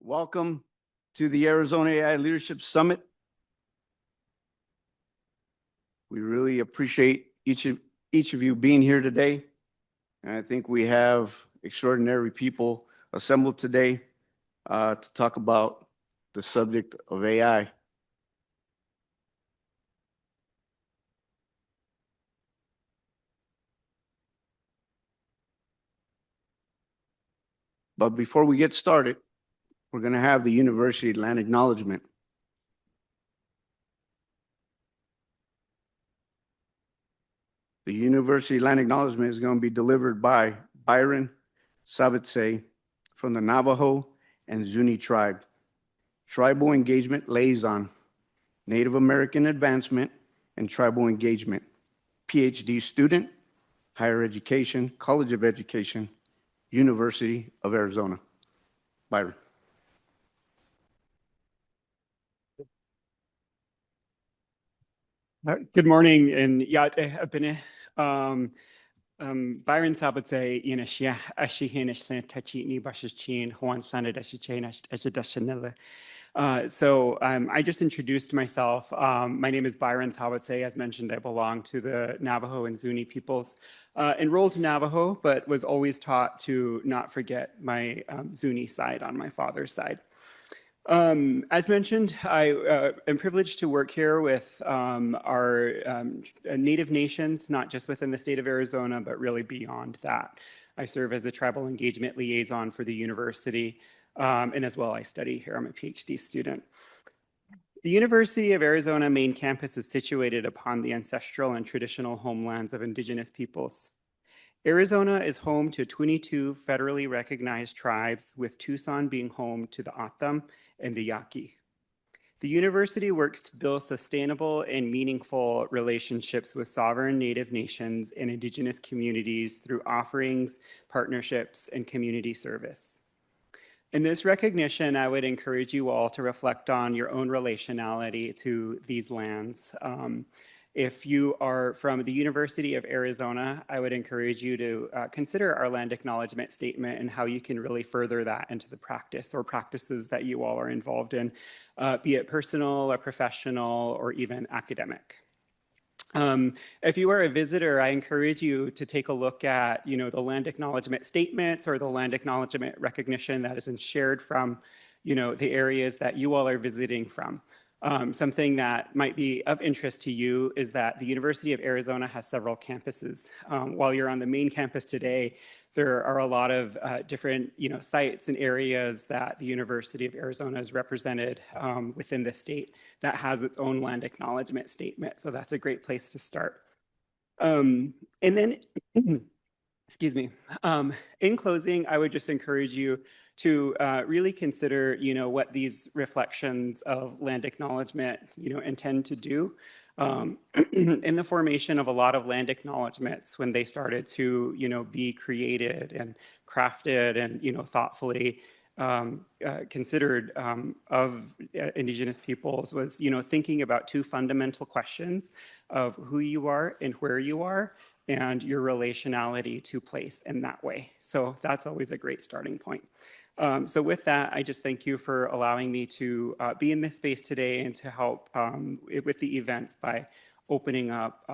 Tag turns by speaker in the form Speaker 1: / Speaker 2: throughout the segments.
Speaker 1: Welcome to the Arizona AI Leadership Summit. We really appreciate each of you being here today. And I think we have extraordinary people assembled today to talk about the subject of AI. But before we get started, we're going to have the University Land Acknowledgement. The University Land Acknowledgement is going to be delivered by Byron Sabitze from the Navajo and Zuni tribe. Tribal Engagement Liaison, Native American Advancement and Tribal Engagement, PhD student, Higher Education, College of Education, University of Arizona. Byron.
Speaker 2: Good morning, and Byron Sabitze, Shia, Ashihinish, Tachini, Bashichin, Juan Sanad, Ashichain, Ashidashanilla. So I just introduced myself. My name is Byron Sabitze. As mentioned, I belong to the Navajo and Zuni peoples. Enrolled to Navajo, but was always taught to not forget my Zuni side on my father's side. As mentioned, I am privileged to work here with our Native nations, not just within the state of Arizona, but really beyond that. I serve as the Tribal Engagement Liaison for the university, and as well I study here. I'm a PhD student. The University of Arizona main campus is situated upon the ancestral and traditional homelands of Indigenous peoples. Arizona is home to 22 federally recognized tribes, with Tucson being home to the Atam and the Yaqui. The university works to build sustainable and meaningful relationships with sovereign Native nations and Indigenous communities through offerings, partnerships, and community service. In this recognition, I would encourage you all to reflect on your own relationality to these lands. If you are from the University of Arizona, I would encourage you to consider our land acknowledgement statement and how you can really further that into the practice or practices that you all are involved in, be it personal or professional or even academic. If you are a visitor, I encourage you to take a look at, the land acknowledgement statements or the land acknowledgement recognition that is shared from, the areas that you all are visiting from. Something that might be of interest to you is that the University of Arizona has several campuses. While you're on the main campus today, there are a lot of different sites and areas that the University of Arizona is represented within the state that has its own land acknowledgement statement. So that's a great place to start. And then, excuse me, in closing, I would just encourage you to really consider, what these reflections of land acknowledgement, intend to do. In the formation of a lot of land acknowledgements, when they started to, be created and crafted and, thoughtfully considered of Indigenous peoples, was, thinking about two fundamental questions of who you are and where you are, and your relationality to place in that way. So that's always a great starting point. So with that, I just thank you for allowing me to be in this space today and to help with the events by opening up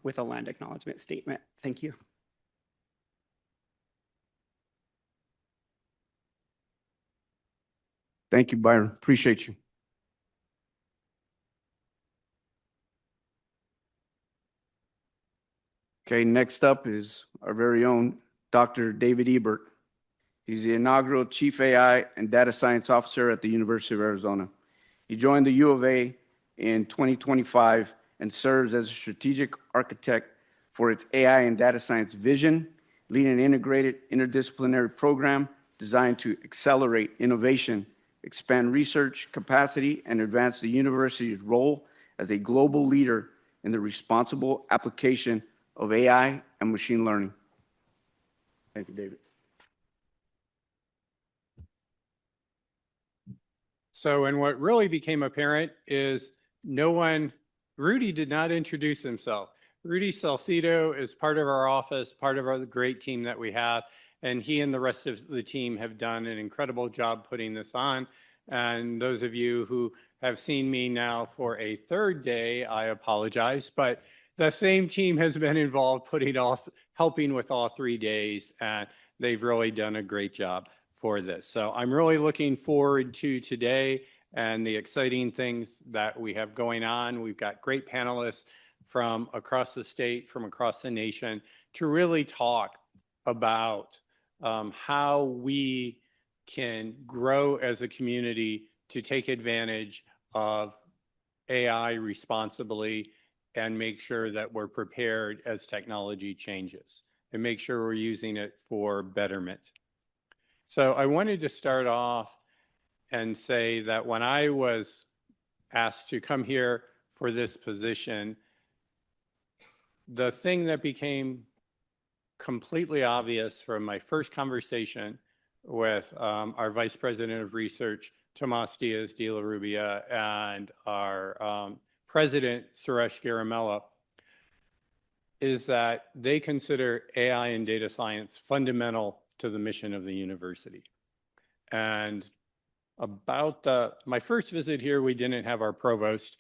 Speaker 2: with a land acknowledgement statement. Thank you.
Speaker 1: Thank you, Byron. Appreciate you. Okay, next up is our very own Dr. David Ebert. He's the inaugural Chief AI and Data Science Officer at the University of Arizona. He joined the U of A in 2025 and serves as a strategic architect for its AI and data science vision, leading an integrated interdisciplinary program designed to accelerate innovation, expand research capacity, and advance the university's role as a global leader in the responsible application of AI and machine learning. Thank you, David.
Speaker 3: So, and what really became apparent is Rudy did not introduce himself. Rudy Salcido is part of our office, part of the great team that we have. And he and the rest of the team have done an incredible job putting this on. And those of you who have seen me now for a third day, I apologize, but the same team has been involved helping with all 3 days, and they've really done a great job for this. So I'm really looking forward to today and the exciting things that we have going on. We've got great panelists from across the state, from across the nation, to really talk about how we can grow as a community to take advantage of AI responsibly and make sure that we're prepared as technology changes and make sure we're using it for betterment. So I wanted to start off and say that when I was asked to come here for this position, the thing that became completely obvious from my first conversation with our Vice President of Research, Tomas Diaz de la Rubia, and our President, Suresh Garamella, is that they consider AI and data science fundamental to the mission of the university. And about my first visit here, we didn't have our provost.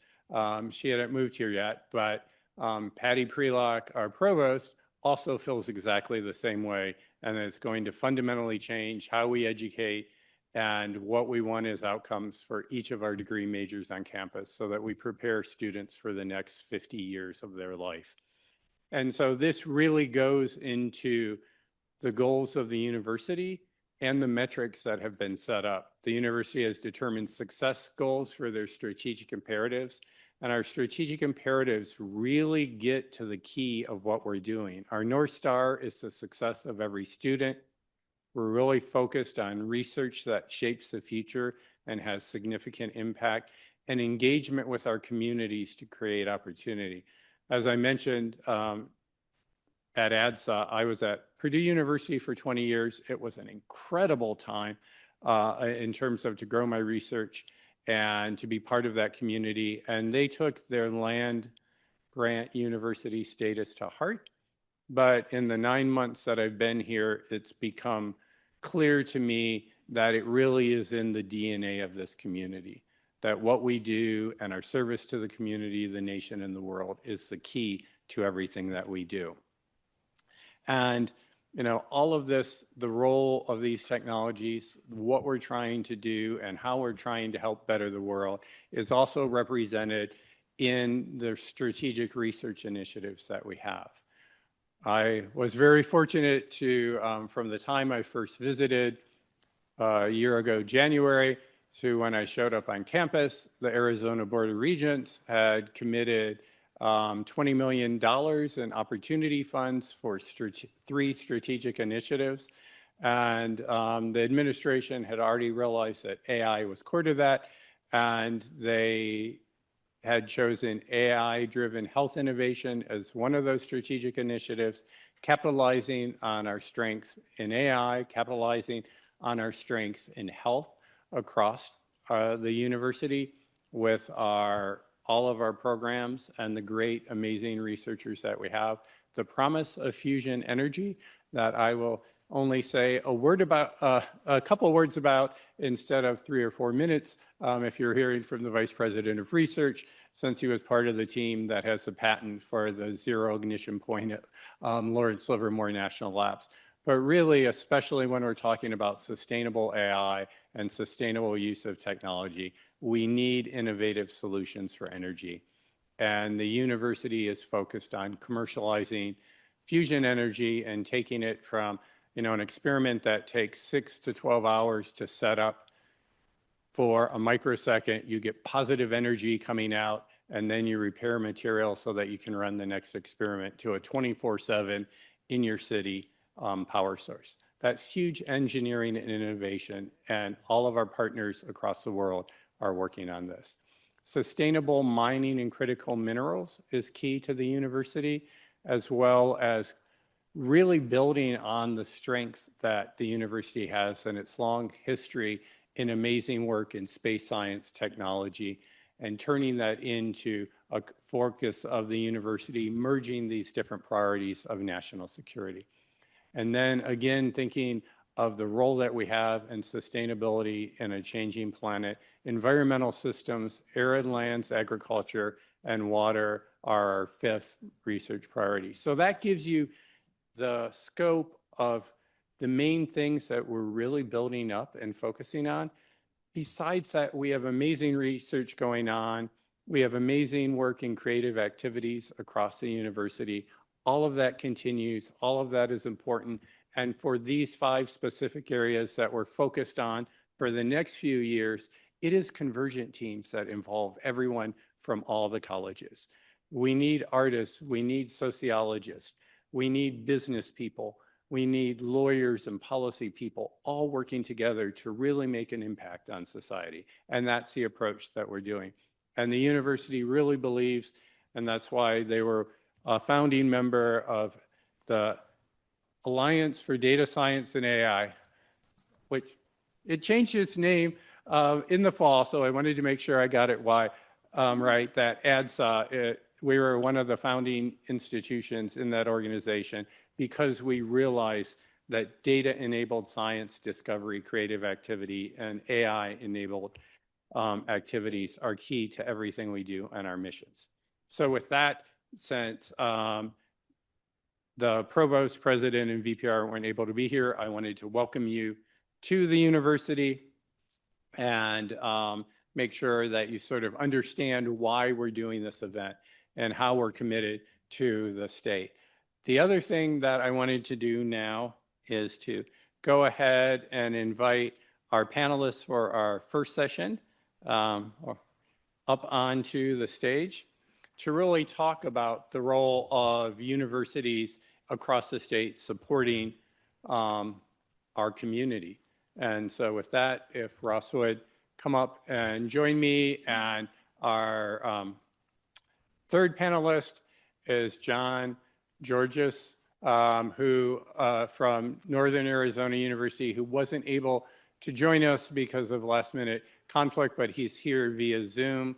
Speaker 3: She hadn't moved here yet, but Patty Prelock, our provost, also feels exactly the same way, and it's going to fundamentally change how we educate and what we want as outcomes for each of our degree majors on campus so that we prepare students for the next 50 years of their life. And so this really goes into the goals of the university and the metrics that have been set up. The university has determined success goals for their strategic imperatives, and our strategic imperatives really get to the key of what we're doing. Our North Star is the success of every student. We're really focused on research that shapes the future and has significant impact, and engagement with our communities to create opportunity. As I mentioned at ADSA, I was at Purdue University for 20 years. It was an incredible time in terms of to grow my research and to be part of that community. And they took their land grant university status to heart. But in the 9 months that I've been here, it's become clear to me that it really is in the DNA of this community, that what we do and our service to the community, the nation, and the world is the key to everything that we do. And all of this, the role of these technologies, what we're trying to do and how we're trying to help better the world is also represented in the strategic research initiatives that we have. I was very fortunate to, from the time I first visited a year ago, January, to when I showed up on campus, the Arizona Board of Regents had committed $20 million in opportunity funds for 3 strategic initiatives. And the administration had already realized that AI was core to that, and they had chosen AI-driven health innovation as one of those strategic initiatives, capitalizing on our strengths in AI, capitalizing on our strengths in health across the university with all of our programs and the great, amazing researchers that we have. The promise of fusion energy that I will only say a couple words about instead of 3 or 4 minutes if you're hearing from the Vice President of Research, since he was part of the team that has the patent for the zero ignition point at Lawrence Livermore National Labs. But really, especially when we're talking about sustainable AI and sustainable use of technology, we need innovative solutions for energy. And the university is focused on commercializing fusion energy and taking it from an experiment that takes 6 to 12 hours to set up. For a microsecond, you get positive energy coming out, and then you repair material so that you can run the next experiment to a 24/7 in your city power source. That's huge engineering and innovation, and all of our partners across the world are working on this. Sustainable mining and critical minerals is key to the university, as well as really building on the strengths that the university has and its long history in amazing work in space science technology, and turning that into a focus of the university, merging these different priorities of national security. And then again, thinking of the role that we have in sustainability in a changing planet. Environmental systems, arid lands, agriculture, and water are our fifth research priority. So that gives you the scope of the main things that we're really building up and focusing on. Besides that, we have amazing research going on. We have amazing work in creative activities across the university. All of that continues. All of that is important. And for these 5 specific areas that we're focused on for the next few years, it is convergent teams that involve everyone from all the colleges. We need artists. We need sociologists. We need business people. We need lawyers and policy people all working together to really make an impact on society. And that's the approach that we're doing. And the university really believes, and that's why they were a founding member of the Alliance for Data Science and AI, which it changed its name in the fall, so I wanted to make sure I got it right, that ADSA, we were one of the founding institutions in that organization because we realized that data-enabled science, discovery, creative activity, and AI-enabled activities are key to everything we do and our missions. So with that sense, the provost, president, and VPR weren't able to be here. I wanted to welcome you to the university and make sure that you sort of understand why we're doing this event and how we're committed to the state. The other thing that I wanted to do now is to go ahead and invite our panelists for our first session up onto the stage to really talk about the role of universities across the state supporting our community. And so with that, if Ross would come up and join me, and our third panelist is John Georges, who from Northern Arizona University, who wasn't able to join us because of last minute conflict, but he's here via Zoom.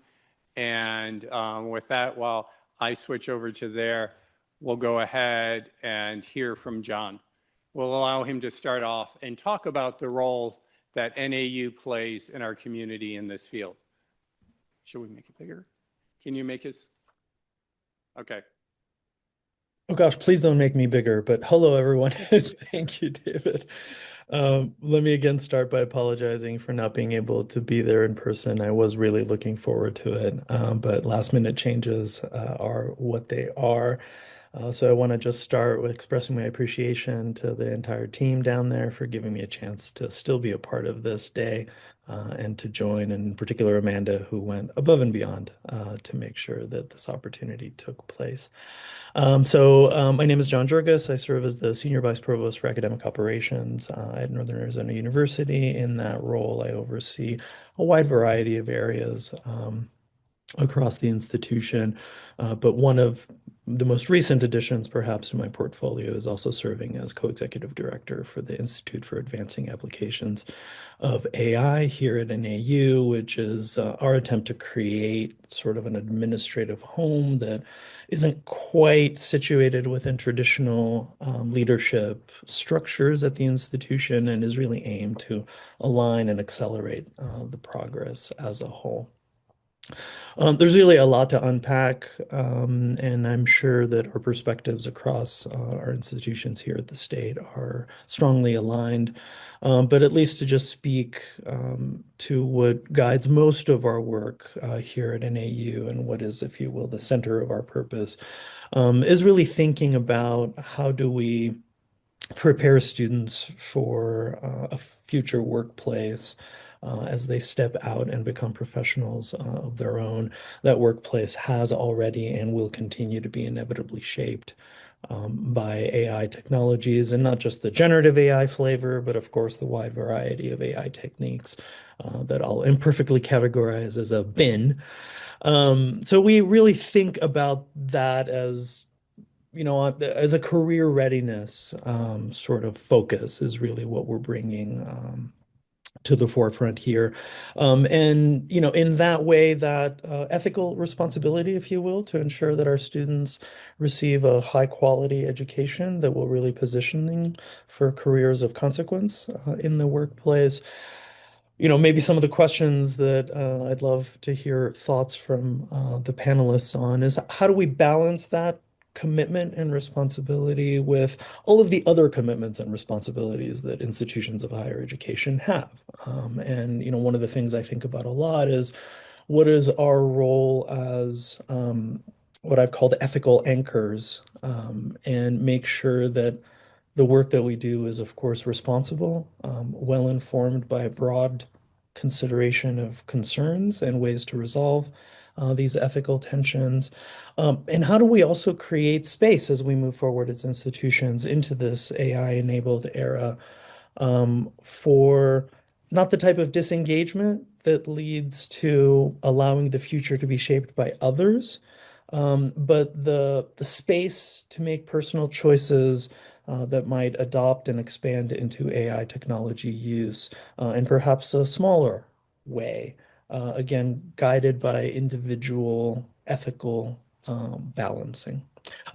Speaker 3: And with that, while I switch over to there, we'll go ahead and hear from John. We'll allow him to start off and talk about the roles that NAU plays in our community in this field. Should we make it bigger? Can you make his? Okay.
Speaker 4: Oh gosh, please don't make me bigger, but hello everyone. Thank you, David. Let me again start by apologizing for not being able to be there in person. I was really looking forward to it, but last minute changes are what they are. So I want to just start with expressing my appreciation to the entire team down there for giving me a chance to still be a part of this day and to join, and in particular Amanda, who went above and beyond to make sure that this opportunity took place. My name is John Georges. I serve as the Senior Vice Provost for Academic Operations at Northern Arizona University. In that role, I oversee a wide variety of areas across the institution, but one of the most recent additions, perhaps, to my portfolio is also serving as co-executive director for the Institute for Advancing Applications of AI here at NAU, which is our attempt to create sort of an administrative home that isn't quite situated within traditional leadership structures at the institution and is really aimed to align and accelerate the progress as a whole. There's really a lot to unpack, and I'm sure that our perspectives across our institutions here at the state are strongly aligned. But at least to just speak to what guides most of our work here at NAU and what is, if you will, the center of our purpose, is really thinking about how do we prepare students for a future workplace as they step out and become professionals of their own. That workplace has already and will continue to be inevitably shaped by AI technologies, and not just the generative AI flavor, but of course the wide variety of AI techniques that I'll imperfectly categorize as a bin. So we really think about that as as a career readiness sort of focus is really what we're bringing to the forefront here. And, in that way, that ethical responsibility, if you will, to ensure that our students receive a high quality education that will really position them for careers of consequence in the workplace. Maybe some of the questions that I'd love to hear thoughts from the panelists on is how do we balance that commitment and responsibility with all of the other commitments and responsibilities that institutions of higher education have? And one of the things I think about a lot is what is our role as what I've called ethical anchors, and make sure that the work that we do is, of course, responsible, well informed by a broad consideration of concerns and ways to resolve these ethical tensions. And how do we also create space as we move forward as institutions into this AI-enabled era for not the type of disengagement that leads to allowing the future to be shaped by others, but the space to make personal choices that might adopt and expand into AI technology use, and perhaps a smaller way, again, guided by individual ethical balancing.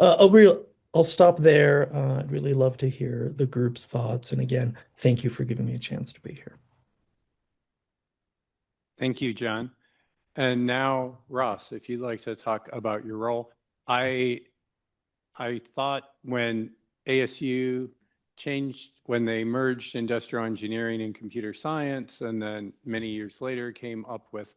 Speaker 4: I'll stop there. I'd really love to hear the group's thoughts. And again, thank you for giving me a chance to be here.
Speaker 3: Thank you, John. And now, Ross, if you'd like to talk about your role. I thought when ASU changed, when they merged industrial engineering and computer science, and then many years later came up with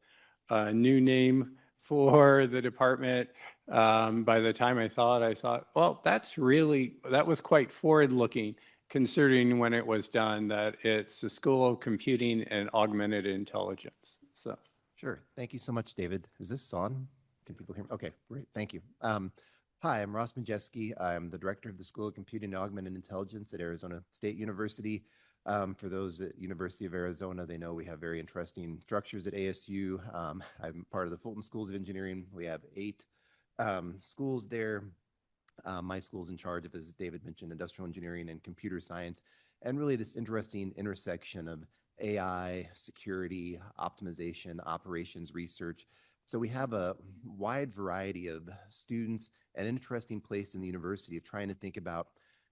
Speaker 3: a new name for the department. By the time I thought, well, that was quite forward-looking, considering when it was done, that it's the School of Computing and Augmented Intelligence. So.
Speaker 5: Sure. Thank you so much, David. Is this on? Can people hear me? Okay, great. Thank you. Hi, I'm Ross Majeski. I'm the director of the School of Computing and Augmented Intelligence at Arizona State University. For those at University of Arizona, they know we have very interesting structures at ASU. I'm part of the Fulton Schools of Engineering. We have 8 schools there. My school's in charge of, as David mentioned, industrial engineering and computer science, and really this interesting intersection of AI, security, optimization, operations, research. So we have a wide variety of students, an interesting place in the university of trying to think about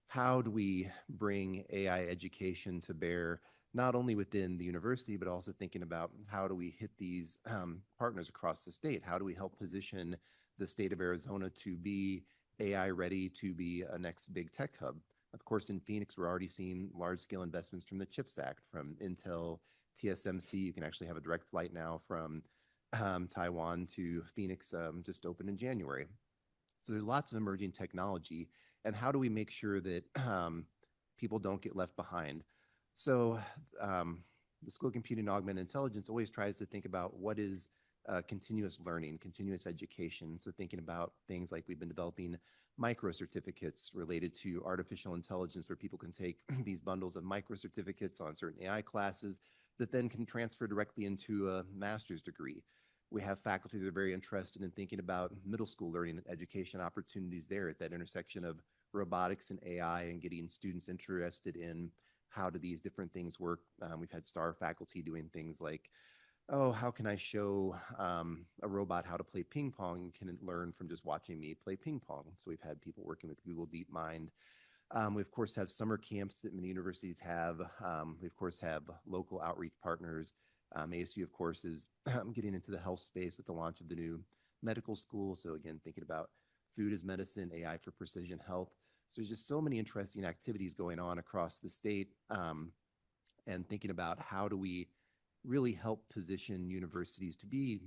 Speaker 5: how do we bring AI education to bear, not only within the university, but also thinking about how do we hit these partners across the state? How do we help position the state of Arizona to be AI ready, to be a next big tech hub? Of course, in Phoenix, we're already seeing large-scale investments from the CHIPS Act, from Intel, TSMC. You can actually have a direct flight now from Taiwan to Phoenix, just opened in January. So there's lots of emerging technology. And how do we make sure that people don't get left behind? So the School of Computing and Augmented Intelligence always tries to think about what is continuous learning, continuous education. So thinking about things like we've been developing micro certificates related to artificial intelligence, where people can take these bundles of micro certificates on certain AI classes that then can transfer directly into a master's degree. We have faculty that are very interested in thinking about middle school learning and education opportunities there at that intersection of robotics and AI, and getting students interested in how do these different things work. We've had star faculty doing things like, oh, how can I show a robot how to play ping pong? Can it learn from just watching me play ping pong? So we've had people working with Google DeepMind. We, of course, have summer camps that many universities have. We, of course, have local outreach partners. ASU, of course, is getting into the health space with the launch of the new medical school. So again, thinking about food as medicine, AI for precision health. So there's just so many interesting activities going on across the state, and thinking about how do we really help position universities to be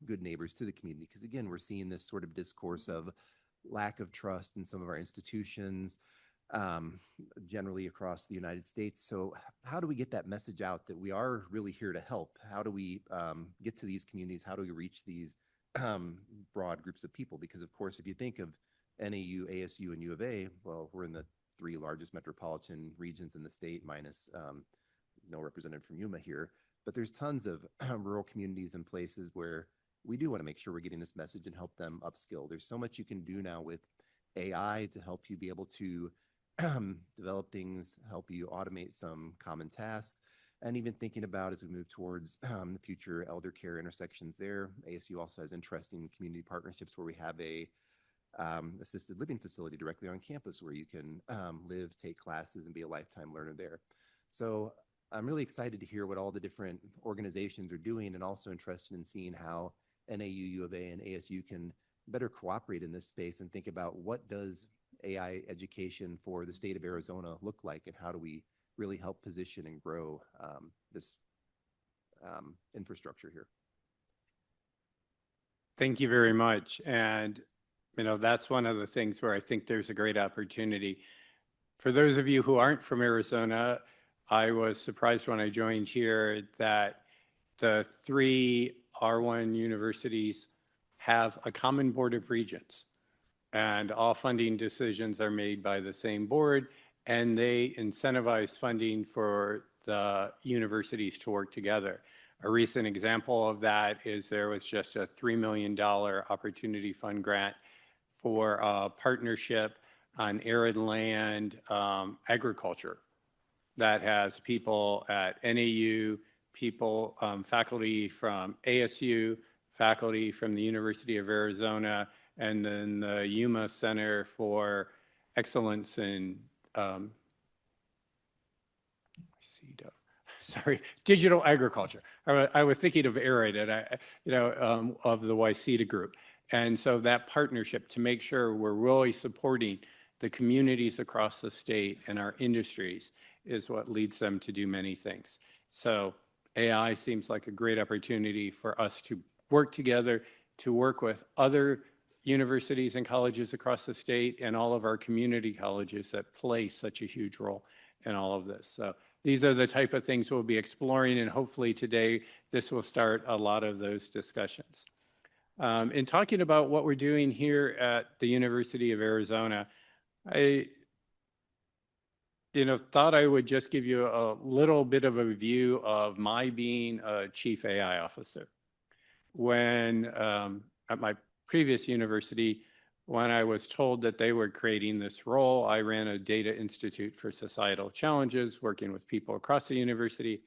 Speaker 5: good neighbors to the community. Because again, we're seeing this sort of discourse of lack of trust in some of our institutions, generally across the United States. So how do we get that message out that we are really here to help? How do we get to these communities? How do we reach these broad groups of people? Because of course, if you think of NAU, ASU, and U of A, well, we're in the 3 largest metropolitan regions in the state, minus no representative from Yuma here. But there's tons of rural communities and places where we do want to make sure we're getting this message and help them upskill. There's so much you can do now with AI to help you be able to develop things, help you automate some common tasks. and even thinking about as we move towards the future elder care intersections there. ASU also has interesting community partnerships where we have a assisted living facility directly on campus where you can live, take classes, and be a lifetime learner there. So I'm really excited to hear what all the different organizations are doing, and also interested in seeing how NAU, U of A, and ASU can better cooperate in this space and think about what does AI education for the state of Arizona look like, and how do we really help position and grow this infrastructure here.
Speaker 3: Thank you very much. And, you know, that's one of the things where I think there's a great opportunity. For those of you who aren't from Arizona, I was surprised when I joined here that the 3 R1 universities have a common board of regents, and all funding decisions are made by the same board, and they incentivize funding for the universities to work together. A recent example of that is there was just a $3 million opportunity fund grant for a partnership on arid land agriculture that has people at NAU, people, faculty from ASU, faculty from the University of Arizona, and then the Yuma Center for Excellence in digital agriculture. I was thinking of ARID, and of the YCETA group. And so that partnership to make sure we're really supporting the communities across the state and our industries is what leads them to do many things. So AI seems like a great opportunity for us to work together, to work with other universities and colleges across the state and all of our community colleges that play such a huge role in all of this. So these are the type of things we'll be exploring, and hopefully today this will start a lot of those discussions. In talking about what we're doing here at the University of Arizona, I thought I would just give you a little bit of a view of my being a chief AI officer. When at my previous university, when I was told that they were creating this role, I ran a data institute for societal challenges, working with people across the university.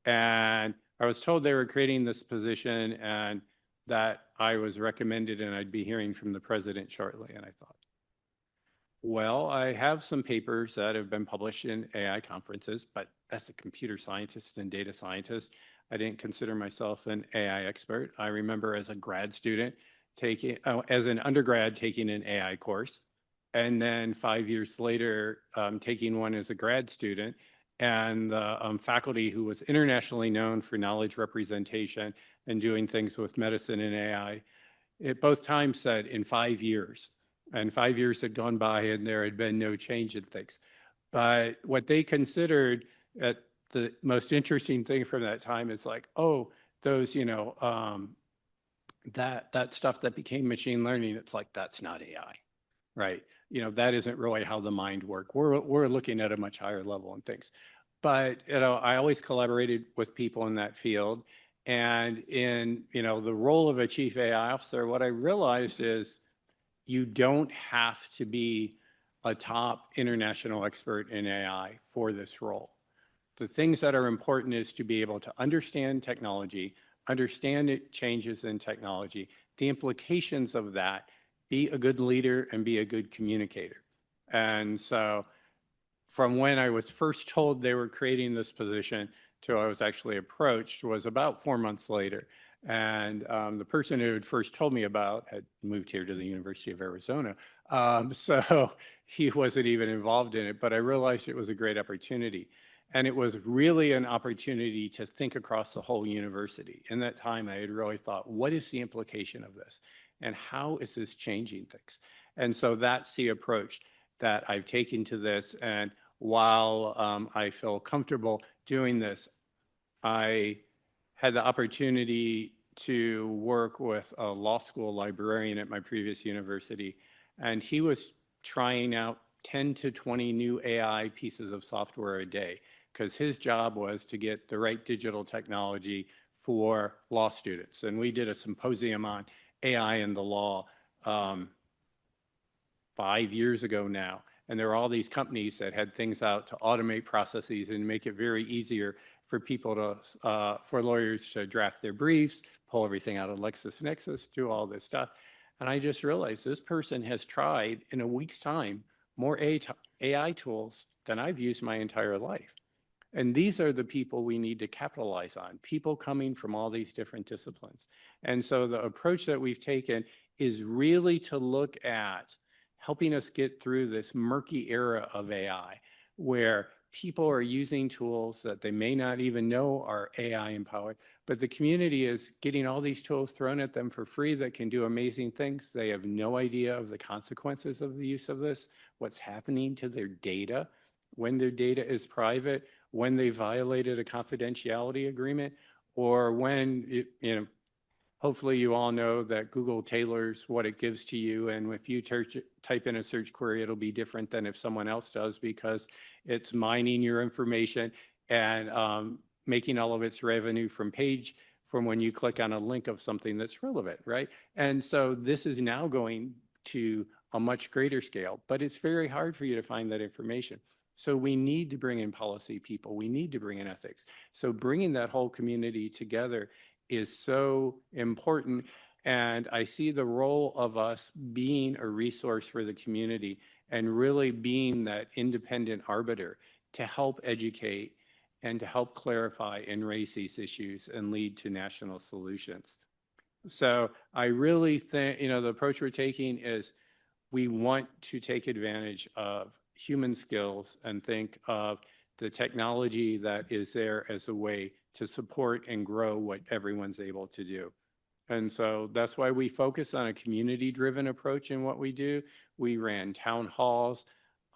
Speaker 3: And I was told they were creating this position and that I was recommended and I'd be hearing from the president shortly. And I thought, well, I have some papers that have been published in AI conferences, but as a computer scientist and data scientist, I didn't consider myself an AI expert. I remember as a grad student as an undergrad taking an AI course, and then 5 years later taking one as a grad student, and the faculty who was internationally known for knowledge representation and doing things with medicine and AI, at both times said in 5 years. And 5 years had gone by and there had been no change in things. But what they considered at the most interesting thing from that time is like, oh, those, that stuff that became machine learning, it's like, that's not AI, right? That isn't really how the mind works. We're looking at a much higher level and things. But, I always collaborated with people in that field. And in, the role of a chief AI officer, what I realized is you don't have to be a top international expert in AI for this role. The things that are important is to be able to understand technology, understand changes in technology, the implications of that, be a good leader and be a good communicator. And so from when I was first told they were creating this position to I was actually approached was about 4 months later. And the person who had first told me about had moved here to the University of Arizona. So he wasn't even involved in it, but I realized it was a great opportunity. And it was really an opportunity to think across the whole university. In that time, I had really thought, what is the implication of this? And how is this changing things? And so that's the approach that I've taken to this. And while I feel comfortable doing this, I had the opportunity to work with a law school librarian at my previous university, and he was trying out 10 to 20 new AI pieces of software a day because his job was to get the right digital technology for law students. And we did a symposium on AI and the law 5 years ago now. And there were all these companies that had things out to automate processes and make it very easier for people to, for lawyers to draft their briefs, pull everything out of LexisNexis, do all this stuff. And I just realized this person has tried in a week's time more AI tools than I've used my entire life. And these are the people we need to capitalize on, people coming from all these different disciplines. And so the approach that we've taken is really to look at helping us get through this murky era of AI, where people are using tools that they may not even know are AI empowered, but the community is getting all these tools thrown at them for free that can do amazing things. They have no idea of the consequences of the use of this, what's happening to their data, when their data is private, when they violated a confidentiality agreement, or when, hopefully you all know that Google tailors what it gives to you. And if you type in a search query, it'll be different than if someone else does, because it's mining your information and making all of its revenue from when you click on a link of something that's relevant, right? And so this is now going to a much greater scale, but it's very hard for you to find that information. So we need to bring in policy people. We need to bring in ethics. So bringing that whole community together is so important. And I see the role of us being a resource for the community and really being that independent arbiter to help educate and to help clarify and raise these issues and lead to national solutions. So I really think, the approach we're taking is we want to take advantage of human skills and think of the technology that is there as a way to support and grow what everyone's able to do. And so that's why we focus on a community-driven approach in what we do. We ran town halls.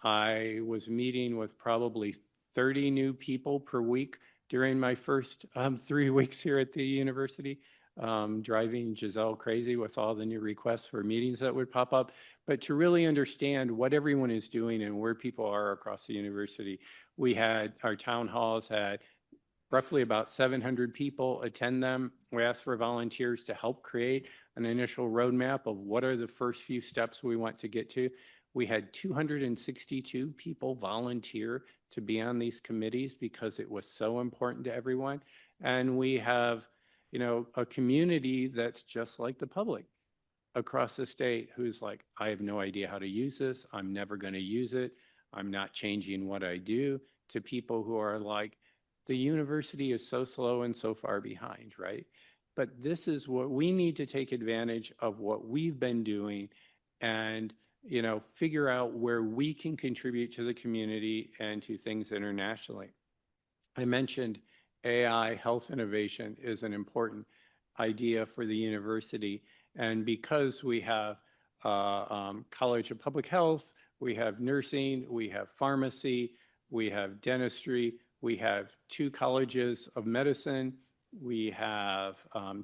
Speaker 3: I was meeting with probably 30 new people per week during my first 3 weeks here at the university, driving Giselle crazy with all the new requests for meetings that would pop up. But to really understand what everyone is doing and where people are across the university, our town halls had roughly about 700 people attend them. We asked for volunteers to help create an initial roadmap of what are the first few steps we want to get to. We had 262 people volunteer to be on these committees because it was so important to everyone. And we have, a community that's just like the public across the state who's like, I have no idea how to use this. I'm never going to use it. I'm not changing what I do, to people who are like, the university is so slow and so far behind, right? But this is what we need to take advantage of, what we've been doing, and figure out where we can contribute to the community and to things internationally. I mentioned AI health innovation is an important idea for the university. And because we have College of Public Health, we have nursing, we have pharmacy, we have dentistry, we have 2 colleges of medicine, we have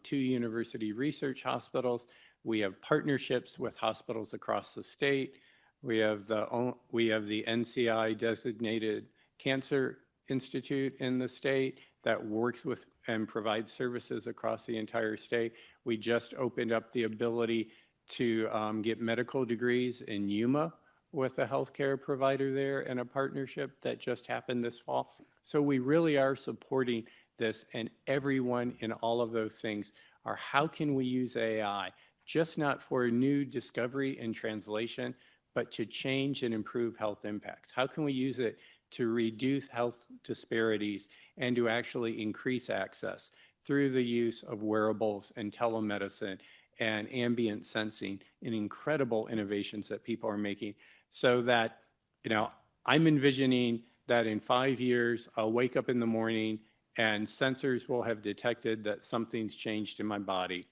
Speaker 3: 2 university research hospitals, we have partnerships with hospitals across the state, we have the NCI designated cancer institute in the state that works with and provides services across the entire state. We just opened up the ability to get medical degrees in Yuma with a healthcare provider there, in a partnership that just happened this fall. So we really are supporting this, and everyone in all of those things are, how can we use AI, just not for new discovery and translation, but to change and improve health impacts? How can we use it to reduce health disparities and to actually increase access through the use of wearables and telemedicine and ambient sensing, and incredible innovations that people are making, so that, I'm envisioning that in 5 years, I'll wake up in the morning and sensors will have detected that something's changed in my body.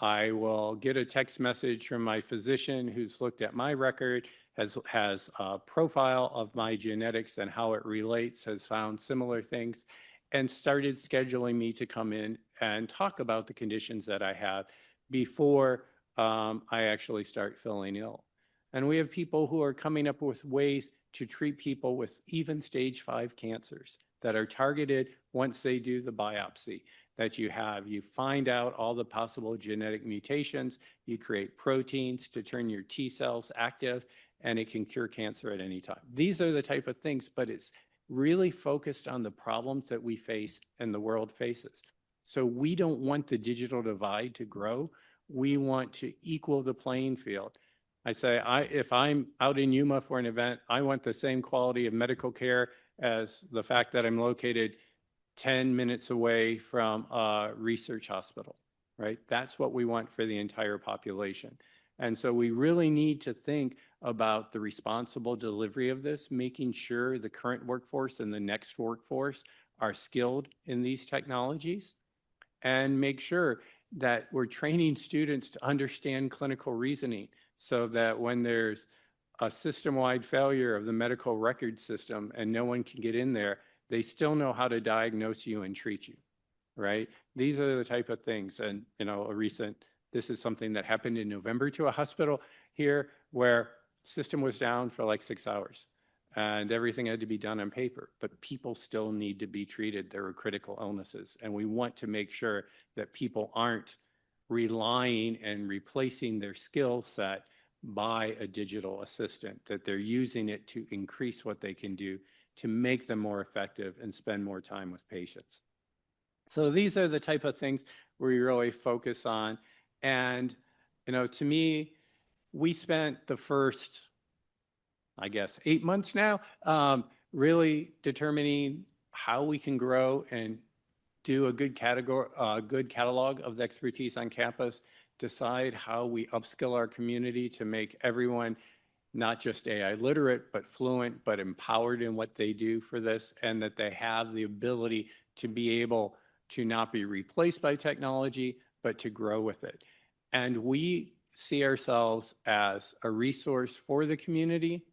Speaker 3: I will get a text message from my physician who's looked at my record, has a profile of my genetics and how it relates, has found similar things, and started scheduling me to come in and talk about the conditions that I have before I actually start feeling ill. And we have people who are coming up with ways to treat people with even stage 5 cancers that are targeted once they do the biopsy. that you have. You find out all the possible genetic mutations, you create proteins to turn your T cells active, and it can cure cancer at any time. These are the type of things, but it's really focused on the problems that we face and the world faces. So we don't want the digital divide to grow. We want to equal the playing field. I say, if I'm out in Yuma for an event, I want the same quality of medical care as the fact that I'm located 10 minutes away from a research hospital, right? That's what we want for the entire population. And so we really need to think about the responsible delivery of this, making sure the current workforce and the next workforce are skilled in these technologies, and make sure that we're training students to understand clinical reasoning so that when there's a system-wide failure of the medical record system and no one can get in there, they still know how to diagnose you and treat you, right? These are the type of things. And, this is something that happened in November to a hospital here where system was down for like 6 hours and everything had to be done on paper, but people still need to be treated. There are critical illnesses, and we want to make sure that people aren't relying and replacing their skill set by a digital assistant, that they're using it to increase what they can do to make them more effective and spend more time with patients. So these are the type of things we really focus on. And, to me, we spent the first, 8 months now, really determining how we can grow and do a good catalog of the expertise on campus, decide how we upskill our community to make everyone not just AI literate, but fluent, but empowered in what they do for this, and that they have the ability to be able to not be replaced by technology, but to grow with it. And we see ourselves as a resource for the community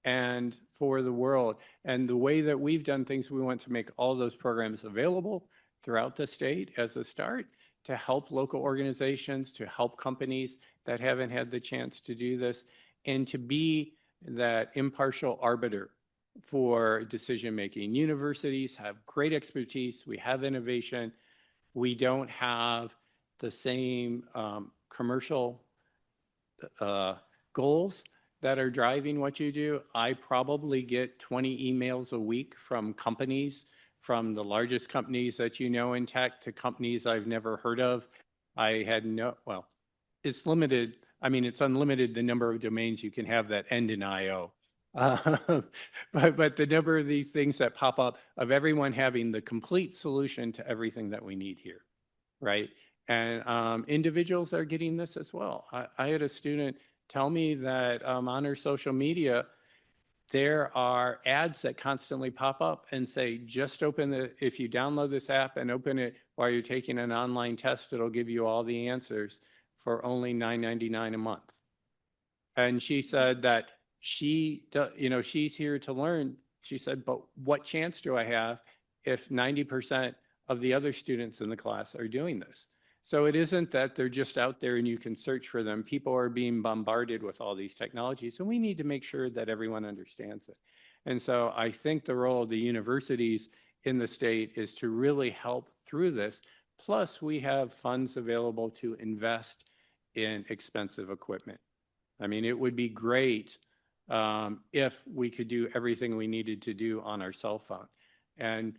Speaker 3: and for the world. And the way that we've done things, we want to make all those programs available throughout the state as a start to help local organizations, to help companies that haven't had the chance to do this, and to be that impartial arbiter for decision-making. Universities have great expertise. We have innovation. We don't have the same commercial goals that are driving what you do. I probably get 20 emails a week from companies, from the largest companies that you know in tech to companies I've never heard of. It's limited. I mean, it's unlimited the number of domains you can have that end in IO. But the number of these things that pop up of everyone having the complete solution to everything that we need here, right? And individuals are getting this as well. I had a student tell me that on her social media, there are ads that constantly pop up and say, just if you download this app and open it while you're taking an online test, it'll give you all the answers for only $9.99 a month. And she said that she's here to learn. She said, but what chance do I have if 90% of the other students in the class are doing this? So it isn't that they're just out there and you can search for them. People are being bombarded with all these technologies, and we need to make sure that everyone understands it. And so I think the role of the universities in the state is to really help through this. Plus, we have funds available to invest in expensive equipment. I mean, it would be great if we could do everything we needed to do on our cell phone. And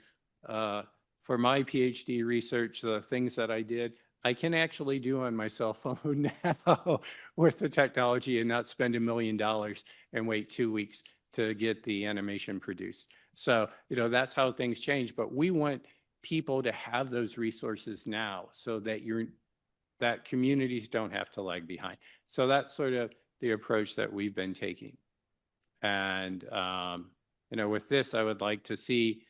Speaker 3: for my PhD research, the things that I did, I can actually do on my cell phone now with the technology and not spend $1 million and wait 2 weeks to get the animation produced. So, that's how things change. But we want people to have those resources now so that that communities don't have to lag behind. So that's sort of the approach that we've been taking. And, with this, I would like to see,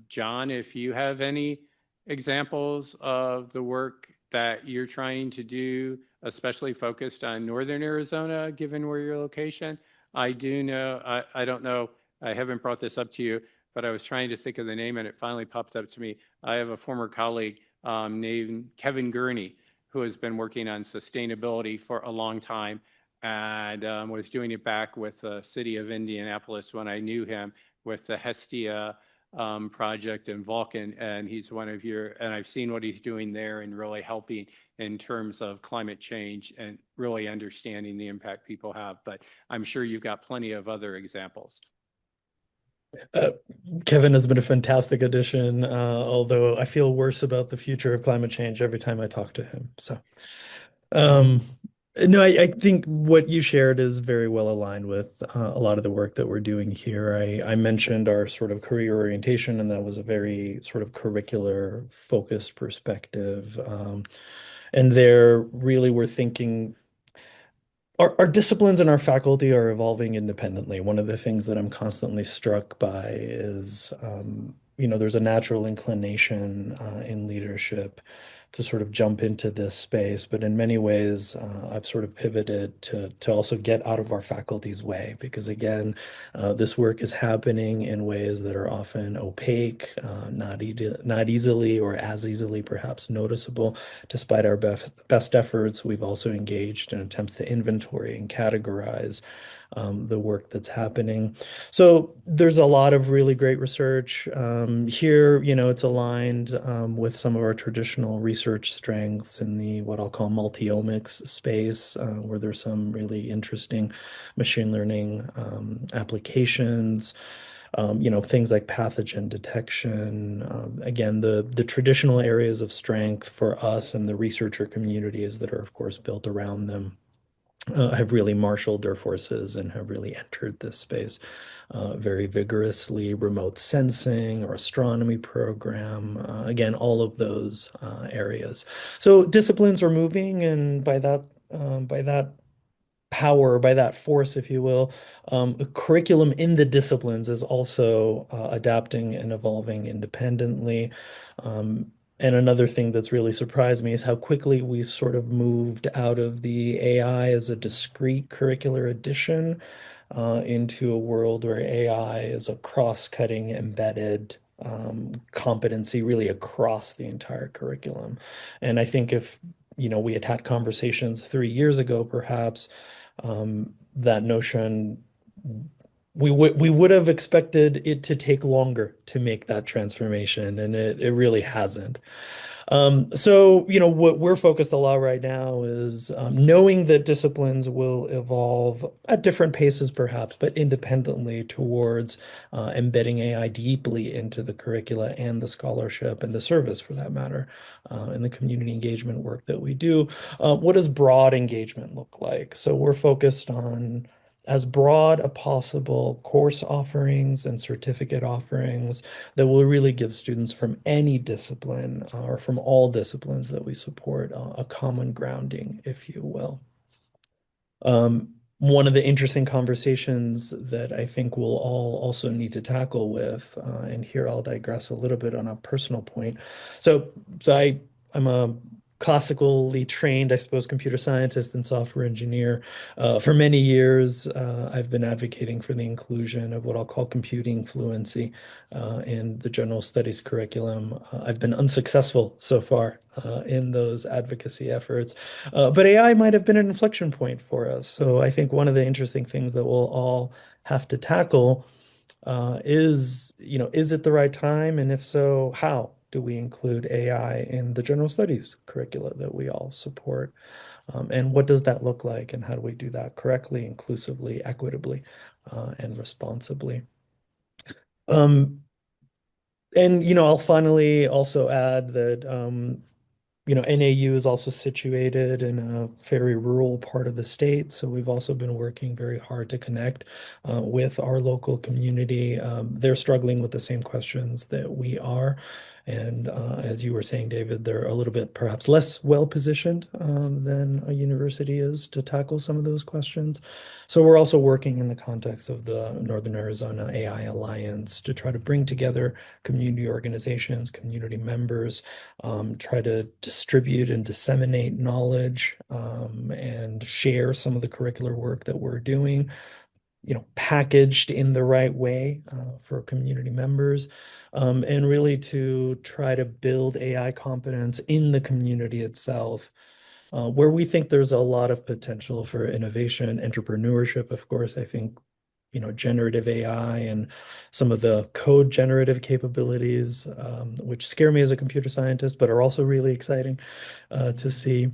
Speaker 3: John, if you have any examples of the work that you're trying to do, especially focused on Northern Arizona, given where your location. I do know, I don't know, I haven't brought this up to you, but I was trying to think of the name and it finally popped up to me. I have a former colleague named Kevin Gurney, who has been working on sustainability for a long time and was doing it back with the city of Indianapolis when I knew him, with the Hestia project in Vulcan, and he's one of your, and I've seen what he's doing there and really helping in terms of climate change and really understanding the impact people have. But I'm sure you've got plenty of other examples.
Speaker 4: Kevin has been a fantastic addition, although I feel worse about the future of climate change every time I talk to him. So, um, no, I think what you shared is very well aligned with a lot of the work that we're doing here. I mentioned our sort of career orientation, and that was a very sort of curricular focused perspective. And there really we're thinking our disciplines and our faculty are evolving independently. One of the things that I'm constantly struck by is, there's a natural inclination in leadership to sort of jump into this space, but in many ways, I've sort of pivoted to also get out of our faculty's way because again, this work is happening in ways that are often opaque, not easily or as easily perhaps noticeable. Despite our best efforts, we've also engaged in attempts to inventory and categorize the work that's happening. So there's a lot of really great research here. It's aligned with some of our traditional research strengths in the what I'll call multi-omics space, where there's some really interesting machine learning applications. Things like pathogen detection. Again, the traditional areas of strength for us and the researcher communities that are, of course, built around them have really marshaled their forces and have really entered this space very vigorously. Remote sensing or astronomy program, again, all of those areas. So disciplines are moving, and by that power, by that force, if you will, curriculum in the disciplines is also adapting and evolving independently. And another thing that's really surprised me is how quickly we've sort of moved out of the AI as a discrete curricular addition into a world where AI is a cross-cutting, embedded competency really across the entire curriculum. And I think if we had had conversations 3 years ago, perhaps that notion we would have expected it to take longer to make that transformation, and it really hasn't. So, what we're focused a lot right now is knowing that disciplines will evolve at different paces, perhaps, but independently towards embedding AI deeply into the curricula and the scholarship and the service, for that matter, and the community engagement work that we do. What does broad engagement look like? So we're focused on as broad a possible course offerings and certificate offerings that will really give students from any discipline or from all disciplines that we support a common grounding, if you will. One of the interesting conversations that I think we'll all also need to tackle with, and here I'll digress a little bit on a personal point. So I'm a classically trained, I suppose, computer scientist and software engineer. For many years, I've been advocating for the inclusion of what I'll call computing fluency in the general studies curriculum. I've been unsuccessful so far in those advocacy efforts, but AI might have been an inflection point for us. So I think one of the interesting things that we'll all have to tackle is it the right time? And if so, how do we include AI in the general studies curricula that we all support? And what does that look like? And how do we do that correctly, inclusively, equitably, and responsibly? And I'll finally also add that NAU is also situated in a very rural part of the state. So we've also been working very hard to connect with our local community. They're struggling with the same questions that we are. And as you were saying, David, they're a little bit perhaps less well-positioned than a university is to tackle some of those questions. So we're also working in the context of the Northern Arizona AI Alliance to try to bring together community organizations, community members, try to distribute and disseminate knowledge and share some of the curricular work that we're doing, packaged in the right way for community members, and really to try to build AI competence in the community itself, where we think there's a lot of potential for innovation, entrepreneurship. Of course, I think generative AI and some of the code generative capabilities, which scare me as a computer scientist, but are also really exciting to see.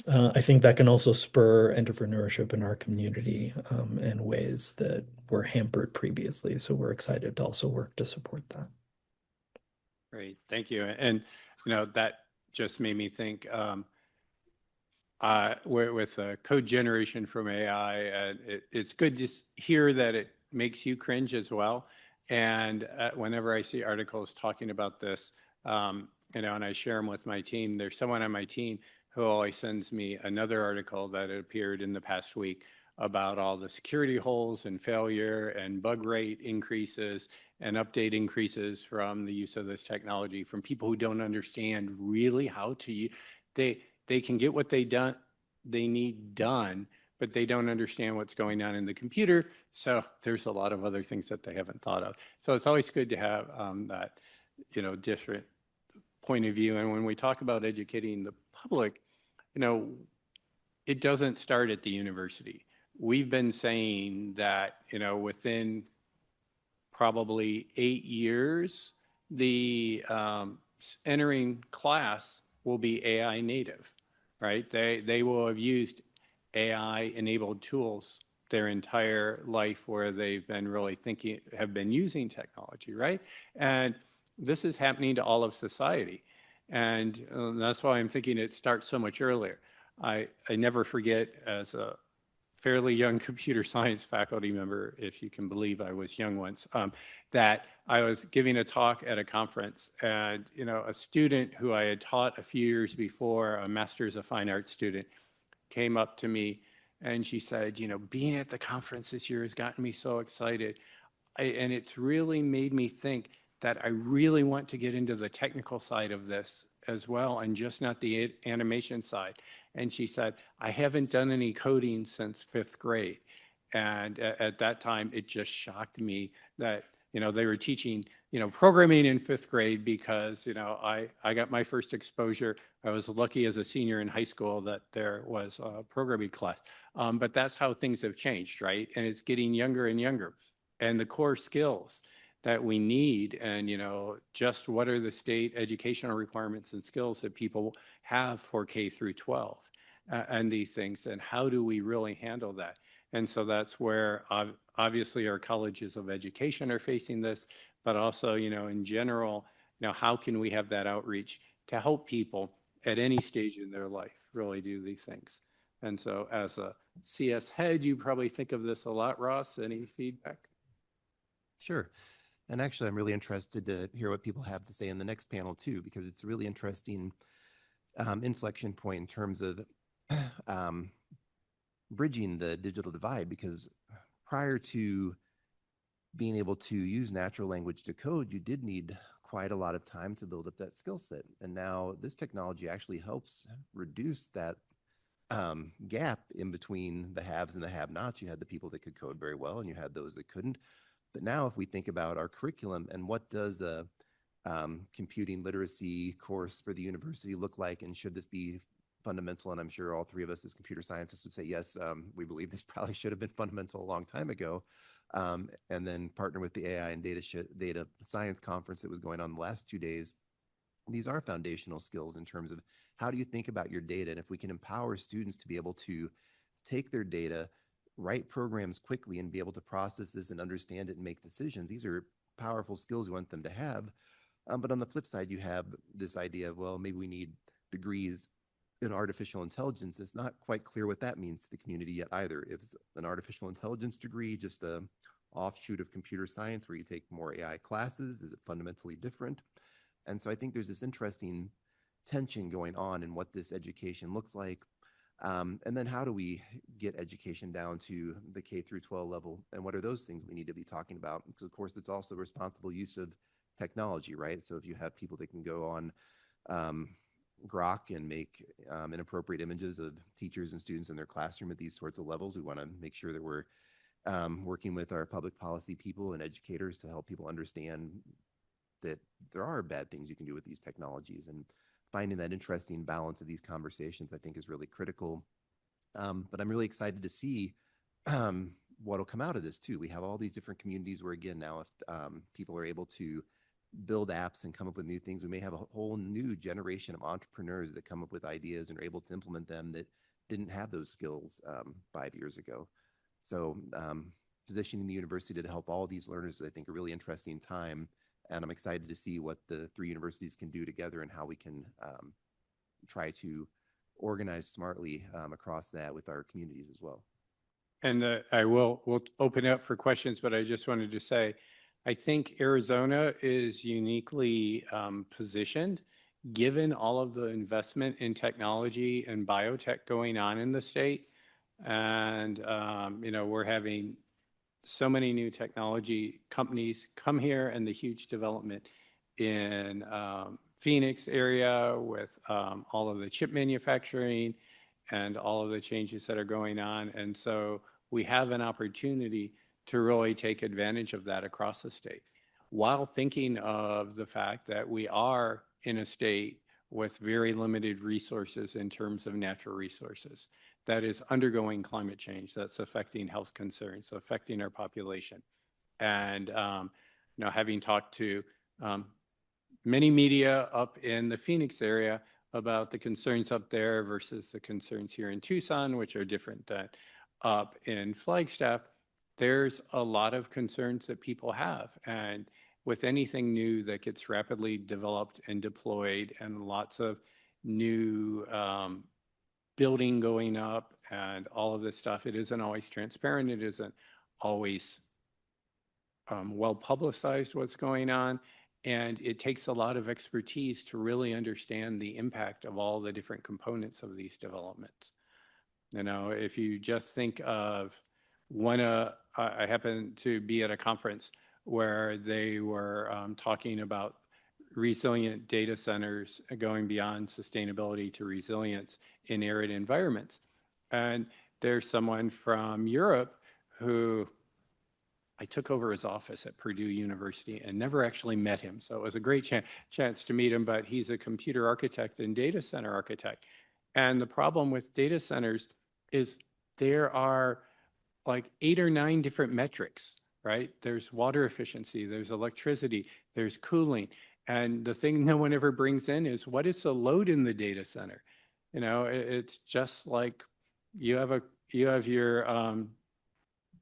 Speaker 4: I think that can also spur entrepreneurship in our community in ways that were hampered previously. So we're excited to also work to support that.
Speaker 3: Great, thank you. And that just made me think with code generation from AI, it's good to hear that it makes you cringe as well. And whenever I see articles talking about this, and I share them with my team, there's someone on my team who always sends me another article that appeared in the past week about all the security holes and failure and bug rate increases and update increases from the use of this technology from people who don't understand really how to use. They can get what they need done, but they don't understand what's going on in the computer. So there's a lot of other things that they haven't thought of. So it's always good to have that, different point of view. And when we talk about educating the public, it doesn't start at the university. We've been saying that, within probably 8 years, the entering class will be AI native, right? They will have used AI-enabled tools their entire life where they've been really have been using technology, right? And this is happening to all of society. And that's why I'm thinking it starts so much earlier. I never forget, as a fairly young computer science faculty member, if you can believe I was young once, that I was giving a talk at a conference, and a student who I had taught a few years before, a Master's of Fine Arts student, came up to me and she said, being at the conference this year has gotten me so excited. And it's really made me think that I really want to get into the technical side of this as well, and just not the animation side. And she said, I haven't done any coding since 5th grade. And at that time, it just shocked me that, they were teaching, programming in 5th grade because, I got my first exposure. I was lucky as a senior in high school that there was a programming class. But that's how things have changed, right? And it's getting younger and younger. And the core skills that we need, and just what are the state educational requirements and skills that people have for K through 12 and these things, and how do we really handle that? And so that's where obviously our colleges of education are facing this, but also in general, how can we have that outreach to help people at any stage in their life really do these things? And so as a CS head, you probably think of this a lot. Ross, any feedback?
Speaker 5: Sure. And actually, I'm really interested to hear what people have to say in the next panel too, because it's a really interesting inflection point in terms of bridging the digital divide, because prior to being able to use natural language to code, you did need quite a lot of time to build up that skill set. And now this technology actually helps reduce that gap in between the haves and the have-nots. You had the people that could code very well, and you had those that couldn't. But now if we think about our curriculum and what does a computing literacy course for the university look like, and should this be fundamental? And I'm sure all three of us as computer scientists would say, yes, we believe this probably should have been fundamental a long time ago. And then partner with the AI and data science conference that was going on the last 2 days. These are foundational skills in terms of how do you think about your data? And if we can empower students to be able to take their data, write programs quickly, and be able to process this and understand it and make decisions, these are powerful skills we want them to have. But on the flip side, you have this idea of, well, maybe we need degrees in artificial intelligence. It's not quite clear what that means to the community yet either. Is an artificial intelligence degree just a offshoot of computer science where you take more AI classes? Is it fundamentally different? And so I think there's this interesting tension going on in what this education looks like. And then how do we get education down to the K through 12 level? And what are those things we need to be talking about? Because of course, it's also responsible use of technology, right? So if you have people that can go on Grok and make inappropriate images of teachers and students in their classroom at these sorts of levels, we want to make sure that we're working with our public policy people and educators to help people understand that there are bad things you can do with these technologies. And finding that interesting balance of these conversations, I think, is really critical. But I'm really excited to see what'll come out of this too. We have all these different communities where, again, now if people are able to build apps and come up with new things, we may have a whole new generation of entrepreneurs that come up with ideas and are able to implement them that didn't have those skills 5 years ago. So positioning the university to help all these learners is, I think, a really interesting time. And I'm excited to see what the 3 universities can do together and how we can try to organize smartly across that with our communities as well.
Speaker 3: And we'll open it up for questions, but I just wanted to say, I think Arizona is uniquely positioned, given all of the investment in technology and biotech going on in the state. And, we're having so many new technology companies come here, and the huge development in Phoenix area with all of the chip manufacturing and all of the changes that are going on. And so we have an opportunity to really take advantage of that across the state, while thinking of the fact that we are in a state with very limited resources in terms of natural resources, that is undergoing climate change, that's affecting health concerns, affecting our population. And having talked to many media up in the Phoenix area about the concerns up there versus the concerns here in Tucson, which are different than up in Flagstaff, there's a lot of concerns that people have. And with anything new that gets rapidly developed and deployed, and lots of new building going up and all of this stuff, it isn't always transparent. It isn't always well publicized what's going on. And it takes a lot of expertise to really understand the impact of all the different components of these developments. If you just think of I happened to be at a conference where they were talking about resilient data centers going beyond sustainability to resilience in arid environments. And there's someone from Europe who I took over his office at Purdue University and never actually met him. So it was a great chance to meet him, but he's a computer architect and data center architect. And the problem with data centers is there are like 8 or 9 different metrics, right? There's water efficiency, there's electricity, there's cooling. And the thing no one ever brings in is, what is the load in the data center? It's just like you have your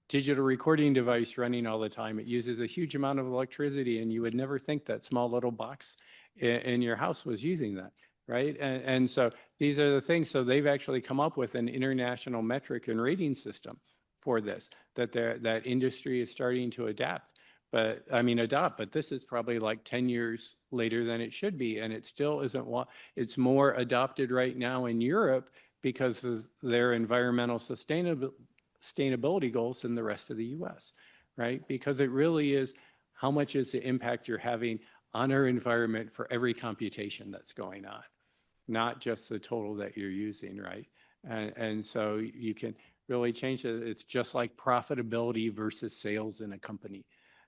Speaker 3: digital recording device running all the time. It uses a huge amount of electricity, and you would never think that small little box in your house was using that, right? And so these are the things. So they've actually come up with an international metric and rating system for this, that industry is starting to adopt. But this is probably like 10 years later than it should be. And it still isn't it's more adopted right now in Europe because of their environmental sustainability goals than the rest of the US, right? Because it really is, how much is the impact you're having on our environment for every computation that's going on, not just the total that you're using, right? And so you can really change it. It's just like profitability versus sales in a company.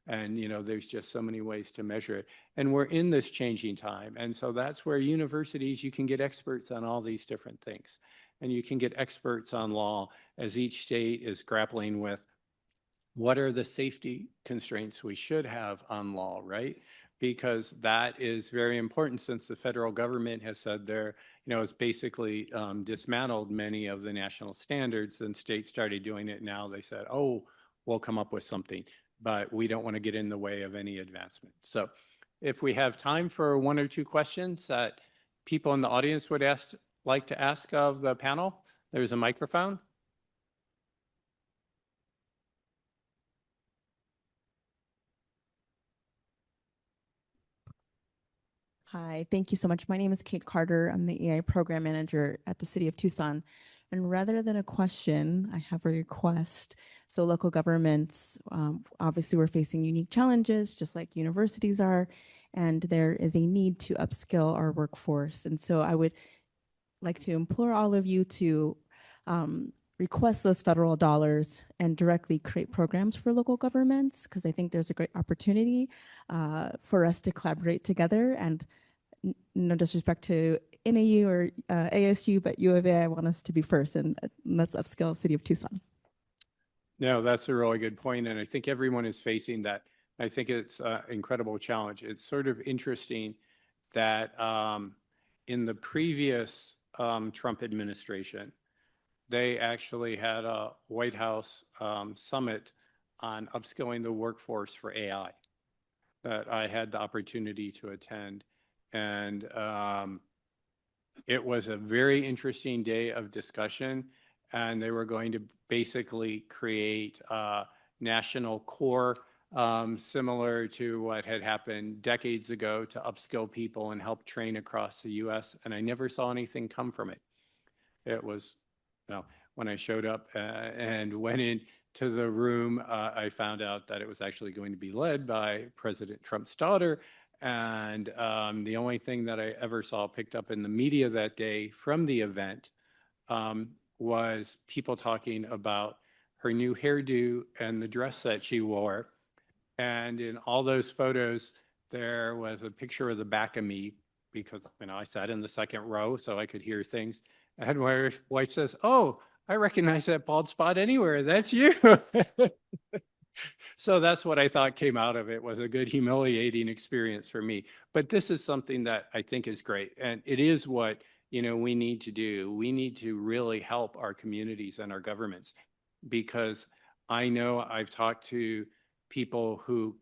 Speaker 3: And, there's just so many ways to measure it. And we're in this changing time. And so that's where universities, you can get experts on all these different things. And you can get experts on law as each state is grappling with what are the safety constraints we should have on law, right? Because that is very important, since the federal government has said it's basically dismantled many of the national standards, and states started doing it. Now they said, oh, we'll come up with something, but we don't want to get in the way of any advancement. So if we have time for 1 or 2 questions that people in the audience would like to ask of the panel, there's a microphone.
Speaker 6: Hi, thank you so much. My name is Kate Carter. I'm the AI program manager at the city of Tucson. And rather than a question, I have a request. So local governments, obviously we're facing unique challenges, just like universities are, and there is a need to upskill our workforce. And so I would like to implore all of you to request those federal dollars and directly create programs for local governments, because I think there's a great opportunity for us to collaborate together. And no disrespect to NAU or ASU, but U of A, I want us to be first, and let's upskill City of Tucson.
Speaker 3: No, that's a really good point, and I think everyone is facing that. I think it's an incredible challenge. It's sort of interesting that in the previous Trump administration, they actually had a White House summit on upskilling the workforce for AI that I had the opportunity to attend. And it was a very interesting day of discussion, and they were going to basically create a national core similar to what had happened decades ago to upskill people and help train across the US. And I never saw anything come from it. It was, when I showed up and went into the room, I found out that it was actually going to be led by President Trump's daughter. And the only thing that I ever saw picked up in the media that day from the event was people talking about her new hairdo and the dress that she wore. And in all those photos, there was a picture of the back of me because I sat in the second row so I could hear things. And my wife says, "Oh, I recognize that bald spot anywhere. That's you." So that's what I thought came out of it, was a good humiliating experience for me. But this is something that I think is great. And it is what we need to do. We need to really help our communities and our governments, because I know I've talked to people who,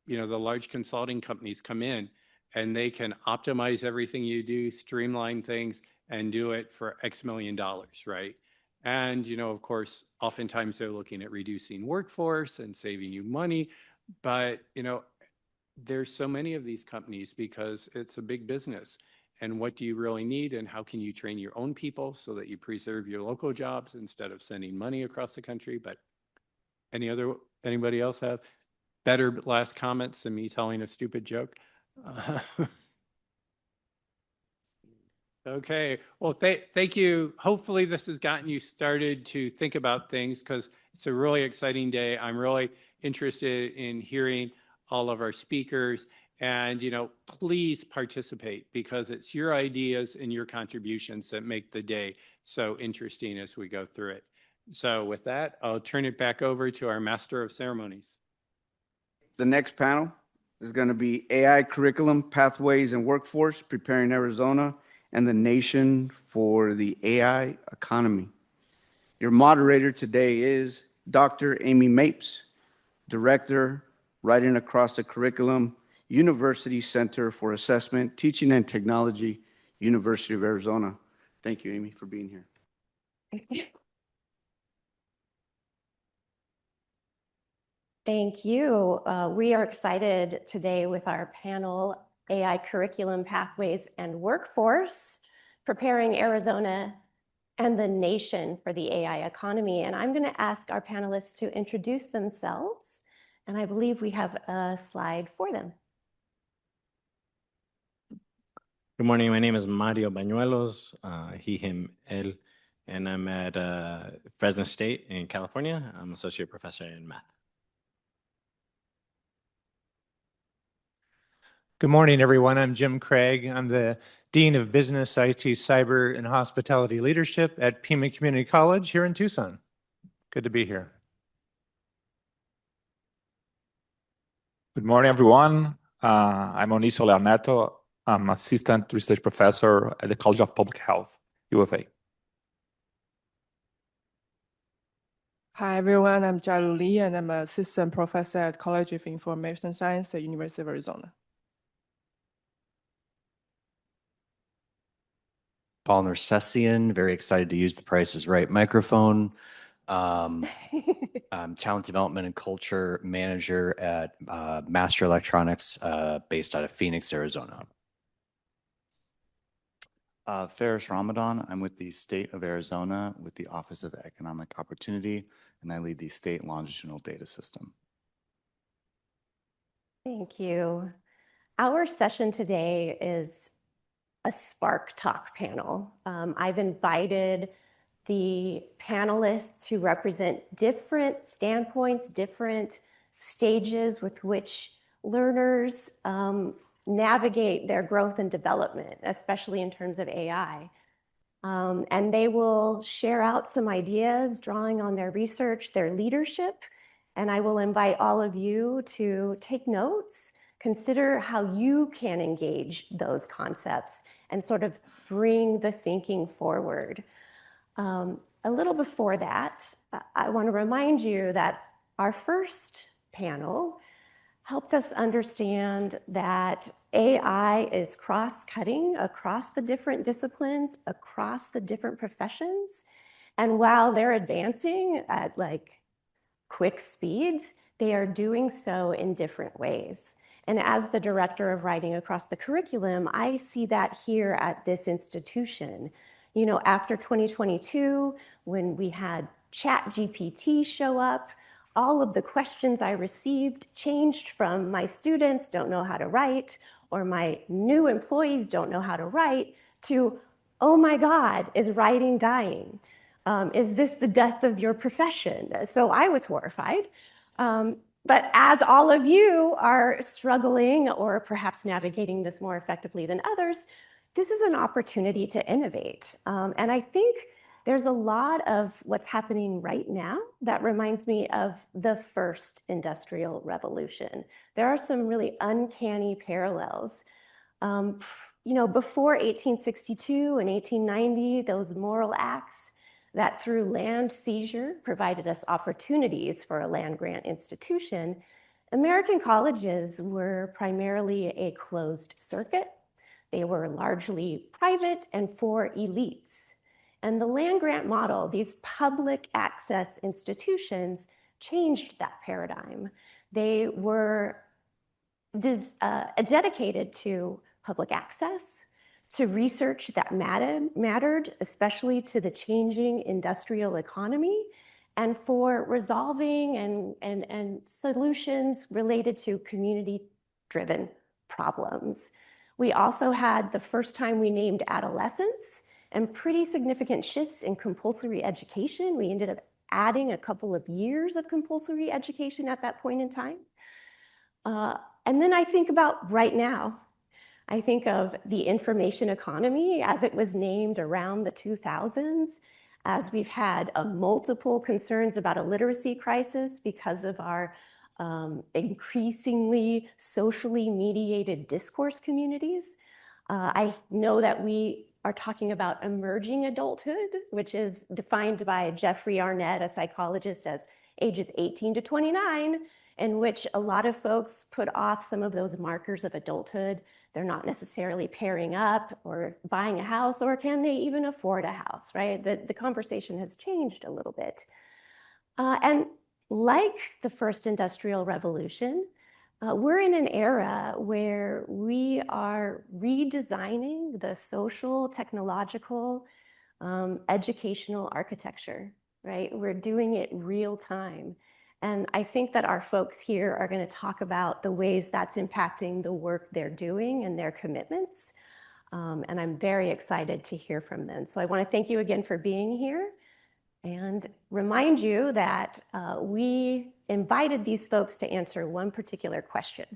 Speaker 3: the large consulting companies come in and they can optimize everything you do, streamline things, and do it for X million dollars, right? And, of course, oftentimes they're looking at reducing workforce and saving you money. But, there's so many of these companies because it's a big business. And what do you really need? And how can you train your own people so that you preserve your local jobs instead of sending money across the country? But anybody else have better last comments than me telling a stupid joke? Okay, well, thank you. Hopefully this has gotten you started to think about things, because it's a really exciting day. I'm really interested in hearing all of our speakers, and please participate, because it's your ideas and your contributions that make the day so interesting as we go through it. So with that, I'll turn it back over to our Master of Ceremonies.
Speaker 1: The next panel is going to be AI Curriculum, Pathways, and Workforce, Preparing Arizona and the Nation for the AI Economy. Your moderator today is Dr. Amy Mapes, Director, Writing Across the Curriculum, University Center for Assessment, Teaching and Technology, University of Arizona. Thank you, Amy, for being here.
Speaker 7: Thank you. We are excited today with our panel, AI Curriculum, Pathways, and Workforce, Preparing Arizona and the Nation for the AI Economy. And I'm going to ask our panelists to introduce themselves. And I believe we have a slide for them.
Speaker 8: Good morning. My name is Mario Bañuelos, he, him, él, and I'm at Fresno State in California. I'm associate professor in math.
Speaker 9: Good morning, everyone. I'm Jim Craig. I'm the Dean of Business, IT, Cyber, and Hospitality Leadership at Pima Community College here in Tucson. Good to be here.
Speaker 10: Good morning, everyone. I'm Oniso Leoneto. I'm Assistant Research Professor at the College of Public Health, U of A.
Speaker 11: Hi, everyone. I'm Jialu Li, and I'm an Assistant Professor at College of Information Science at University of Arizona.
Speaker 12: Paul Nersessian, very excited to use the Price is Right microphone. Talent Development and Culture Manager at Master Electronics based out of Phoenix, Arizona.
Speaker 13: Ferris Ramadan. I'm with the State of Arizona with the Office of Economic Opportunity, and I lead the State Longitudinal Data System.
Speaker 7: Thank you. Our session today is a Spark Talk panel. I've invited the panelists who represent different standpoints, different stages with which learners navigate their growth and development, especially in terms of AI. And they will share out some ideas, drawing on their research, their leadership. And I will invite all of you to take notes, consider how you can engage those concepts and sort of bring the thinking forward. A little before that, I want to remind you that our first panel helped us understand that AI is cross-cutting across the different disciplines, across the different professions. And while they're advancing at like quick speeds, they are doing so in different ways. And as the director of writing across the curriculum, I see that here at this institution. You know, after 2022, when we had ChatGPT show up, all of the questions I received changed from my students don't know how to write or my new employees don't know how to write to, oh my God, is writing dying? Is this the death of your profession? So I was horrified. But as all of you are struggling or perhaps navigating this more effectively than others, this is an opportunity to innovate. And I think there's a lot of what's happening right now that reminds me of the first industrial revolution. There are some really uncanny parallels. You know, before 1862 and 1890, those moral acts that through land seizure provided us opportunities for a land-grant institution, American colleges were primarily a closed circuit. They were largely private and for elites. And the land-grant model, these public access institutions, changed that paradigm. They were dedicated to public access, to research that mattered, especially to the changing industrial economy, and for resolving and solutions related to community-driven problems. We also had the first time we named adolescence and pretty significant shifts in compulsory education. We ended up adding a couple of years of compulsory education at that point in time. And then I think about right now. I think of the information economy as it was named around the 2000s, as we've had multiple concerns about a literacy crisis because of our increasingly socially mediated discourse communities. I know that we are talking about emerging adulthood, which is defined by Jeffrey Arnett, a psychologist, as ages 18 to 29, in which a lot of folks put off some of those markers of adulthood. They're not necessarily pairing up or buying a house, or can they even afford a house, right? The conversation has changed a little bit. And like the first industrial revolution, we're in an era where we are redesigning the social, technological, educational architecture, right? We're doing it real time. And I think that our folks here are going to talk about the ways that's impacting the work they're doing and their commitments. And I'm very excited to hear from them. So I want to thank you again for being here and remind you that we invited these folks to answer one particular question.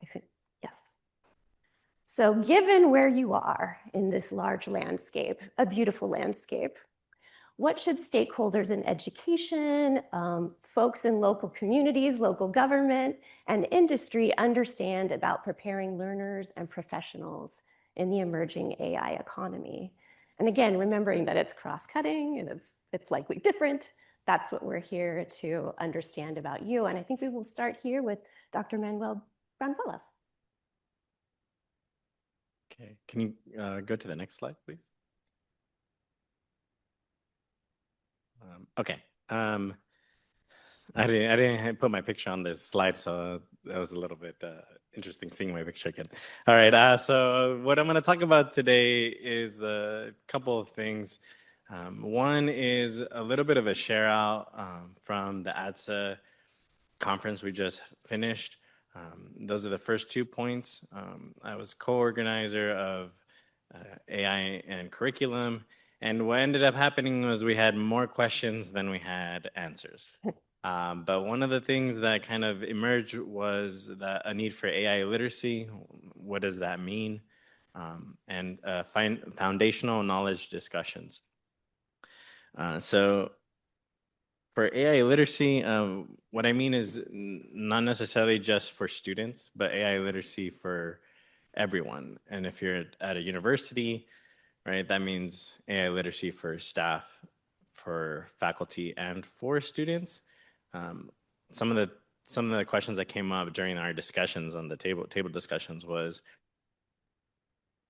Speaker 7: I think, yes. So given where you are in this large landscape, a beautiful landscape, what should stakeholders in education, folks in local communities, local government, and industry understand about preparing learners and professionals in the emerging AI economy? And again, remembering that it's cross-cutting and it's likely different. That's what we're here to understand about you. And I think we will start here with Dr. Manuel Branfuelas.
Speaker 8: Okay, can you go to the next slide, please? Okay. I didn't put my picture on this slide, so that was a little bit interesting seeing my picture again. All right. So what I'm going to talk about today is a couple of things. One is a little bit of a share out from the ADSA conference we just finished. Those are the first 2 points. I was co-organizer of AI and curriculum. And what ended up happening was we had more questions than we had answers. But one of the things that kind of emerged was that a need for AI literacy. What does that mean? and foundational knowledge discussions. So for AI literacy, what I mean is not necessarily just for students, but AI literacy for everyone. And if you're at a university, right, that means AI literacy for staff, for faculty, and for students. Some of the questions that came up during our discussions on the table discussions was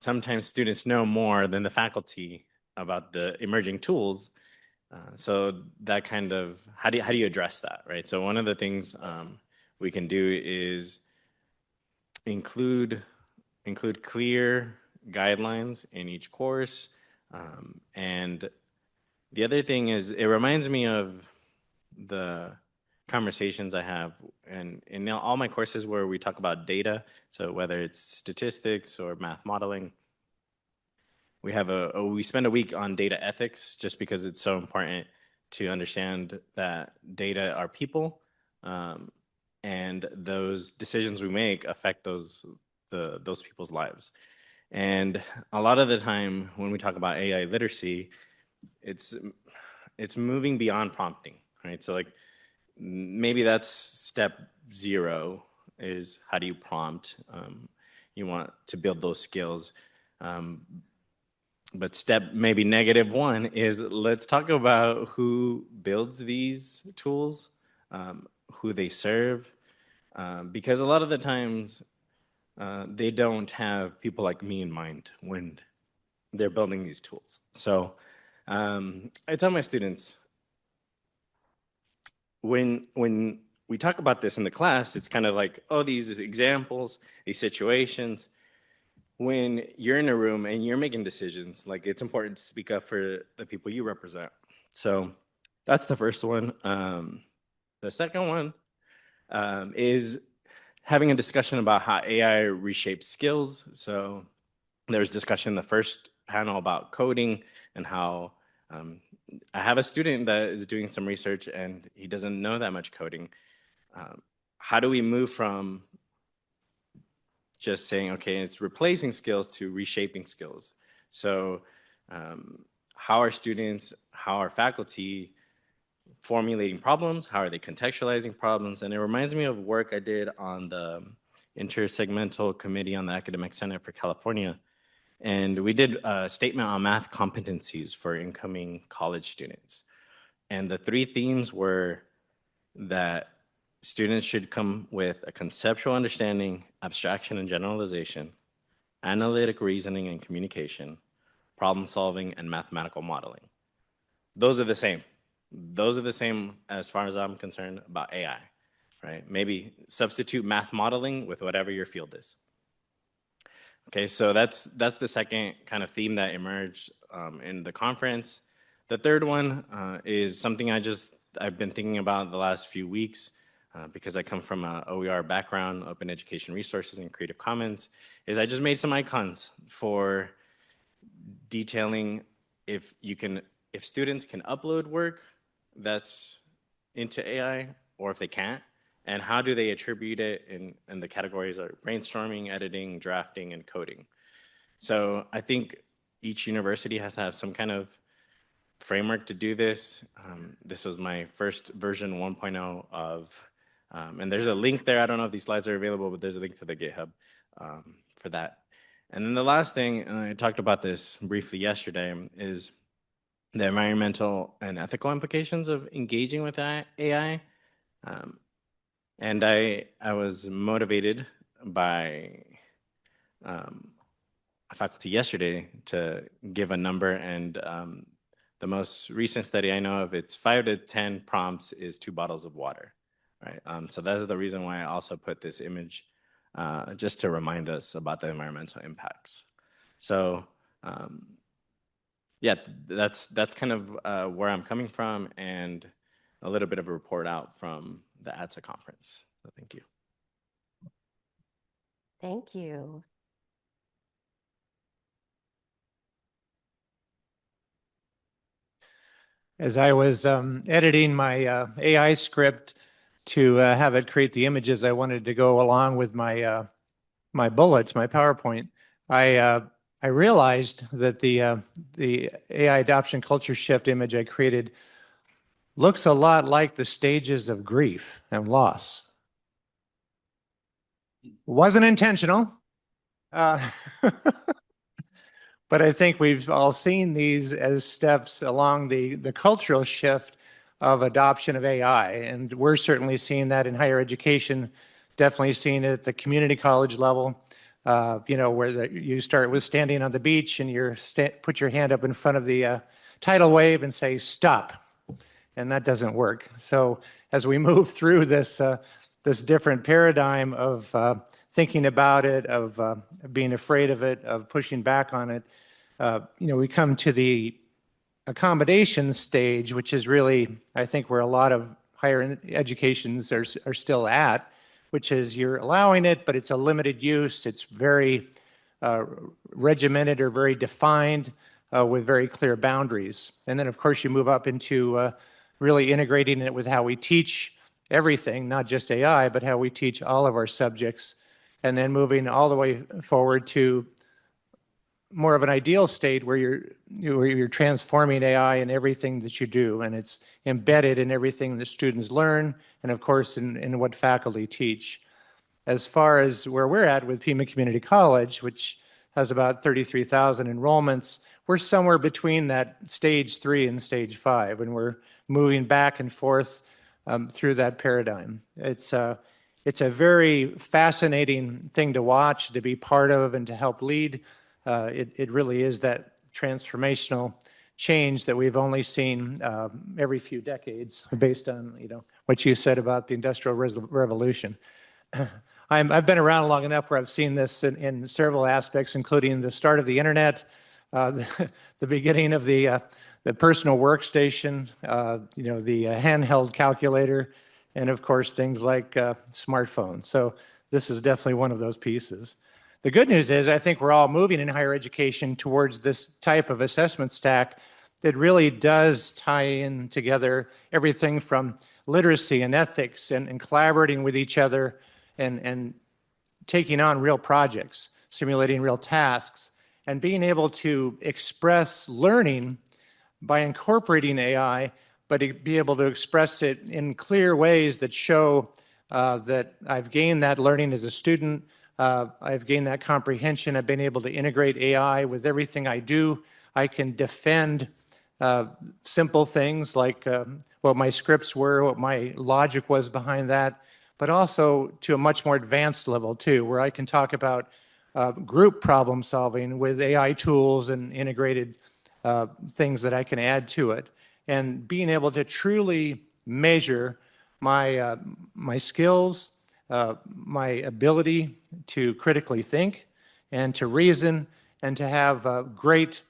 Speaker 8: sometimes students know more than the faculty about the emerging tools. So that kind of, how do you address that, right? So one of the things we can do is include clear guidelines in each course. And the other thing is, it reminds me of the conversations I have in all my courses where we talk about data. So whether it's statistics or math modeling, we spend a week on data ethics just because it's so important to understand that data are people, and those decisions we make affect those people's lives. And a lot of the time when we talk about AI literacy, it's moving beyond prompting, right? So like maybe that's step 0 is how do you prompt? You want to build those skills. But step maybe -1 is let's talk about who builds these tools, who they serve, because a lot of the times they don't have people like me in mind when they're building these tools. So I tell my students, when we talk about this in the class, it's kind of like, oh, these examples, these situations. When you're in a room and you're making decisions, like it's important to speak up for the people you represent. So that's the first one. The second one is having a discussion about how AI reshapes skills. So there's discussion in the first panel about coding and how I have a student that is doing some research and he doesn't know that much coding. How do we move from just saying, okay, it's replacing skills to reshaping skills? So how are students, how are faculty formulating problems? How are they contextualizing problems? And it reminds me of work I did on the intersegmental committee on the Academic Senate for California. And we did a statement on math competencies for incoming college students. And the 3 themes were that students should come with a conceptual understanding, abstraction and generalization, analytic reasoning and communication, problem solving, and mathematical modeling. Those are the same. Those are the same as far as I'm concerned about AI, right? Maybe substitute math modeling with whatever your field is. Okay, so that's the second kind of theme that emerged in the conference. The third one is something I've been thinking about the last few weeks because I come from an OER background, Open Education Resources and Creative Commons, is I just made some icons for detailing if students can upload work that's into AI or if they can't, and how do they attribute it, and the categories are brainstorming, editing, drafting, and coding. So I think each university has to have some kind of framework to do this. This was my first version 1.0 of, and there's a link there. I don't know if these slides are available, but there's a link to the GitHub for that. And then the last thing, and I talked about this briefly yesterday, is the environmental and ethical implications of engaging with AI. And I was motivated by a faculty yesterday to give a number, and the most recent study I know of, it's 5 to 10 prompts is 2 bottles of water, right? So that's the reason why I also put this image just to remind us about the environmental impacts. So yeah, that's kind of where I'm coming from, and a little bit of a report out from the ATSA conference. So thank you.
Speaker 7: Thank you.
Speaker 9: As I was editing my AI script to have it create the images I wanted to go along with my my bullets, my PowerPoint, I I realized that the AI adoption culture shift image I created looks a lot like the stages of grief and loss. Wasn't intentional, but I think we've all seen these as steps along the cultural shift of adoption of AI, and we're certainly seeing that in higher education, definitely seeing it at the community college level. Where you start with standing on the beach and you put your hand up in front of the tidal wave and say, stop. And that doesn't work. So as we move through this different paradigm of thinking about it, of being afraid of it, of pushing back on it, we come to the accommodation stage, which is really, I think, where a lot of higher educations are still at, which is you're allowing it, but it's a limited use. It's very regimented or very defined with very clear boundaries. And then, of course, you move up into really integrating it with how we teach everything, not just AI, but how we teach all of our subjects, and then moving all the way forward to more of an ideal state where you're transforming AI in everything that you do, and it's embedded in everything the students learn, and of course in what faculty teach. As far as where we're at with Pima Community College, which has about 33,000 enrollments, we're somewhere between that stage 3 and stage 5, and we're moving back and forth through that paradigm. It's a very fascinating thing to watch, to be part of, and to help lead. It really is that transformational change that we've only seen every few decades, based on what you said about the Industrial Revolution. I've been around long enough where I've seen this in several aspects, including the start of the internet, the beginning of the personal workstation, the handheld calculator, and of course things like smartphones. So this is definitely one of those pieces. The good news is I think we're all moving in higher education towards this type of assessment stack that really does tie in together everything from literacy and ethics and collaborating with each other and taking on real projects, simulating real tasks, and being able to express learning by incorporating AI, but be able to express it in clear ways that show that I've gained that learning as a student, I've gained that comprehension, I've been able to integrate AI with everything I do. I can defend simple things like what my scripts were, what my logic was behind that, but also to a much more advanced level too, where I can talk about group problem solving with AI tools and integrated things that I can add to it, and being able to truly measure my skills, my ability to critically think and to reason and to have great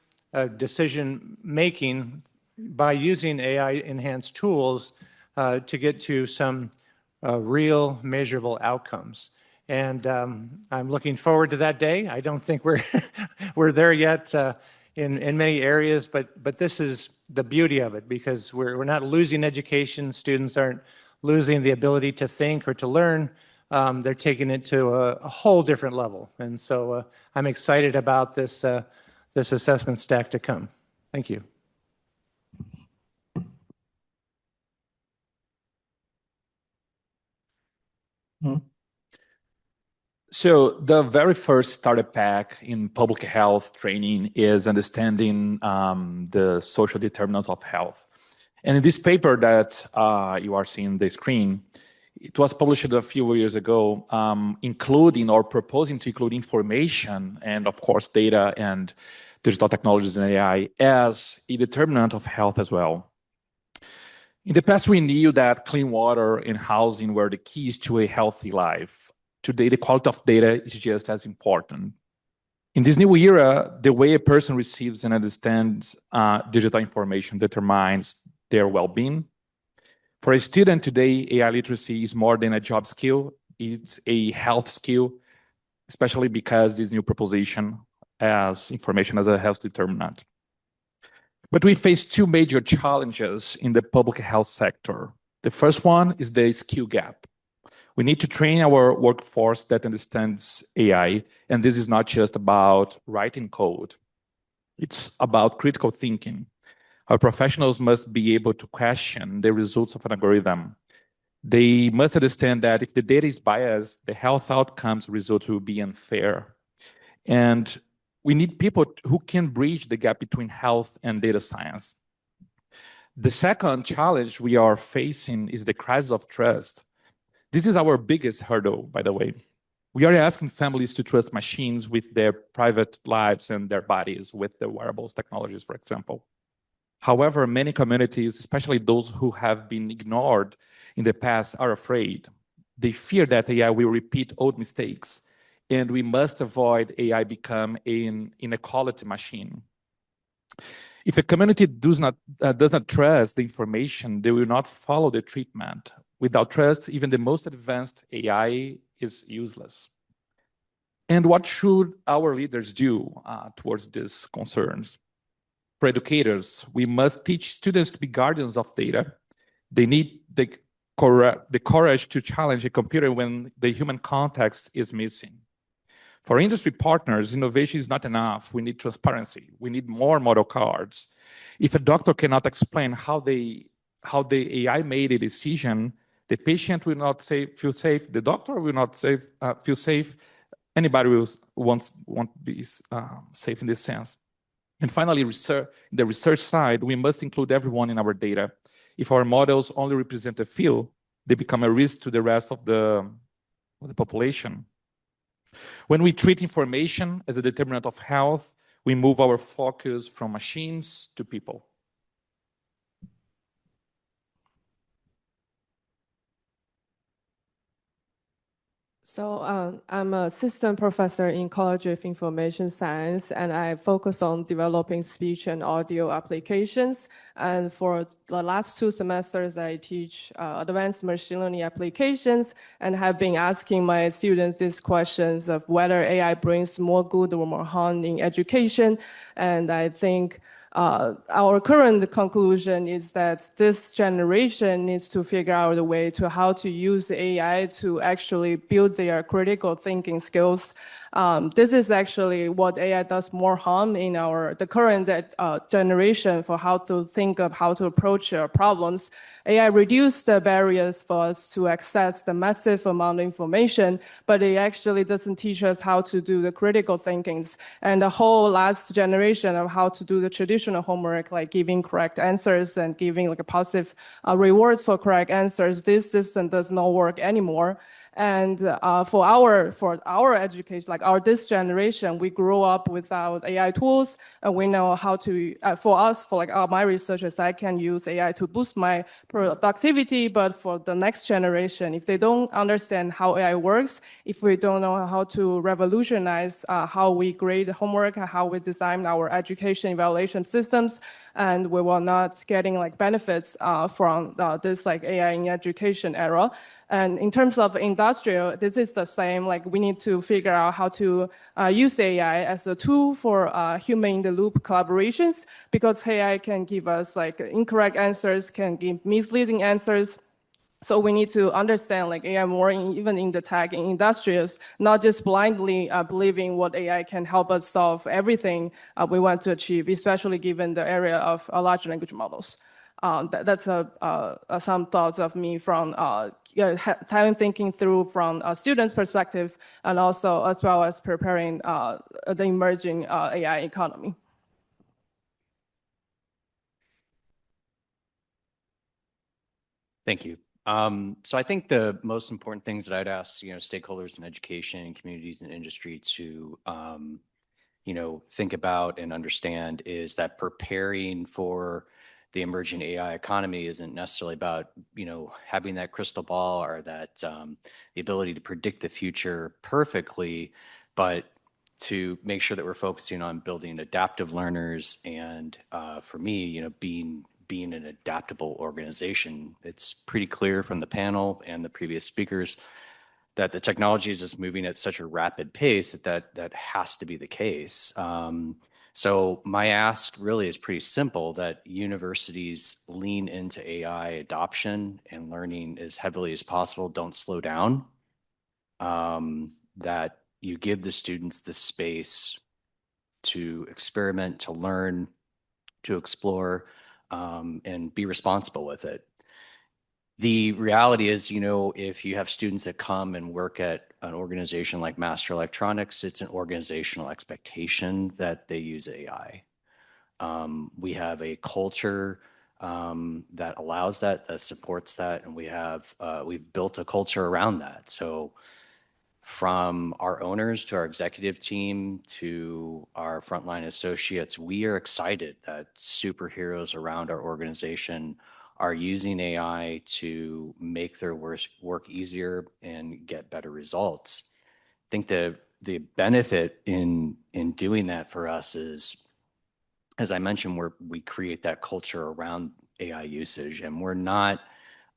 Speaker 9: decision making by using AI enhanced tools to get to some real measurable outcomes. And I'm looking forward to that day. I don't think we're there yet in many areas, but this is the beauty of it, because we're not losing education. Students aren't losing the ability to think or to learn. They're taking it to a whole different level. And so I'm excited about this assessment stack to come. Thank you.
Speaker 10: So the very first starter pack in public health training is understanding the social determinants of health. And in this paper that you are seeing on the screen, it was published a few years ago, including or proposing to include information and, of course, data and digital technologies and AI as a determinant of health as well. In the past, we knew that clean water and housing were the keys to a healthy life. Today, the quality of data is just as important. In this new era, the way a person receives and understands digital information determines their well-being. For a student today, AI literacy is more than a job skill. It's a health skill, especially because this new proposition as information as a health determinant. But we face two major challenges in the public health sector. The first one is the skill gap. We need to train our workforce that understands AI, and this is not just about writing code. It's about critical thinking. Our professionals must be able to question the results of an algorithm. They must understand that if the data is biased, the health outcomes results will be unfair. And we need people who can bridge the gap between health and data science. The second challenge we are facing is the crisis of trust. This is our biggest hurdle, by the way. We are asking families to trust machines with their private lives and their bodies, with the wearables technologies, for example. However, many communities, especially those who have been ignored in the past, are afraid. They fear that AI will repeat old mistakes, and we must avoid AI become an inequality machine. If a community does not trust the information, they will not follow the treatment. Without trust, even the most advanced AI is useless. And what should our leaders do towards these concerns? For educators, we must teach students to be guardians of data. They need the courage to challenge a computer when the human context is missing. For industry partners, innovation is not enough. We need transparency. We need more model cards. If a doctor cannot explain how the AI made a decision, the patient will not feel safe. The doctor will not feel safe. Anybody will won't be safe in this sense. And finally, the research side, we must include everyone in our data. If our models only represent a few, they become a risk to the rest of the population. When we treat information as a determinant of health, we move our focus from machines to people.
Speaker 11: So I'm an assistant professor in College of Information Science, and I focus on developing speech and audio applications. And for the last 2 semesters, I teach advanced machine learning applications and have been asking my students these questions of whether AI brings more good or more harm in education. And I think our current conclusion is that this generation needs to figure out a way to how to use AI to actually build their critical thinking skills. This is actually what AI does more harm in the current generation for how to think of how to approach problems. AI reduced the barriers for us to access the massive amount of information, but it actually doesn't teach us how to do the critical thinkings. And the whole last generation of how to do the traditional homework, like giving correct answers and giving like a positive rewards for correct answers, this system does not work anymore. And for our education, like this generation, we grew up without AI tools, and we know how to. For my researchers, I can use AI to boost my productivity. But for the next generation, if they don't understand how AI works, if we don't know how to revolutionize how we grade homework, how we design our education evaluation systems, and we will not getting like benefits from this like AI in education era. And in terms of industrial, this is the same. Like we need to figure out how to use AI as a tool for human-in-the-loop collaborations, because AI can give us like incorrect answers, can give misleading answers. So we need to understand like AI more even in the tech and industrials, not just blindly believing what AI can help us solve everything we want to achieve, especially given the area of large language models. That's some thoughts of me from thinking through from a student's perspective, and also as well as preparing the emerging AI economy.
Speaker 12: Thank you. So I think the most important things that I'd ask, stakeholders in education and communities and industry to, think about and understand is that preparing for the emerging AI economy isn't necessarily about, having that crystal ball or that the ability to predict the future perfectly, but to make sure that we're focusing on building adaptive learners and for me, being an adaptable organization. It's pretty clear from the panel and the previous speakers that the technology is just moving at such a rapid pace that has to be the case. So my ask really is pretty simple, that universities lean into AI adoption and learning as heavily as possible. Don't slow down. That you give the students the space to experiment, to learn, to explore, and be responsible with it. The reality is, if you have students that come and work at an organization like Master Electronics, it's an organizational expectation that they use AI. We have a culture that allows that supports that, and we've built a culture around that. So from our owners to our executive team to our frontline associates, we are excited that superheroes around our organization are using AI to make their work easier and get better results. I think the benefit in doing that for us is, as I mentioned, we create that culture around AI usage, and we're not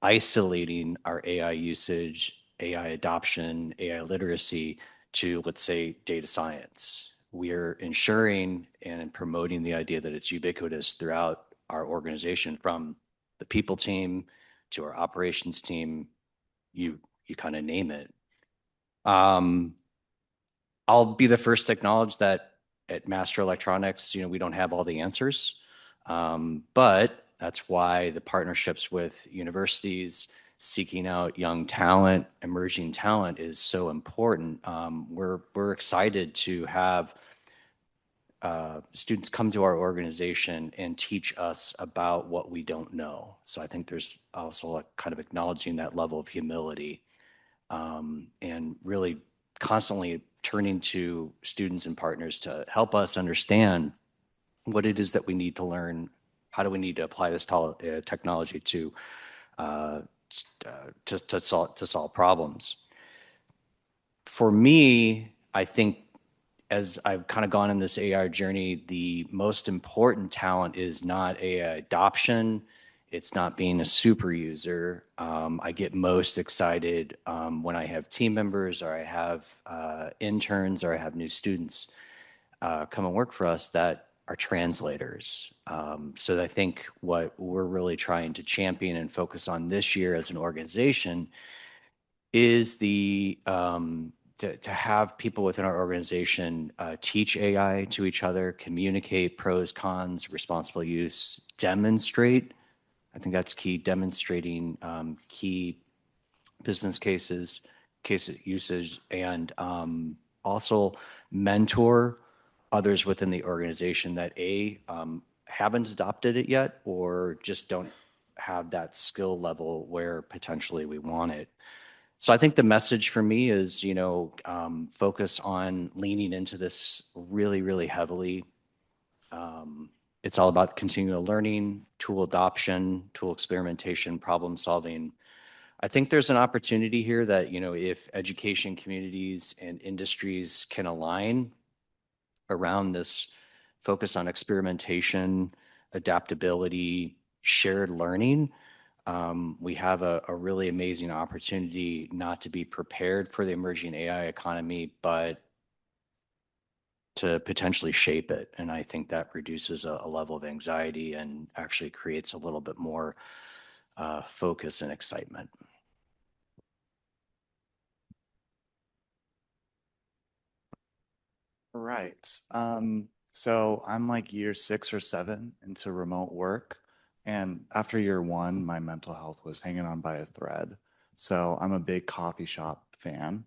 Speaker 12: isolating our AI usage, AI adoption, AI literacy to, let's say, data science. We are ensuring and promoting the idea that it's ubiquitous throughout our organization, from the people team to our operations team, you kind of name it. I'll be the first to acknowledge that at Master Electronics, we don't have all the answers, but that's why the partnerships with universities, seeking out young talent, emerging talent is so important. We're excited to have students come to our organization and teach us about what we don't know. So I think there's also kind of acknowledging that level of humility, and really constantly turning to students and partners to help us understand what it is that we need to learn. How do we need to apply this technology to solve problems? For me, I think as I've kind of gone in this AI journey, the most important talent is not AI adoption. It's not being a super user. I get most excited when I have team members, or I have interns, or I have new students come and work for us that are translators. So I think what we're really trying to champion and focus on this year as an organization is to have people within our organization teach AI to each other, communicate pros, cons, responsible use, demonstrate. I think that's key, demonstrating key business cases, case usage, and also mentor others within the organization that haven't adopted it yet, or just don't have that skill level where potentially we want it. So I think the message for me is, focus on leaning into this really, really heavily. It's all about continual learning, tool adoption, tool experimentation, problem solving. I think there's an opportunity here that, if education communities and industries can align around this focus on experimentation, adaptability, shared learning, we have a really amazing opportunity not to be prepared for the emerging AI economy, but to potentially shape it. And I think that reduces a level of anxiety and actually creates a little bit more focus and excitement.
Speaker 13: Right. So I'm like year 6 or 7 into remote work. And after year 1, my mental health was hanging on by a thread. So I'm a big coffee shop fan.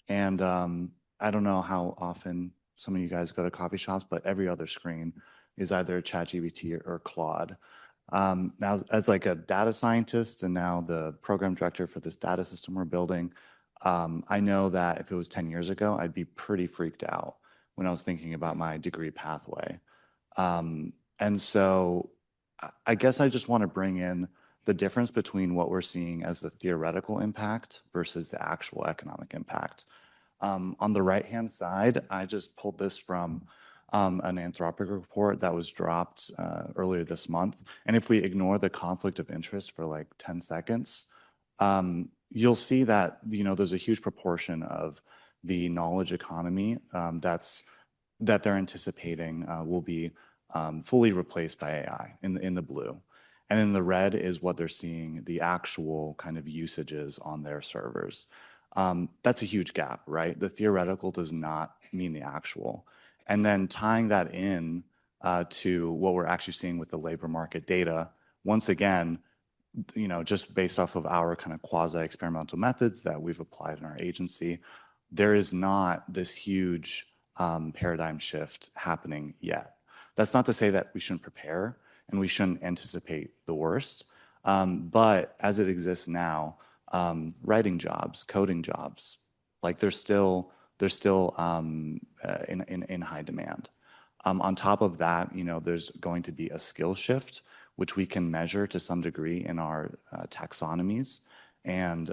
Speaker 13: And I don't know how often some of you guys go to coffee shops, but every other screen is either ChatGPT or Claude. Now, as like a data scientist and now the program director for this data system we're building, I know that if it was 10 years ago, I'd be pretty freaked out when I was thinking about my degree pathway. And so I guess I just want to bring in the difference between what we're seeing as the theoretical impact versus the actual economic impact. On the right-hand side, I just pulled this from an Anthropic report that was dropped earlier this month. And if we ignore the conflict of interest for like 10 seconds, you'll see that, there's a huge proportion of the knowledge economy that's that they're anticipating will be fully replaced by AI in the blue. And in the red is what they're seeing, the actual kind of usages on their servers. That's a huge gap, right? The theoretical does not mean the actual. And then tying that in to what we're actually seeing with the labor market data, once again, just based off of our kind of quasi-experimental methods that we've applied in our agency, there is not this huge paradigm shift happening yet. That's not to say that we shouldn't prepare and we shouldn't anticipate the worst, but as it exists now, writing jobs, coding jobs, like they're still in high demand. On top of that, there's going to be a skill shift, which we can measure to some degree in our taxonomies and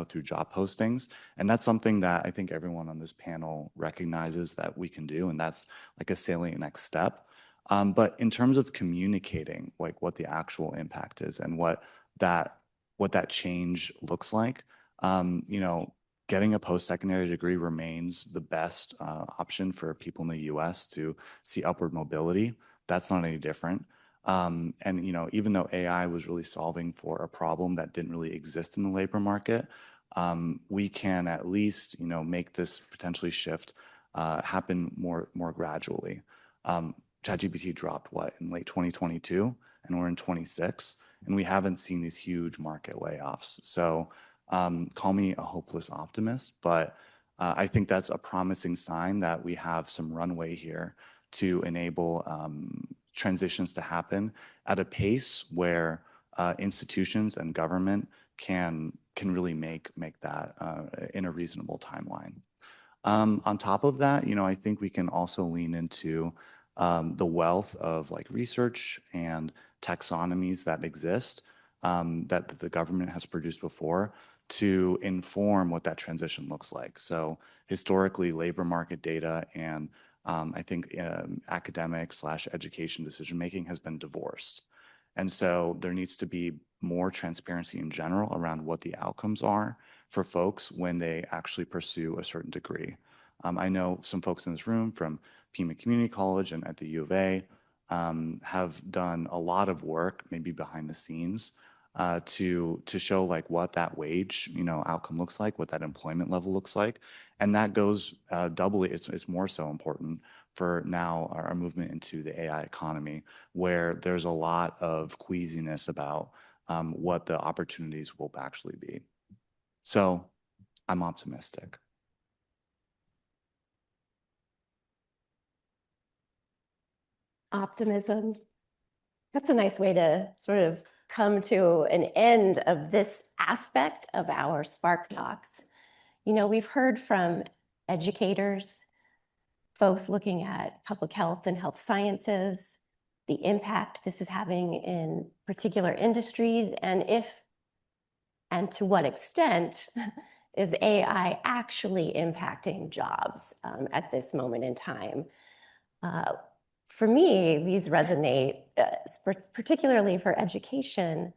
Speaker 13: through job postings. And that's something that I think everyone on this panel recognizes that we can do, and that's like a salient next step. But in terms of communicating like what the actual impact is and what that change looks like, getting a post-secondary degree remains the best option for people in the US to see upward mobility. That's not any different. And even though AI was really solving for a problem that didn't really exist in the labor market, we can at least make this potentially shift happen more gradually. ChatGPT dropped in late 2022, and we're in 26, and we haven't seen these huge market layoffs. So call me a hopeless optimist, but I think that's a promising sign that we have some runway here to enable transitions to happen at a pace where institutions and government can really make that in a reasonable timeline. On top of that, I think we can also lean into the wealth of like research and taxonomies that exist that the government has produced before to inform what that transition looks like. So historically, labor market data and I think academic/education decision-making has been divorced. And so there needs to be more transparency in general around what the outcomes are for folks when they actually pursue a certain degree. I know some folks in this room from Pima Community College and at the U of A have done a lot of work, maybe behind the scenes, to show like what that wage outcome looks like, what that employment level looks like, and that goes doubly. It's more so important for now our movement into the AI economy, where there's a lot of queasiness about what the opportunities will actually be. So I'm optimistic.
Speaker 7: Optimism. That's a nice way to sort of come to an end of this aspect of our Spark Talks. We've heard from educators, folks looking at public health and health sciences, the impact this is having in particular industries, and to what extent is AI actually impacting jobs at this moment in time. For me, these resonate, particularly for education.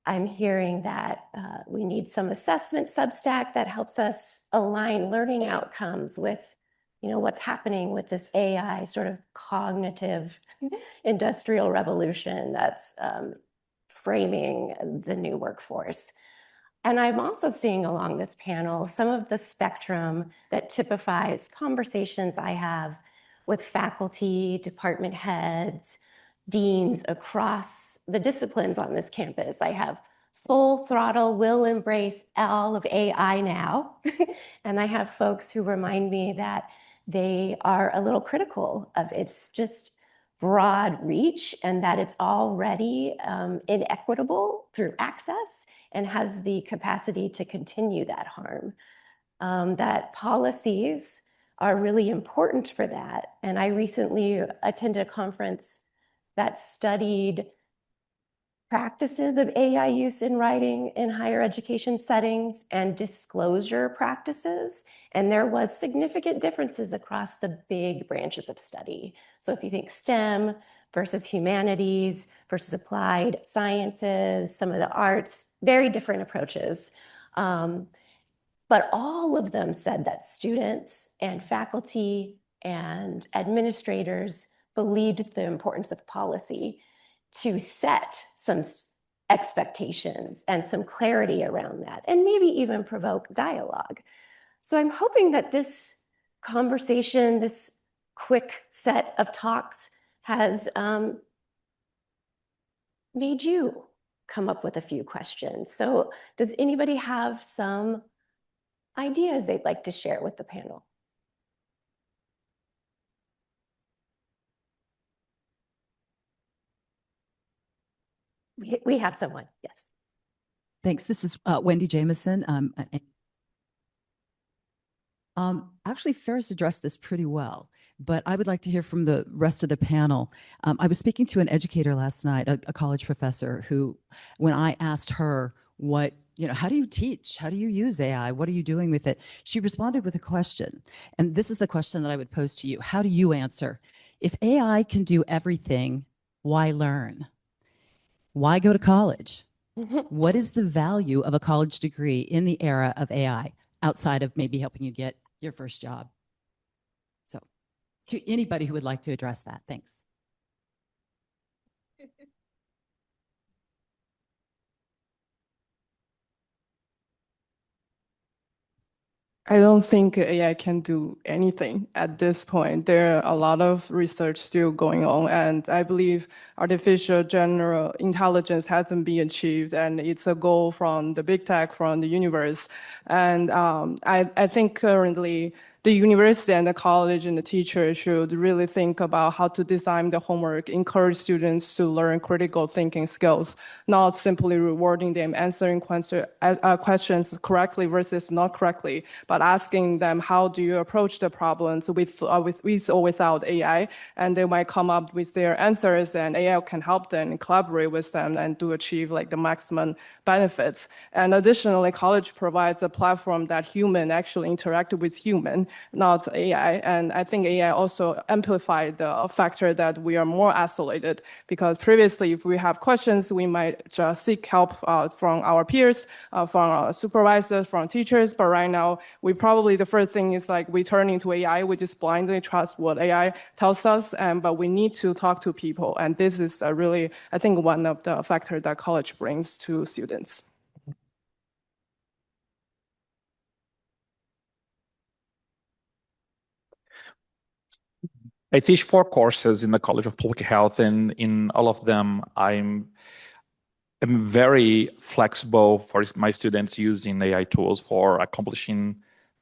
Speaker 7: I'm hearing that we need some assessment substack that helps us align learning outcomes with, what's happening with this AI sort of cognitive industrial revolution that's framing the new workforce. And I'm also seeing along this panel some of the spectrum that typifies conversations I have with faculty, department heads, deans across the disciplines on this campus. I have full throttle, will embrace all of AI now. And I have folks who remind me that they are a little critical of its just broad reach and that it's already inequitable through access and has the capacity to continue that harm. That policies are really important for that. And I recently attended a conference that studied practices of AI use in writing in higher education settings and disclosure practices. And there was significant differences across the big branches of study. So if you think STEM versus humanities versus applied sciences, some of the arts, very different approaches. But all of them said that students and faculty and administrators believed the importance of policy to set some expectations and some clarity around that, and maybe even provoke dialogue. So I'm hoping that this conversation, this quick set of talks, has made you come up with a few questions. So does anybody have some ideas they'd like to share with the panel? We have someone, yes.
Speaker 14: Thanks. This is Wendy Jameson. Actually, Ferris addressed this pretty well, but I would like to hear from the rest of the panel. I was speaking to an educator last night, a college professor, who, when I asked her what, how do you teach? How do you use AI? What are you doing with it? She responded with a question. And this is the question that I would pose to you. How do you answer? If AI can do everything, why learn? Why go to college? What is the value of a college degree in the era of AI, outside of maybe helping you get your first job? So, to anybody who would like to address that, thanks.
Speaker 11: I don't think AI can do anything at this point. There are a lot of research still going on, and I believe artificial general intelligence hasn't been achieved, and it's a goal from the big tech, from the universe. And I think currently the university and the college and the teacher should really think about how to design the homework, encourage students to learn critical thinking skills, not simply rewarding them answering questions correctly versus not correctly, but asking them, how do you approach the problems with or without AI? And they might come up with their answers, and AI can help them and collaborate with them and to achieve like the maximum benefits. And additionally, college provides a platform that human actually interact with human, not AI. And I think AI also amplified the factor that we are more isolated, because previously, if we have questions, we might just seek help from our peers, from our supervisors, from teachers. But right now, we probably, the first thing is like we turn into AI, we just blindly trust what AI tells us, but we need to talk to people. And this is really, I think, one of the factors that college brings to students.
Speaker 10: I teach 4 courses in the College of Public Health, and in all of them, I'm very flexible for my students using AI tools for accomplishing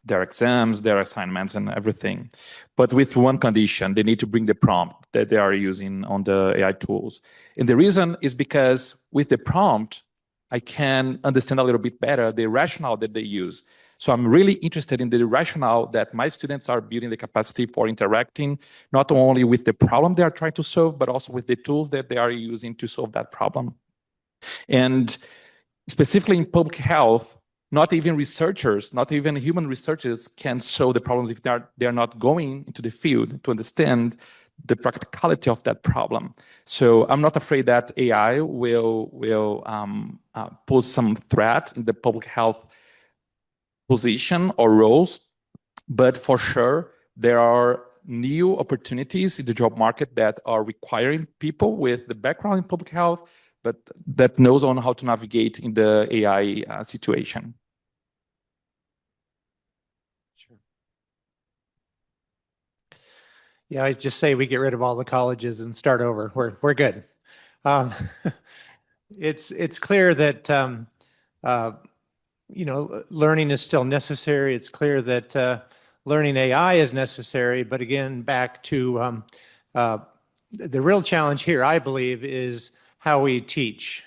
Speaker 10: their exams, their assignments, and everything. But with one condition, they need to bring the prompt that they are using on the AI tools. And the reason is because with the prompt, I can understand a little bit better the rationale that they use. So I'm really interested in the rationale that my students are building the capacity for interacting, not only with the problem they are trying to solve, but also with the tools that they are using to solve that problem. And specifically in public health, not even researchers, not even human researchers can solve the problems if they're not going into the field to understand the practicality of that problem. So I'm not afraid that AI will pose some threat in the public health position or roles, but for sure, there are new opportunities in the job market that are requiring people with the background in public health, but that knows on how to navigate in the AI situation.
Speaker 9: Sure. Yeah, I just say we get rid of all the colleges and start over. We're good. It's clear that learning is still necessary. It's clear that learning AI is necessary. But again, back to the real challenge here, I believe, is how we teach.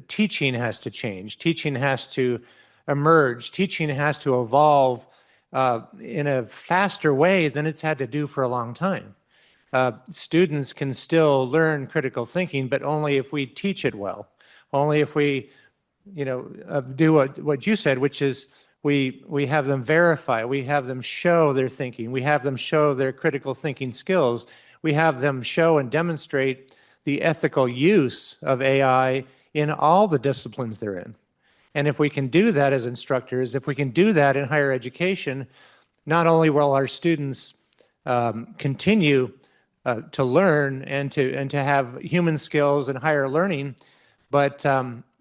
Speaker 9: Teaching has to change. Teaching has to emerge. Teaching has to evolve in a faster way than it's had to do for a long time. Students can still learn critical thinking, but only if we teach it well. Only if we do what you said, which is we have them verify, we have them show their thinking, we have them show their critical thinking skills, we have them show and demonstrate the ethical use of AI in all the disciplines they're in. And if we can do that as instructors, if we can do that in higher education, not only will our students continue to learn and to have human skills and higher learning, but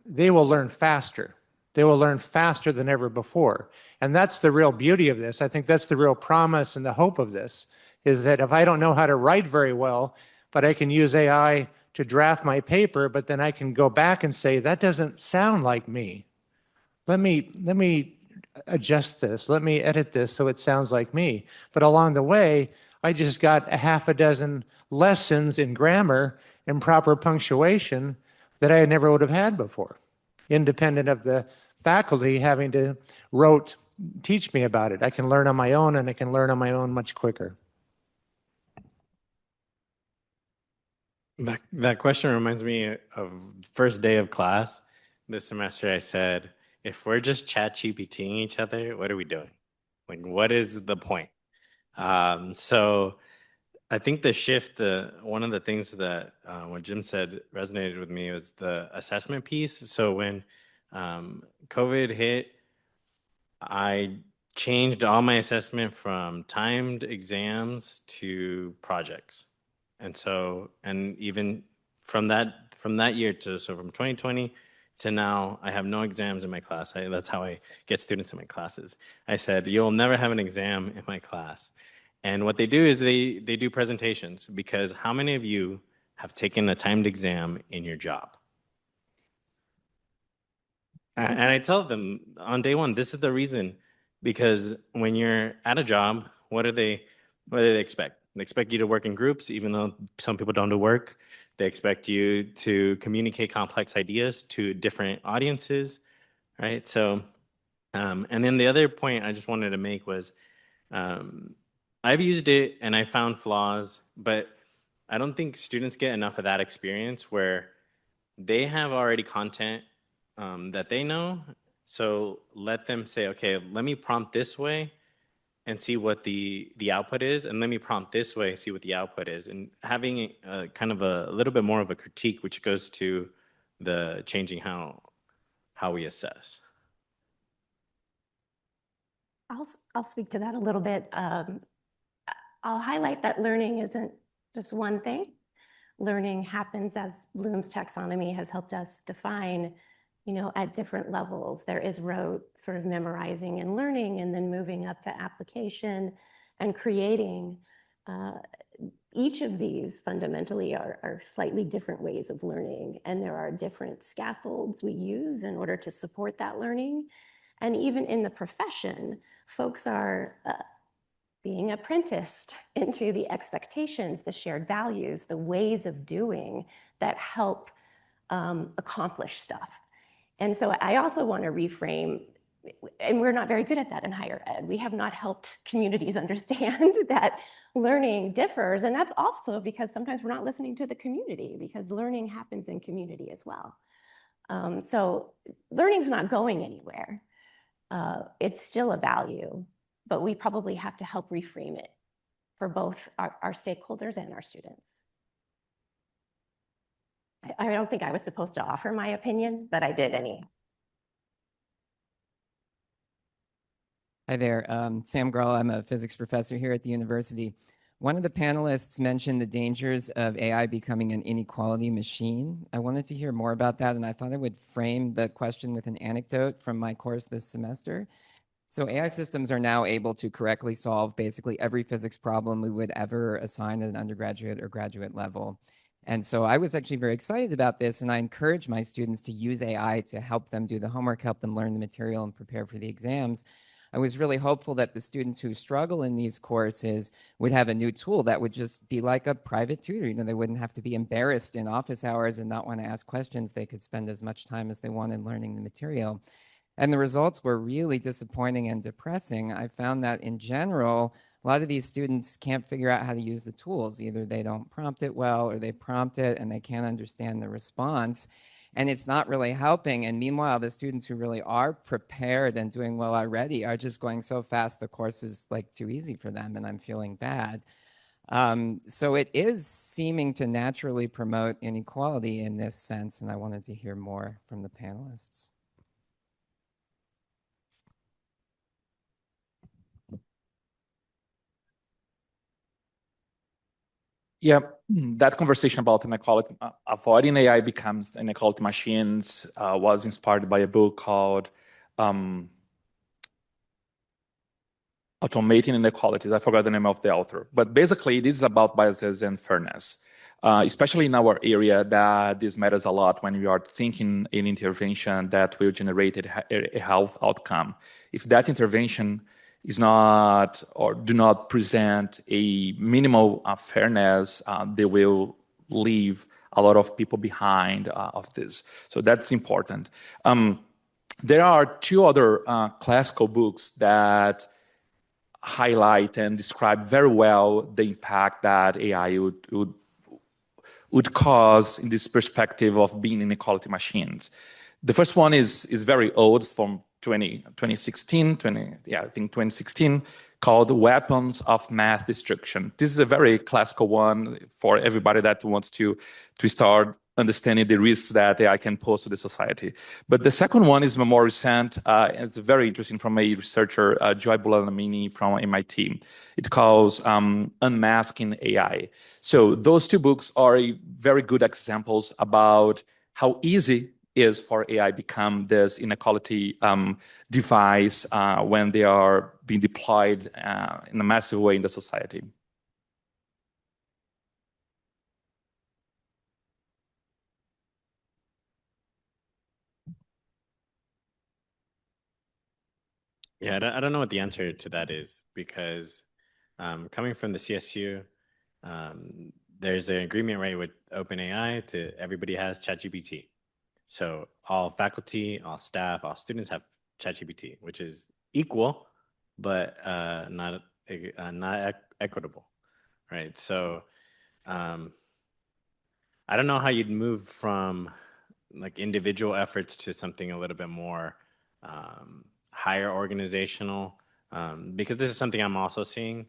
Speaker 9: they will learn faster. They will learn faster than ever before. And that's the real beauty of this. I think that's the real promise and the hope of this, is that if I don't know how to write very well, but I can use AI to draft my paper, but then I can go back and say, that doesn't sound like me. Let me adjust this. Let me edit this so it sounds like me. But along the way, I just got a half a dozen lessons in grammar and proper punctuation that I never would have had before, independent of the faculty having to teach me about it. I can learn on my own, and I can learn on my own much quicker.
Speaker 8: That question reminds me of first day of class this semester. I said, if we're just chat GPTing each other, what are we doing? Like, what is the point? So I think the shift, one of the things that what Jim said resonated with me was the assessment piece. So when COVID hit, I changed all my assessment from timed exams to projects. And so, and even from that year so from 2020 to now, I have no exams in my class. That's how I get students in my classes. I said, you'll never have an exam in my class. And what they do is they do presentations, because how many of you have taken a timed exam in your job? And I tell them on day one, this is the reason, because when you're at a job, what do they expect? They expect you to work in groups, even though some people don't do work. They expect you to communicate complex ideas to different audiences, right? So, and then the other point I just wanted to make was, I've used it and I found flaws, but I don't think students get enough of that experience where they have already content that they know. So let them say, okay, let me prompt this way and see what the output is, and let me prompt this way, see what the output is, and having kind of a little bit more of a critique, which goes to the changing how we assess.
Speaker 7: I'll speak to that a little bit. I'll highlight that learning isn't just one thing. Learning happens, as Bloom's taxonomy has helped us define, at different levels. There is rote sort of memorizing and learning, and then moving up to application and creating. Each of these fundamentally are slightly different ways of learning, and there are different scaffolds we use in order to support that learning. And even in the profession, folks are being apprenticed into the expectations, the shared values, the ways of doing that help accomplish stuff. And so I also want to reframe, and we're not very good at that in higher ed. We have not helped communities understand that learning differs. And that's also because sometimes we're not listening to the community, because learning happens in community as well. So learning's not going anywhere. It's still a value, but we probably have to help reframe it for both our stakeholders and our students. I don't think I was supposed to offer my opinion, but I did anyway.
Speaker 15: Hi there, Sam Grohl. I'm a physics professor here at the university. One of the panelists mentioned the dangers of AI becoming an inequality machine. I wanted to hear more about that, and I thought I would frame the question with an anecdote from my course this semester. So AI systems are now able to correctly solve basically every physics problem we would ever assign at an undergraduate or graduate level. And so I was actually very excited about this, and I encourage my students to use AI to help them do the homework, help them learn the material, and prepare for the exams. I was really hopeful that the students who struggle in these courses would have a new tool that would just be like a private tutor. They wouldn't have to be embarrassed in office hours and not want to ask questions. They could spend as much time as they wanted learning the material. And the results were really disappointing and depressing. I found that in general, a lot of these students can't figure out how to use the tools. Either they don't prompt it well, or they prompt it and they can't understand the response. And it's not really helping. And meanwhile, the students who really are prepared and doing well already are just going so fast, the course is like too easy for them, and I'm feeling bad. So it is seeming to naturally promote inequality in this sense, and I wanted to hear more from the panelists.
Speaker 10: Yeah, that conversation about inequality, avoiding AI becomes inequality machines, was inspired by a book called Automating Inequalities. I forgot the name of the author, but basically this is about biases and fairness, especially in our area that this matters a lot when we are thinking an intervention that will generate a health outcome. If that intervention is not or do not present a minimal fairness, they will leave a lot of people behind of this. So that's important. There are two other classical books that highlight and describe very well the impact that AI would cause in this perspective of being inequality machines. The first one is very old, it's from 2016, I think 2016, called Weapons of Math Destruction. This is a very classical one for everybody that wants to start understanding the risks that AI can pose to the society. But the second one is more recent. It's very interesting from a researcher, Joy Buolamwini from MIT. It calls Unmasking AI. So those two books are very good examples about how easy is for AI become this inequality device when they are being deployed in a massive way in the society.
Speaker 8: Yeah, I don't know what the answer to that is because coming from the CSU, there's an agreement right with OpenAI to everybody has ChatGPT. So all faculty, all staff, all students have ChatGPT, which is equal, but not equitable, right? So I don't know how you'd move from like individual efforts to something a little bit more higher organizational, because this is something I'm also seeing,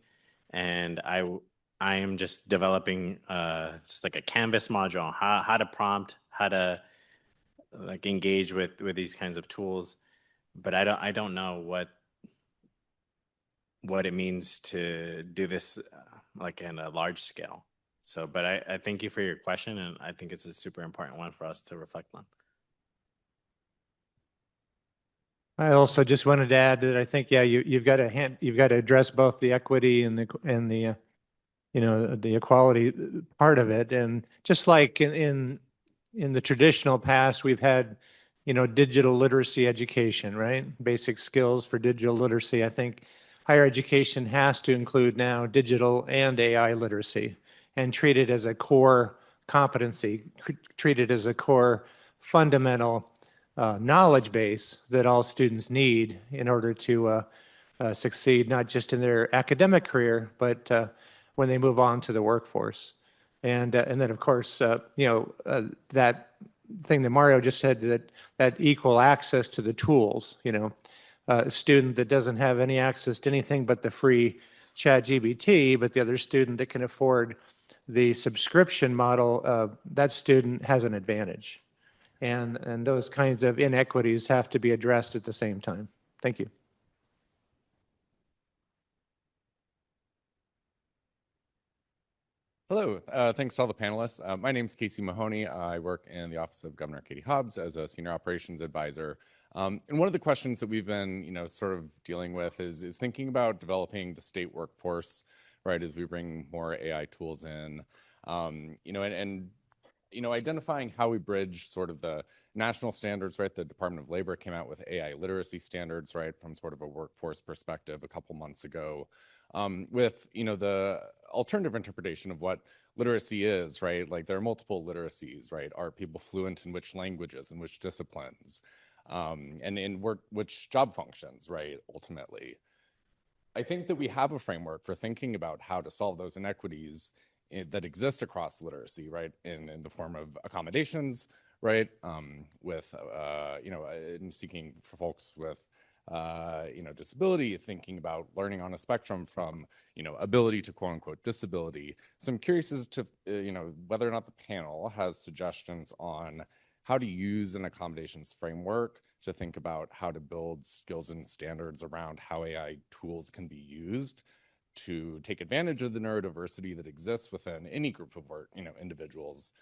Speaker 8: and I am just developing just like a Canvas module on how to prompt, how to like engage with these kinds of tools, but I don't know what it means to do this like in a large scale. So, but I thank you for your question, and I think it's a super important one for us to reflect on.
Speaker 9: I also just wanted to add that I think, yeah, you've got to address both the equity and the the equality part of it. And just like in the traditional past, we've had digital literacy education, right? Basic skills for digital literacy. I think higher education has to include now digital and AI literacy and treat it as a core competency, treat it as a core fundamental knowledge base that all students need in order to succeed, not just in their academic career, but when they move on to the workforce. And then, of course, that thing that Mario just said, that equal access to the tools, a student that doesn't have any access to anything but the free ChatGPT, but the other student that can afford the subscription model, that student has an advantage. And those kinds of inequities have to be addressed at the same time. Thank you.
Speaker 16: Hello, thanks to all the panelists. My name is Casey Mahoney. I work in the Office of Governor Katie Hobbs as a Senior Operations Advisor. And one of the questions that we've been, sort of dealing with is thinking about developing the state workforce, right, as we bring more AI tools in, identifying how we bridge sort of the national standards, right? The Department of Labor came out with AI literacy standards, right, from sort of a workforce perspective a couple months ago, with, the alternative interpretation of what literacy is, right? Like there are multiple literacies, right? Are people fluent in which languages and which disciplines, and in which job functions, right, ultimately? I think that we have a framework for thinking about how to solve those inequities that exist across literacy, right, in the form of accommodations, right, with, in seeking for folks with, disability, thinking about learning on a spectrum from, ability to quote unquote disability. So I'm curious as to, whether or not the panel has suggestions on how to use an accommodations framework to think about how to build skills and standards around how AI tools can be used to take advantage of the neurodiversity that exists within any group of individuals,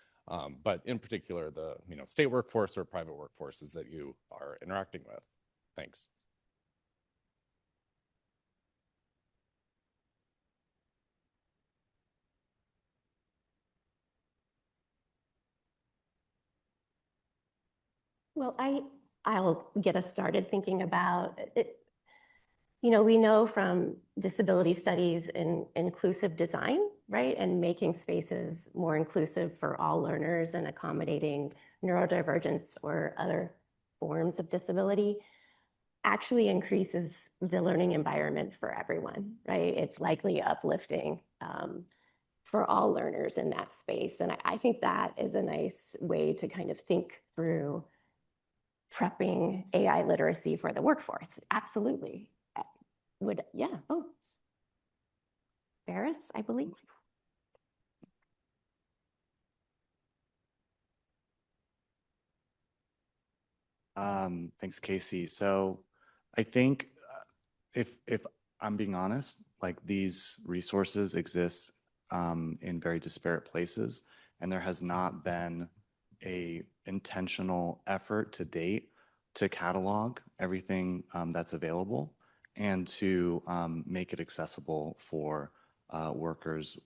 Speaker 16: but in particular the state workforce or private workforces that you are interacting with. Thanks.
Speaker 7: Well, I'll get us started thinking about it. We know from disability studies in inclusive design, right? And making spaces more inclusive for all learners and accommodating neurodivergence or other forms of disability actually increases the learning environment for everyone, right? It's likely uplifting for all learners in that space. And I think that is a nice way to kind of think through prepping AI literacy for the workforce. Absolutely. Yeah. Oh, Ferris, I believe.
Speaker 13: Thanks, Casey. So I think if I'm being honest, like these resources exist in very disparate places, and there has not been a intentional effort to date to catalog everything that's available and to make it accessible for workers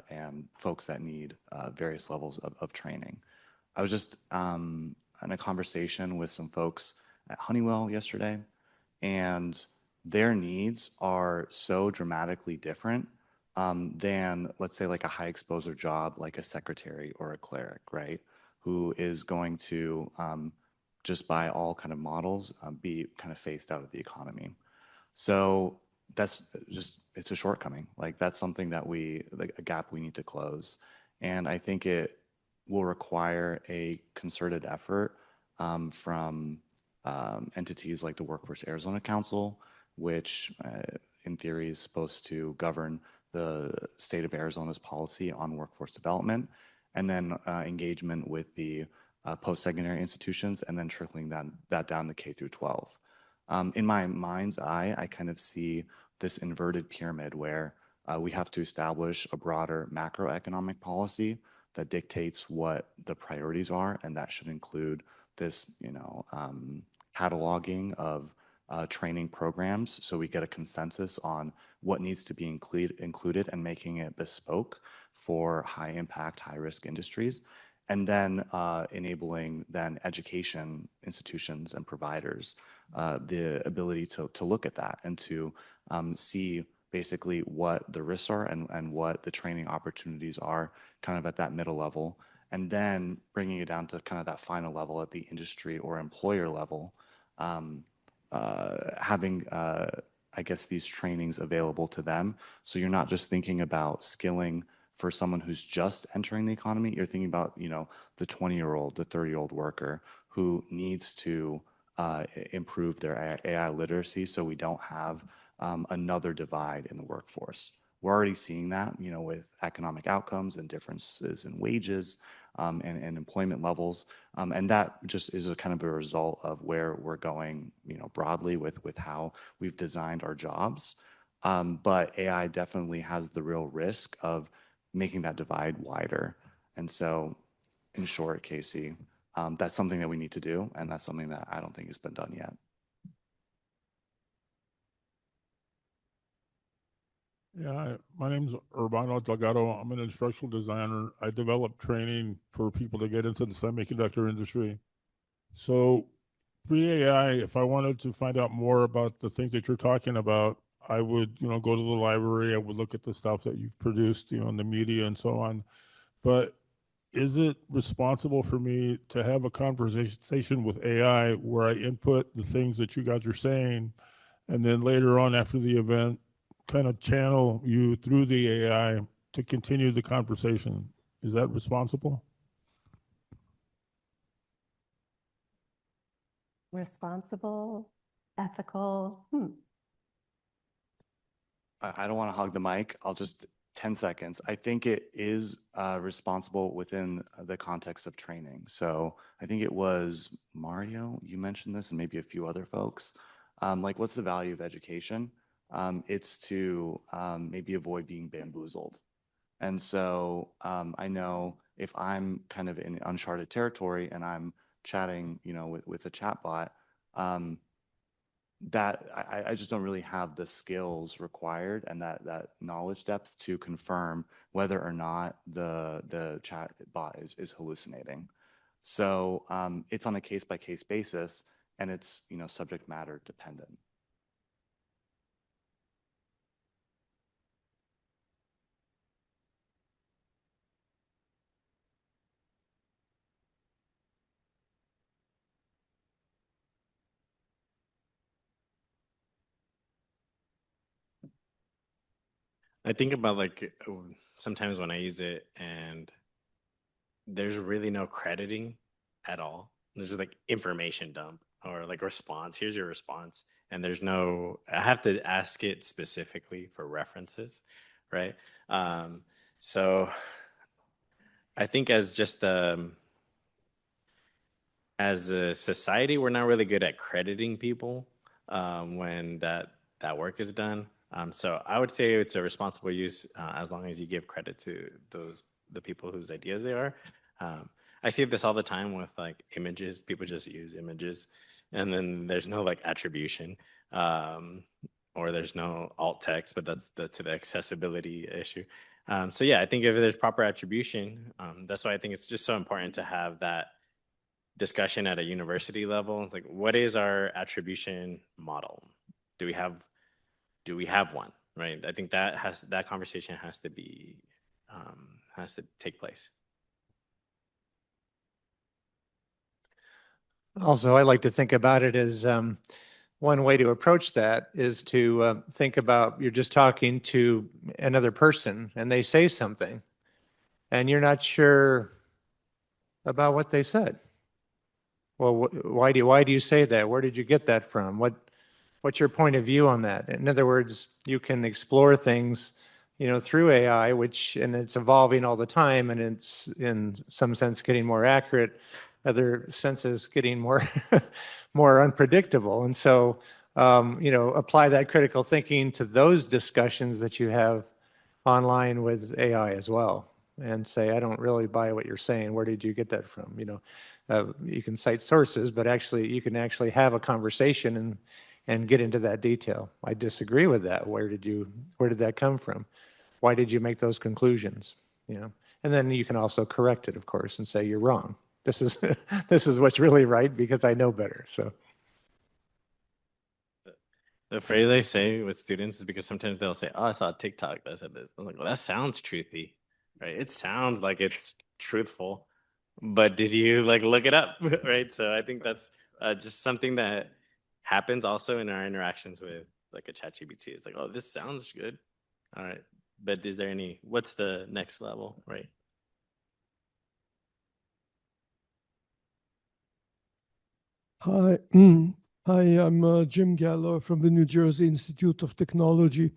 Speaker 13: and folks that need various levels of training. I was just in a conversation with some folks at Honeywell yesterday, and their needs are so dramatically different than, let's say, like a high exposure job like a secretary or a cleric, right? Who is going to just by all kind of models be kind of phased out of the economy. So that's just, it's a shortcoming. Like that's something that like a gap we need to close. And I think it will require a concerted effort from entities like the Workforce Arizona Council, which in theory is supposed to govern the state of Arizona's policy on workforce development, and then engagement with the post-secondary institutions, and then trickling that down to K through 12. In my mind's eye, I kind of see this inverted pyramid where we have to establish a broader macroeconomic policy that dictates what the priorities are, and that should include this, cataloging of training programs, so we get a consensus on what needs to be included and making it bespoke for high impact, high risk industries, and then enabling then education institutions and providers the ability to look at that and to see basically what the risks are and what the training opportunities are kind of at that middle level, and then bringing it down to kind of that final level at the industry or employer level, having, I guess, these trainings available to them. So you're not just thinking about skilling for someone who's just entering the economy, you're thinking about, the 20-year-old, the 30-year-old worker who needs to improve their AI literacy so we don't have another divide in the workforce. We're already seeing that, with economic outcomes and differences in wages and employment levels. And that just is a kind of a result of where we're going, broadly with how we've designed our jobs. But AI definitely has the real risk of making that divide wider. And so, in short, Casey, that's something that we need to do, and that's something that I don't think has been done yet.
Speaker 17: Yeah, my name's Urbano Delgado. I'm an instructional designer. I develop training for people to get into the semiconductor industry. So pre-AI, if I wanted to find out more about the things that you're talking about, I would, go to the library. I would look at the stuff that you've produced, in the media and so on. But is it responsible for me to have a conversation with AI where I input the things that you guys are saying, and then later on after the event, kind of channel you through the AI to continue the conversation? Is that responsible?
Speaker 7: Responsible, ethical.
Speaker 13: I don't want to hog the mic. I'll just 10 seconds. I think it is responsible within the context of training. So I think it was Mario, you mentioned this, and maybe a few other folks. Like, what's the value of education? It's to maybe avoid being bamboozled. And so I know if I'm kind of in uncharted territory and I'm chatting, with a chatbot, that I just don't really have the skills required and that knowledge depth to confirm whether or not the chat bot is hallucinating. So it's on a case-by-case basis, and it's subject matter dependent.
Speaker 8: I think about like sometimes when I use it and there's really no crediting at all. There's just like information dump or like response. Here's your response. And there's no, I have to ask it specifically for references, right? So I think as just as a society, we're not really good at crediting people when that work is done. So I would say it's a responsible use as long as you give credit to the people whose ideas they are. I see this all the time with like images. People just use images, and then there's no like attribution, or there's no alt text. But that's to the accessibility issue. So yeah, I think if there's proper attribution, that's why I think it's just so important to have that discussion at a university level. It's like, what is our attribution model? Do we have one, right? I think that conversation has to take place.
Speaker 9: Also, I like to think about it as one way to approach that is to think about you're just talking to another person and they say something and you're not sure about what they said. Well, why do you say that? Where did you get that from? What's your point of view on that? In other words, you can explore things, through AI, and it's evolving all the time, and it's in some sense getting more accurate, other senses getting more more unpredictable. And so, apply that critical thinking to those discussions that you have online with AI as well, and say, I don't really buy what you're saying. Where did you get that from? You can cite sources, but actually, you can actually have a conversation and get into that detail. I disagree with that. Where did that come from? Why did you make those conclusions? And then you can also correct it, of course, and say you're wrong. This is this is what's really right because I know better. So
Speaker 8: the phrase I say with students is because sometimes they'll say, "Oh, I saw a TikTok that said this." I'm like, "Well, that sounds truthy, right? It sounds like it's truthful, but did you like look it up, right?" So I think that's just something that happens also in our interactions with like a ChatGPT. It's like, "Oh, this sounds good, all right, but is there what's the next level, right?"
Speaker 18: Hi, hi, I'm Jim Gallo from the New Jersey Institute of Technology.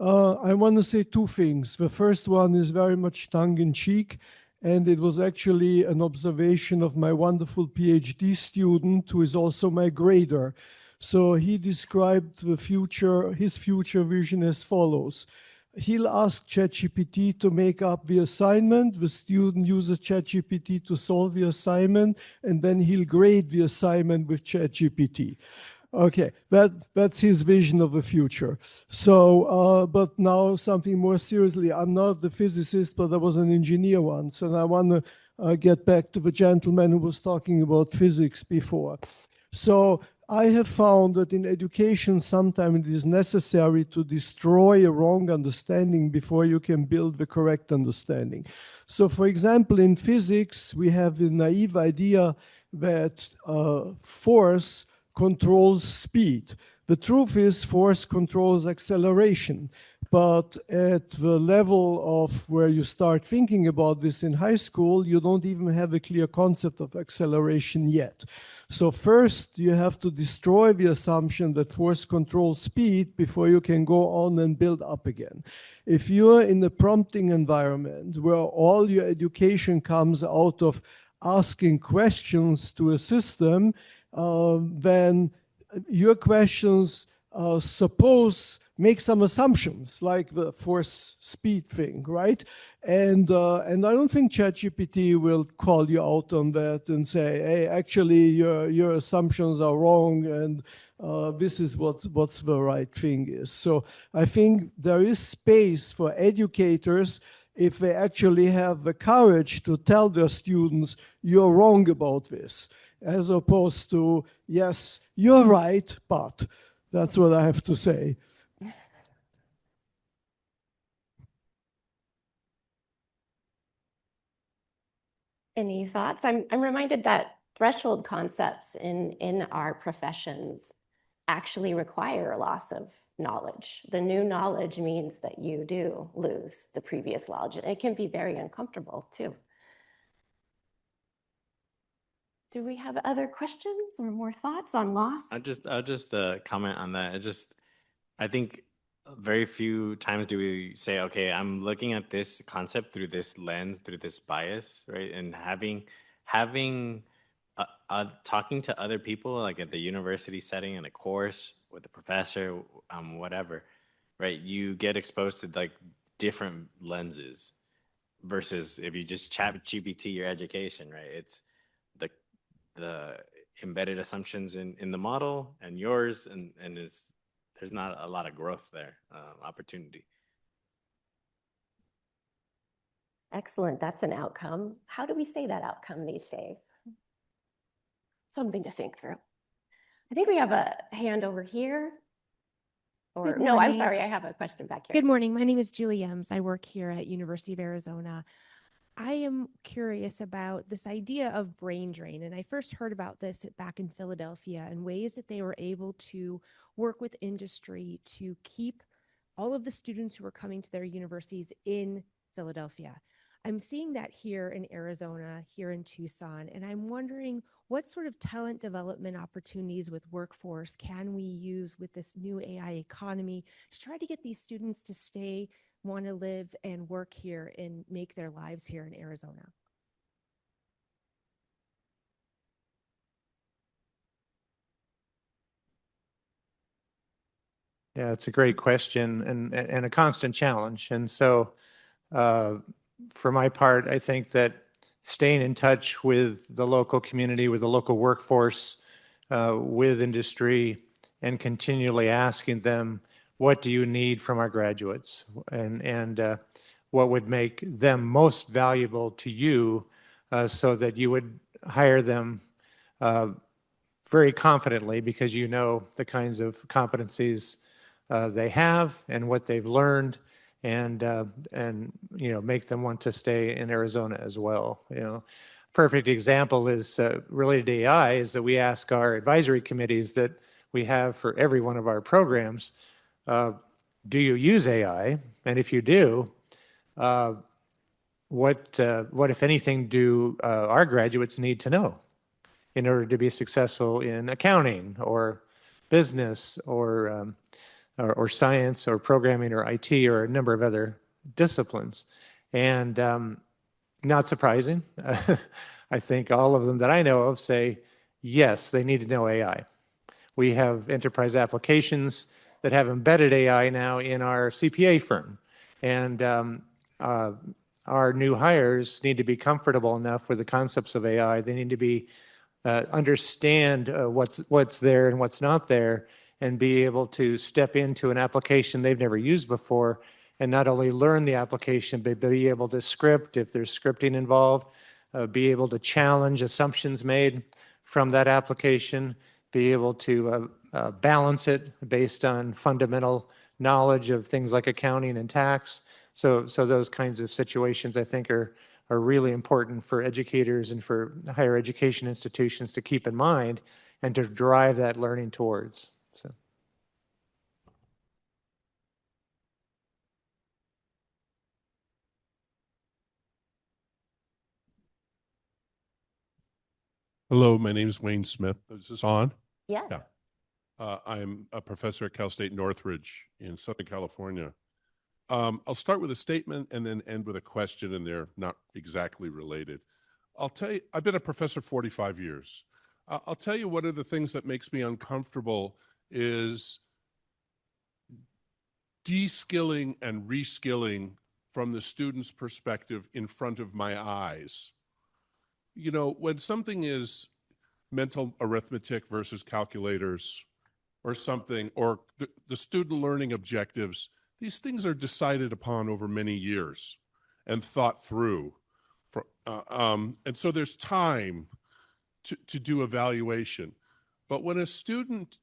Speaker 18: I want to say two things. The first one is very much tongue-in-cheek, and it was actually an observation of my wonderful PhD student, who is also my grader. So he described his future vision as follows. He'll ask ChatGPT to make up the assignment. The student uses ChatGPT to solve the assignment, and then he'll grade the assignment with ChatGPT. Okay, that's his vision of the future. So, but now something more seriously. I'm not the physicist, but I was an engineer once, and I want to get back to the gentleman who was talking about physics before. So I have found that in education, sometimes it is necessary to destroy a wrong understanding before you can build the correct understanding. So for example, in physics, we have the naive idea that force controls speed. The truth is force controls acceleration. But at the level of where you start thinking about this in high school, you don't even have a clear concept of acceleration yet. So first, you have to destroy the assumption that force controls speed before you can go on and build up again. If you're in a prompting environment where all your education comes out of asking questions to a system, then your questions suppose make some assumptions, like the force speed thing, right? And I don't think ChatGPT will call you out on that and say, hey, actually your assumptions are wrong, and this is what's the right thing is. So I think there is space for educators if they actually have the courage to tell their students, you're wrong about this, as opposed to, yes, you're right, but that's what I have to say.
Speaker 7: Any thoughts? I'm reminded that threshold concepts in our professions actually require a loss of knowledge. The new knowledge means that you do lose the previous knowledge. It can be very uncomfortable too. Do we have other questions or more thoughts on loss?
Speaker 8: I'll just comment on that. I think very few times do we say, okay, I'm looking at this concept through this lens, through this bias, right? And having talking to other people, like at the university setting, in a course with a professor, whatever, right? You get exposed to like different lenses versus if you just chat GPT your education, right? It's the embedded assumptions in the model and yours, and there's not a lot of growth there, opportunity.
Speaker 7: Excellent, that's an outcome. How do we say that outcome these days? Something to think through. I think we have a hand over here. Or no, I'm sorry, I have a question back here.
Speaker 19: Good morning, my name is Julie Ems. I work here at University of Arizona. I am curious about this idea of brain drain, and I first heard about this back in Philadelphia and ways that they were able to work with industry to keep all of the students who are coming to their universities in Philadelphia. I'm seeing that here in Arizona, here in Tucson, and I'm wondering what sort of talent development opportunities with workforce can we use with this new AI economy to try to get these students to stay, want to live and work here and make their lives here in Arizona?
Speaker 9: Yeah, it's a great question and a constant challenge. And so for my part, I think that staying in touch with the local community, with the local workforce, with industry, and continually asking them, what do you need from our graduates? And what would make them most valuable to you so that you would hire them very confidently because you know the kinds of competencies they have and what they've learned, and make them want to stay in Arizona as well. Perfect example is related to AI is that we ask our advisory committees that we have for every one of our programs, do you use AI? And if you do, what if anything do our graduates need to know in order to be successful in accounting or business or science or programming or IT or a number of other disciplines? And not surprising, I think all of them that I know of say, yes, they need to know AI. We have enterprise applications that have embedded AI now in our CPA firm. And our new hires need to be comfortable enough with the concepts of AI. They need to be understand what's there and what's not there, and be able to step into an application they've never used before, and not only learn the application, but be able to script if there's scripting involved, be able to challenge assumptions made from that application, be able to balance it based on fundamental knowledge of things like accounting and tax. So those kinds of situations, I think, are really important for educators and for higher education institutions to keep in mind and to drive that learning towards. So.
Speaker 17: Hello, my name is Wayne Smith. Is this on?
Speaker 7: Yes.
Speaker 17: Yeah. I'm a professor at Cal State Northridge in Southern California. I'll start with a statement and then end with a question, and they're not exactly related. I'll tell you, I've been a professor 45 years. I'll tell you one of the things that makes me uncomfortable is de-skilling and reskilling from the student's perspective in front of my eyes. You know, when something is mental arithmetic versus calculators or something, or the student learning objectives, these things are decided upon over many years and thought through. And so there's time to do evaluation. But when a student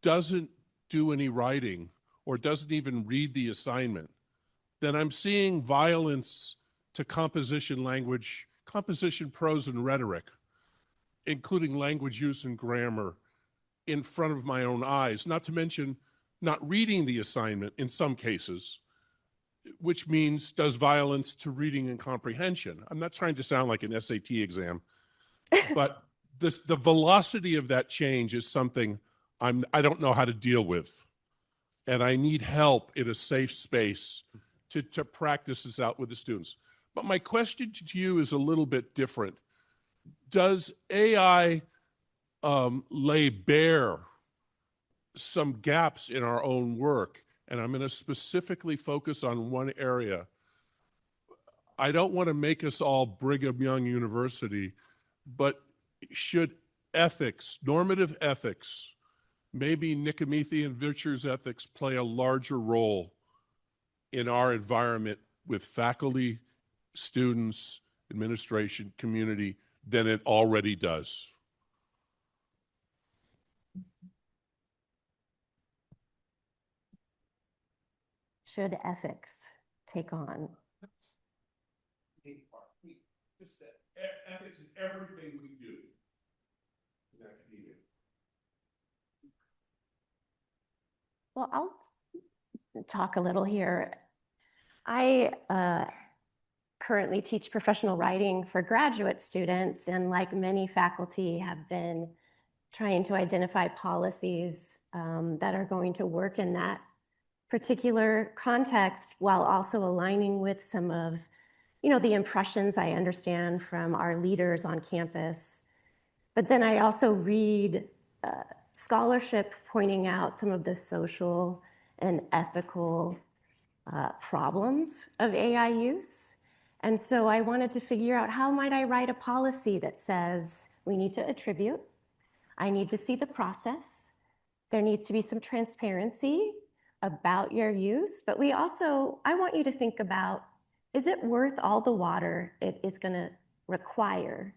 Speaker 17: doesn't do any writing or doesn't even read the assignment, then I'm seeing violence to composition language, composition, prose, and rhetoric, including language use and grammar, in front of my own eyes, not to mention not reading the assignment in some cases, which means does violence to reading and comprehension. I'm not trying to sound like an SAT exam, but the velocity of that change is something I don't know how to deal with. And I need help in a safe space to practice this out with the students. But my question to you is a little bit different. Does AI lay bare some gaps in our own work? And I'm going to specifically focus on one area. I don't want to make us all Brigham Young University, but should ethics, normative ethics, maybe Nicomedean virtues ethics play a larger role in our environment with faculty, students, administration, community than it already does?
Speaker 7: Should ethics take on?
Speaker 17: Just ethics in everything we do in academia.
Speaker 7: Well, I'll talk a little here. I currently teach professional writing for graduate students, and like many faculty, have been trying to identify policies that are going to work in that particular context, while also aligning with some of, the impressions I understand from our leaders on campus. But then I also read scholarship pointing out some of the social and ethical problems of AI use. And so I wanted to figure out, how might I write a policy that says we need to attribute, I need to see the process, there needs to be some transparency about your use, but I want you to think about, is it worth all the water it is going to require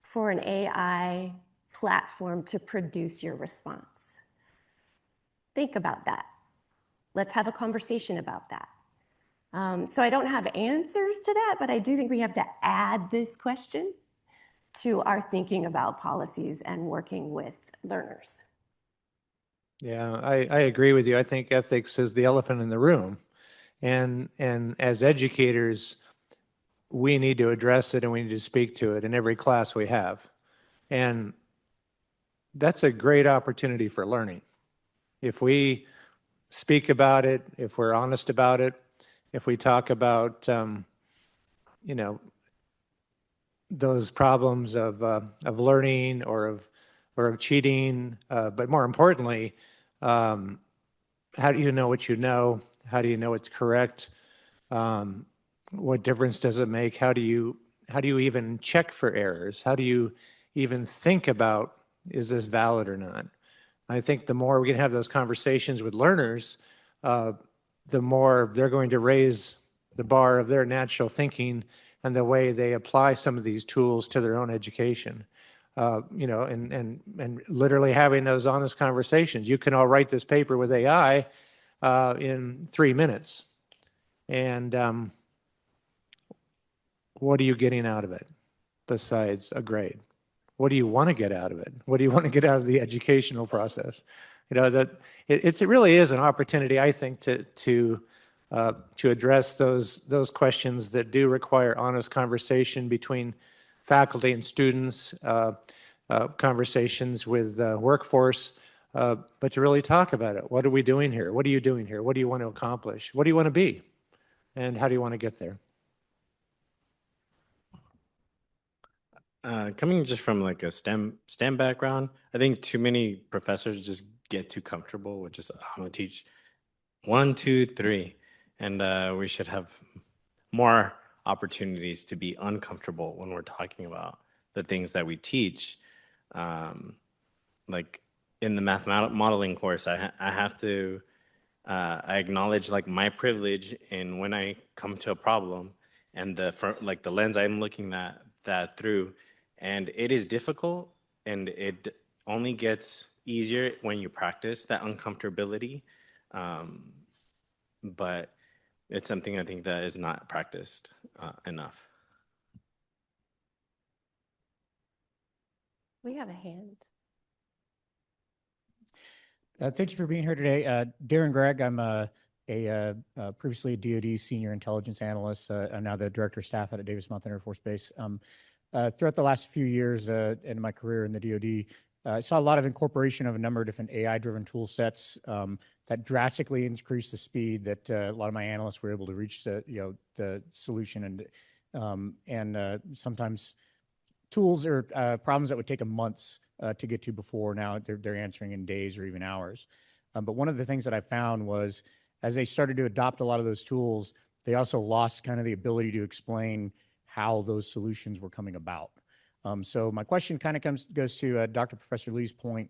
Speaker 7: for an AI platform to produce your response? Think about that. Let's have a conversation about that. So I don't have answers to that, but I do think we have to add this question to our thinking about policies and working with learners.
Speaker 9: Yeah, I agree with you. I think ethics is the elephant in the room. And as educators, we need to address it and we need to speak to it in every class we have. And that's a great opportunity for learning. If we speak about it, if we're honest about it, if we talk about, those problems of learning or of cheating, but more importantly, how do you know what you know? How do you know it's correct? What difference does it make? How do you even check for errors? How do you even think about, is this valid or not? I think the more we can have those conversations with learners, the more they're going to raise the bar of their natural thinking and the way they apply some of these tools to their own education. And literally having those honest conversations. You can all write this paper with AI in 3 minutes. And what are you getting out of it besides a grade? What do you want to get out of it? What do you want to get out of the educational process? That it really is an opportunity, I think, to address those questions that do require honest conversation between faculty and students, conversations with workforce, but to really talk about it. What are we doing here? What are you doing here? What do you want to accomplish? What do you want to be? And how do you want to get there?
Speaker 8: Coming just from like a STEM background, I think too many professors just get too comfortable with just, I'm gonna teach 1, 2, 3. And we should have more opportunities to be uncomfortable when we're talking about the things that we teach. Like in the modeling course, I have to, I acknowledge like my privilege in when I come to a problem and the lens I'm looking at that through. And it is difficult, and it only gets easier when you practice that uncomfortability. But it's something I think that is not practiced enough.
Speaker 7: We have a hand.
Speaker 20: Thank you for being here today. Darren Gregg, I'm previously a DoD senior intelligence analyst. I'm now the director of staff at Davis Mountain Air Force Base. Throughout the last few years in my career in the DoD, I saw a lot of incorporation of a number of different AI-driven tool sets that drastically increased the speed that a lot of my analysts were able to reach the solution. And sometimes tools or problems that would take them months to get to before, now they're answering in days or even hours. But one of the things that I found was, as they started to adopt a lot of those tools, they also lost kind of the ability to explain how those solutions were coming about. So my question kind of goes to Dr. Professor Lee's point.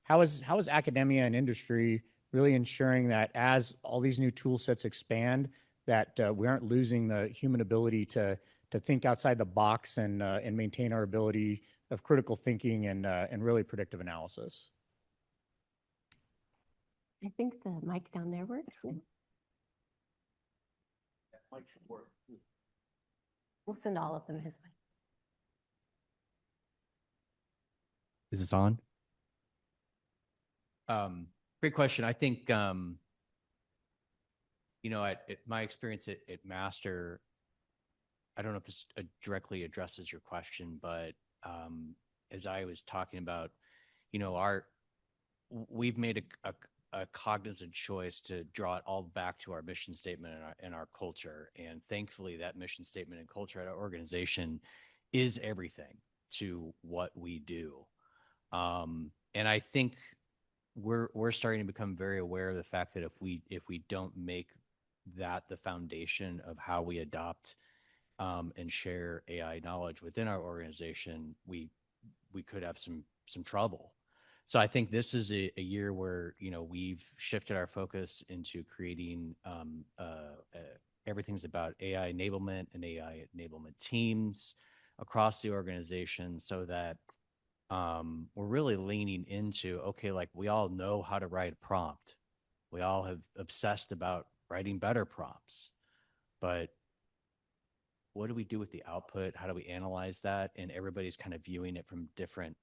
Speaker 20: How is academia and industry really ensuring that as all these new tool sets expand, that we aren't losing the human ability to think outside the box and maintain our ability of critical thinking and really predictive analysis?
Speaker 7: I think the mic down there works. We'll send all of them his way.
Speaker 21: Is this on? Great question. I think, at my experience at Master, I don't know if this directly addresses your question, but as I was talking about, we've made a cognizant choice to draw it all back to our mission statement and our culture. And thankfully, that mission statement and culture at our organization is everything to what we do. And I think we're starting to become very aware of the fact that if we don't make that the foundation of how we adopt and share AI knowledge within our organization, we could have some trouble. So I think this is a year where we've shifted our focus into creating everything's about AI enablement and AI enablement teams across the organization, so that we're really leaning into, okay, like we all know how to write a prompt. We all have obsessed about writing better prompts, but what do we do with the output? How do we analyze that? And everybody's kind of viewing it from different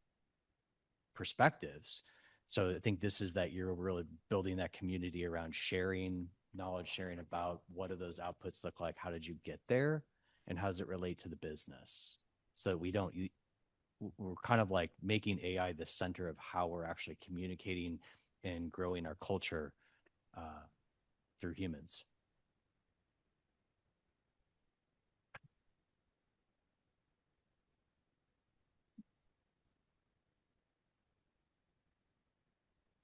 Speaker 21: perspectives. So I think this is that year we're really building that community around sharing, knowledge sharing about what do those outputs look like? How did you get there? And how does it relate to the business? So we're kind of like making AI the center of how we're actually communicating and growing our culture through humans.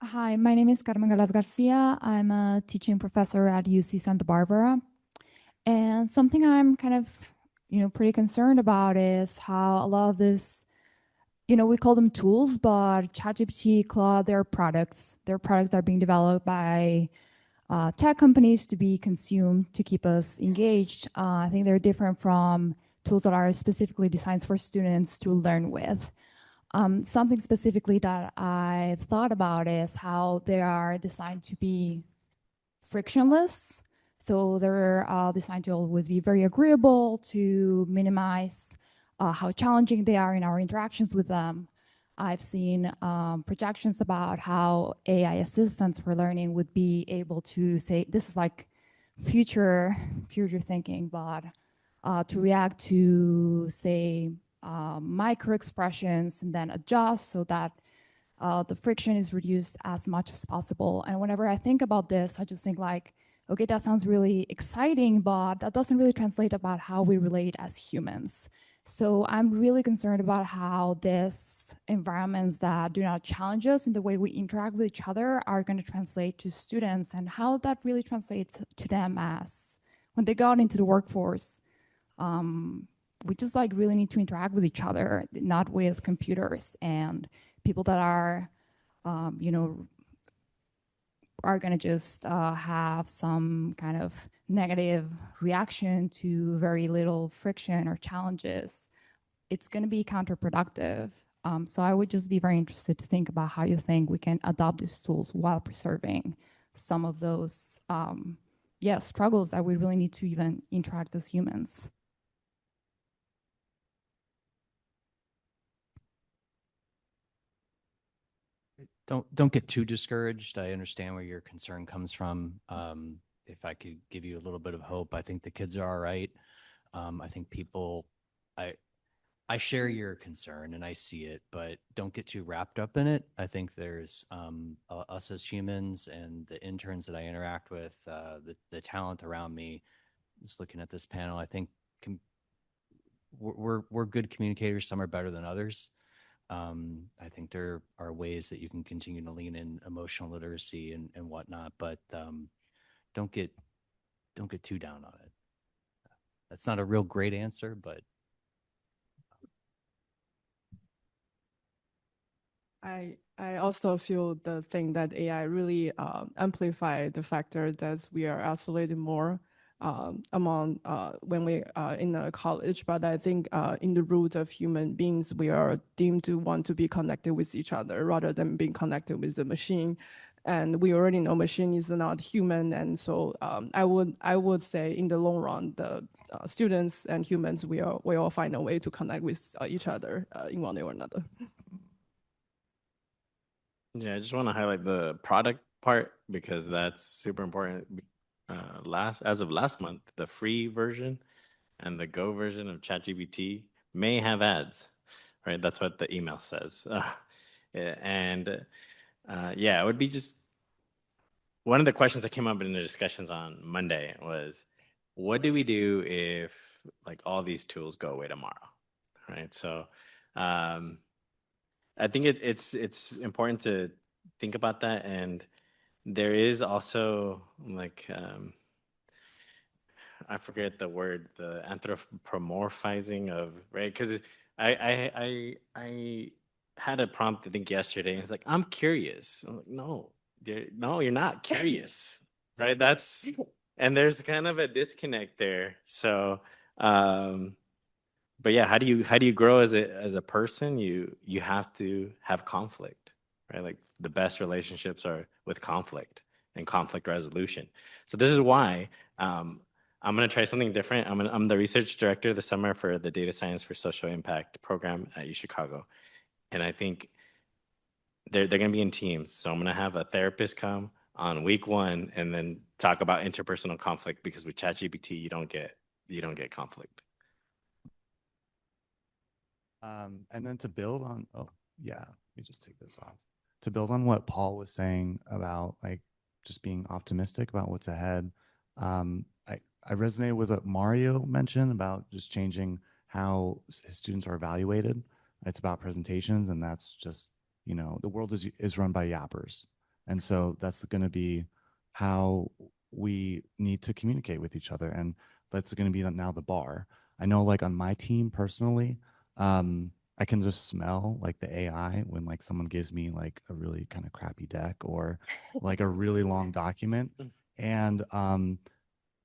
Speaker 22: Hi, my name is Carmen Galas Garcia. I'm a teaching professor at UC Santa Barbara. And something I'm kind of, pretty concerned about is how a lot of this, we call them tools, but ChatGPT, Claude, they're products. They're products that are being developed by tech companies to be consumed to keep us engaged. I think they're different from tools that are specifically designed for students to learn with. Something specifically that I've thought about is how they are designed to be frictionless. So they're designed to always be very agreeable, to minimize how challenging they are in our interactions with them. I've seen projections about how AI assistants for learning would be able to say, this is like future thinking, but to react to, say, micro expressions and then adjust so that the friction is reduced as much as possible. And whenever I think about this, I just think like, okay, that sounds really exciting, but that doesn't really translate about how we relate as humans. So I'm really concerned about how these environments that do not challenge us in the way we interact with each other are going to translate to students, and how that really translates to them as when they go out into the workforce. We just like really need to interact with each other, not with computers and people that are, you know, are going to just have some kind of negative reaction to very little friction or challenges. It's going to be counterproductive. So I would just be very interested to think about how you think we can adopt these tools while preserving some of those, struggles that we really need to even interact as humans.
Speaker 12: Don't get too discouraged. I understand where your concern comes from. If I could give you a little bit of hope, I think the kids are all right. I think people, I share your concern and I see it, but don't get too wrapped up in it. I think there's us as humans and the interns that I interact with, the talent around me. Just looking at this panel, I think we're good communicators. Some are better than others. I think there are ways that you can continue to lean in emotional literacy and whatnot, but don't get too down on it. That's not a real great answer, but
Speaker 11: I also feel the thing that AI really amplify the factor that we are isolated more among when we are in a college. But I think in the root of human beings, we are deemed to want to be connected with each other rather than being connected with the machine. And we already know machine is not human. And so I would say in the long run, the students and humans, we all find a way to connect with each other in one way or another.
Speaker 8: Yeah, I just want to highlight the product part because that's super important. As of last month, the free version and the Go version of ChatGPT may have ads, right? That's what the email says. Yeah, it would be just one of the questions that came up in the discussions on Monday was, what do we do if like all these tools go away tomorrow, right? So I think it's important to think about that, and there is also like I forget the word, the anthropomorphizing of, right? Because I had a prompt I think yesterday, and it's like, I'm curious. I'm like, no, you're not curious, right? And there's kind of a disconnect there. So but yeah, how do you grow as a person? You have to have conflict, right? Like the best relationships are with conflict and conflict resolution. So this is why I'm going to try something different. I'm the research director this summer for the Data Science for Social Impact program at UChicago, and I think they're going to be in teams. So I'm going to have a therapist come on week 1 and then talk about interpersonal conflict, because with ChatGPT you don't get conflict.
Speaker 13: And then to build on, oh yeah, let me just take this off. To build on what Paul was saying about like just being optimistic about what's ahead, I resonated with what Mario mentioned about just changing how his students are evaluated. It's about presentations, and that's just, you know, the world is run by yappers, and so that's going to be how we need to communicate with each other, and that's going to be now the bar. I know, like on my team personally, I can just smell like the AI when like someone gives me like a really kind of crappy deck or like a really long document. And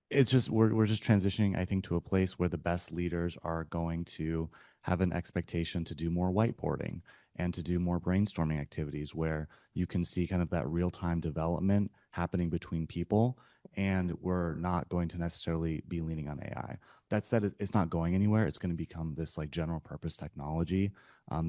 Speaker 13: it's just we're just transitioning, I think, to a place where the best leaders are going to have an expectation to do more whiteboarding and to do more brainstorming activities where you can see kind of that real-time development happening between people, and we're not going to necessarily be leaning on AI. That said, it's not going anywhere. It's going to become this like general purpose technology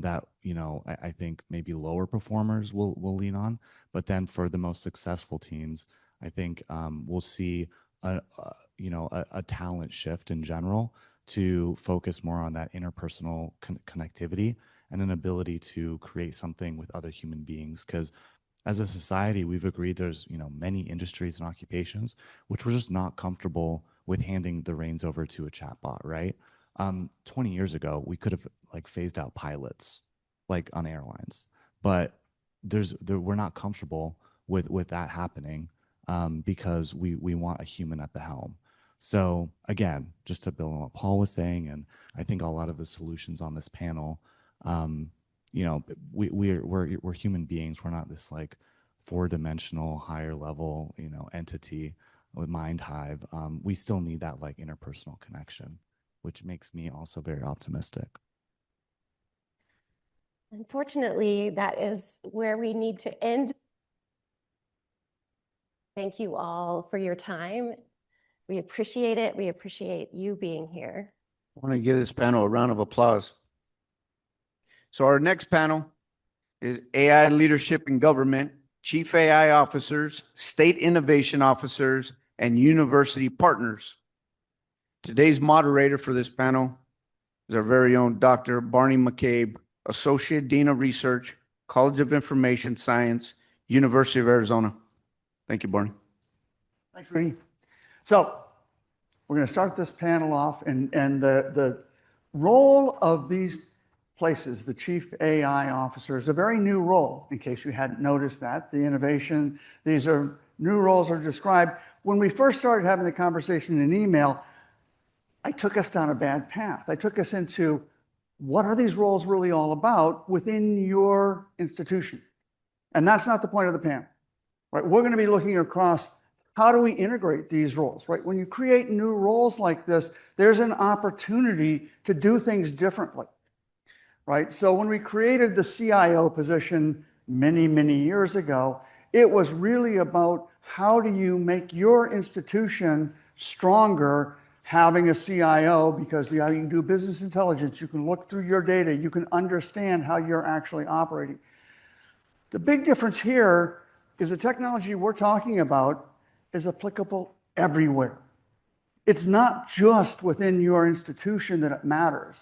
Speaker 13: that, you know, I think maybe lower performers will lean on, but then for the most successful teams, I think we'll see a talent shift in general to focus more on that interpersonal connectivity and an ability to create something with other human beings. Because as a society, we've agreed there's, you know, many industries and occupations which we're just not comfortable with handing the reins over to a chatbot, right? 20 years ago, we could have like phased out pilots, like on airlines, but we're not comfortable with that happening because we want a human at the helm. So again, just to build on what Paul was saying, and I think a lot of the solutions on this panel, you know, we're human beings. We're not this like 4-dimensional, higher level, you know, entity with mind hive. We still need that like interpersonal connection, which makes me also very optimistic.
Speaker 7: Unfortunately, that is where we need to end. Thank you all for your time. We appreciate it. We appreciate you being here.
Speaker 1: I want to give this panel a round of applause. So our next panel is AI Leadership in Government, Chief AI Officers, State Innovation Officers, and University Partners. Today's moderator for this panel is our very own Dr. Barney McCabe, Associate Dean of Research, College of Information Science, University of Arizona. Thank you, Barney.
Speaker 2: Thanks, Rudy. So we're going to start this panel off, and the role of these places, the Chief AI Officer, is a very new role, in case you hadn't noticed that. The innovation, these are new roles are described. When we first started having the conversation in email, I took us down a bad path. I took us into what are these roles really all about within your institution? And that's not the point of the panel, right? We're going to be looking across how do we integrate these roles, right? When you create new roles like this, there's an opportunity to do things differently, right? So when we created the CIO position many, many years ago, it was really about how do you make your institution stronger having a CIO, because you can do business intelligence, you can look through your data, you can understand how you're actually operating. The big difference here is the technology we're talking about is applicable everywhere. It's not just within your institution that it matters.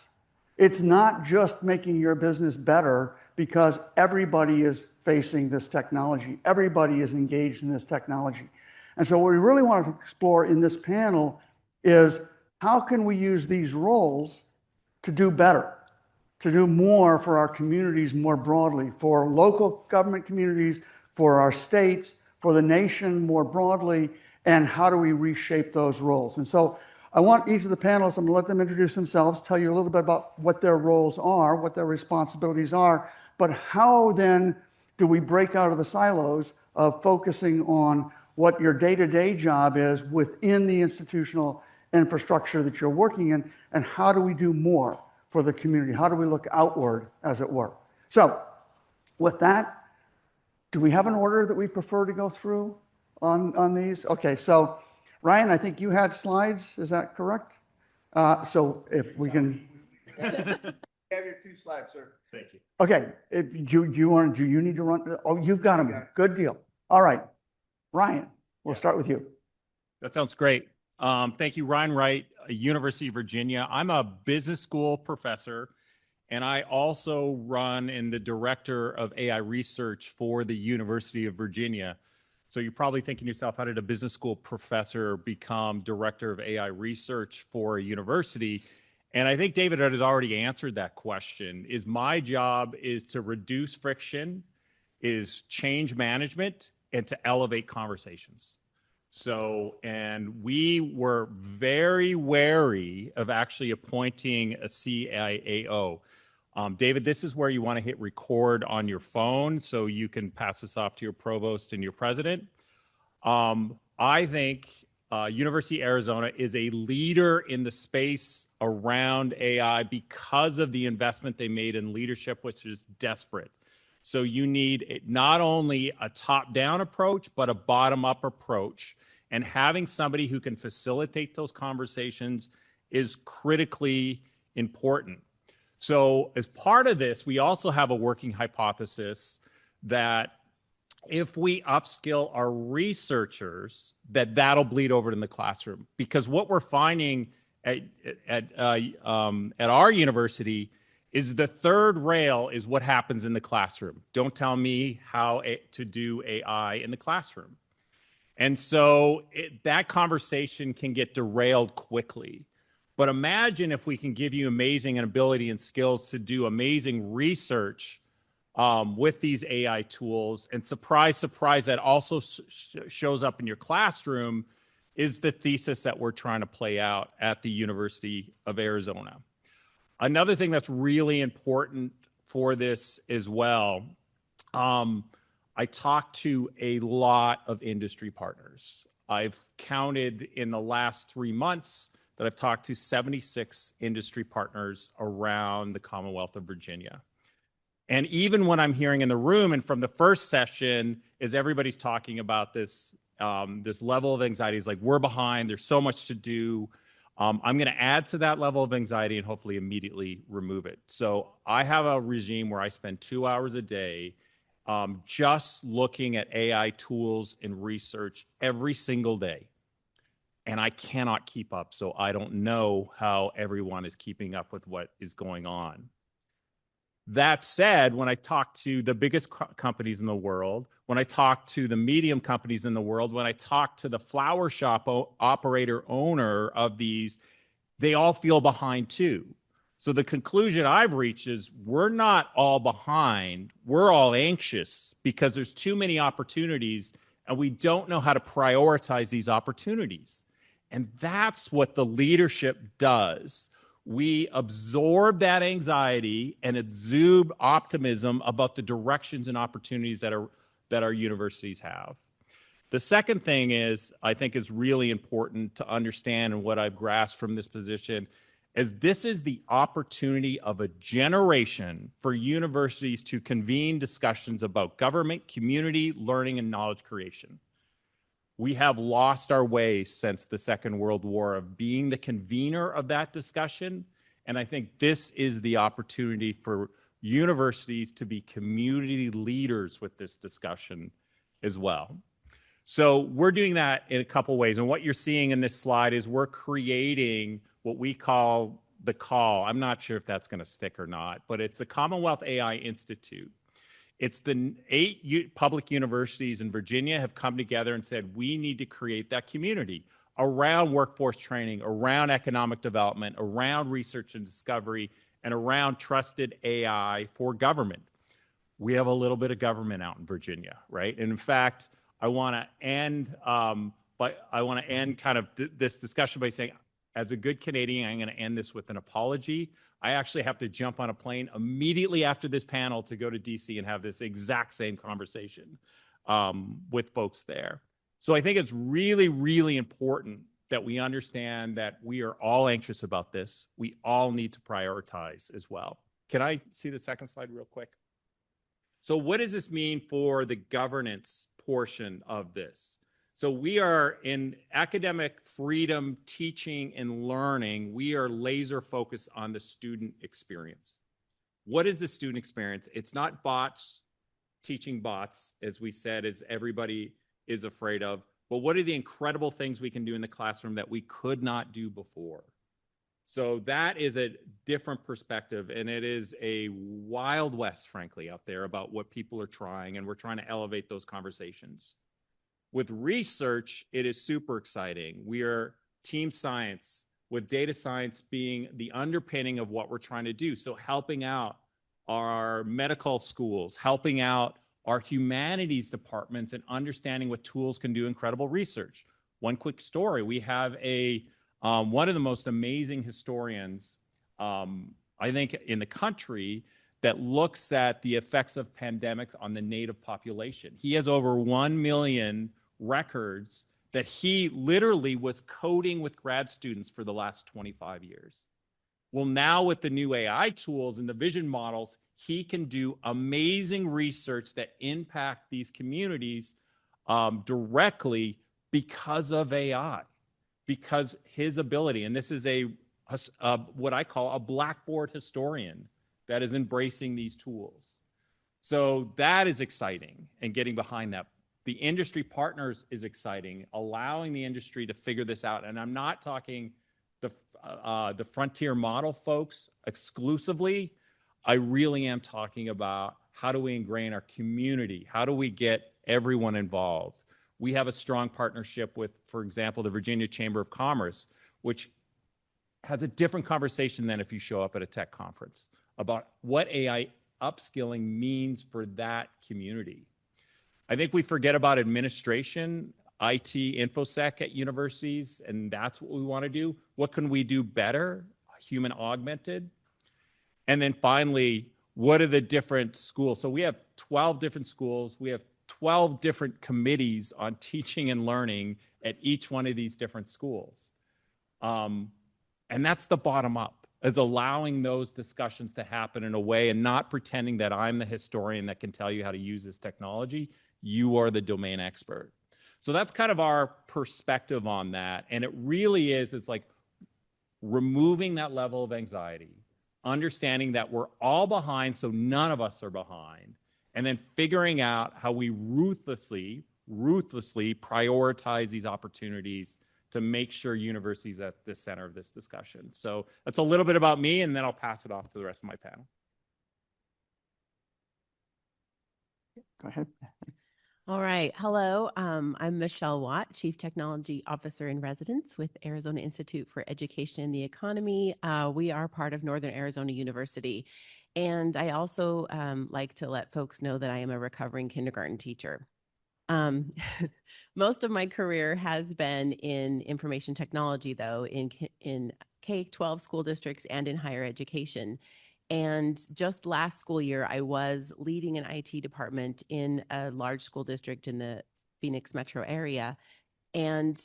Speaker 2: It's not just making your business better because everybody is facing this technology. Everybody is engaged in this technology. And so what we really want to explore in this panel is how can we use these roles to do better, to do more for our communities more broadly, for local government communities, for our states, for the nation more broadly, and how do we reshape those roles? And so I want each of the panelists, I'm going to let them introduce themselves, tell you a little bit about what their roles are, what their responsibilities are, but how then do we break out of the silos of focusing on what your day-to-day job is within the institutional infrastructure that you're working in, and how do we do more for the community? How do we look outward, as it were? So with that, do we have an order that we prefer to go through on these? Okay, so Ryan, I think you had slides, is that correct? So if we can.
Speaker 1: You have your 2 slides, sir.
Speaker 2: Thank you. Okay, do you need to run? Oh, you've got them, good deal. All right, Ryan, we'll start with you.
Speaker 4: That sounds great. Thank you, Ryan Wright, University of Virginia. I'm a business school professor, and I also run in the director of AI research for the University of Virginia. So you're probably thinking to yourself, how did a business school professor become director of AI research for a university? And I think David has already answered that question. Is my job is to reduce friction, is change management, and to elevate conversations. So, and we were very wary of actually appointing a CIAO. David, this is where you want to hit record on your phone so you can pass this off to your provost and your president. I think University of Arizona is a leader in the space around AI because of the investment they made in leadership, which is desperate. So you need not only a top-down approach, but a bottom-up approach. And having somebody who can facilitate those conversations is critically important. So as part of this, we also have a working hypothesis that if we upskill our researchers, that'll bleed over in the classroom. Because what we're finding at our university is the third rail is what happens in the classroom. Don't tell me how to do AI in the classroom. And so that conversation can get derailed quickly. But imagine if we can give you amazing ability and skills to do amazing research with these AI tools. And surprise, surprise, that also shows up in your classroom is the thesis that we're trying to play out at the University of Arizona. Another thing that's really important for this as well, I talked to a lot of industry partners. I've counted in the last 3 months that I've talked to 76 industry partners around the Commonwealth of Virginia. And even when I'm hearing in the room and from the first session is everybody's talking about this, this level of anxiety is like, we're behind, there's so much to do. I'm going to add to that level of anxiety and hopefully immediately remove it. So I have a regime where I spend 2 hours a day just looking at AI tools and research every single day. And I cannot keep up, so I don't know how everyone is keeping up with what is going on. That said, when I talk to the biggest companies in the world, when I talk to the medium companies in the world, when I talk to the flower shop operator owner of these, they all feel behind too. So the conclusion I've reached is we're not all behind, we're all anxious because there's too many opportunities and we don't know how to prioritize these opportunities. And that's what the leadership does. We absorb that anxiety and exude optimism about the directions and opportunities that our universities have. The second thing is, I think is really important to understand, and what I've grasped from this position, is this is the opportunity of a generation for universities to convene discussions about government, community, learning, and knowledge creation. We have lost our way since the Second World War of being the convener of that discussion. And I think this is the opportunity for universities to be community leaders with this discussion as well. So we're doing that in a couple ways. And what you're seeing in this slide is we're creating what we call the call. I'm not sure if that's going to stick or not, but it's the Commonwealth AI Institute. It's the 8 public universities in Virginia have come together and said, we need to create that community around workforce training, around economic development, around research and discovery, and around trusted AI for government. We have a little bit of government out in Virginia, right? And in fact, I want to end, kind of this discussion by saying, as a good Canadian, I'm going to end this with an apology. I actually have to jump on a plane immediately after this panel to go to DC and have this exact same conversation with folks there. So I think it's really, really important that we understand that we are all anxious about this. We all need to prioritize as well. Can I see the second slide real quick? So what does this mean for the governance portion of this? So we are in academic freedom, teaching and learning. We are laser focused on the student experience. What is the student experience? It's not bots teaching bots, as we said, as everybody is afraid of, but what are the incredible things we can do in the classroom that we could not do before? So that is a different perspective, and it is a wild west, frankly, out there about what people are trying, and we're trying to elevate those conversations. With research, it is super exciting. We are team science, with data science being the underpinning of what we're trying to do. So helping out our medical schools, helping out our humanities departments, and understanding what tools can do incredible research. One quick story, we have one of the most amazing historians, I think, in the country that looks at the effects of pandemics on the native population. He has over 1 million records that he literally was coding with grad students for the last 25 years. Well, now with the new AI tools and the vision models, he can do amazing research that impact these communities directly because of AI, because his ability, and this is what I call a blackboard historian that is embracing these tools. So that is exciting, and getting behind that. The industry partners is exciting, allowing the industry to figure this out. And I'm not talking the frontier model folks exclusively. I really am talking about how do we ingrain our community? How do we get everyone involved? We have a strong partnership with, for example, the Virginia Chamber of Commerce, which has a different conversation than if you show up at a tech conference about what AI upskilling means for that community. I think we forget about administration, IT, InfoSec at universities, and that's what we want to do. What can we do better, human augmented? And then finally, what are the different schools? So we have 12 different schools. We have 12 different committees on teaching and learning at each one of these different schools. And that's the bottom up, is allowing those discussions to happen in a way and not pretending that I'm the historian that can tell you how to use this technology. You are the domain expert. So that's kind of our perspective on that. And it really is, it's like removing that level of anxiety, understanding that we're all behind, so none of us are behind, and then figuring out how we ruthlessly prioritize these opportunities to make sure universities are at the center of this discussion. So that's a little bit about me, and then I'll pass it off to the rest of my panel.
Speaker 2: Go ahead.
Speaker 5: All right. Hello. I'm Michelle Watt, Chief Technology Officer in Residence with Arizona Institute for Education and the Economy. We are part of Northern Arizona University. And I also like to let folks know that I am a recovering kindergarten teacher. Most of my career has been in information technology, though, in K-12 school districts and in higher education. And just last school year, I was leading an IT department in a large school district in the Phoenix metro area. And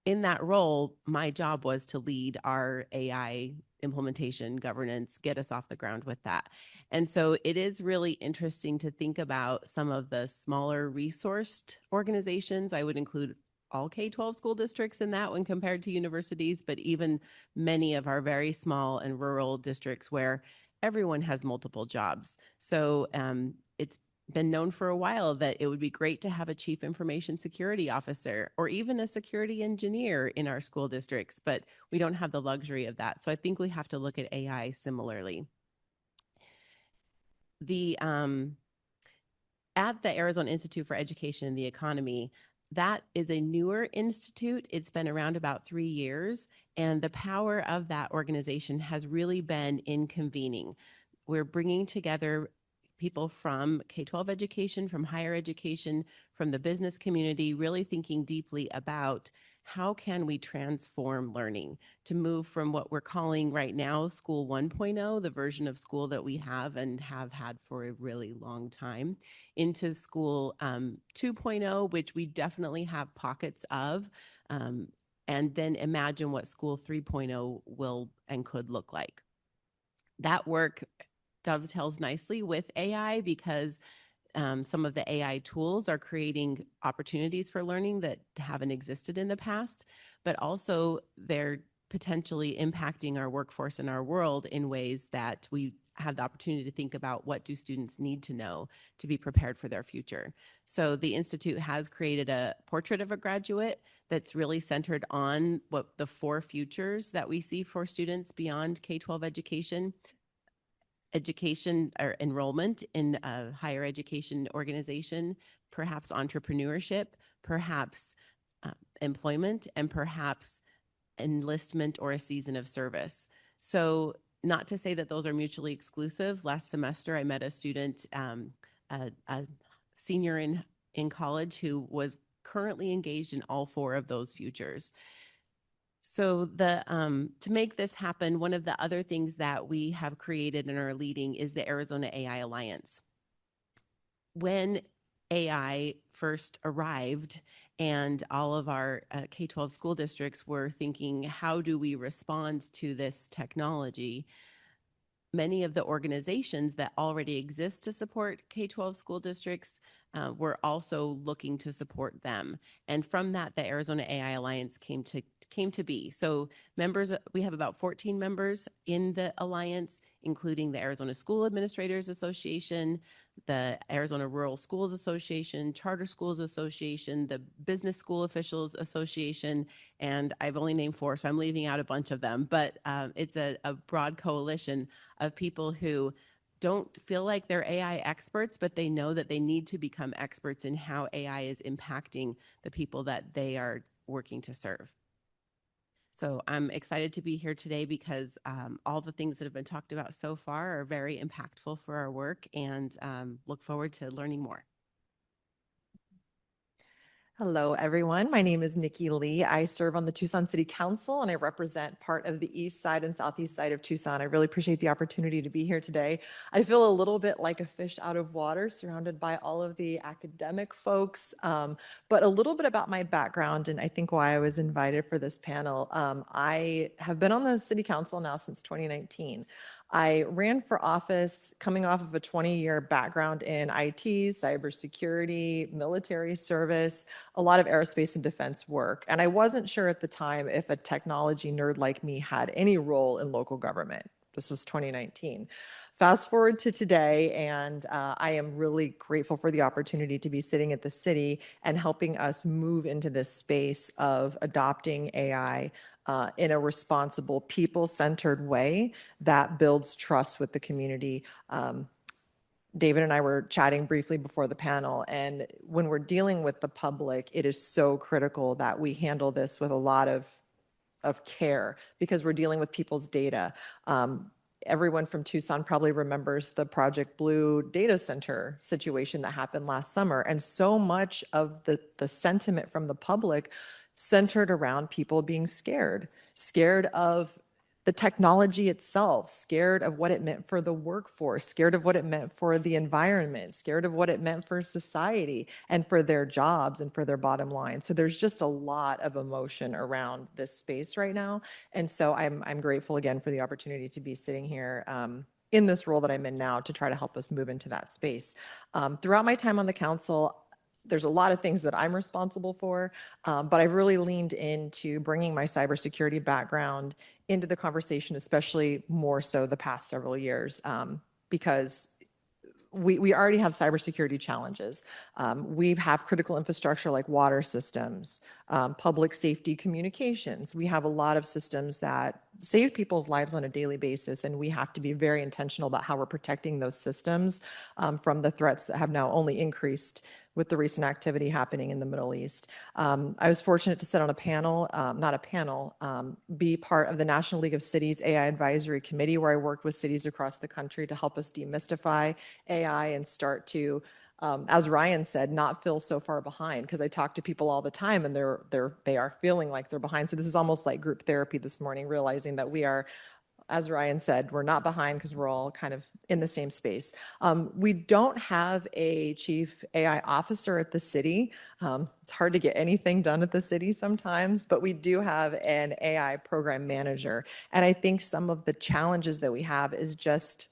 Speaker 5: in that role, my job was to lead our AI implementation, governance, get us off the ground with that. And so it is really interesting to think about some of the smaller resourced organizations. I would include all K-12 school districts in that when compared to universities, but even many of our very small and rural districts where everyone has multiple jobs. So it's been known for a while that it would be great to have a chief information security officer or even a security engineer in our school districts, but we don't have the luxury of that. So I think we have to look at AI similarly. At the Arizona Institute for Education and the Economy, that is a newer institute. It's been around about 3 years, and the power of that organization has really been in convening. We're bringing together people from K-12 education, from higher education, from the business community, really thinking deeply about how can we transform learning to move from what we're calling right now School 1.0, the version of school that we have and have had for a really long time, into School 2.0, which we definitely have pockets of, and then imagine what School 3.0 will and could look like. That work dovetails nicely with AI because some of the AI tools are creating opportunities for learning that haven't existed in the past, but also they're potentially impacting our workforce and our world in ways that we have the opportunity to think about what do students need to know to be prepared for their future. So the Institute has created a portrait of a graduate that's really centered on what the 4 futures that we see for students beyond K-12 education or enrollment in a higher education organization, perhaps entrepreneurship, perhaps employment, and perhaps enlistment or a season of service. So not to say that those are mutually exclusive. Last semester, I met a student, a senior in college who was currently engaged in all 4 of those futures. So to make this happen, one of the other things that we have created and are leading is the Arizona AI Alliance. When AI first arrived and all of our K-12 school districts were thinking, how do we respond to this technology? Many of the organizations that already exist to support K-12 school districts were also looking to support them. And from that, the Arizona AI Alliance came to be. So members, we have about 14 members in the Alliance, including the Arizona School Administrators Association, the Arizona Rural Schools Association, Charter Schools Association, the Business School Officials Association, and I've only named 4, so I'm leaving out a bunch of them, but it's a broad coalition of people who don't feel like they're AI experts, but they know that they need to become experts in how AI is impacting the people that they are working to serve. So I'm excited to be here today because all the things that have been talked about so far are very impactful for our work, and look forward to learning more.
Speaker 3: Hello, everyone. My name is Nikki Lee. I serve on the Tucson City Council, and I represent part of the east side and southeast side of Tucson. I really appreciate the opportunity to be here today. I feel a little bit like a fish out of water, surrounded by all of the academic folks, but a little bit about my background and I think why I was invited for this panel. I have been on the City Council now since 2019. I ran for office coming off of a 20-year background in IT, cybersecurity, military service, a lot of aerospace and defense work. And I wasn't sure at the time if a technology nerd like me had any role in local government. This was 2019. Fast forward to today, and I am really grateful for the opportunity to be sitting at the city and helping us move into this space of adopting AI in a responsible, people-centered way that builds trust with the community. David and I were chatting briefly before the panel, and when we're dealing with the public, it is so critical that we handle this with a lot of care because we're dealing with people's data. Everyone from Tucson probably remembers the Project Blue data center situation that happened last summer, and so much of the sentiment from the public centered around people being scared of the technology itself, scared of what it meant for the workforce, scared of what it meant for the environment, scared of what it meant for society and for their jobs and for their bottom line. So there's just a lot of emotion around this space right now. And so I'm grateful again for the opportunity to be sitting here in this role that I'm in now to try to help us move into that space. Throughout my time on the council, there's a lot of things that I'm responsible for, but I've really leaned into bringing my cybersecurity background into the conversation, especially more so the past several years, because we already have cybersecurity challenges. We have critical infrastructure like water systems, public safety communications. We have a lot of systems that save people's lives on a daily basis, and we have to be very intentional about how we're protecting those systems from the threats that have now only increased with the recent activity happening in the Middle East. I was fortunate to sit on a panel, be part of the National League of Cities AI Advisory Committee, where I worked with cities across the country to help us demystify AI and start to, as Ryan said, not feel so far behind, because I talk to people all the time and they are feeling like they're behind. So this is almost like group therapy this morning, realizing that we are, as Ryan said, we're not behind because we're all kind of in the same space. We don't have a chief AI officer at the city. It's hard to get anything done at the city sometimes, but we do have an AI program manager. And I think some of the challenges that we have is just,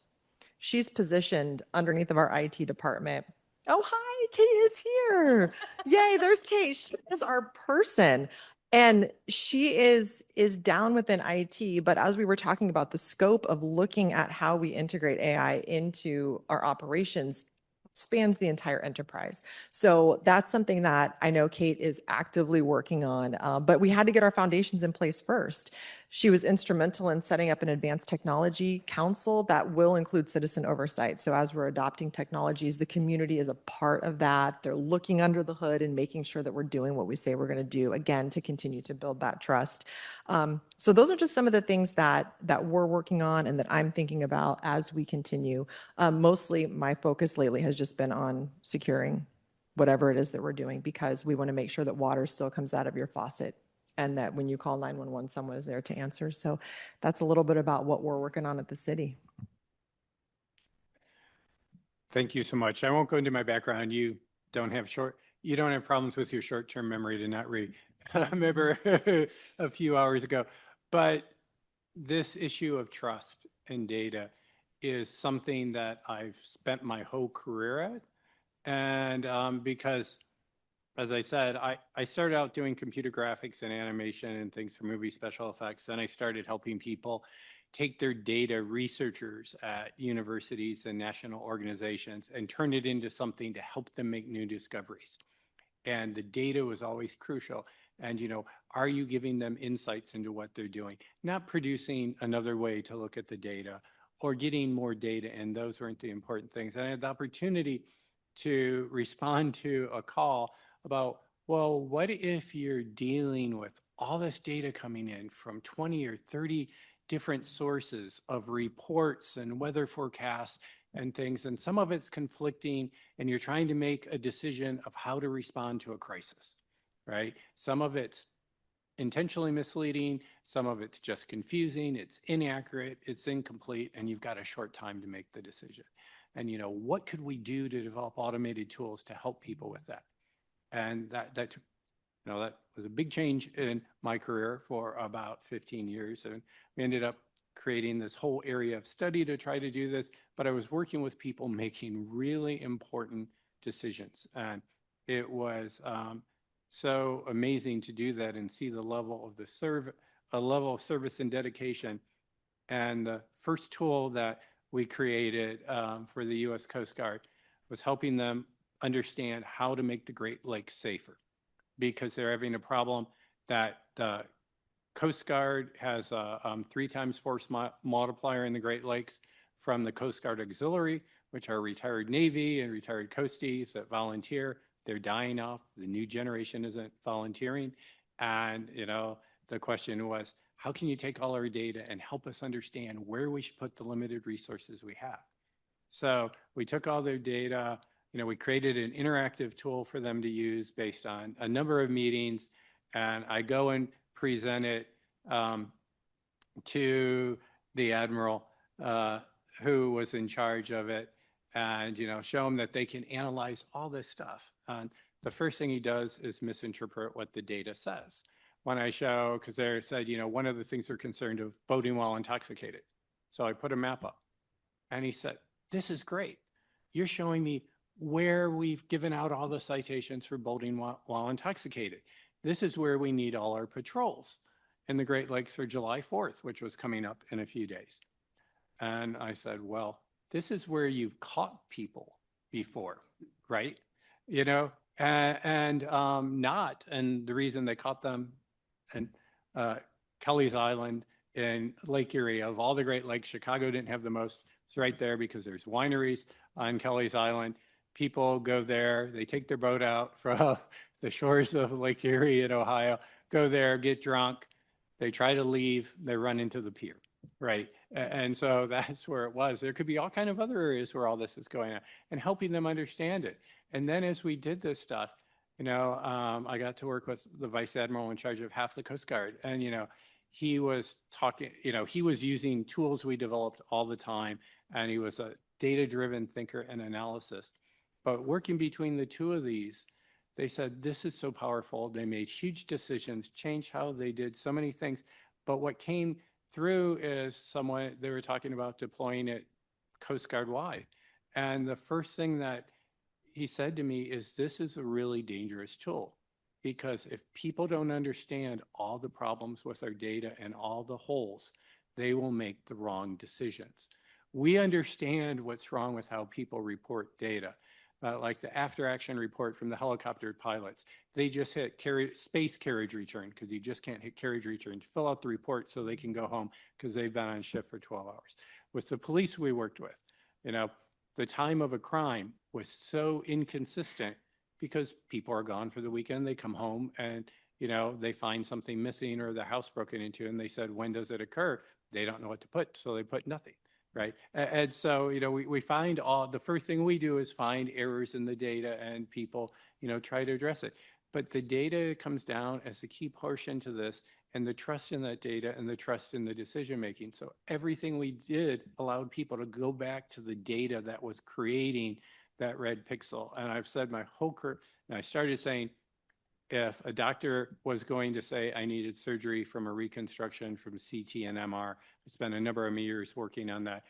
Speaker 3: she's positioned underneath of our IT department. Oh, hi, Kate is here. Yay, there's Kate. She is our person. And she is down within IT, but as we were talking about the scope of looking at how we integrate AI into our operations spans the entire enterprise. So that's something that I know Kate is actively working on, but we had to get our foundations in place first. She was instrumental in setting up an advanced technology council that will include citizen oversight. So as we're adopting technologies, the community is a part of that. They're looking under the hood and making sure that we're doing what we say we're going to do, again, to continue to build that trust. So those are just some of the things that we're working on and that I'm thinking about as we continue. Mostly my focus lately has just been on securing whatever it is that we're doing, because we want to make sure that water still comes out of your faucet and that when you call 911, someone is there to answer. So that's a little bit about what we're working on at the city.
Speaker 6: Thank you so much. I won't go into my background. You don't have problems with your short-term memory to not remember a few hours ago. But this issue of trust and data is something that I've spent my whole career at. And because, as I said, I started out doing computer graphics and animation and things for movie special effects. Then I started helping people take their data, researchers at universities and national organizations, and turn it into something to help them make new discoveries. And the data was always crucial. And, are you giving them insights into what they're doing? Not producing another way to look at the data or getting more data, and those weren't the important things. And I had the opportunity to respond to a call about well, what if you're dealing with all this data coming in from 20 or 30 different sources of reports and weather forecasts and things, and some of it's conflicting, and you're trying to make a decision of how to respond to a crisis, right? Some of it's intentionally misleading, some of it's just confusing, it's inaccurate, it's incomplete, and you've got a short time to make the decision. And what could we do to develop automated tools to help people with that? And that was a big change in my career for about 15 years. And we ended up creating this whole area of study to try to do this, but I was working with people making really important decisions. And it was so amazing to do that and see the level of service and dedication. And the first tool that we created for the U.S. Coast Guard was helping them understand how to make the Great Lakes safer, because they're having a problem that the Coast Guard has a 3 times force multiplier in the Great Lakes from the Coast Guard Auxiliary, which are retired Navy and retired Coasties that volunteer. They're dying off. The new generation isn't volunteering. And, the question was, how can you take all our data and help us understand where we should put the limited resources we have? So we took all their data, we created an interactive tool for them to use based on a number of meetings, and I go and present it to the admiral who was in charge of it, and show them that they can analyze all this stuff. And the first thing he does is misinterpret what the data says. When I show, because they said, one of the things they're concerned of, boating while intoxicated. So I put a map up, and he said, "This is great. You're showing me where we've given out all the citations for boating while intoxicated. This is where we need all our patrols in the Great Lakes for July 4th, which was coming up in a few days." And I said, well, this is where you've caught people before, right? And not. And the reason they caught them in Kelly's Island in Lake Erie, of all the Great Lakes, Chicago didn't have the most. It's right there because there's wineries on Kelly's Island. People go there, they take their boat out from the shores of Lake Erie in Ohio, go there, get drunk, they try to leave, they run into the pier, right? And so that's where it was. There could be all kind of other areas where all this is going on, and helping them understand it. And then as we did this stuff, I got to work with the Vice Admiral in charge of half the Coast Guard. And, he was talking, he was using tools we developed all the time, and he was a data-driven thinker and analysis. But working between the two of these, they said, this is so powerful. They made huge decisions, changed how they did so many things. But what came through is they were talking about deploying it Coast Guard wide. And the first thing that he said to me is, this is a really dangerous tool, because if people don't understand all the problems with our data and all the holes, they will make the wrong decisions. We understand what's wrong with how people report data. Like the after action report from the helicopter pilots. They just hit space carriage return, because you just can't hit carriage return to fill out the report so they can go home because they've been on shift for 12 hours. With the police we worked with, the time of a crime was so inconsistent because people are gone for the weekend. They come home and, they find something missing or the house broken into, and they said, when does it occur? They don't know what to put, so they put nothing. Right. And so, we find the first thing we do is find errors in the data, and people, try to address it. But the data comes down as a key portion to this, and the trust in that data and the trust in the decision making. So everything we did allowed people to go back to the data that was creating that red pixel. And I've said my whole career, and I started saying, if a doctor was going to say I needed surgery from a reconstruction from CT and MR, I spent a number of years working on that.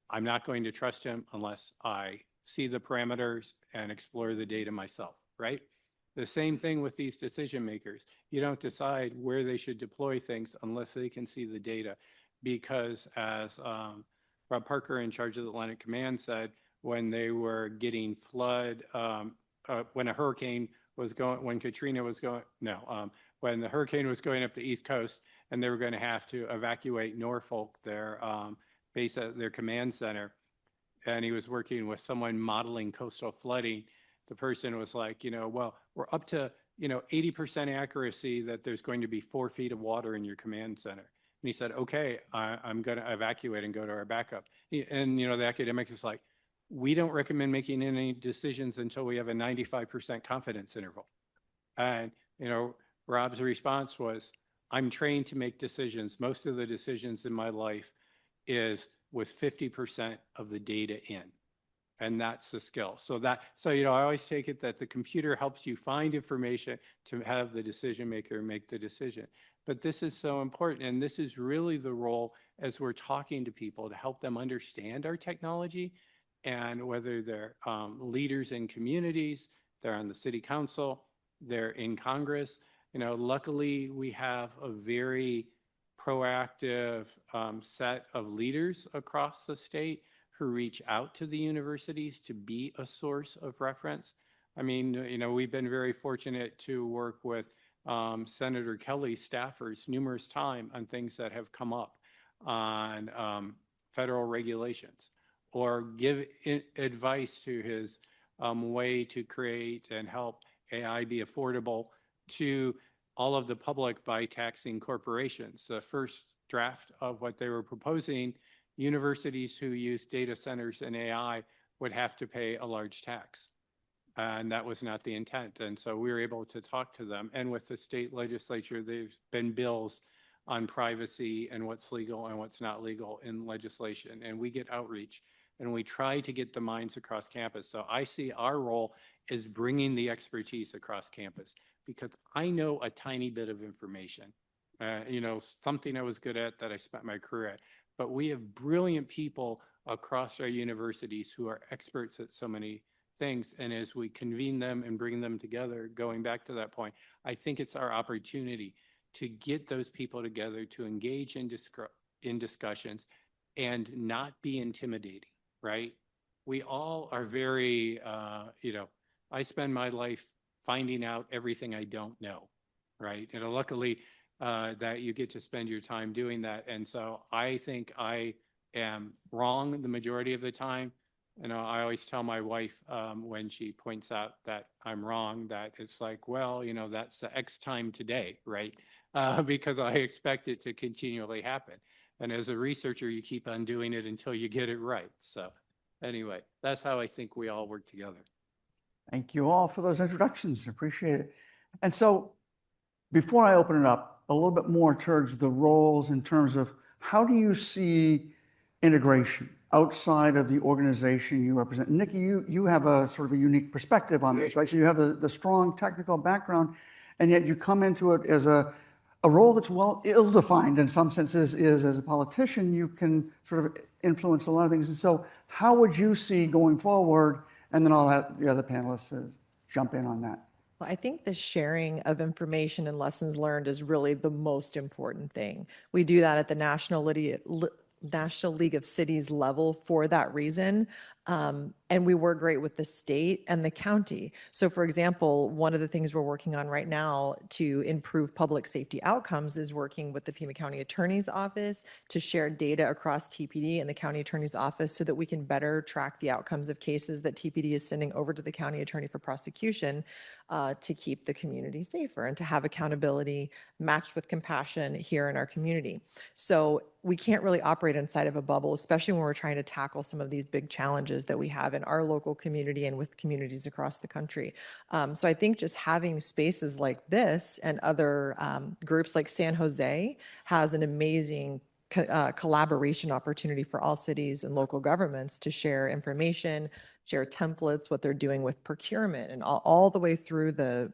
Speaker 6: I'm not going to trust him unless I see the parameters and explore the data myself, right? The same thing with these decision makers. You don't decide where they should deploy things unless they can see the data, because as Rob Parker, in charge of the Atlantic Command, said, when they were getting when a hurricane was going, when Katrina was going, when the hurricane was going up the East Coast and they were going to have to evacuate Norfolk, their base at their command center, and he was working with someone modeling coastal flooding, the person was like, well, we're up to 80% accuracy that there's going to be 4 feet of water in your command center. And he said, okay, I'm going to evacuate and go to our backup. And, the academic is like, we don't recommend making any decisions until we have a 95% confidence interval. And, Rob's response was, I'm trained to make decisions. Most of the decisions in my life is with 50% of the data in. And that's the skill. So I always take it that the computer helps you find information to have the decision maker make the decision. But this is so important. And this is really the role as we're talking to people to help them understand our technology, and whether they're leaders in communities, they're on the city council, they're in Congress. Luckily we have a very proactive set of leaders across the state who reach out to the universities to be a source of reference. I mean, we've been very fortunate to work with Senator Kelly's staffers numerous times on things that have come up on federal regulations, or give advice to his way to create and help AI be affordable to all of the public by taxing corporations. The first draft of what they were proposing, universities who use data centers and AI would have to pay a large tax. And that was not the intent. And so we were able to talk to them. And with the state legislature, there's been bills on privacy and what's legal and what's not legal in legislation. And we get outreach, and we try to get the minds across campus. So I see our role as bringing the expertise across campus, because I know a tiny bit of information, something I was good at that I spent my career at. But we have brilliant people across our universities who are experts at so many things. And as we convene them and bring them together, going back to that point, I think it's our opportunity to get those people together to engage in discussions and not be intimidating, right? We all are very, I spend my life finding out everything I don't know, right? And luckily that you get to spend your time doing that. And so I think I am wrong the majority of the time. I always tell my wife when she points out that I'm wrong, that it's like, well, that's the X time today, right? Because I expect it to continually happen. And as a researcher, you keep on doing it until you get it right. So anyway, that's how I think we all work together.
Speaker 2: Thank you all for those introductions. I appreciate it. And so before I open it up a little bit more towards the roles in terms of how do you see integration outside of the organization you represent? Nikki, you have a sort of a unique perspective on this, right? So you have the strong technical background, and yet you come into it as a role that's well ill-defined in some senses. Is as a politician, you can sort of influence a lot of things. And so how would you see going forward? And then I'll have the other panelists jump in on that.
Speaker 3: Well, I think the sharing of information and lessons learned is really the most important thing. We do that at the National League of Cities level for that reason. And we work great with the state and the county. So for example, one of the things we're working on right now to improve public safety outcomes is working with the Pima County Attorney's Office to share data across TPD and the County Attorney's Office so that we can better track the outcomes of cases that TPD is sending over to the County Attorney for prosecution to keep the community safer and to have accountability matched with compassion here in our community. So we can't really operate inside of a bubble, especially when we're trying to tackle some of these big challenges that we have in our local community and with communities across the country. So I think just having spaces like this and other groups like San Jose has an amazing collaboration opportunity for all cities and local governments to share information, share templates, what they're doing with procurement, and all the way through the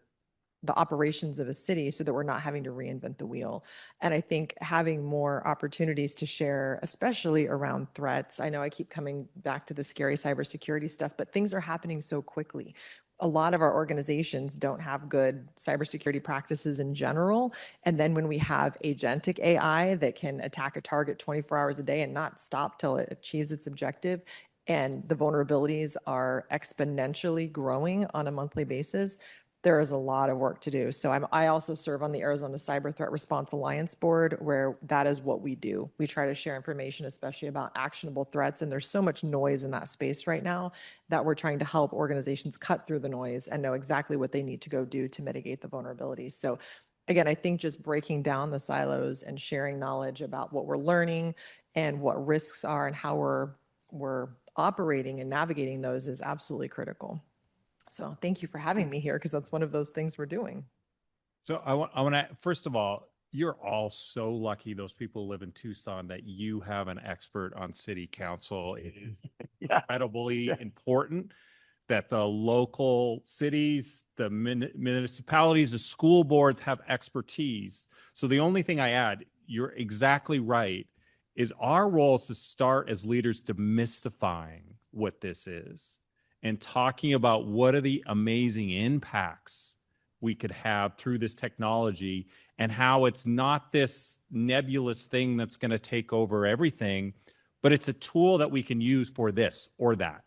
Speaker 3: operations of a city so that we're not having to reinvent the wheel. And I think having more opportunities to share, especially around threats. I know I keep coming back to the scary cybersecurity stuff, but things are happening so quickly. A lot of our organizations don't have good cybersecurity practices in general. And then when we have agentic AI that can attack a target 24 hours a day and not stop till it achieves its objective, and the vulnerabilities are exponentially growing on a monthly basis, there is a lot of work to do. So I also serve on the Arizona Cyber Threat Response Alliance Board, where that is what we do. We try to share information, especially about actionable threats. And there's so much noise in that space right now that we're trying to help organizations cut through the noise and know exactly what they need to go do to mitigate the vulnerabilities. So again, I think just breaking down the silos and sharing knowledge about what we're learning and what risks are and how we're operating and navigating those is absolutely critical. So thank you for having me here, because that's one of those things we're doing.
Speaker 4: So I want to, first of all, you're all so lucky, those people who live in Tucson, that you have an expert on city council. It is incredibly important that the local cities, the municipalities, the school boards have expertise. So the only thing I add, you're exactly right, is our role is to start as leaders demystifying what this is and talking about what are the amazing impacts we could have through this technology, and how it's not this nebulous thing that's going to take over everything, but it's a tool that we can use for this or that.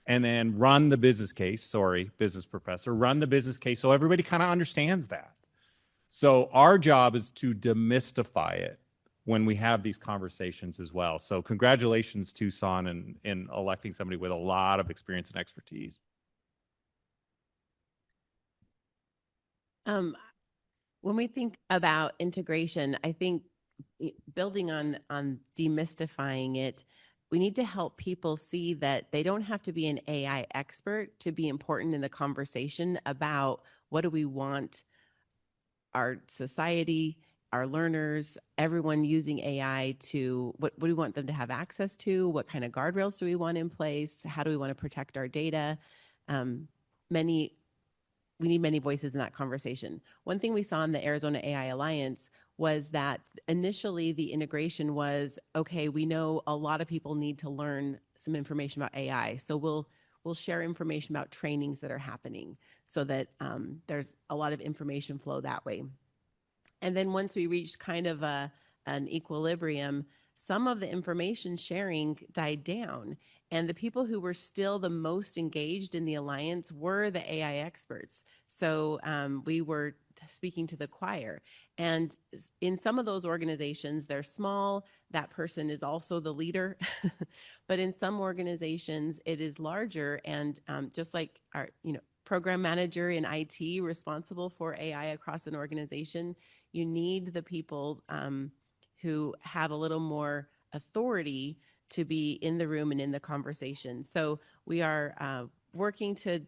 Speaker 4: And then run the business case, sorry, business professor, run the business case so everybody kind of understands that. So our job is to demystify it when we have these conversations as well. So congratulations, Tucson, in electing somebody with a lot of experience and expertise.
Speaker 5: When we think about integration, I think building on demystifying it, we need to help people see that they don't have to be an AI expert to be important in the conversation about what do we want our society, our learners, everyone using AI to, what do we want them to have access to? What kind of guardrails do we want in place? How do we want to protect our data? We need many voices in that conversation. One thing we saw in the Arizona AI Alliance was that initially the integration was, okay, we know a lot of people need to learn some information about AI. So we'll share information about trainings that are happening so that there's a lot of information flow that way. And then once we reached kind of an equilibrium, some of the information sharing died down. And the people who were still the most engaged in the alliance were the AI experts. So we were speaking to the choir. And in some of those organizations, they're small. That person is also the leader. But in some organizations, it is larger. And just like our program manager in IT responsible for AI across an organization, you need the people who have a little more authority to be in the room and in the conversation. So we are working to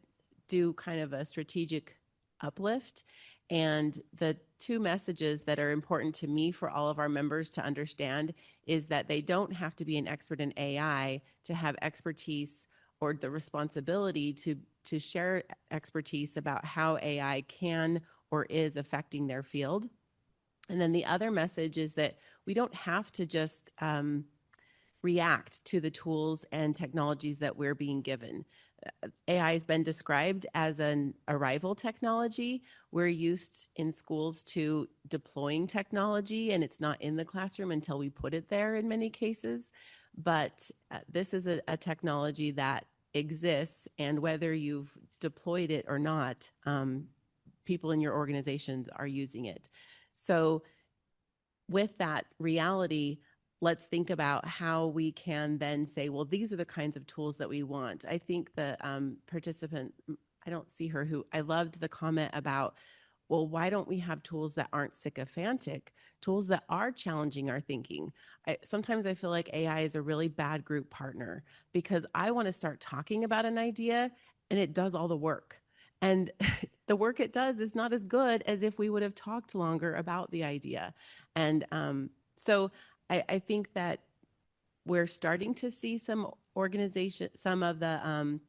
Speaker 5: do kind of a strategic uplift. And the two messages that are important to me for all of our members to understand is that they don't have to be an expert in AI to have expertise or the responsibility to share expertise about how AI can or is affecting their field. And then the other message is that we don't have to just react to the tools and technologies that we're being given. AI has been described as an arrival technology. We're used in schools to deploying technology, and it's not in the classroom until we put it there in many cases. But this is a technology that exists, and whether you've deployed it or not, people in your organizations are using it. So with that reality, let's think about how we can then say, well, these are the kinds of tools that we want. I think the participant, I don't see her, who I loved the comment about, well, why don't we have tools that aren't sycophantic, tools that are challenging our thinking? Sometimes I feel like AI is a really bad group partner, because I want to start talking about an idea and it does all the work. And the work it does is not as good as if we would have talked longer about the idea. And so I think that we're starting to see some of the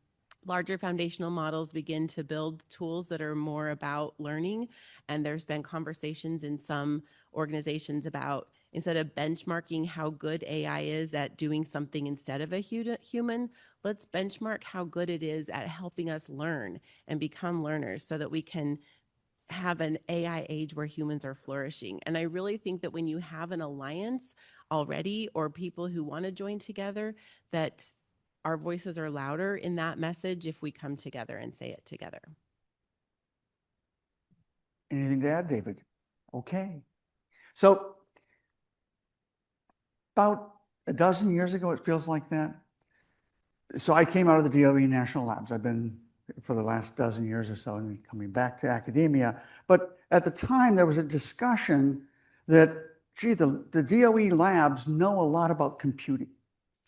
Speaker 5: larger foundational models begin to build tools that are more about learning. And there's been conversations in some organizations about, instead of benchmarking how good AI is at doing something instead of a human, let's benchmark how good it is at helping us learn and become learners so that we can have an AI age where humans are flourishing. And I really think that when you have an alliance already, or people who want to join together, that our voices are louder in that message if we come together and say it together.
Speaker 2: Anything to add, David? Okay. So about a dozen years ago, it feels like that. So I came out of the DOE National Labs. I've been for the last dozen years or so and coming back to academia. But at the time, there was a discussion that, gee, the DOE labs know a lot about computing.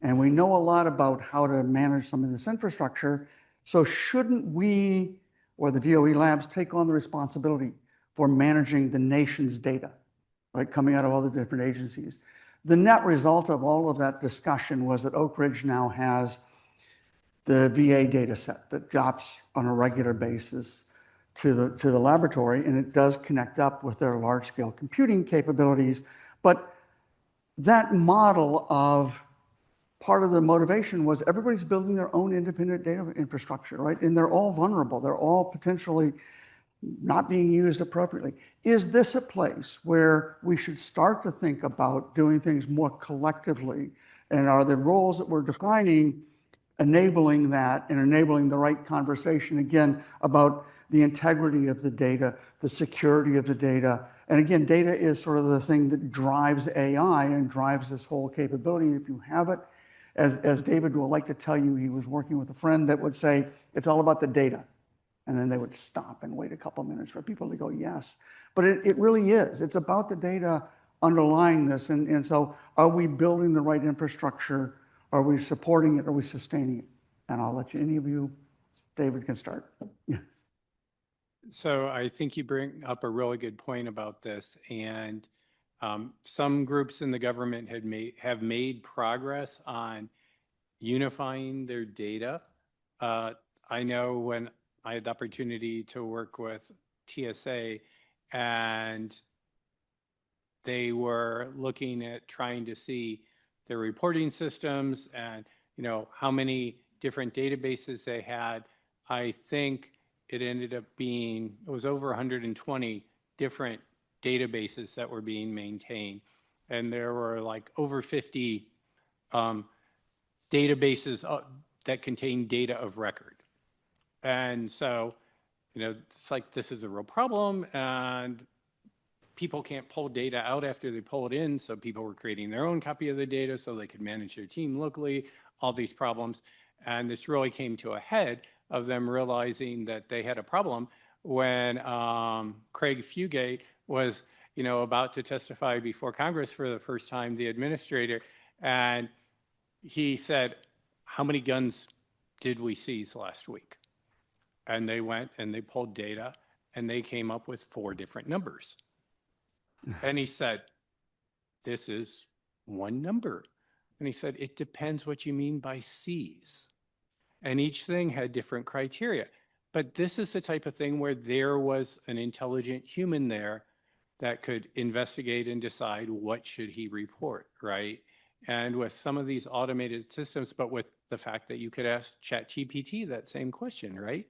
Speaker 2: And we know a lot about how to manage some of this infrastructure. So shouldn't we, or the DOE labs, take on the responsibility for managing the nation's data, right, coming out of all the different agencies? The net result of all of that discussion was that Oak Ridge now has the VA data set that drops on a regular basis to the laboratory, and it does connect up with their large-scale computing capabilities. But that model of part of the motivation was everybody's building their own independent data infrastructure, right? And they're all vulnerable. They're all potentially not being used appropriately. Is this a place where we should start to think about doing things more collectively? And are the roles that we're defining enabling that and enabling the right conversation, again, about the integrity of the data, the security of the data? And again, data is sort of the thing that drives AI and drives this whole capability. If you have it, as David will like to tell you, he was working with a friend that would say, it's all about the data. And then they would stop and wait a couple minutes for people to go, yes. But it really is. It's about the data underlying this. And so are we building the right infrastructure? Are we supporting it? Are we sustaining it? And I'll let you, any of you, David can start. Yeah.
Speaker 6: So I think you bring up a really good point about this. And some groups in the government have made progress on unifying their data. I know when I had the opportunity to work with TSA, and they were looking at trying to see their reporting systems and how many different databases they had. I think it ended up being, it was over 120 different databases that were being maintained. And there were like over 50 databases that contain data of record. And so, it's like, this is a real problem, and people can't pull data out after they pull it in. So people were creating their own copy of the data so they could manage their team locally, all these problems. And this really came to a head of them realizing that they had a problem when Craig Fugate was, about to testify before Congress for the first time, the administrator, and he said, how many guns did we seize last week? And they went and they pulled data, and they came up with 4 different numbers. And he said, this is one number. And he said, it depends what you mean by seize. And each thing had different criteria. But this is the type of thing where there was an intelligent human there that could investigate and decide what should he report, right? And with some of these automated systems, but with the fact that you could ask ChatGPT that same question, right?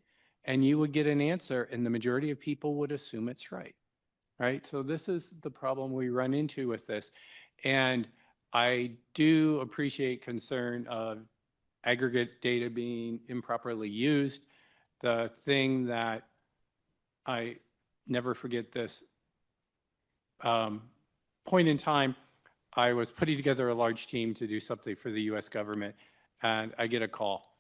Speaker 6: And you would get an answer, and the majority of people would assume it's right. Right? So this is the problem we run into with this. And I do appreciate concern of aggregate data being improperly used. The thing that I never forget this point in time, I was putting together a large team to do something for the US government, and I get a call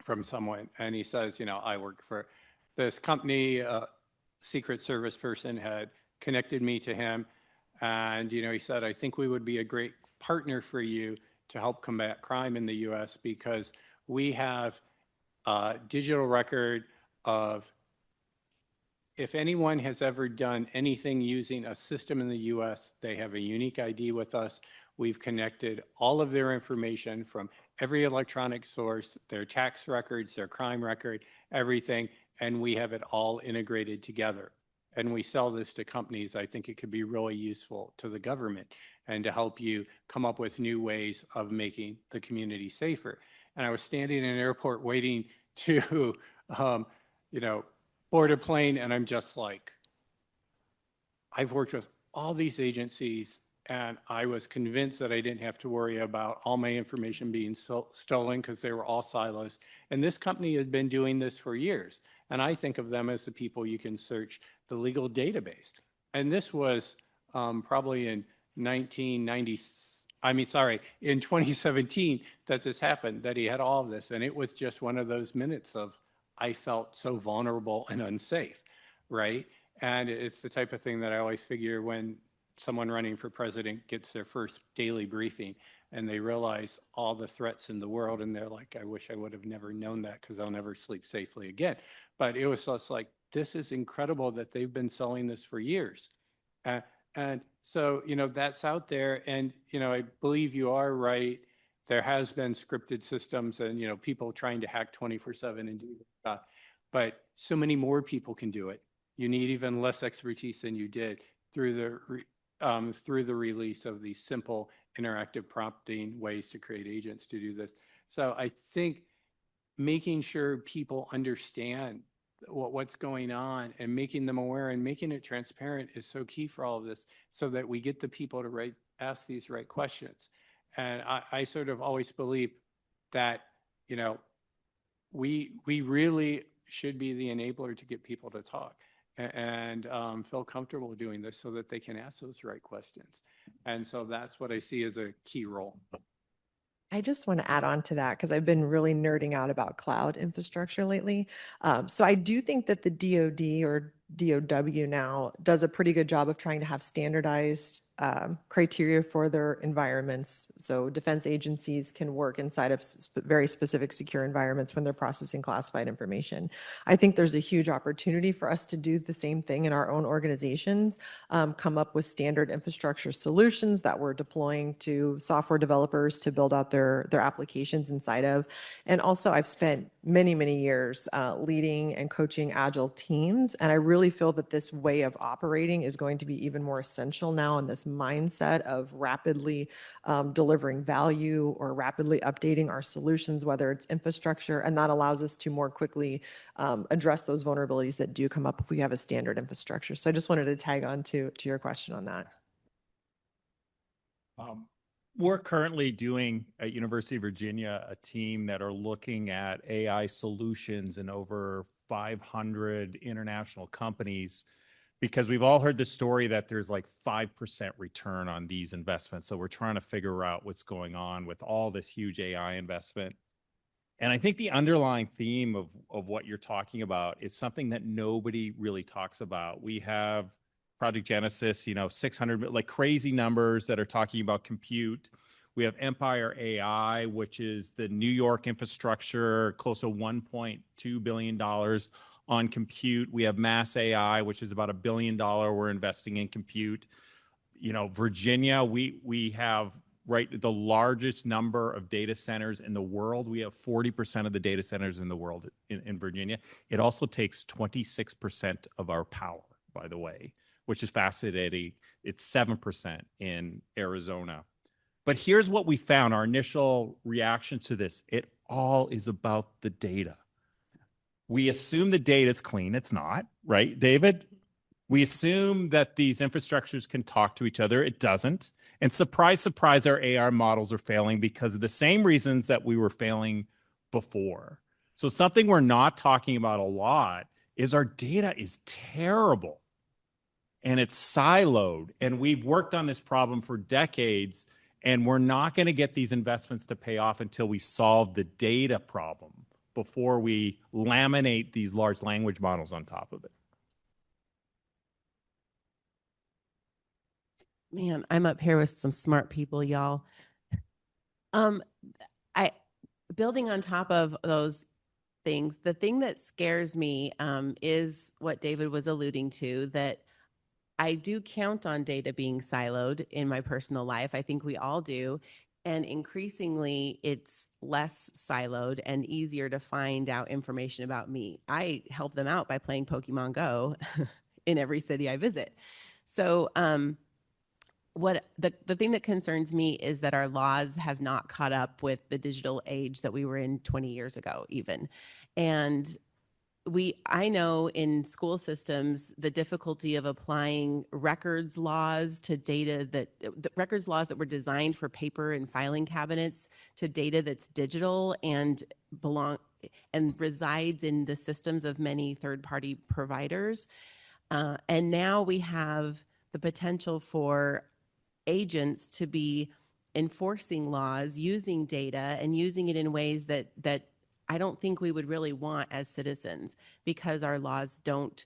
Speaker 6: from someone, and he says, I work for this company, Secret Service person had connected me to him, and he said, I think we would be a great partner for you to help combat crime in the US, because we have a digital record of if anyone has ever done anything using a system in the US, they have a unique ID with us. We've connected all of their information from every electronic source, their tax records, their crime record, everything, and we have it all integrated together. And we sell this to companies. I think it could be really useful to the government and to help you come up with new ways of making the community safer. And I was standing in an airport waiting to, board a plane, and I'm just like, I've worked with all these agencies, and I was convinced that I didn't have to worry about all my information being stolen because they were all silos. And this company had been doing this for years. And I think of them as the people you can search the legal database. And this was probably in 2017 that this happened, that he had all of this. And it was just one of those minutes of, I felt so vulnerable and unsafe, right? And it's the type of thing that I always figure when someone running for president gets their first daily briefing and they realize all the threats in the world, and they're like, I wish I would have never known that because I'll never sleep safely again. But it was just like, this is incredible that they've been selling this for years. And so, that's out there. And, I believe you are right. There has been scripted systems and, people trying to hack 24/7 and do that. But so many more people can do it. You need even less expertise than you did through the release of these simple interactive prompting ways to create agents to do this. So I think making sure people understand what's going on and making them aware and making it transparent is so key for all of this, so that we get the people to ask these right questions. And I sort of always believe that, we really should be the enabler to get people to talk and feel comfortable doing this so that they can ask those right questions. And so that's what I see as a key role.
Speaker 3: I just want to add on to that because I've been really nerding out about cloud infrastructure lately. So I do think that the DoD or DOW now does a pretty good job of trying to have standardized criteria for their environments. So defense agencies can work inside of very specific secure environments when they're processing classified information. I think there's a huge opportunity for us to do the same thing in our own organizations, come up with standard infrastructure solutions that we're deploying to software developers to build out their applications inside of. And also I've spent many, many years leading and coaching agile teams. And I really feel that this way of operating is going to be even more essential now in this mindset of rapidly delivering value or rapidly updating our solutions, whether it's infrastructure, and that allows us to more quickly address those vulnerabilities that do come up if we have a standard infrastructure. So I just wanted to tag on to your question on that.
Speaker 4: We're currently doing at University of Virginia a team that are looking at AI solutions in over 500 international companies, because we've all heard the story that there's like 5% return on these investments. So we're trying to figure out what's going on with all this huge AI investment. And I think the underlying theme of what you're talking about is something that nobody really talks about. We have Project Genesis, 600, like crazy numbers that are talking about compute. We have Empire AI, which is the New York infrastructure, close to $1.2 billion on compute. We have Mass AI, which is about $1 billion we're investing in compute. Virginia, we have the largest number of data centers in the world. We have 40% of the data centers in the world in Virginia. It also takes 26% of our power, by the way, which is fascinating. It's 7% in Arizona. But here's what we found, our initial reaction to this. It all is about the data. We assume the data is clean. It's not, right, David? We assume that these infrastructures can talk to each other. It doesn't. And surprise, surprise, our AI models are failing because of the same reasons that we were failing before. So something we're not talking about a lot is our data is terrible. And it's siloed. And we've worked on this problem for decades, and we're not going to get these investments to pay off until we solve the data problem before we laminate these large language models on top of it.
Speaker 5: Man, I'm up here with some smart people, y'all. Building on top of those things, the thing that scares me is what David was alluding to, that I do count on data being siloed in my personal life. I think we all do. And increasingly, it's less siloed and easier to find out information about me. I help them out by playing Pokemon Go in every city I visit. So what the thing that concerns me is that our laws have not caught up with the digital age that we were in 20 years ago even. And I know in school systems, the difficulty of applying records laws to data the records laws that were designed for paper and filing cabinets to data that's digital and and resides in the systems of many third-party providers. And now we have the potential for agents to be enforcing laws using data and using it in ways that I don't think we would really want as citizens, because our laws don't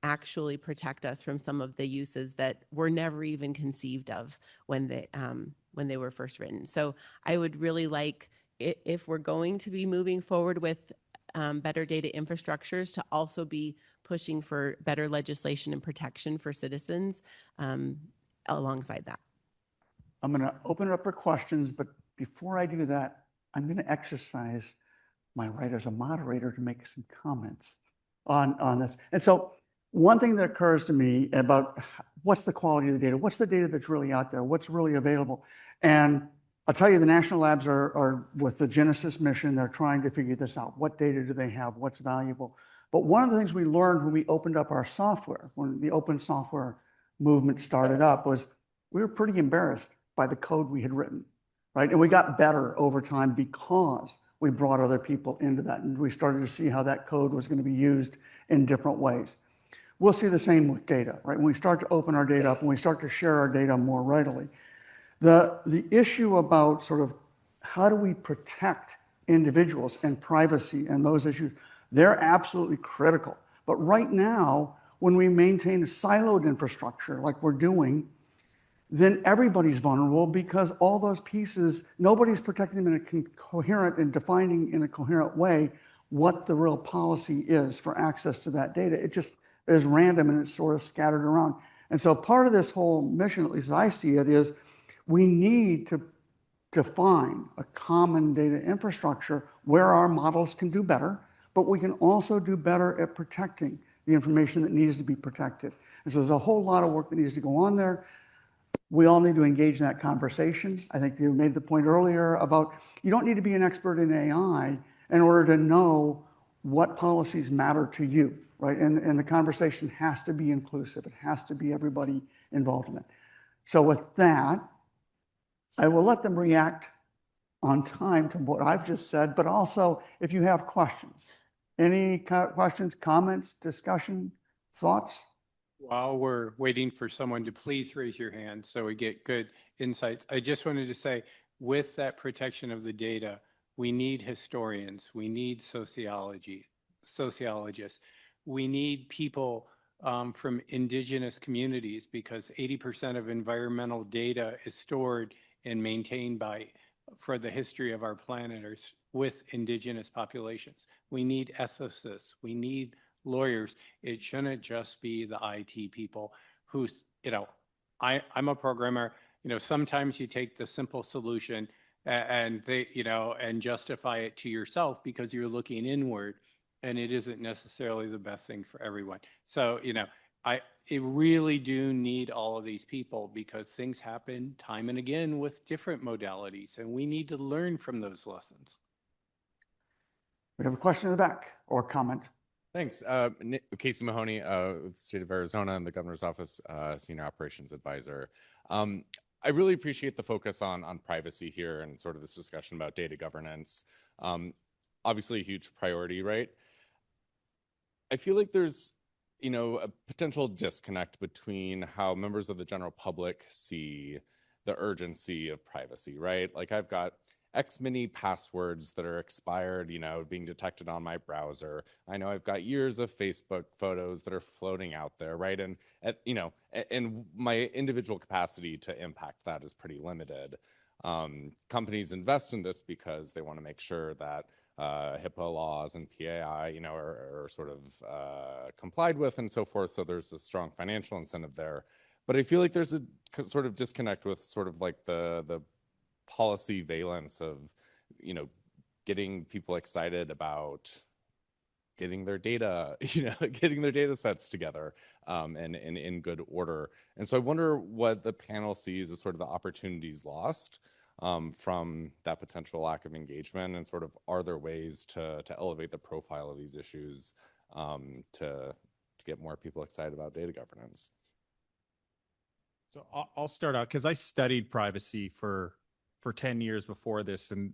Speaker 5: actually protect us from some of the uses that were never even conceived of when they were first written. So I would really like, if we're going to be moving forward with better data infrastructures, to also be pushing for better legislation and protection for citizens alongside that.
Speaker 2: I'm going to open it up for questions, but before I do that, I'm going to exercise my right as a moderator to make some comments on this. And so one thing that occurs to me about what's the quality of the data, what's the data that's really out there, what's really available. And I'll tell you, the national labs are with the Genesis mission, they're trying to figure this out. What data do they have? What's valuable? But one of the things we learned when we opened up our software, when the open software movement started up, was we were pretty embarrassed by the code we had written, right? And we got better over time because we brought other people into that, and we started to see how that code was going to be used in different ways. We'll see the same with data, right? When we start to open our data up, when we start to share our data more readily, the issue about sort of how do we protect individuals and privacy and those issues, they're absolutely critical. But right now, when we maintain a siloed infrastructure like we're doing, then everybody's vulnerable, because all those pieces, nobody's protecting them in a coherent and defining in a coherent way what the real policy is for access to that data. It just is random and it's sort of scattered around. And so part of this whole mission, at least as I see it, is we need to define a common data infrastructure where our models can do better, but we can also do better at protecting the information that needs to be protected. And so there's a whole lot of work that needs to go on there. We all need to engage in that conversation. I think you made the point earlier about you don't need to be an expert in AI in order to know what policies matter to you, right? And the conversation has to be inclusive. It has to be everybody involved in it. So with that, I will let them react on time to what I've just said, but also if you have questions. Any questions, comments, discussion, thoughts?
Speaker 6: While we're waiting for someone to please raise your hand so we get good insights, I just wanted to say, with that protection of the data, we need historians, we need sociologists, we need people from indigenous communities, because 80% of environmental data is stored and maintained for the history of our planet with indigenous populations. We need ethicists, we need lawyers. It shouldn't just be the IT people who's, I'm a programmer, sometimes you take the simple solution and and justify it to yourself because you're looking inward, and it isn't necessarily the best thing for everyone. So, I really do need all of these people, because things happen time and again with different modalities, and we need to learn from those lessons.
Speaker 2: We have a question in the back or comment.
Speaker 16: Thanks. Casey Mahoney, with the state of Arizona and the governor's office, senior operations advisor. I really appreciate the focus on privacy here and sort of this discussion about data governance. Obviously a huge priority, right? I feel like there's, a potential disconnect between how members of the general public see the urgency of privacy, right? Like I've got X many passwords that are expired, being detected on my browser. I know I've got years of Facebook photos that are floating out there, right? And, and my individual capacity to impact that is pretty limited. Companies invest in this because they want to make sure that HIPAA laws and PAI, are sort of complied with and so forth. So there's a strong financial incentive there. But I feel like there's a sort of disconnect with sort of like the policy valence of, getting people excited about getting their data, getting their data sets together and in good order. And so I wonder what the panel sees as sort of the opportunities lost from that potential lack of engagement, and sort of are there ways to elevate the profile of these issues to get more people excited about data governance?
Speaker 4: So I'll start out, because I studied privacy for 10 years before this, and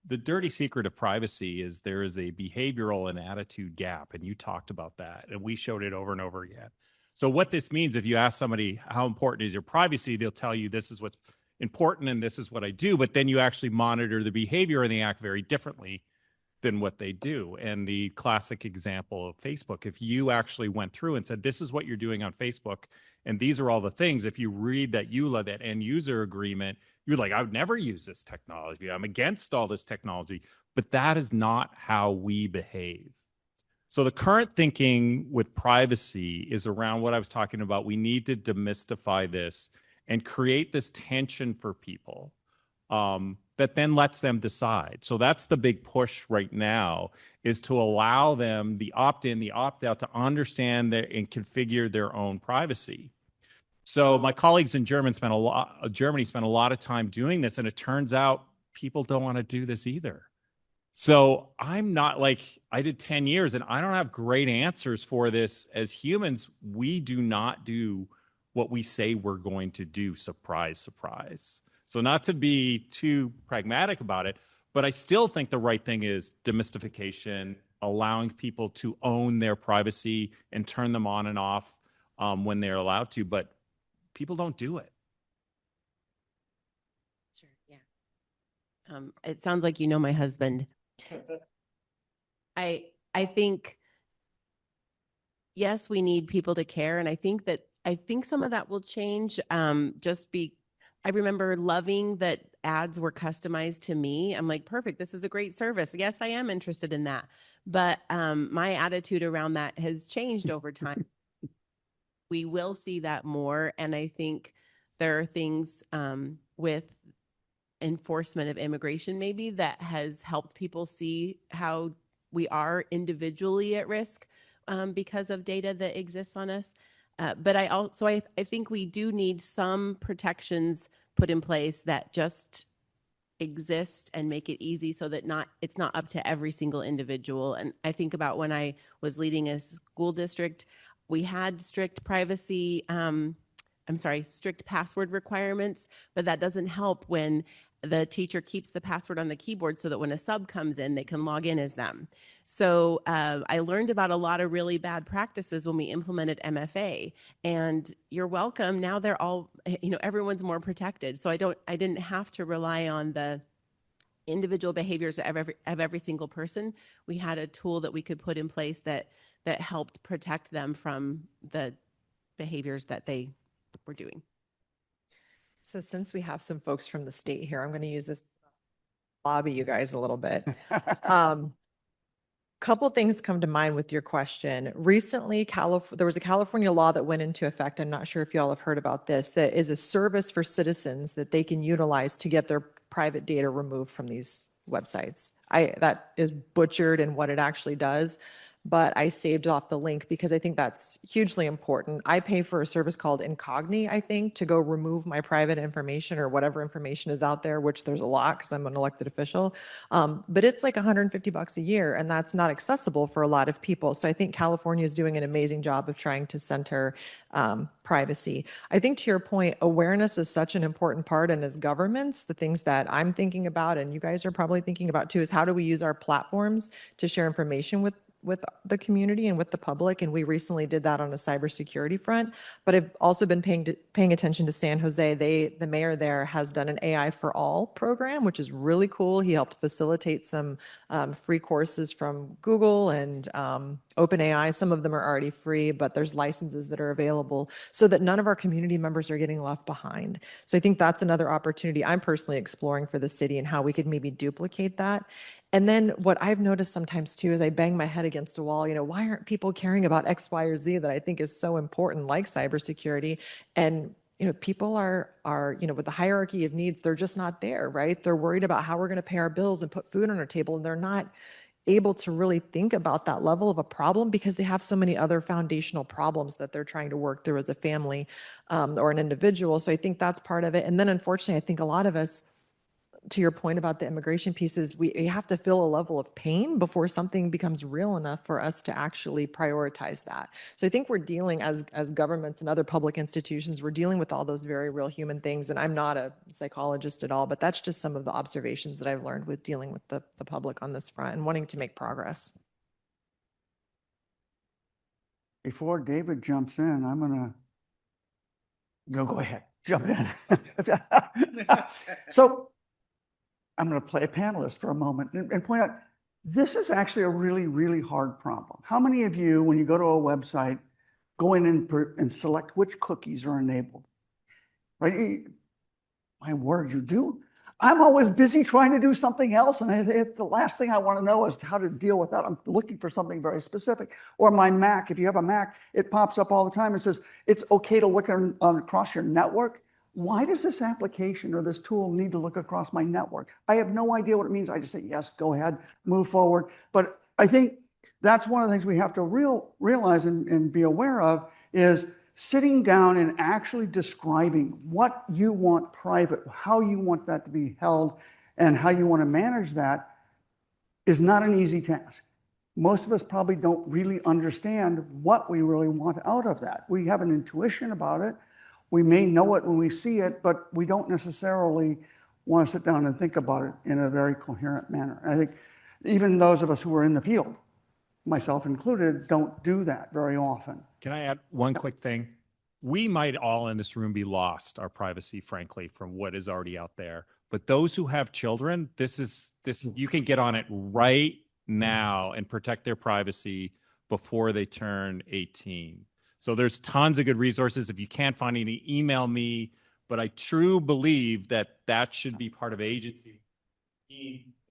Speaker 4: the dirty secret of privacy is there is a behavioral and attitude gap, and you talked about that, and we showed it over and over again. So what this means, if you ask somebody how important is your privacy, they'll tell you this is what's important and this is what I do, but then you actually monitor the behavior and they act very differently than what they do. And the classic example of Facebook, if you actually went through and said, this is what you're doing on Facebook, and these are all the things, if you read that EULA, that end user agreement, you're like, I would never use this technology. I'm against all this technology, but that is not how we behave. So the current thinking with privacy is around what I was talking about. We need to demystify this and create this tension for people that then lets them decide. So that's the big push right now, is to allow them the opt-in, the opt-out, to understand and configure their own privacy. So my colleagues in Germany spent a lot of time doing this, and it turns out people don't want to do this either. So I'm not like, I did 10 years and I don't have great answers for this. As humans, we do not do what we say we're going to do. Surprise, surprise. So not to be too pragmatic about it, but I still think the right thing is demystification, allowing people to own their privacy and turn them on and off when they're allowed to, but people don't do it.
Speaker 5: Sure, yeah. It sounds like you know my husband. I think, yes, we need people to care, and I think some of that will change. I remember loving that ads were customized to me. I'm like, perfect, this is a great service. Yes, I am interested in that. But my attitude around that has changed over time. We will see that more. And I think there are things with enforcement of immigration maybe that has helped people see how we are individually at risk because of data that exists on us. But I think we do need some protections put in place that just exist and make it easy so that it's not up to every single individual. And I think about when I was leading a school district, we had strict strict password requirements, but that doesn't help when the teacher keeps the password on the keyboard so that when a sub comes in, they can log in as them. So I learned about a lot of really bad practices when we implemented MFA, and you're welcome. Now they're all, everyone's more protected. So I didn't have to rely on the individual behaviors of every single person. We had a tool that we could put in place that helped protect them from the behaviors that they were doing.
Speaker 3: So since we have some folks from the state here, I'm going to use this to lobby you guys a little bit. Couple things come to mind with your question. Recently, there was a California law that went into effect. I'm not sure if y'all have heard about this. That is a service for citizens that they can utilize to get their private data removed from these websites. That is butchered in what it actually does, but I saved off the link because I think that's hugely important. I pay for a service called Incogni, I think, to go remove my private information or whatever information is out there, which there's a lot because I'm an elected official. But it's like $150 a year, and that's not accessible for a lot of people. So I think California is doing an amazing job of trying to center privacy. I think to your point, awareness is such an important part, and as governments, the things that I'm thinking about and you guys are probably thinking about too is how do we use our platforms to share information with the community and with the public. And we recently did that on a cybersecurity front, but I've also been paying attention to San Jose. The mayor there has done an AI for all program, which is really cool. He helped facilitate some free courses from Google and OpenAI. Some of them are already free, but there's licenses that are available so that none of our community members are getting left behind. So I think that's another opportunity I'm personally exploring for the city and how we could maybe duplicate that. And then what I've noticed sometimes too is I bang my head against a wall, why aren't people caring about X, Y, or Z that I think is so important, like cybersecurity? And people are with the hierarchy of needs, they're just not there, right? They're worried about how we're going to pay our bills and put food on our table, and they're not able to really think about that level of a problem because they have so many other foundational problems that they're trying to work through as a family or an individual. So I think that's part of it. And then unfortunately, I think a lot of us, to your point about the immigration pieces, we have to feel a level of pain before something becomes real enough for us to actually prioritize that. So I think we're dealing as governments and other public institutions, we're dealing with all those very real human things. And I'm not a psychologist at all, but that's just some of the observations that I've learned with dealing with the public on this front and wanting to make progress.
Speaker 2: Before David jumps in, I'm gonna go ahead, jump in. So I'm going to play a panelist for a moment and point out, this is actually a really, really hard problem. How many of you, when you go to a website, go in and select which cookies are enabled? Right? My word, you do. I'm always busy trying to do something else, and the last thing I want to know is how to deal with that. I'm looking for something very specific. Or my Mac, if you have a Mac, it pops up all the time and says, it's okay to look across your network. Why does this application or this tool need to look across my network? I have no idea what it means. I just say, yes, go ahead, move forward. But I think that's one of the things we have to realize and be aware of is sitting down and actually describing what you want private, how you want that to be held, and how you want to manage that is not an easy task. Most of us probably don't really understand what we really want out of that. We have an intuition about it. We may know it when we see it, but we don't necessarily want to sit down and think about it in a very coherent manner. I think even those of us who are in the field, myself included, don't do that very often.
Speaker 4: Can I add one quick thing? We might all in this room be lost our privacy, frankly, from what is already out there. But those who have children, you can get on it right now and protect their privacy before they turn 18. So there's tons of good resources. If you can't find any, email me. But I truly believe that should be part of agency.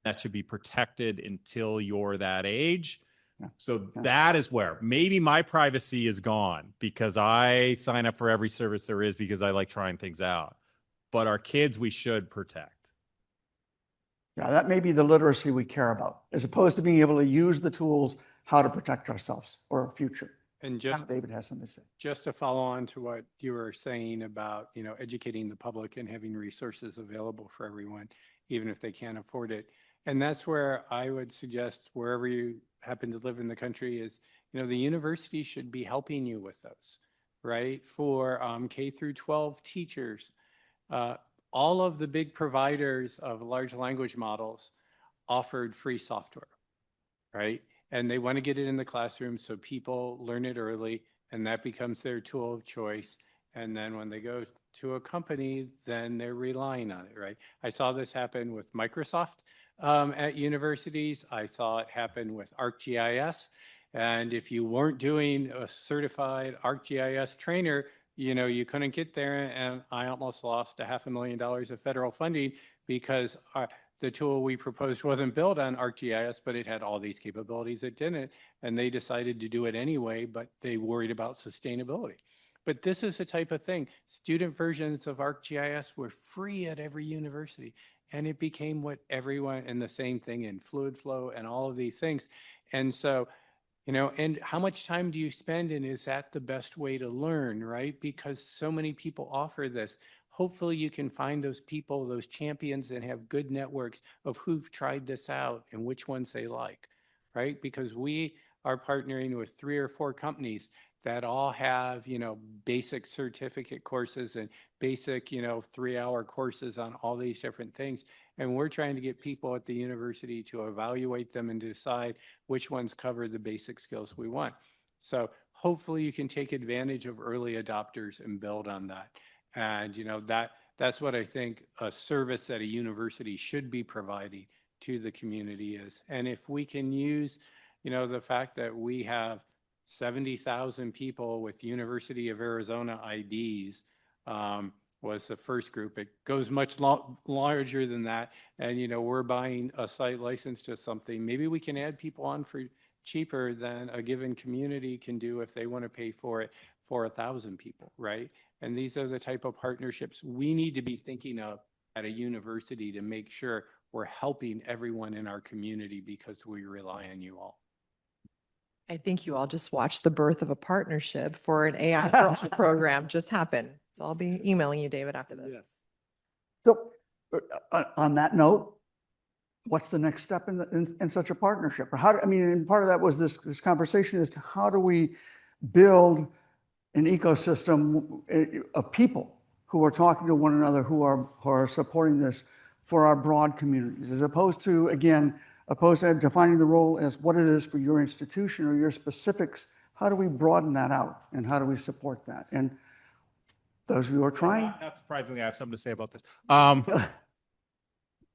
Speaker 4: That should be protected until you're that age. So that is where maybe my privacy is gone because I sign up for every service there is because I like trying things out. But our kids, we should protect.
Speaker 2: Yeah, that may be the literacy we care about, as opposed to being able to use the tools, how to protect ourselves or our future.
Speaker 6: And just
Speaker 2: David has something to say.
Speaker 6: Just to follow on to what you were saying about, educating the public and having resources available for everyone, even if they can't afford it. And that's where I would suggest wherever you happen to live in the country is, the university should be helping you with those, right? For K through 12 teachers, all of the big providers of large language models offered free software, right? And they want to get it in the classroom so people learn it early and that becomes their tool of choice. And then when they go to a company, then they're relying on it, right? I saw this happen with Microsoft at universities. I saw it happen with ArcGIS. And if you weren't doing a certified ArcGIS trainer, you couldn't get there. And I almost lost $500,000 of federal funding because the tool we proposed wasn't built on ArcGIS, but it had all these capabilities it didn't. And they decided to do it anyway, but they worried about sustainability. But this is the type of thing. Student versions of ArcGIS were free at every university. And it became what everyone, and the same thing in fluid flow and all of these things. And so, and how much time do you spend, and is that the best way to learn, right? Because so many people offer this. Hopefully you can find those people, those champions, and have good networks of who've tried this out and which ones they like, right? Because we are partnering with 3 or 4 companies that all have, basic certificate courses and basic, 3-hour courses on all these different things. And we're trying to get people at the university to evaluate them and decide which ones cover the basic skills we want. So hopefully you can take advantage of early adopters and build on that. And, that's what I think a service that a university should be providing to the community is. And if we can use, the fact that we have 70,000 people with University of Arizona IDs was the first group. It goes much larger than that. And, we're buying a site license to something. Maybe we can add people on for cheaper than a given community can do if they want to pay for it for 1,000 people, right? And these are the type of partnerships we need to be thinking of at a university to make sure we're helping everyone in our community because we rely on you all.
Speaker 3: I think you all just watched the birth of a partnership for an AI for All program just happen. So I'll be emailing you, David, after this.
Speaker 2: So On that note, what's the next step in such a partnership? Or I mean, and part of that was this conversation as to how do we build an ecosystem of people who are talking to one another, who are supporting this for our broad communities, as opposed to, again, defining the role as what it is for your institution or your specifics. How do we broaden that out, and how do we support that? And those of you who are trying.
Speaker 4: Not surprisingly, I have something to say about this.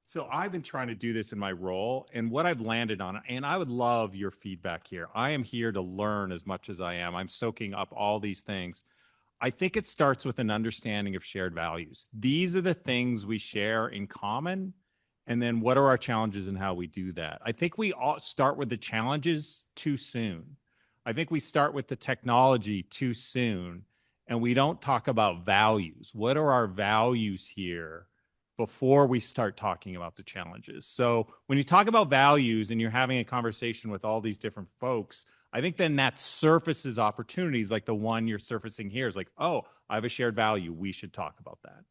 Speaker 4: So I've been trying to do this in my role, and what I've landed on, and I would love your feedback here. I am here to learn as much as I am. I'm soaking up all these things. I think it starts with an understanding of shared values. These are the things we share in common, and then what are our challenges and how we do that? I think we all start with the challenges too soon. I think we start with the technology too soon, and we don't talk about values. What are our values here before we start talking about the challenges? So when you talk about values and you're having a conversation with all these different folks, I think then that surfaces opportunities like the one you're surfacing here is like, oh, I have a shared value. We should talk about that.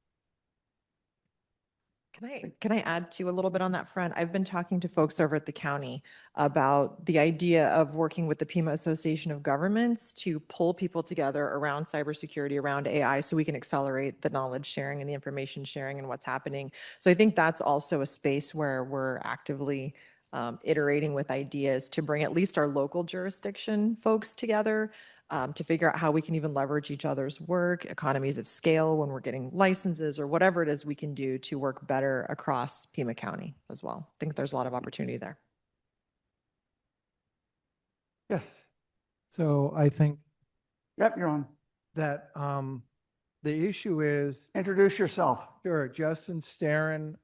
Speaker 3: Can I add to a little bit on that front? I've been talking to folks over at the county about the idea of working with the Pima Association of Governments to pull people together around cybersecurity, around AI, so we can accelerate the knowledge sharing and the information sharing and what's happening. So I think that's also a space where we're actively iterating with ideas to bring at least our local jurisdiction folks together, to figure out how we can even leverage each other's work, economies of scale when we're getting licenses or whatever it is we can do to work better across Pima County as well. I think there's a lot of opportunity there.
Speaker 2: Yes.
Speaker 18: So I think.
Speaker 2: Yep, you're on.
Speaker 18: That the issue is.
Speaker 2: Introduce yourself.
Speaker 18: Sure. Justin Starrin,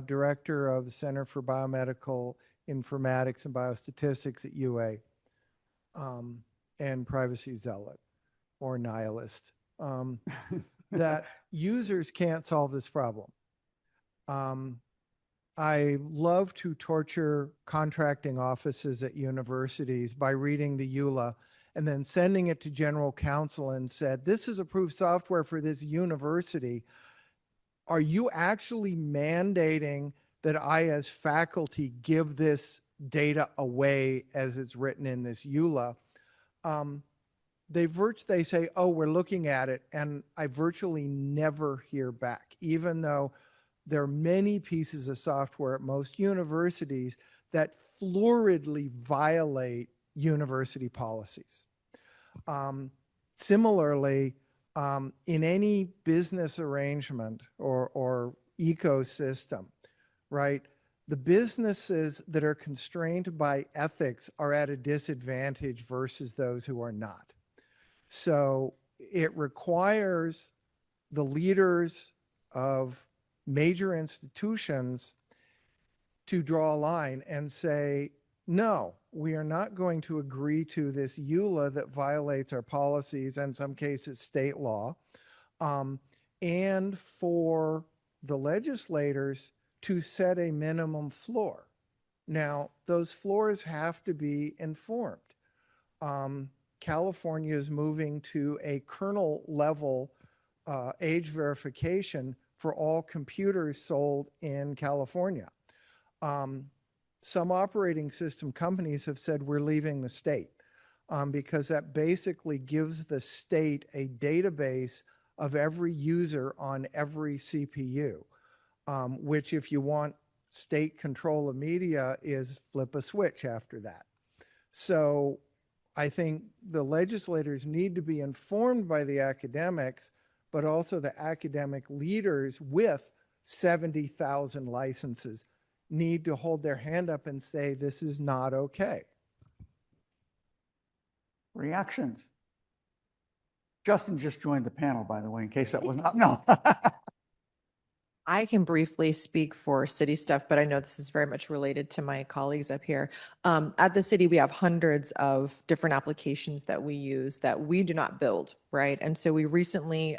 Speaker 18: Director of the Center for Biomedical Informatics and Biostatistics at UA. And privacy zealot or nihilist, that users can't solve this problem. I love to torture contracting offices at universities by reading the EULA and then sending it to general counsel and said, this is approved software for this university. Are you actually mandating that I as faculty give this data away as it's written in this EULA? They say, oh, we're looking at it, and I virtually never hear back, even though there are many pieces of software at most universities that floridly violate university policies. Similarly, in any business arrangement or ecosystem, right? The businesses that are constrained by ethics are at a disadvantage versus those who are not. So it requires the leaders of major institutions to draw a line and say, no, we are not going to agree to this EULA that violates our policies, and in some cases state law, and for the legislators to set a minimum floor. Now, those floors have to be informed. California is moving to a kernel level age verification for all computers sold in California. Some operating system companies have said we're leaving the state because that basically gives the state a database of every user on every CPU. Which if you want state control of media is flip a switch after that. So I think the legislators need to be informed by the academics, but also the academic leaders with 70,000 licenses need to hold their hand up and say, this is not okay.
Speaker 2: Reactions. Justin just joined the panel, by the way, in case that was not, no.
Speaker 3: I can briefly speak for city stuff, but I know this is very much related to my colleagues up here. At the city, we have hundreds of different applications that we use that we do not build, right? And so we recently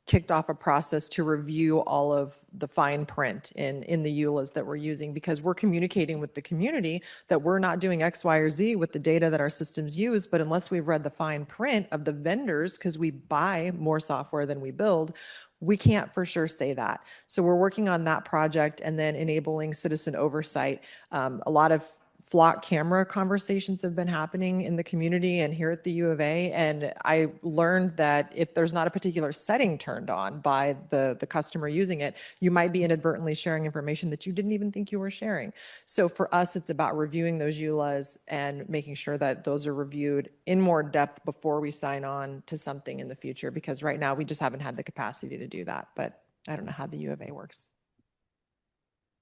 Speaker 3: kicked off a process to review all of the fine print in the EULAs that we're using, because we're communicating with the community that we're not doing X, Y, or Z with the data that our systems use. But unless we've read the fine print of the vendors, because we buy more software than we build, we can't for sure say that. So we're working on that project and then enabling citizen oversight. A lot of flock camera conversations have been happening in the community and here at the U of A. And I learned that if there's not a particular setting turned on by the customer using it, you might be inadvertently sharing information that you didn't even think you were sharing. So for us, it's about reviewing those EULAs and making sure that those are reviewed in more depth before we sign on to something in the future, because right now we just haven't had the capacity to do that. But I don't know how the U of A works.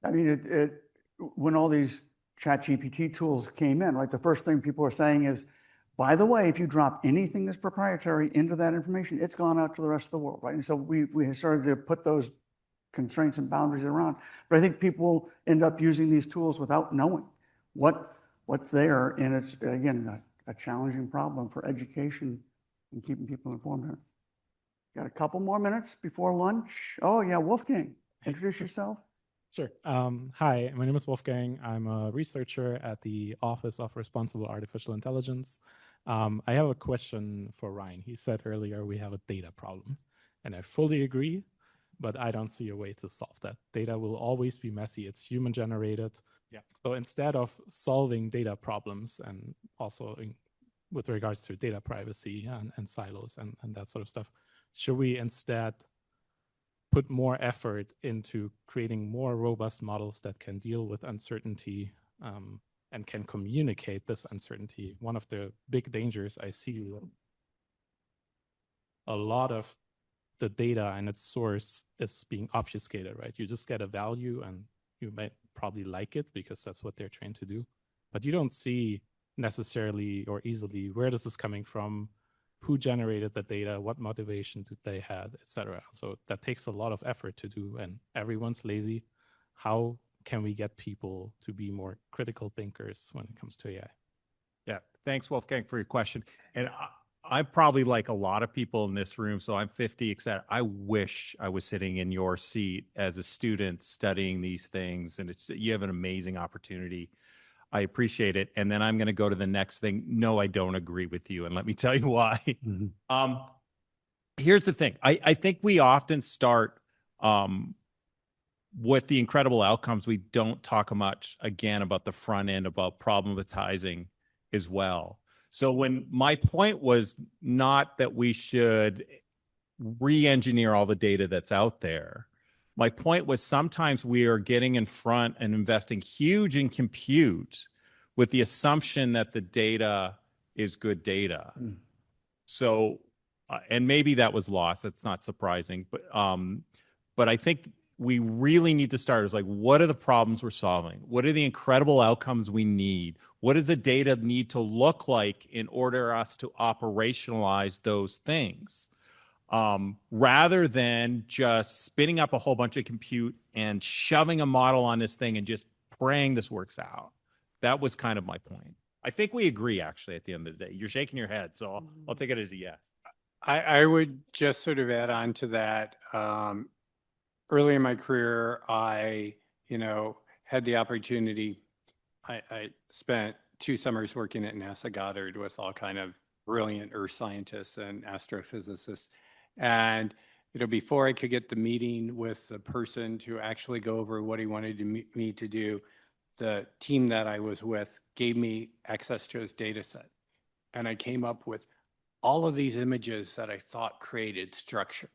Speaker 2: I mean, when all these ChatGPT tools came in, right? The first thing people are saying is, by the way, if you drop anything that's proprietary into that information, it's gone out to the rest of the world, right? And so we started to put those constraints and boundaries around. But I think people end up using these tools without knowing what's there. And it's, again, a challenging problem for education and keeping people informed. Got a couple more minutes before lunch. Oh, yeah, Wolfgang, introduce yourself.
Speaker 14: Sure. Hi, my name is Wolfgang. I'm a researcher at the Office of Responsible Artificial Intelligence. I have a question for Ryan. He said earlier we have a data problem, and I fully agree, but I don't see a way to solve that. Data will always be messy. It's human generated. Yeah. So instead of solving data problems, and also with regards to data privacy and silos and that sort of stuff, should we instead put more effort into creating more robust models that can deal with uncertainty and can communicate this uncertainty? One of the big dangers I see, a lot of the data and its source is being obfuscated, right? You just get a value and you might probably like it because that's what they're trained to do, but you don't see necessarily or easily where this is coming from, who generated the data, what motivation did they have, et cetera. So that takes a lot of effort to do, and everyone's lazy. How can we get people to be more critical thinkers when it comes to AI?
Speaker 4: Yeah, thanks, Wolfgang, for your question. And I'm probably like a lot of people in this room, so I'm 50, etc. I wish I was sitting in your seat as a student studying these things, and you have an amazing opportunity. I appreciate it. And then I'm going to go to the next thing. No, I don't agree with you. And let me tell you why. Here's the thing. I think we often start with the incredible outcomes. We don't talk much, again, about the front end, about problematizing as well. So when my point was not that we should re-engineer all the data that's out there, my point was sometimes we are getting in front and investing huge in compute with the assumption that the data is good data. So, and maybe that was lost. That's not surprising. But I think we really need to start is like, what are the problems we're solving? What are the incredible outcomes we need? What does the data need to look like in order for us to operationalize those things? Rather than just spinning up a whole bunch of compute and shoving a model on this thing and just praying this works out. That was kind of my point. I think we agree, actually, at the end of the day. You're shaking your head, so I'll take it as a yes.
Speaker 6: I would just sort of add on to that. Early in my career, I, had the opportunity. I spent 2 summers working at NASA Goddard with all kind of brilliant earth scientists and astrophysicists. And, before I could get the meeting with the person to actually go over what he wanted me to do, the team that I was with gave me access to his data set. And I came up with all of these images that I thought created structure.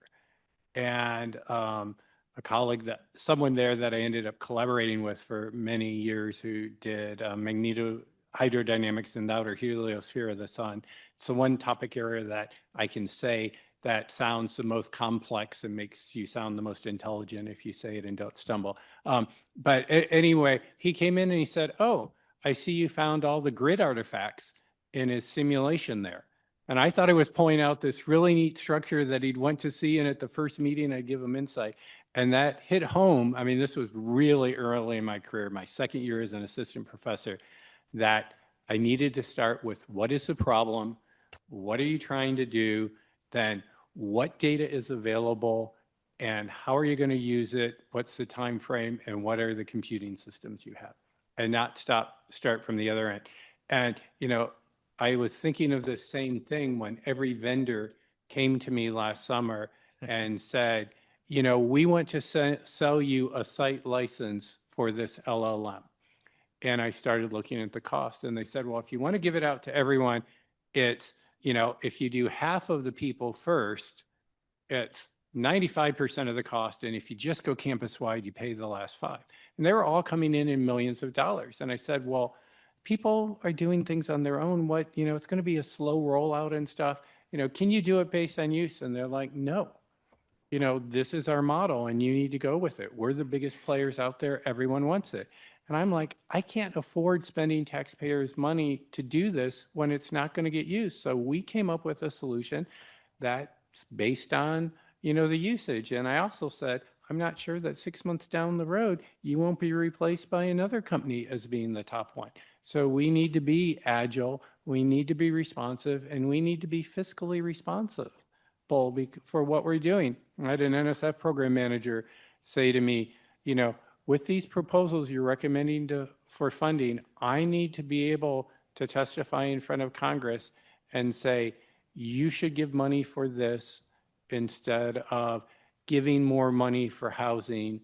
Speaker 6: And a colleague, someone there that I ended up collaborating with for many years, who did magnetohydrodynamics in the outer heliosphere of the sun. It's the one topic area that I can say that sounds the most complex and makes you sound the most intelligent if you say it and don't stumble. But anyway, he came in and he said, "Oh, I see you found all the grid artifacts in his simulation there." And I thought I was pulling out this really neat structure that he'd went to see, and at the first meeting, I'd give him insight. And that hit home. I mean, this was really early in my career, my second year as an assistant professor, that I needed to start with what is the problem? What are you trying to do? Then what data is available and how are you going to use it? What's the time frame and what are the computing systems you have? And not start from the other end. And, you know, I was thinking of the same thing when every vendor came to me last summer and said, you know, we want to sell you a site license for this LLM. And I started looking at the cost and they said, well, if you want to give it out to everyone, it's, you know, if you do half of the people first, it's 95% of the cost. And if you just go campus wide, you pay the last 5. And they were all coming in millions of dollars. And I said, well, people are doing things on their own. What, you know, it's going to be a slow rollout and stuff. You know, can you do it based on use? And they're like, no. You know, this is our model and you need to go with it. We're the biggest players out there. Everyone wants it. And I'm like, I can't afford spending taxpayers' money to do this when it's not going to get used. So we came up with a solution that's based on, you know, the usage. And I also said, I'm not sure that 6 months down the road, you won't be replaced by another company as being the top one. So we need to be agile, we need to be responsive, and we need to be fiscally responsive for what we're doing. I had an NSF program manager say to me, you know, with these proposals you're recommending for funding, I need to be able to testify in front of Congress and say, you should give money for this instead of giving more money for housing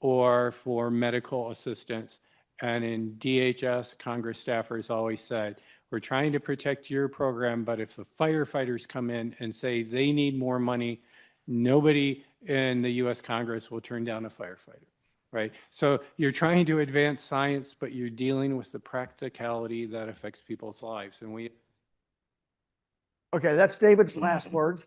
Speaker 6: or for medical assistance. And in DHS, Congress staffers always said, we're trying to protect your program, but if the firefighters come in and say they need more money, nobody in the US Congress will turn down a firefighter, right? So you're trying to advance science, but you're dealing with the practicality that affects people's lives. And we.
Speaker 2: Okay, that's David's last words.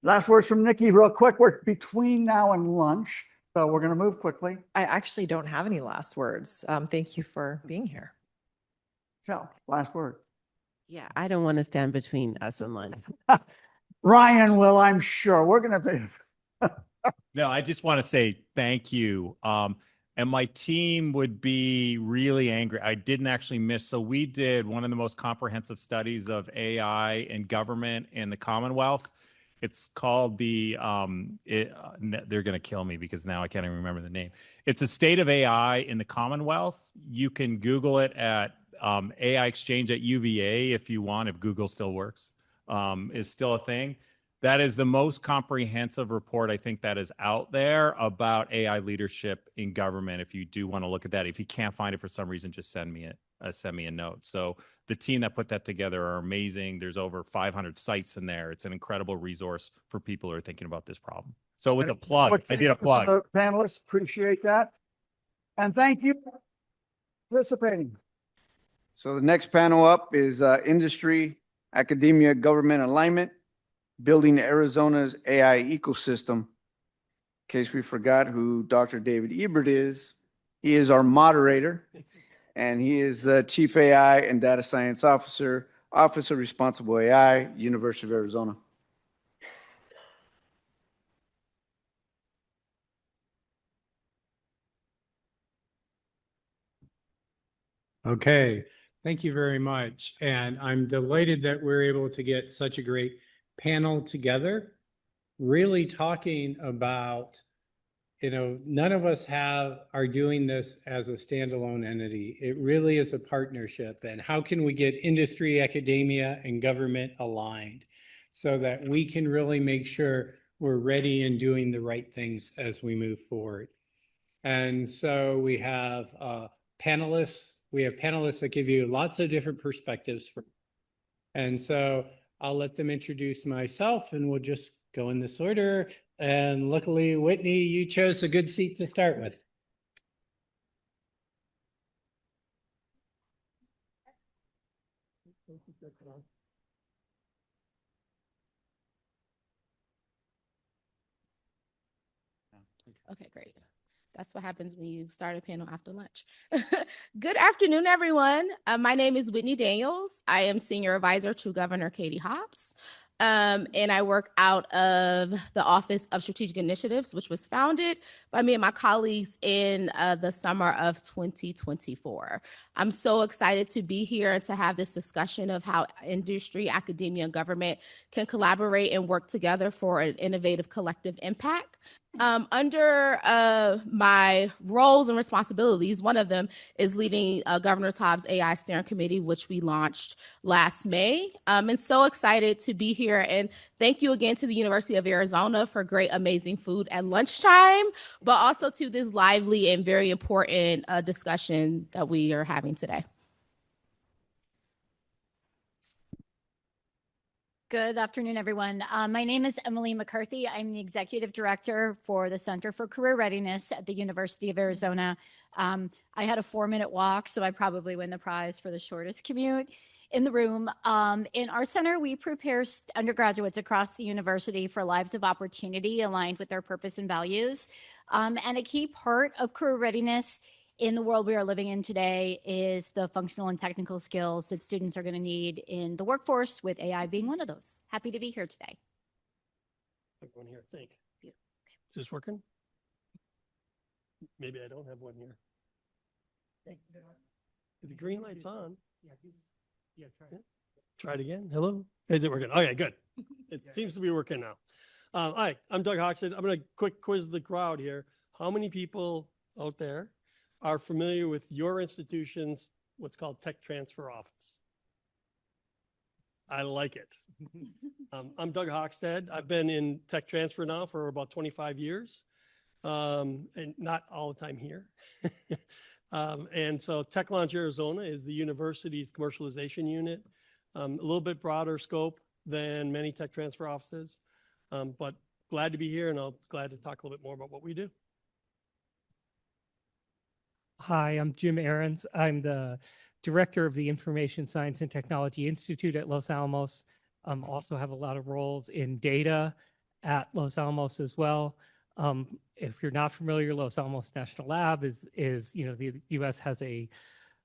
Speaker 2: Last words from Nikki, real quick. We're between now and lunch, so we're going to move quickly.
Speaker 3: I actually don't have any last words. Thank you for being here.
Speaker 2: Cal, last word.
Speaker 5: Yeah, I don't want to stand between us and lunch.
Speaker 2: Ryan will, I'm sure. We're going to be.
Speaker 4: No, I just want to say thank you. And my team would be really angry. I didn't actually miss. So we did one of the most comprehensive studies of AI in government in the Commonwealth. It's called the, they're going to kill me because now I can't even remember the name. It's a state of AI in the Commonwealth. You can Google it at AI Exchange at UVA if you want, if Google still works, is still a thing. That is the most comprehensive report I think that is out there about AI leadership in government. If you do want to look at that, if you can't find it for some reason, just send me a note. So the team that put that together are amazing. There's over 500 sites in there. It's an incredible resource for people who are thinking about this problem. So with a plug, I did a plug.
Speaker 2: The panelists appreciate that. And thank you for participating.
Speaker 1: So the next panel up is industry, academia, government alignment, building Arizona's AI ecosystem. In case we forgot who Dr. David Ebert is, he is our moderator, and he is the Chief AI and Data Science Officer, Office of Responsible AI, University of Arizona.
Speaker 6: Okay, thank you very much. And I'm delighted that we're able to get such a great panel together, really talking about, you know, none of us are doing this as a standalone entity. It really is a partnership. And how can we get industry, academia, and government aligned so that we can really make sure we're ready and doing the right things as we move forward? And so we have panelists. We have panelists that give you lots of different perspectives. And so I'll let them introduce myself and we'll just go in this order. And luckily, Whitney, you chose a good seat to start with.
Speaker 10: Okay, great. That's what happens when you start a panel after lunch. Good afternoon, everyone. My name is Whitney Daniels. I am Senior Advisor to Governor Katie Hobbs. And I work out of the Office of Strategic Initiatives, which was founded by me and my colleagues in the summer of 2024. I'm so excited to be here and to have this discussion of how industry, academia, and government can collaborate and work together for an innovative collective impact. Under my roles and responsibilities, one of them is leading Governor Hobbs' AI Steering Committee, which we launched last May. And so excited to be here. And thank you again to the University of Arizona for great, amazing food at lunchtime, but also to this lively and very important discussion that we are having today.
Speaker 15: Good afternoon, everyone. My name is Emily McCarthy. I'm the Executive Director for the Center for Career Readiness at the University of Arizona. I had a 4-minute walk, so I probably win the prize for the shortest commute in the room. In our center, we prepare undergraduates across the university for lives of opportunity aligned with their purpose and values. And a key part of career readiness in the world we are living in today is the functional and technical skills that students are going to need in the workforce, with AI being one of those. Happy to be here today.
Speaker 19: Everyone here, think. Is this working? Maybe I don't have one here. The green light's on. Yeah, try it again. Hello? Is it working? Okay, good. It seems to be working now. Hi, I'm Doug Hoxton. I'm going to quick quiz the crowd here. How many people out there are familiar with your institution's what's called Tech Transfer Office? I like it. I'm Doug Hoxted. I've been in tech transfer now for about 25 years, and not all the time here. And so Tech Launch Arizona is the university's commercialization unit, a little bit broader scope than many tech transfer offices, but glad to be here, and I'm glad to talk a little bit more about what we do.
Speaker 23: Hi, I'm Jim Ahrens. I'm the director of the Information Science and Technology Institute at Los Alamos. Also have a lot of roles in data at Los Alamos as well. If you're not familiar, Los Alamos National Lab is the U.S. has a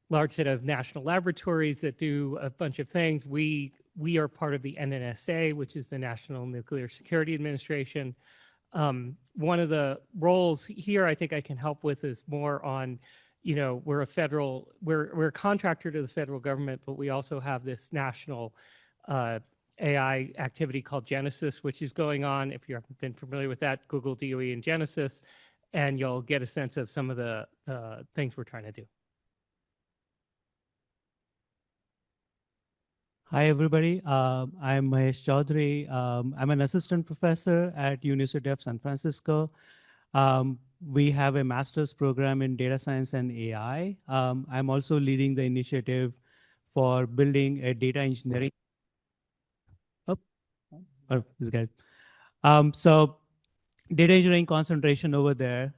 Speaker 23: large set of national laboratories that do a bunch of things. We are part of the NNSA, which is the National Nuclear Security Administration. One of the roles here I think I can help with is more on, we're a contractor to the federal government, but we also have this national AI activity called Genesis, which is going on. If you haven't been familiar with that, Google DOE and Genesis, and you'll get a sense of some of the things we're trying to do.
Speaker 24: Hi, everybody. I'm Mahesh Chaudhary. I'm an assistant professor at University of San Francisco. We have a master's program in data science and AI. I'm also leading the initiative for building a data engineering. This guy. So data engineering concentration over there.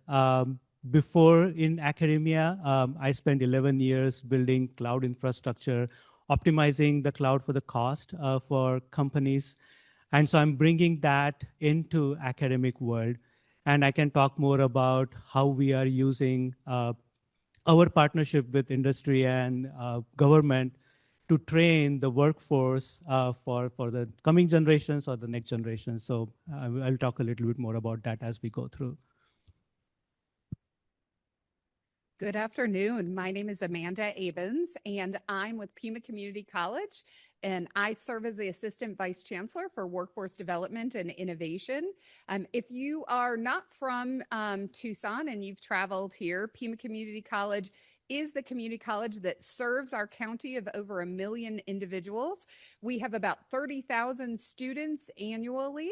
Speaker 24: Before in academia, I spent 11 years building cloud infrastructure, optimizing the cloud for the cost for companies. And so I'm bringing that into academic world. And I can talk more about how we are using our partnership with industry and government to train the workforce for the coming generations or the next generation. So I'll talk a little bit more about that as we go through.
Speaker 25: Good afternoon. My name is Amanda Abens, and I'm with Pima Community College, and I serve as the Assistant Vice Chancellor for Workforce Development and Innovation. If you are not from Tucson and you've traveled here, Pima Community College is the community college that serves our county of over 1 million individuals. We have about 30,000 students annually.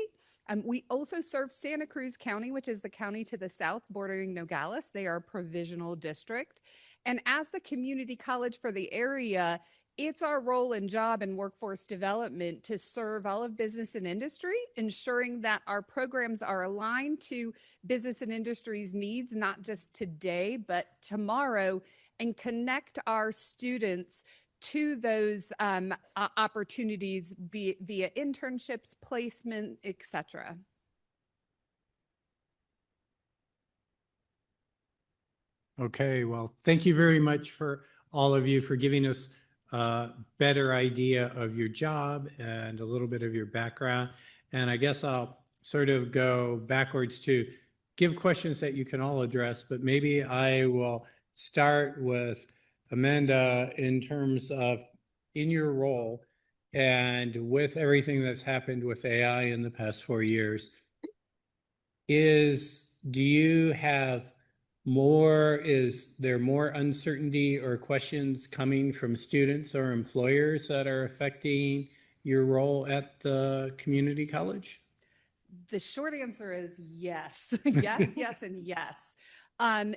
Speaker 25: We also serve Santa Cruz County, which is the county to the south bordering Nogales. They are a provisional district. And as the community college for the area, it's our role and job in workforce development to serve all of business and industry, ensuring that our programs are aligned to business and industry's needs, not just today, but tomorrow, and connect our students to those opportunities via internships, placement, etc.
Speaker 6: Okay, well, thank you very much for all of you for giving us a better idea of your job and a little bit of your background. And I guess I'll sort of go backwards to give questions that you can all address, but maybe I will start with Amanda, in terms of in your role and with everything that's happened with AI in the past 4 years, do you have is there more uncertainty or questions coming from students or employers that are affecting your role at the community college?
Speaker 25: The short answer is yes, yes, yes, and yes.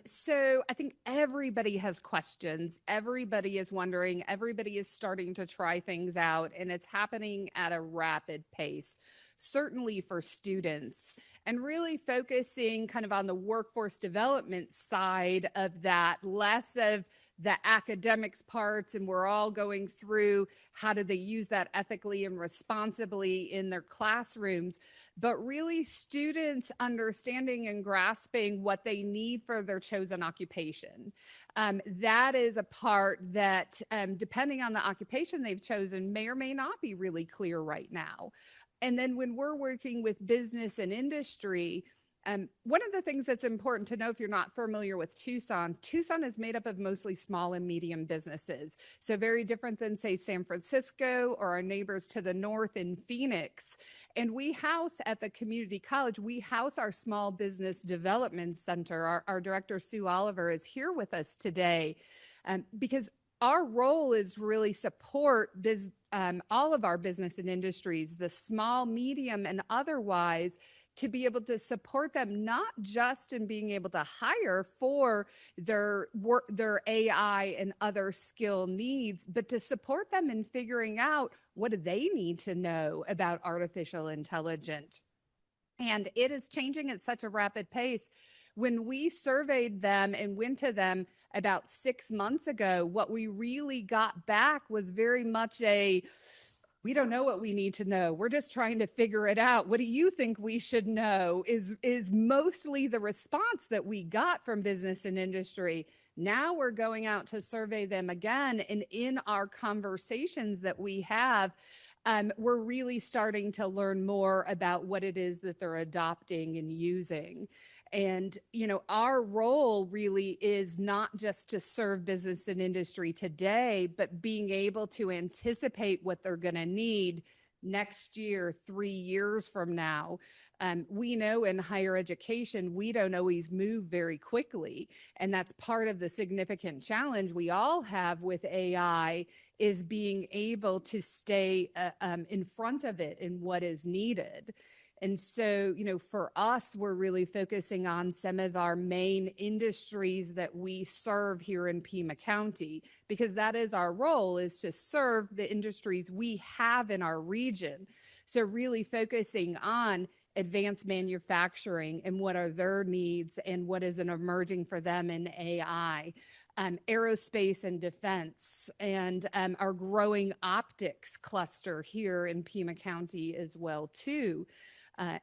Speaker 25: So I think everybody has questions. Everybody is wondering. Everybody is starting to try things out, and it's happening at a rapid pace, certainly for students, and really focusing kind of on the workforce development side of that, less of the academics parts, and we're all going through how do they use that ethically and responsibly in their classrooms, but really students understanding and grasping what they need for their chosen occupation. That is a part that, depending on the occupation they've chosen, may or may not be really clear right now. And then when we're working with business and industry, one of the things that's important to know if you're not familiar with Tucson is made up of mostly small and medium businesses. So very different than, say, San Francisco or our neighbors to the north in Phoenix. And we house at the community college, we house our small business development center. Our director, Sue Oliver, is here with us today because our role is really support all of our business and industries, the small, medium, and otherwise, to be able to support them, not just in being able to hire for their work, their AI and other skill needs, but to support them in figuring out what do they need to know about artificial intelligence. And it is changing at such a rapid pace. When we surveyed them and went to them about 6 months ago, what we really got back was very much we don't know what we need to know. We're just trying to figure it out. What do you think we should know is mostly the response that we got from business and industry. Now we're going out to survey them again. And in our conversations that we have, we're really starting to learn more about what it is that they're adopting and using. And, our role really is not just to serve business and industry today, but being able to anticipate what they're going to need next year, 3 years from now. We know in higher education, we don't always move very quickly. And that's part of the significant challenge we all have with AI is being able to stay in front of it and what is needed. And so, for us, we're really focusing on some of our main industries that we serve here in Pima County, because that is our role, is to serve the industries we have in our region. So really focusing on advanced manufacturing and what are their needs and what is emerging for them in AI, aerospace and defense, and our growing optics cluster here in Pima County as well, too.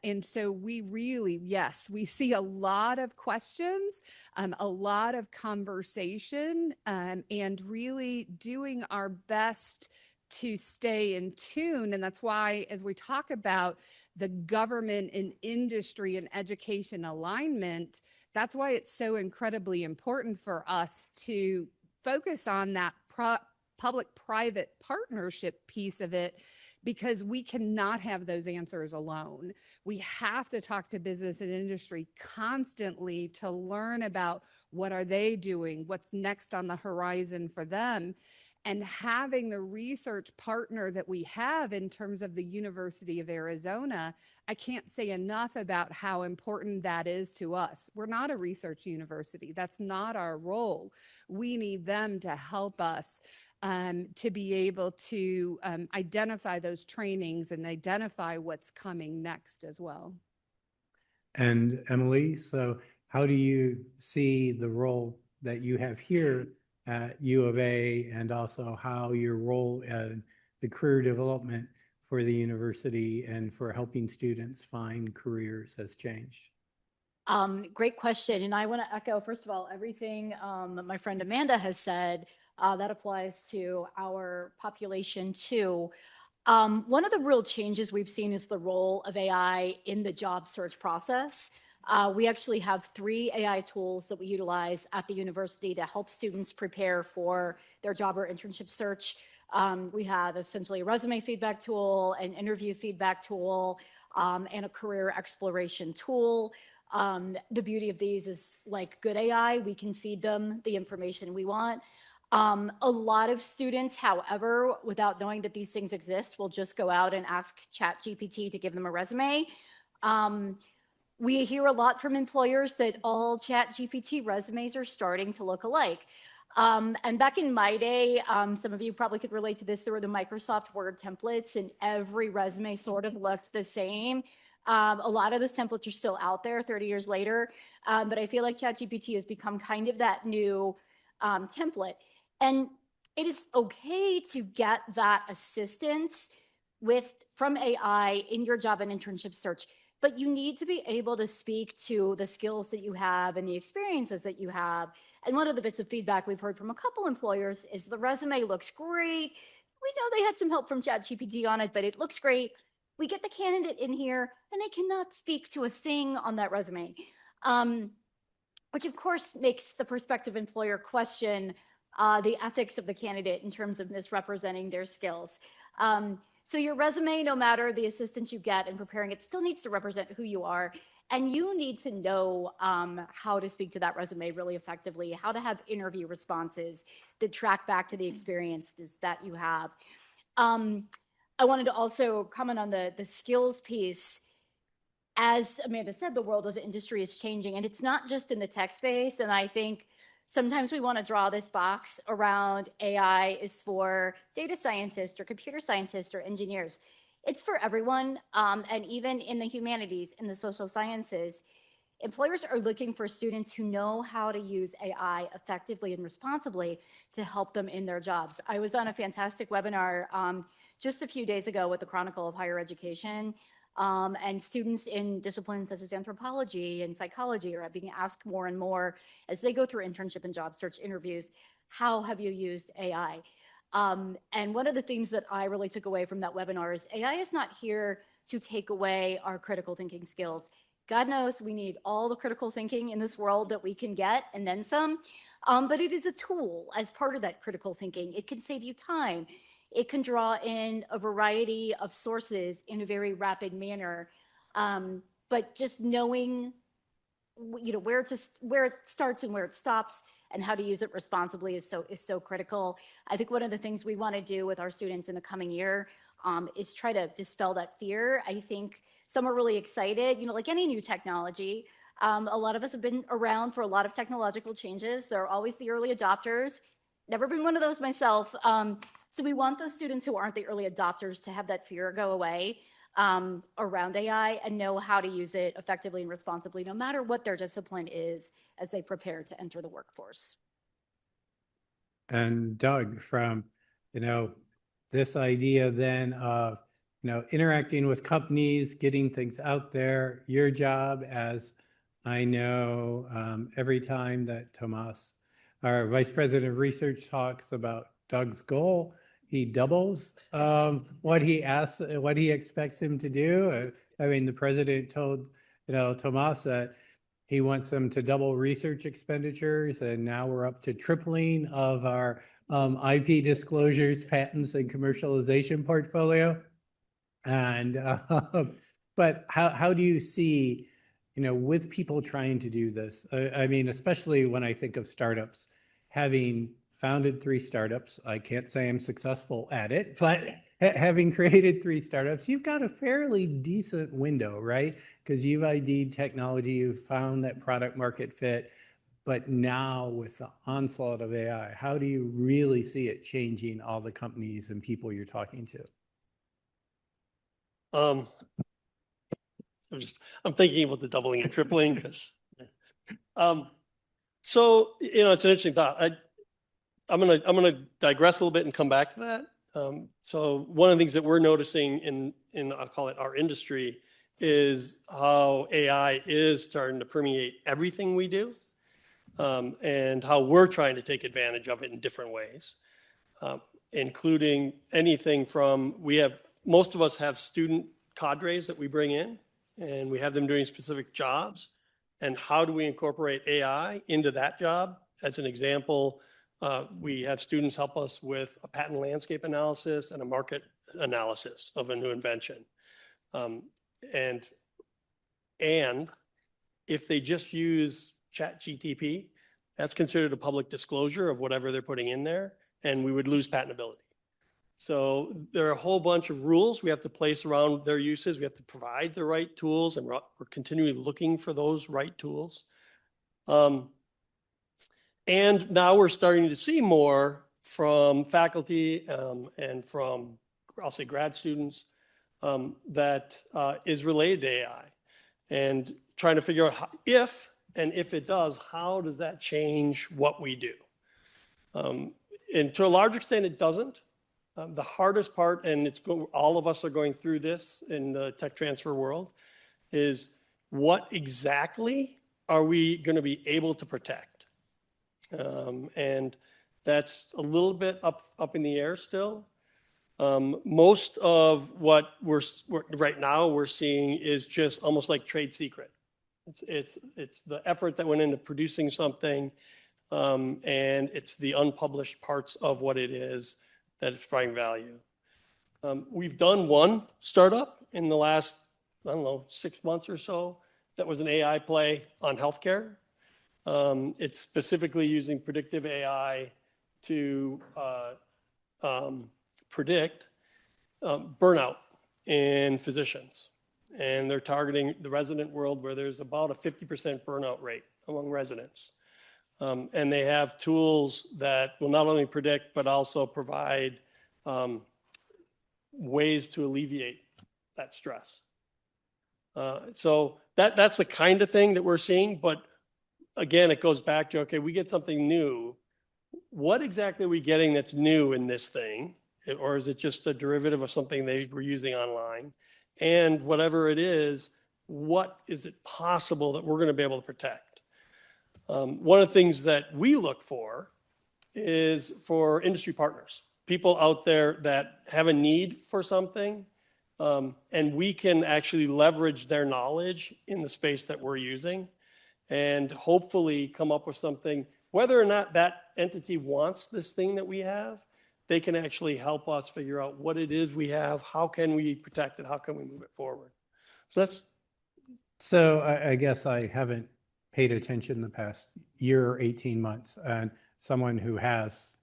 Speaker 25: And so we really, yes, we see a lot of questions, a lot of conversation, and really doing our best to stay in tune. And that's why, as we talk about the government and industry and education alignment, that's why it's so incredibly important for us to focus on that public-private partnership piece of it, because we cannot have those answers alone. We have to talk to business and industry constantly to learn about what are they doing, what's next on the horizon for them. And having the research partner that we have in terms of the University of Arizona, I can't say enough about how important that is to us. We're not a research university. That's not our role. We need them to help us to be able to identify those trainings and identify what's coming next as well.
Speaker 6: And Emily, so how do you see the role that you have here at U of A, and also how your role in the career development for the university and for helping students find careers has changed?
Speaker 15: Great question. And I want to echo, first of all, everything that my friend Amanda has said. That applies to our population too. One of the real changes we've seen is the role of AI in the job search process. We actually have 3 AI tools that we utilize at the university to help students prepare for their job or internship search. We have essentially a resume feedback tool, an interview feedback tool, and a career exploration tool. The beauty of these is, like good AI, we can feed them the information we want. A lot of students, however, without knowing that these things exist, will just go out and ask ChatGPT to give them a resume. We hear a lot from employers that all ChatGPT resumes are starting to look alike. And back in my day, some of you probably could relate to this, there were the Microsoft Word templates and every resume sort of looked the same. A lot of those templates are still out there 30 years later, but I feel like ChatGPT has become kind of that new template. And it is okay to get that assistance from AI in your job and internship search, but you need to be able to speak to the skills that you have and the experiences that you have. And one of the bits of feedback we've heard from a couple employers is the resume looks great. We know they had some help from ChatGPT on it, but it looks great. We get the candidate in here and they cannot speak to a thing on that resume, which of course makes the prospective employer question the ethics of the candidate in terms of misrepresenting their skills. So your resume, no matter the assistance you get in preparing it, still needs to represent who you are. And you need to know how to speak to that resume really effectively, how to have interview responses that track back to the experiences that you have. I wanted to also comment on the skills piece. As Amanda said, the world of the industry is changing, and it's not just in the tech space. And I think sometimes we want to draw this box around AI is for data scientists or computer scientists or engineers. It's for everyone. And even in the humanities, in the social sciences, employers are looking for students who know how to use AI effectively and responsibly to help them in their jobs. I was on a fantastic webinar just a few days ago with the Chronicle of Higher Education. And students in disciplines such as anthropology and psychology are being asked more and more as they go through internship and job search interviews, how have you used AI? And one of the things that I really took away from that webinar is AI is not here to take away our critical thinking skills. God knows we need all the critical thinking in this world that we can get and then some, but it is a tool as part of that critical thinking. It can save you time. It can draw in a variety of sources in a very rapid manner. But just knowing where it starts and where it stops and how to use it responsibly is so critical. I think one of the things we want to do with our students in the coming year is try to dispel that fear. I think some are really excited, like any new technology. A lot of us have been around for a lot of technological changes. There are always the early adopters. Never been one of those myself. So we want those students who aren't the early adopters to have that fear go away around AI and know how to use it effectively and responsibly, no matter what their discipline is as they prepare to enter the workforce.
Speaker 6: And Doug, from, this idea then of, interacting with companies, getting things out there, your job, as I know, every time that Tomas, our Vice President of Research, talks about Doug's goal, he doubles what he asks, what he expects him to do. I mean, the president told, Tomas that he wants them to double research expenditures, and now we're up to tripling of our IP disclosures, patents, and commercialization portfolio. And but how do you see, with people trying to do this? I mean, especially when I think of startups, having founded 3 startups, I can't say I'm successful at it, but having created 3 startups, you've got a fairly decent window, right? Because you've ID'd technology, you've found that product market fit. But now with the onslaught of AI, how do you really see it changing all the companies and people you're talking to?
Speaker 9: I'm thinking about the doubling and tripling because, so, it's an interesting thought. I'm gonna digress a little bit and come back to that. So one of the things that we're noticing in I'll call it our industry is how AI is starting to permeate everything we do, and how we're trying to take advantage of it in different ways, including anything from most of us have student cadres that we bring in, and we have them doing specific jobs. and how do we incorporate AI into that job? As an example, we have students help us with a patent landscape analysis and a market analysis of a new invention. And if they just use ChatGTP, that's considered a public disclosure of whatever they're putting in there, and we would lose patentability. So there are a whole bunch of rules we have to place around their uses. We have to provide the right tools, and we're continually looking for those right tools. And now we're starting to see more from faculty and from, I'll say, grad students that is related to AI, and trying to figure out how, if it does, how does that change what we do? And to a large extent, it doesn't. The hardest part, and all of us are going through this in the tech transfer world, is what exactly are we going to be able to protect? And that's a little bit up in the air still. Most of what right now we're seeing is just almost like trade secret. It's the effort that went into producing something, and it's the unpublished parts of what it is that is providing value. We've done one startup in the last, I don't know, 6 months or so that was an AI play on healthcare. It's specifically using predictive AI to predict burnout in physicians. And they're targeting the resident world where there's about a 50% burnout rate among residents. And they have tools that will not only predict, but also provide ways to alleviate that stress. So that's the kind of thing that we're seeing. But again, it goes back to, okay, we get something new. What exactly are we getting that's new in this thing? Or is it just a derivative of something they were using online? And whatever it is, what is it possible that we're going to be able to protect? One of the things that we look for is for industry partners, people out there that have a need for something, and we can actually leverage their knowledge in the space that we're using and hopefully come up with something. Whether or not that entity wants this thing that we have, they can actually help us figure out what it is we have, how can we protect it, how can we move it forward. So that's.
Speaker 12: So I guess I haven't paid attention the past year or 18 months, and someone who has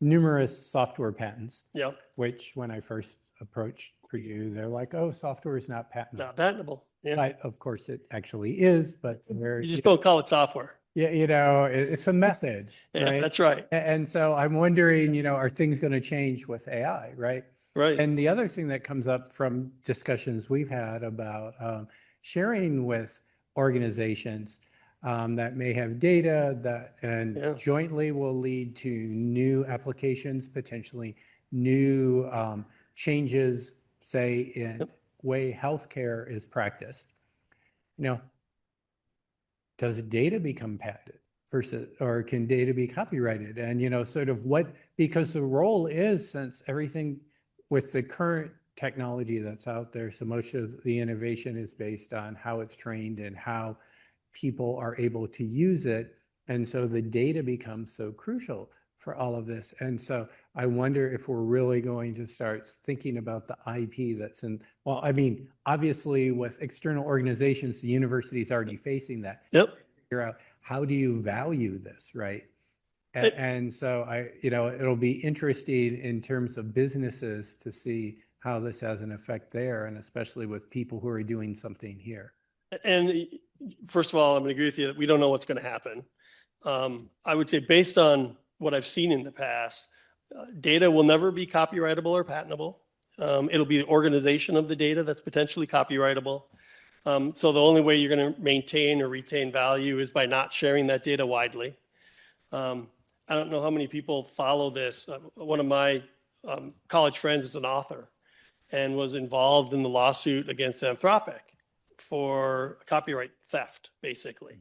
Speaker 12: numerous software patents,
Speaker 9: Yep.
Speaker 12: which when I first approached Purdue, they're like, oh, software is not patentable.
Speaker 9: Not patentable. Yeah.
Speaker 12: But of course it actually is, but
Speaker 9: You just don't call it software.
Speaker 12: Yeah, it's a method,
Speaker 9: Yeah,
Speaker 12: right?
Speaker 9: that's right.
Speaker 12: And so I'm wondering, are things going to change with AI, right?
Speaker 9: Right.
Speaker 12: And the other thing that comes up from discussions we've had about sharing with organizations that may have data and jointly will lead to new applications, potentially new changes, say, in way healthcare is practiced. Does data become patented versus, or can data be copyrighted? And, sort of because the role is, since everything with the current technology that's out there, so much of the innovation is based on how it's trained and how people are able to use it. And so the data becomes so crucial for all of this. And so I wonder if we're really going to start thinking about the IP that's in, well, I mean, obviously with external organizations, the university is already facing that.
Speaker 9: Yep.
Speaker 12: Figure out, how do you value this, right? And so it'll be interesting in terms of businesses to see how this has an effect there, and especially with people who are doing something here.
Speaker 9: And first of all, I'm going to agree with you that we don't know what's going to happen. I would say based on what I've seen in the past, data will never be copyrightable or patentable. It'll be the organization of the data that's potentially copyrightable. So the only way you're going to maintain or retain value is by not sharing that data widely. I don't know how many people follow this. One of my college friends is an author and was involved in the lawsuit against Anthropic for copyright theft, basically.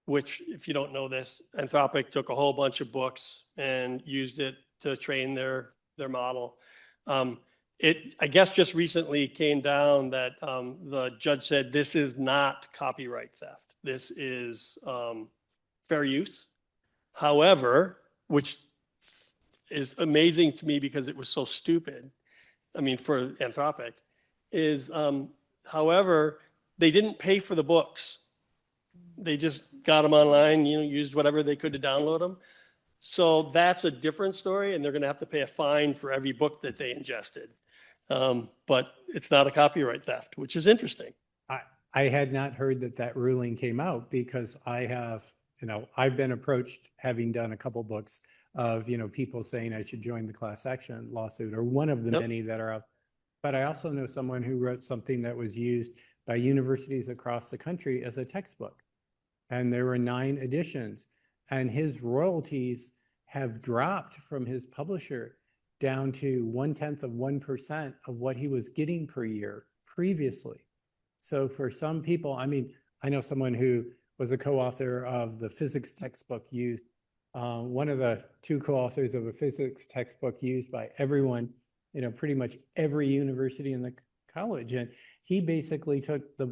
Speaker 9: Which, if you don't know this, Anthropic took a whole bunch of books and used it to train their model. I guess just recently came down that the judge said this is not copyright theft. This is fair use. However, which is amazing to me because it was so stupid, I mean, for Anthropic, is however, they didn't pay for the books. They just got them online, used whatever they could to download them. So that's a different story, and they're going to have to pay a fine for every book that they ingested. But it's not a copyright theft, which is interesting.
Speaker 12: I had not heard that ruling came out because I've been approached, having done a couple books, of people saying I should join the class action lawsuit, or one of the many that are out. But I also know someone who wrote something that was used by universities across the country as a textbook, and there were 9 editions, and his royalties have dropped from his publisher down to 0.1% of what he was getting per year previously. So for some people, I mean, I know someone who was a co-author of the physics textbook used, one of the 2 co-authors of a physics textbook used by everyone, pretty much every university in the college. And he basically took the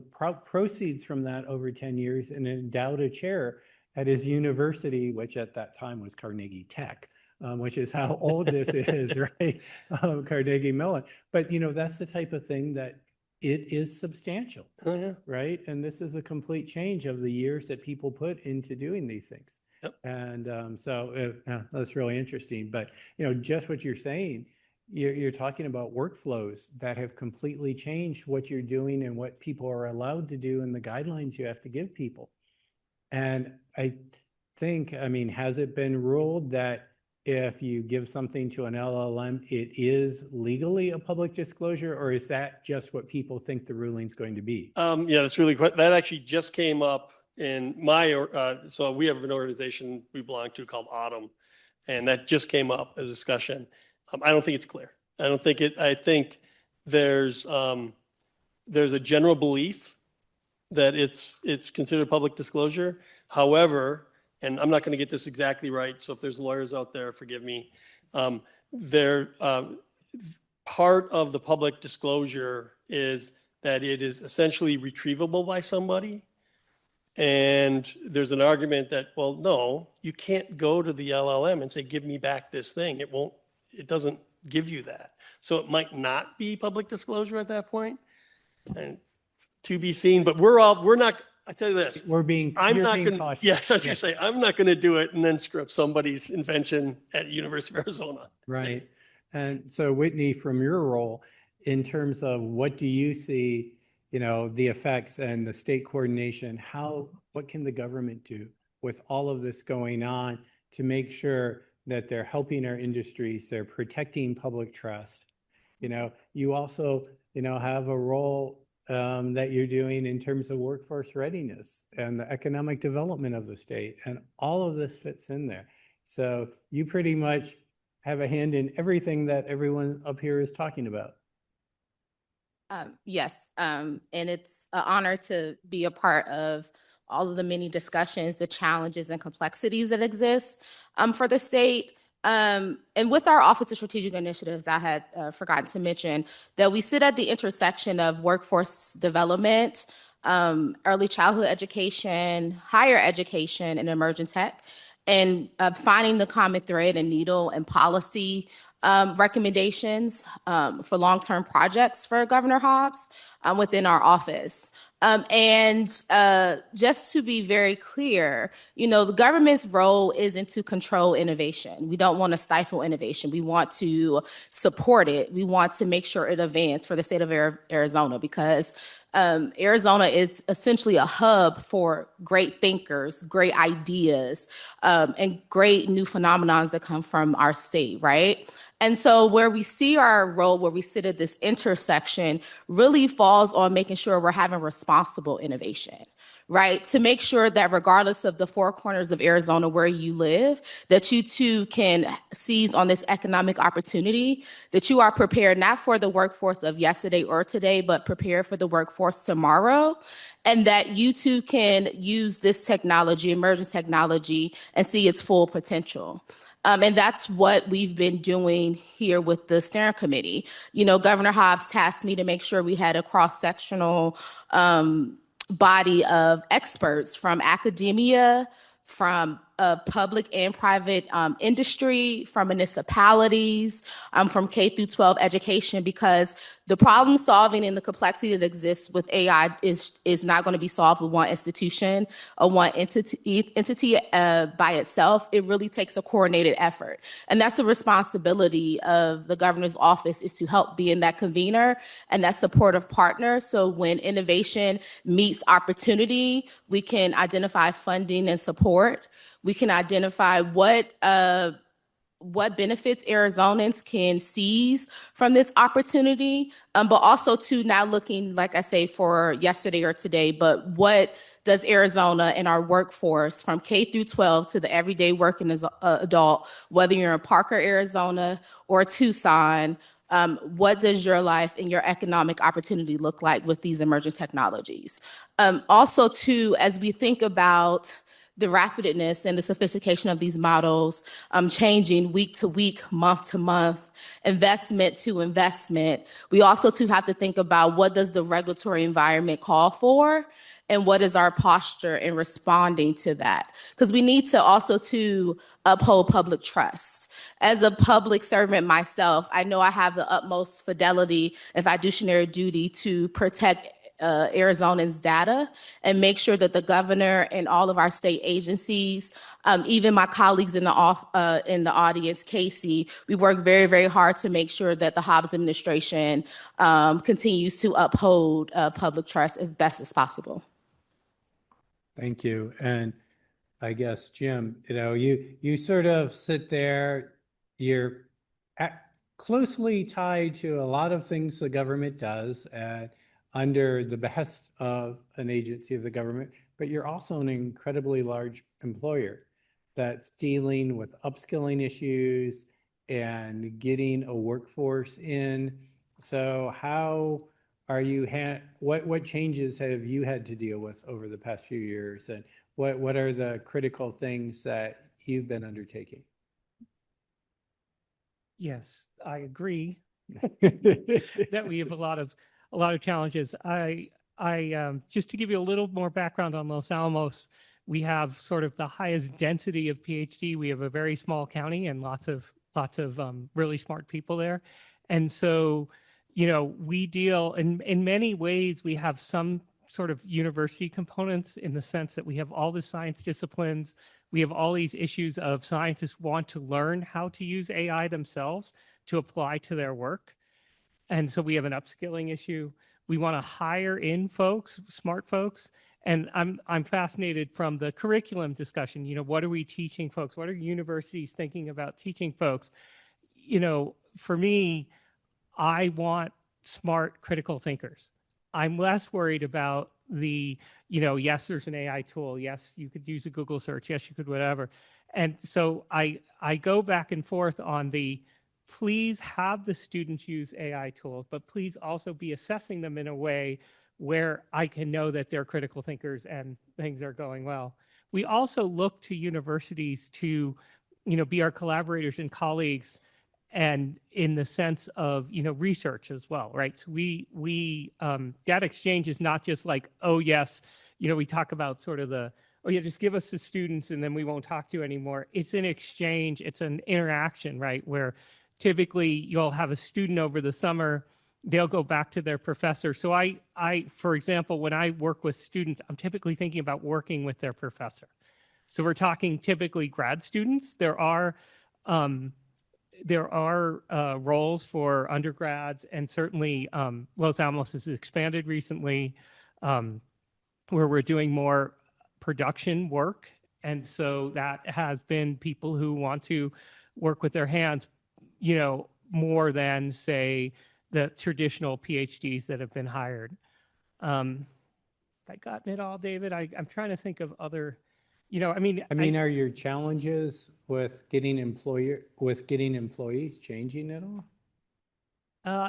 Speaker 12: proceeds from that over 10 years and endowed a chair at his university, which at that time was Carnegie Tech, which is how old this is, right? Carnegie Mellon. But, that's the type of thing that it is substantial, right? And this is a complete change of the years that people put into doing these things. And so that's really interesting. But, just what you're saying, you're talking about workflows that have completely changed what you're doing and what people are allowed to do and the guidelines you have to give people. And I think, has it been ruled that if you give something to an LLM, it is legally a public disclosure, or is that just what people think the ruling's going to be?
Speaker 9: Yeah, that's really quick. That actually just came up in my, so we have an organization we belong to called Autumn, and that just came up as a discussion. I don't think it's clear. I think there's a general belief that it's considered public disclosure. However, and I'm not going to get this exactly right, so if there's lawyers out there, forgive me. Part of the public disclosure is that it is essentially retrievable by somebody. And there's an argument that, well, no, you can't go to the LLM and say, give me back this thing. It doesn't give you that. So it might not be public disclosure at that point, and to be seen. But we're not. I tell you this, I'm not going to. Yes, I was going to say, I'm not going to do it and then screw up somebody's invention at University of Arizona.
Speaker 12: Right. And so, Whitney, from your role, in terms of what do you see, the effects and the state coordination, what can the government do with all of this going on to make sure that they're helping our industries, they're protecting public trust? You also, have a role that you're doing in terms of workforce readiness and the economic development of the state, and all of this fits in there. So you pretty much have a hand in everything that everyone up here is talking about.
Speaker 10: Yes, and it's an honor to be a part of all of the many discussions, the challenges and complexities that exist for the state. And with our Office of Strategic Initiatives, I had forgotten to mention that we sit at the intersection of workforce development, early childhood education, higher education, and emerging tech, and finding the common thread and needle and policy recommendations for long-term projects for Governor Hobbs within our office. And just to be very clear, the government's role isn't to control innovation. We don't want to stifle innovation. We want to support it. We want to make sure it advances for the state of Arizona, because Arizona is essentially a hub for great thinkers, great ideas, and great new phenomenons that come from our state, right? And so where we see our role, where we sit at this intersection, really falls on making sure we're having responsible innovation, right? To make sure that regardless of the 4 corners of Arizona where you live, that you too can seize on this economic opportunity, that you are prepared not for the workforce of yesterday or today, but prepared for the workforce tomorrow, and that you too can use this technology, emerging technology, and see its full potential. And that's what we've been doing here with the steering committee. You know, Governor Hobbs tasked me to make sure we had a cross-sectional body of experts from academia, from public and private industry, from municipalities, from K through 12 education, because the problem solving and the complexity that exists with AI is not going to be solved with one institution or one entity by itself. It really takes a coordinated effort. And that's the responsibility of the governor's office, is to help being that convener and that supportive partner. So when innovation meets opportunity, we can identify funding and support. We can identify what benefits Arizonans can seize from this opportunity, but also to not looking, like I say, for yesterday or today, but what does Arizona and our workforce from K through 12 to the everyday working as adult, whether you're in Parker, Arizona or Tucson, what does your life and your economic opportunity look like with these emerging technologies? Also, too, as we think about the rapidness and the sophistication of these models, changing week to week, month to month, investment to investment, we also too have to think about what does the regulatory environment call for, and what is our posture in responding to that? Because we need to also to uphold public trust. As a public servant myself, I know I have the utmost fidelity and fiduciary duty to protect Arizonans' data and make sure that the governor and all of our state agencies, even my colleagues in the audience, Casey, we work very, very hard to make sure that the Hobbs administration continues to uphold public trust as best as possible.
Speaker 12: Thank you. And I guess, Jim, you sort of sit there, you're closely tied to a lot of things the government does under the behest of an agency of the government, but you're also an incredibly large employer that's dealing with upskilling issues and getting a workforce in. So how are you, what changes have you had to deal with over the past few years? And what are the critical things that you've been undertaking?
Speaker 23: Yes, I agree that we have a lot of challenges. I just to give you a little more background on Los Alamos, we have sort of the highest density of PhD. We have a very small county and lots of really smart people there. And so, we deal in many ways, we have some sort of university components in the sense that we have all the science disciplines. We have all these issues of scientists want to learn how to use AI themselves to apply to their work. And so we have an upskilling issue. We want to hire in folks, smart folks. And I'm fascinated from the curriculum discussion, what are we teaching folks? What are universities thinking about teaching folks? For me, I want smart critical thinkers. I'm less worried about yes, there's an AI tool. Yes, you could use a Google search. Yes, you could whatever. And so I go back and forth on please have the students use AI tools, but please also be assessing them in a way where I can know that they're critical thinkers and things are going well. We also look to universities to, be our collaborators and colleagues, and in the sense of, research as well, right? So we data exchange is not just like, oh yes, we talk about sort of oh yeah, just give us the students and then we won't talk to you anymore. It's an exchange, it's an interaction, right? Where typically you'll have a student over the summer, they'll go back to their professor. So I, for example, when I work with students, I'm typically thinking about working with their professor. So we're talking typically grad students. There are roles for undergrads, and certainly Los Alamos has expanded recently where we're doing more production work. And so that has been people who want to work with their hands, more than, say, the traditional PhDs that have been hired. Have I gotten it all, David? I'm trying to think of other,
Speaker 12: are your challenges with getting employees changing at all?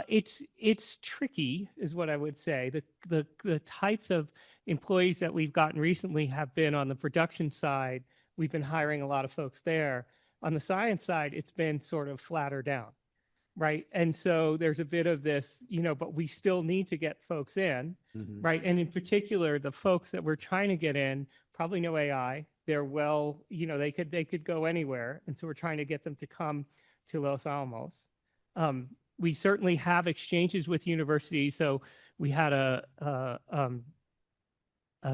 Speaker 23: It's tricky, is what I would say. The types of employees that we've gotten recently have been on the production side. We've been hiring a lot of folks there. On the science side, it's been sort of flatter down, right? And so there's a bit of this, but we still need to get folks in, right? And in particular, the folks that we're trying to get in probably know AI. They're they could go anywhere, and so we're trying to get them to come to Los Alamos. We certainly have exchanges with universities. So we had a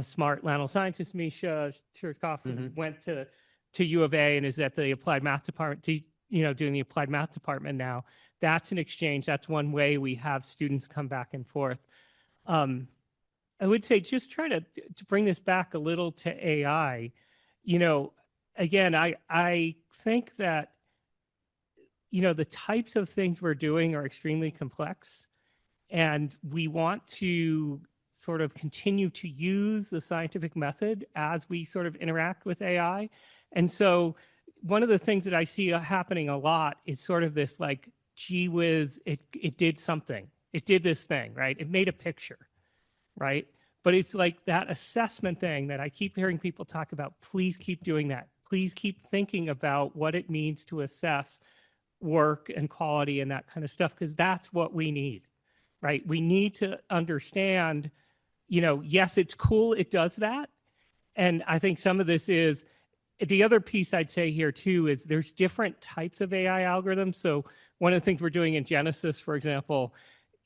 Speaker 23: smart nanoscientist, Misha Chertkov, went to U of A and is at the applied math department, doing the applied math department now. That's an exchange. That's one way we have students come back and forth. I would say just trying to bring this back a little to AI. Again, I think that the types of things we're doing are extremely complex, and we want to sort of continue to use the scientific method as we sort of interact with AI. And so one of the things that I see happening a lot is sort of this like, gee whiz, it did something. It did this thing, right? It made a picture, right? But it's like that assessment thing that I keep hearing people talk about. Please keep doing that. Please keep thinking about what it means to assess work and quality and that kind of stuff, because that's what we need, right? We need to understand, yes, it's cool, it does that. And I think some of this is, the other piece I'd say here too is there's different types of AI algorithms. So one of the things we're doing in Genesis, for example,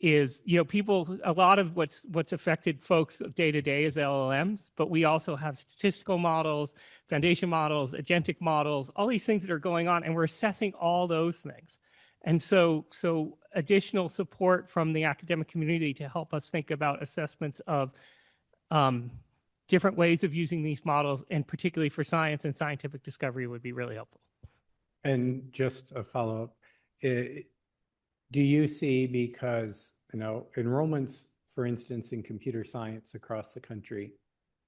Speaker 23: is, a lot of what's affected folks day to day is LLMs, but we also have statistical models, foundation models, agentic models, all these things that are going on, and we're assessing all those things. And so additional support from the academic community to help us think about assessments of different ways of using these models, and particularly for science and scientific discovery, would be really helpful.
Speaker 12: And just a follow-up, do you see, because enrollments, for instance, in computer science across the country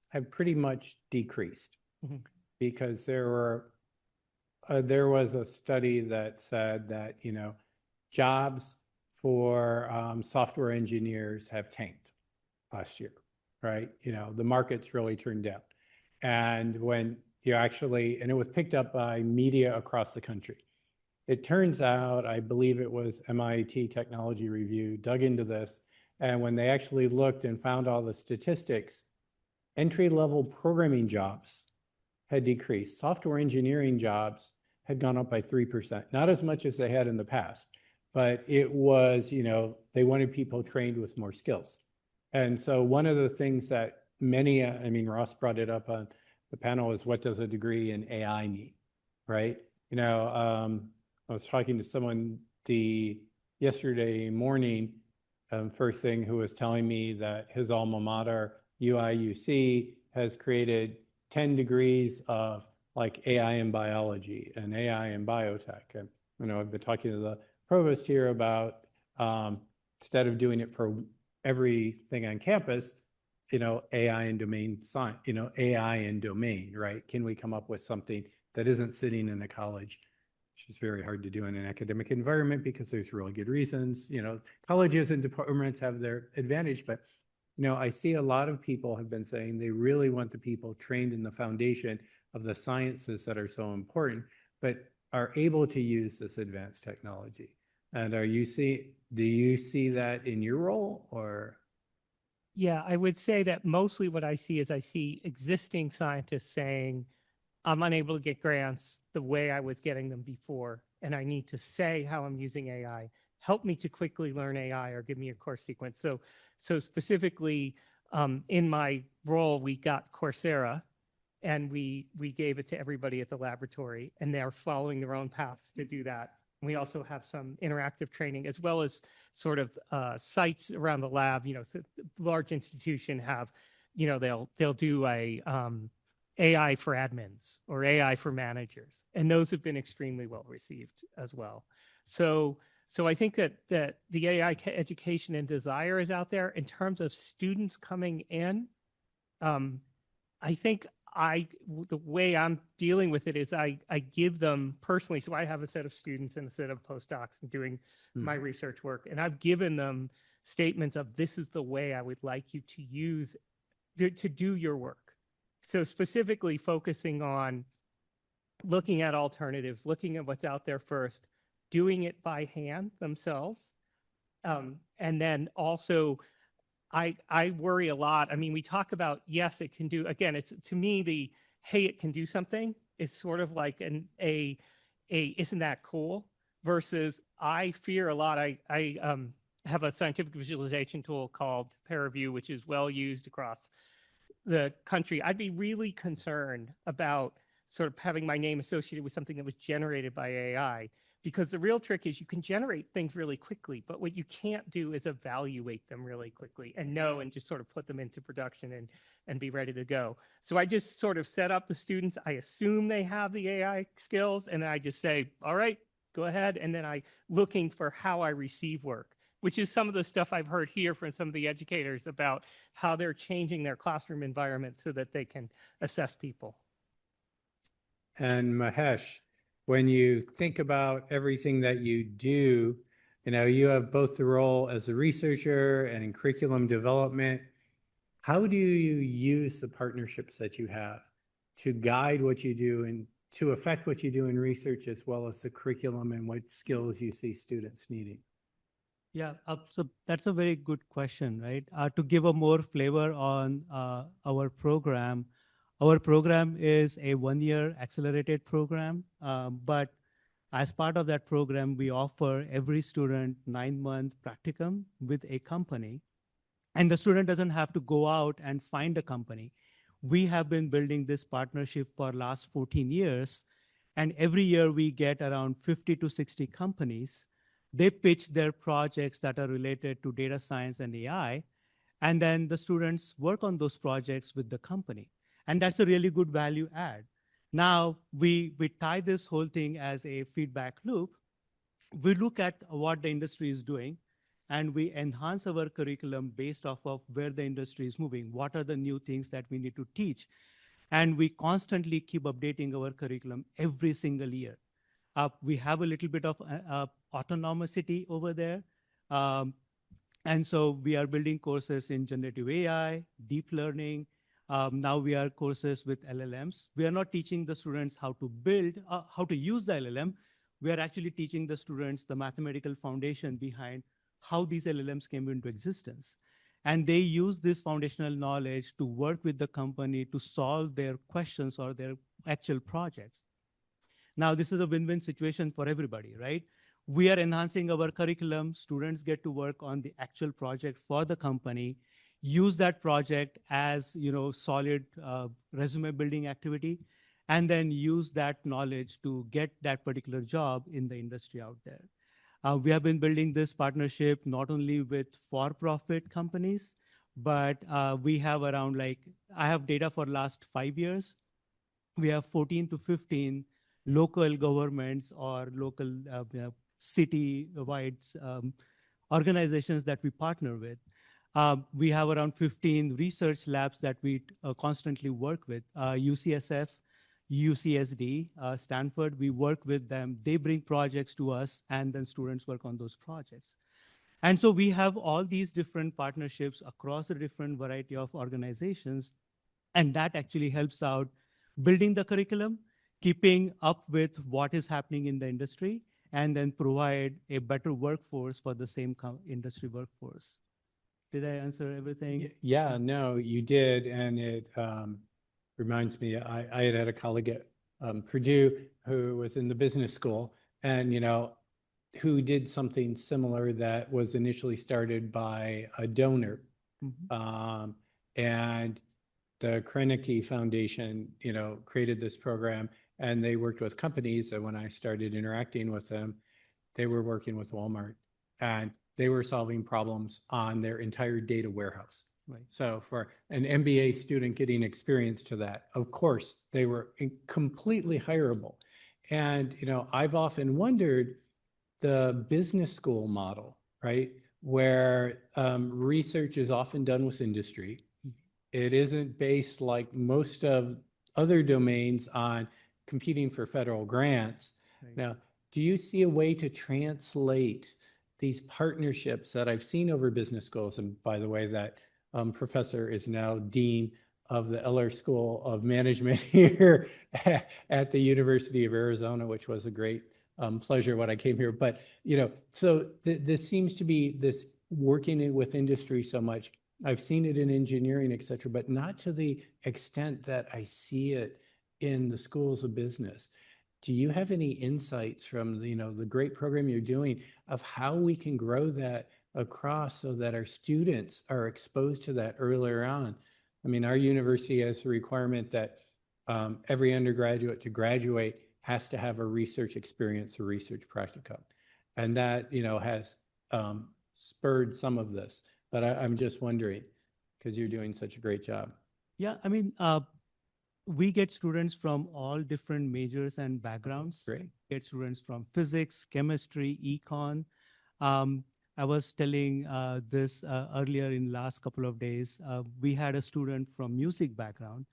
Speaker 12: have pretty much decreased because there was a study that said that jobs for software engineers have tanked last year, right? The market's really turned down. And when and it was picked up by media across the country. It turns out, I believe it was MIT Technology Review dug into this, and when they actually looked and found all the statistics, entry-level programming jobs had decreased. Software engineering jobs had gone up by 3%, not as much as they had in the past, but it was, they wanted people trained with more skills. And so one of the things that Ross brought it up on the panel, is what does a degree in AI mean, right? I was talking to someone yesterday morning, first thing, who was telling me that his alma mater, UIUC, has created 10 degrees of like AI in biology and AI in biotech. And I've been talking to the provost here about instead of doing it for everything on campus, AI and domain science, AI and domain, right? Can we come up with something that isn't sitting in a college, which is very hard to do in an academic environment because there's really good reasons. Colleges and departments have their advantage, but I see a lot of people have been saying they really want the people trained in the foundation of the sciences that are so important, but are able to use this advanced technology. And do you see that in your role, or?
Speaker 23: Yeah, I would say that mostly what I see is existing scientists saying, I'm unable to get grants the way I was getting them before, and I need to say how I'm using AI. Help me to quickly learn AI, or give me a course sequence. So specifically, in my role, we got Coursera, and we gave it to everybody at the laboratory, and they're following their own paths to do that. We also have some interactive training, as well as sort of sites around the lab. So large institution have, they'll do a AI for admins or AI for managers, and those have been extremely well received as well. So I think that the AI education and desire is out there. In terms of students coming in, I think the way I'm dealing with it is I give them personally. So I have a set of students and a set of postdocs and doing my research work, and I've given them statements of, this is the way I would like you to use to do your work. So specifically focusing on looking at alternatives, looking at what's out there first, doing it by hand themselves. And then also, I worry a lot. I mean, we talk about, yes, it can do, again, it's to me, hey, it can do something. It's sort of like isn't that cool? Versus I fear a lot. I have a scientific visualization tool called ParaView, which is well used across the country. I'd be really concerned about sort of having my name associated with something that was generated by AI, because the real trick is you can generate things really quickly, but what you can't do is evaluate them really quickly and know and just sort of put them into production and be ready to go. So I just sort of set up the students. I assume they have the AI skills, and then I just say, all right, go ahead. And then I looking for how I receive work, which is some of the stuff I've heard here from some of the educators about how they're changing their classroom environment so that they can assess people.
Speaker 12: And Mahesh, when you think about everything that you do, you have both the role as a researcher and in curriculum development. How do you use the partnerships that you have to guide what you do and to affect what you do in research, as well as the curriculum and what skills you see students needing?
Speaker 24: Yeah, so that's a very good question, right? To give a more flavor on our program is a one-year accelerated program, but as part of that program, we offer every student 9-month practicum with a company, and the student doesn't have to go out and find a company. We have been building this partnership for last 14 years, and every year we get around 50 to 60 companies. They pitch their projects that are related to data science and AI, and then the students work on those projects with the company. And that's a really good value add. Now, we tie this whole thing as a feedback loop. We look at what the industry is doing, and we enhance our curriculum based off of where the industry is moving. What are the new things that we need to teach? And we constantly keep updating our curriculum every single year. We have a little bit of autonomicity over there. And so we are building courses in generative AI, deep learning. Now we are courses with LLMs. We are not teaching the students how to build, how to use the LLM. We are actually teaching the students the mathematical foundation behind how these LLMs came into existence. And they use this foundational knowledge to work with the company to solve their questions or their actual projects. Now, this is a win-win situation for everybody, right? We are enhancing our curriculum. Students get to work on the actual project for the company, use that project as solid resume building activity, and then use that knowledge to get that particular job in the industry out there. We have been building this partnership not only with for-profit companies, but we have around I have data for last 5 years. We have 14 to 15 local governments or local city-wide organizations that we partner with. We have around 15 research labs that we constantly work with. UCSF, UCSD, Stanford, we work with them. They bring projects to us, and then students work on those projects. And so we have all these different partnerships across a different variety of organizations, and that actually helps out building the curriculum, keeping up with what is happening in the industry, and then provide a better workforce for the same industry workforce. Did I answer everything?
Speaker 12: Yeah, no, you did. And it reminds me, I had a colleague at Purdue who was in the business school, and who did something similar that was initially started by a donor. Mm-hmm. And the Krenicki Foundation, created this program, and they worked with companies. And when I started interacting with them, they were working with Walmart, and they were solving problems on their entire data warehouse. Right. So for an MBA student getting experience to that, of course, they were completely hireable. And, I've often wondered the business school model, right, where research is often done with industry. It isn't based like most of other domains on competing for federal grants. Right. Now, do you see a way to translate these partnerships that I've seen over business schools? And by the way, that professor is now dean of the Eller School of Management here at the University of Arizona, which was a great pleasure when I came here. But, so this seems to be this working with industry so much. I've seen it in engineering, et cetera, but not to the extent that I see it in the schools of business. Do you have any insights from the great program you're doing of how we can grow that across so that our students are exposed to that earlier on? I mean, our university has a requirement that every undergraduate to graduate has to have a research experience or research practicum. And that, has spurred some of this. But I'm just wondering, because you're doing such a great job.
Speaker 24: Yeah, I mean, we get students from all different majors and backgrounds.
Speaker 12: Great.
Speaker 24: Get students from physics, chemistry, econ. I was telling this earlier in last couple of days. We had a student from music background.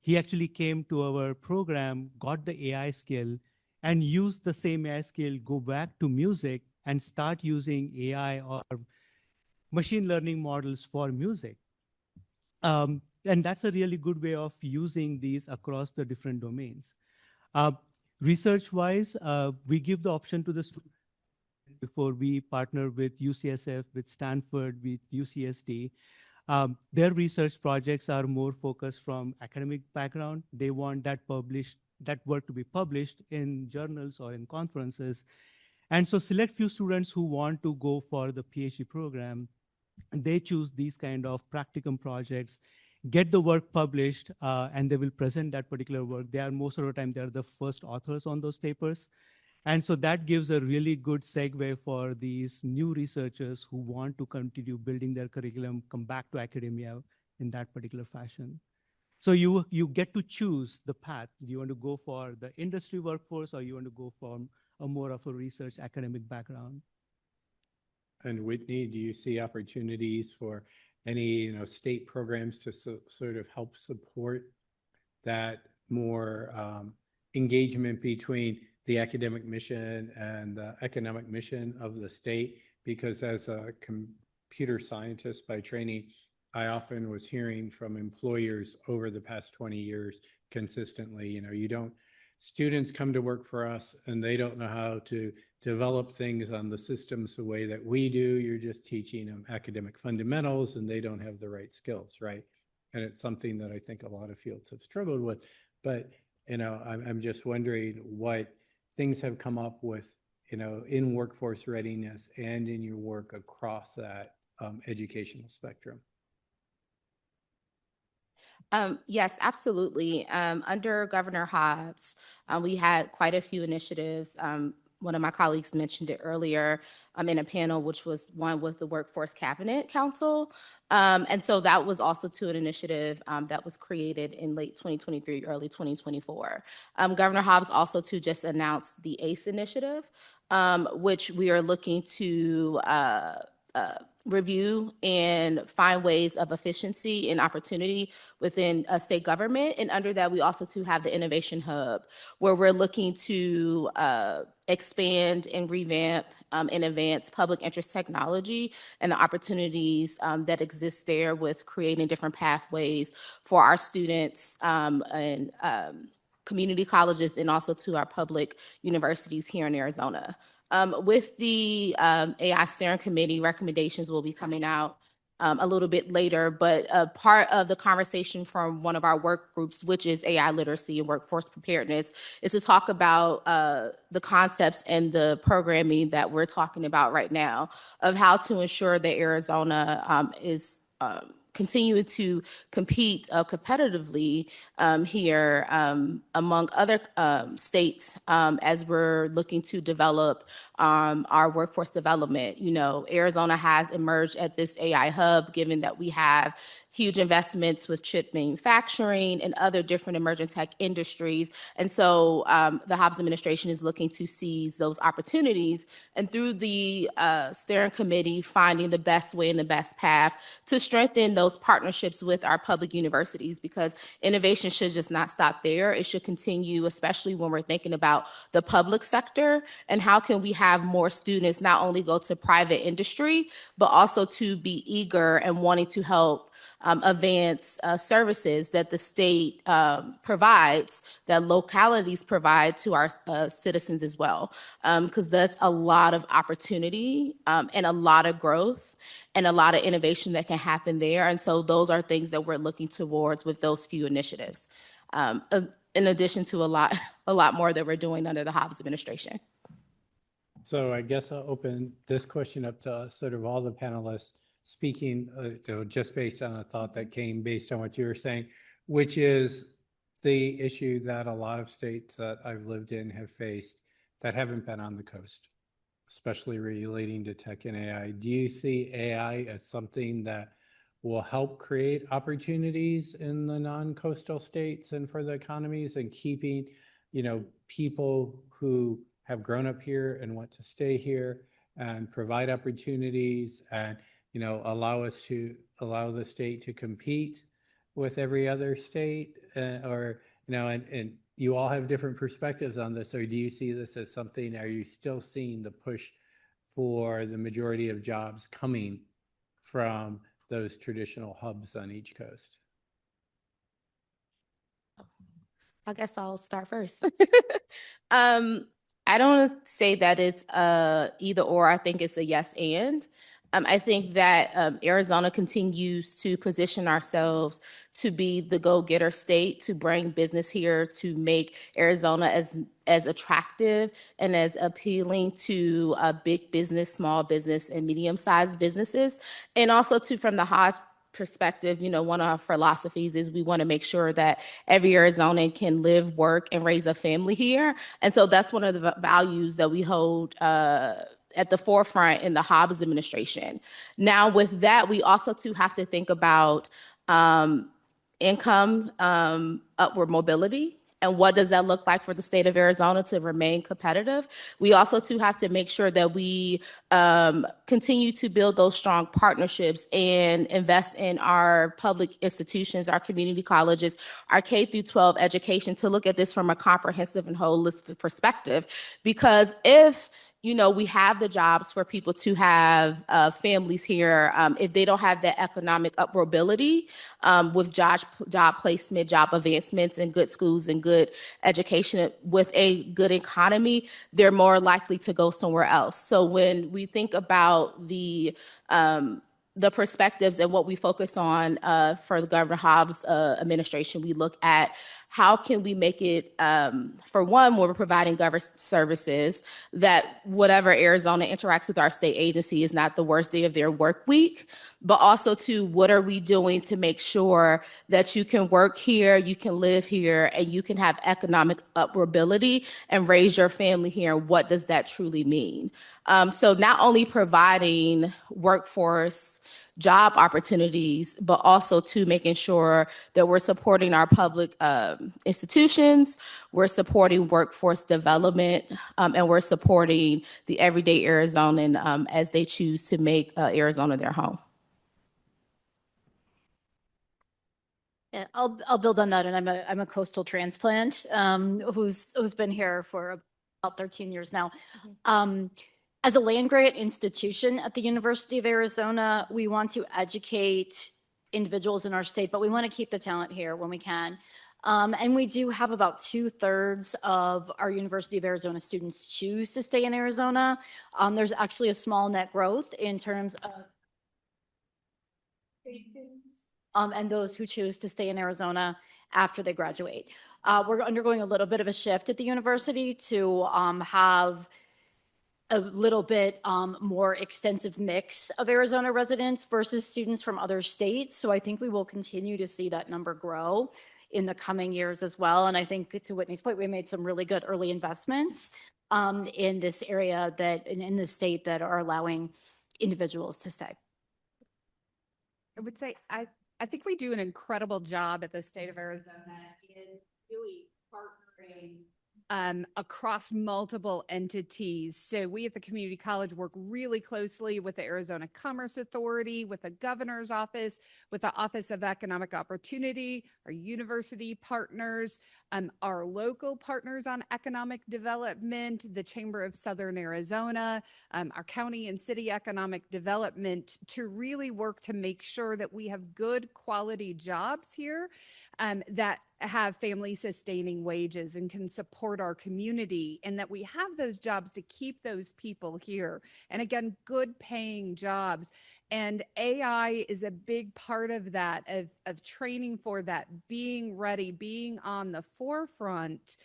Speaker 24: He actually came to our program, got the AI skill, and used the same AI skill, go back to music and start using AI or machine learning models for music. And that's a really good way of using these across the different domains. Research-wise, we give the option to the student before we partner with UCSF, with Stanford, with UCSD. Their research projects are more focused from academic background. They want that work to be published in journals or in conferences. And so select few students who want to go for the PhD program, they choose these kind of practicum projects, get the work published, and they will present that particular work. Most of the time, they're the first authors on those papers. And so that gives a really good segue for these new researchers who want to continue building their curriculum, come back to academia in that particular fashion. So you get to choose the path. Do you want to go for the industry workforce, or you want to go for a more of a research academic background?
Speaker 12: And Whitney, do you see opportunities for any state programs to sort of help support that more engagement between the academic mission and the economic mission of the state? Because as a computer scientist by training, I often was hearing from employers over the past 20 years consistently, students come to work for us and they don't know how to develop things on the systems the way that we do. You're just teaching them academic fundamentals and they don't have the right skills, right? And it's something that I think a lot of fields have struggled with. But, I'm just wondering what things have come up with, in workforce readiness and in your work across that educational spectrum.
Speaker 10: Yes, absolutely. Under Governor Hobbs, we had quite a few initiatives. One of my colleagues mentioned it earlier in a panel, which was one with the Workforce Cabinet Council. And so that was also an initiative that was created in late 2023, early 2024. Governor Hobbs also just announced the ACE initiative, which we are looking to review and find ways of efficiency and opportunity within a state government. And under that, we also have the Innovation Hub, where we're looking to expand and revamp and advance public interest technology and the opportunities that exist there with creating different pathways for our students and community colleges and also to our public universities here in Arizona. With the AI Steering Committee, recommendations will be coming out a little bit later, but part of the conversation from one of our work groups, which is AI literacy and workforce preparedness, is to talk about the concepts and the programming that we're talking about right now of how to ensure that Arizona is continuing to compete competitively here among other states as we're looking to develop our workforce development. Arizona has emerged at this AI hub, given that we have huge investments with chip manufacturing and other different emerging tech industries. And so the Hobbs administration is looking to seize those opportunities, and through the steering committee, finding the best way and the best path to strengthen those partnerships with our public universities, because innovation should just not stop there. It should continue, especially when we're thinking about the public sector and how can we have more students not only go to private industry, but also to be eager and wanting to help advanced services that the state provides, that localities provide to our citizens as well. Because there's a lot of opportunity and a lot of growth and a lot of innovation that can happen there. And so those are things that we're looking towards with those few initiatives, in addition to a lot more that we're doing under the Hobbs administration.
Speaker 12: So I guess I'll open this question up to sort of all the panelists speaking just based on a thought that came based on what you were saying, which is the issue that a lot of states that I've lived in have faced that haven't been on the coast, especially relating to tech and AI. Do you see AI as something that will help create opportunities in the non-coastal states and for the economies and keeping, people who have grown up here and want to stay here and provide opportunities and, allow the state to compete with every other state and you all have different perspectives on this, or do you see this as something, are you still seeing the push for the majority of jobs coming from those traditional hubs on each coast?
Speaker 10: I guess I'll start first. I don't say that it's either or. I think it's a yes and. I think that Arizona continues to position ourselves to be the go-getter state, to bring business here, to make Arizona as attractive and as appealing to big business, small business, and medium-sized businesses. And also from the Hodge perspective, one of our philosophies is we want to make sure that every Arizonan can live, work, and raise a family here. And so that's one of the values that we hold at the forefront in the Hobbs administration. Now, with that, we also too have to think about income, upward mobility, and what does that look like for the state of Arizona to remain competitive? We also too have to make sure that we continue to build those strong partnerships and invest in our public institutions, our community colleges, our K through 12 education, to look at this from a comprehensive and holistic perspective. Because if we have the jobs for people to have families here, if they don't have that economic upwardability with job placement, job advancements, and good schools and good education with a good economy, they're more likely to go somewhere else. So when we think about the perspectives and what we focus on for the Governor Hobbs administration, we look at how can we make it, for one, when we're providing government services, that whatever Arizona interacts with our state agency is not the worst day of their work week, but also to what are we doing to make sure that you can work here, you can live here, and you can have economic upwardability and raise your family here. And what does that truly mean? So not only providing workforce job opportunities, but also to making sure that we're supporting our public institutions, we're supporting workforce development, and we're supporting the everyday Arizonan as they choose to make Arizona their home.
Speaker 15: Yeah, I'll build on that, and I'm a coastal transplant who's been here for about 13 years now. As a land grant institution at the University of Arizona, we want to educate individuals in our state, but we want to keep the talent here when we can. And we do have about 2/3 of our University of Arizona students choose to stay in Arizona. There's actually a small net growth in terms of and those who choose to stay in Arizona after they graduate. We're undergoing a little bit of a shift at the university to have a little bit more extensive mix of Arizona residents versus students from other states. So I think we will continue to see that number grow in the coming years as well. And I think, to Whitney's point, we made some really good early investments in this area in the state that are allowing individuals to stay.
Speaker 25: I would say I think we do an incredible job at the state of Arizona in really partnering across multiple entities. So we at the community college work really closely with the Arizona Commerce Authority, with the governor's office, with the Office of Economic Opportunity, our university partners, our local partners on economic development, the Chamber of Southern Arizona, our county and city economic development, to really work to make sure that we have good quality jobs here that have family sustaining wages and can support our community, and that we have those jobs to keep those people here. And again, good paying jobs. And AI is a big part of that, of training for that, being ready, being on the forefront.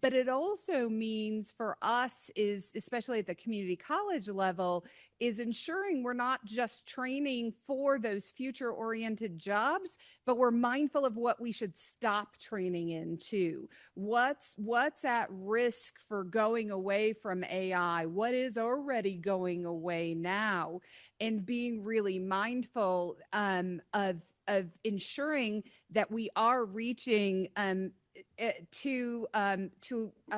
Speaker 25: But it also means for us is, especially at the community college level, is ensuring we're not just training for those future oriented jobs, but we're mindful of what we should stop training into. What's at risk for going away from AI? What is already going away now? And being really mindful of ensuring that we are reaching to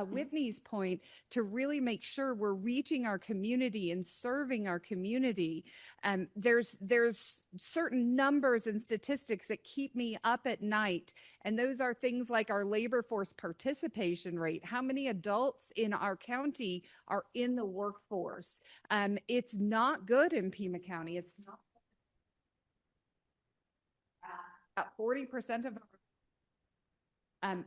Speaker 25: Whitney's point, to really make sure we're reaching our community and serving our community. There's certain numbers and statistics that keep me up at night, and those are things like our labor force participation rate. How many adults in our county are in the workforce? It's not good in Pima County. It's not. About 40% of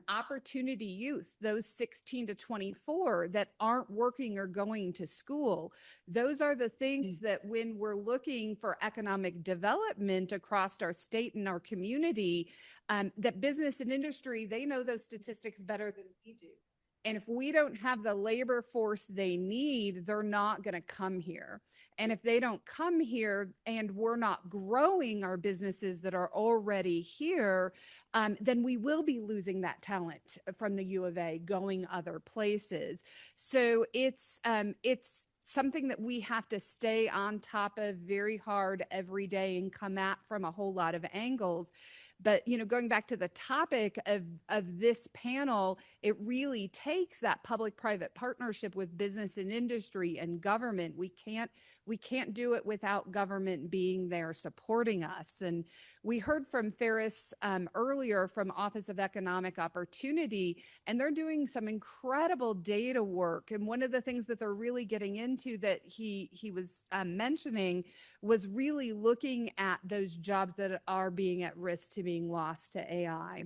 Speaker 25: opportunity youth, those 16 to 24 that aren't working or going to school. Those are the things that when we're looking for economic development across our state and our community, that business and industry, they know those statistics better than we do. And if we don't have the labor force they need, they're not going to come here. And if they don't come here and we're not growing our businesses that are already here, then we will be losing that talent from the U of A going other places. So it's something that we have to stay on top of very hard every day and come at from a whole lot of angles. But, you know, going back to the topic of this panel, it really takes that public-private partnership with business and industry and government. We can't do it without government being there supporting us. And we heard from Ferris earlier from Office of Economic Opportunity, and they're doing some incredible data work. And one of the things that they're really getting into that he was mentioning was really looking at those jobs that are being at risk to being lost to AI.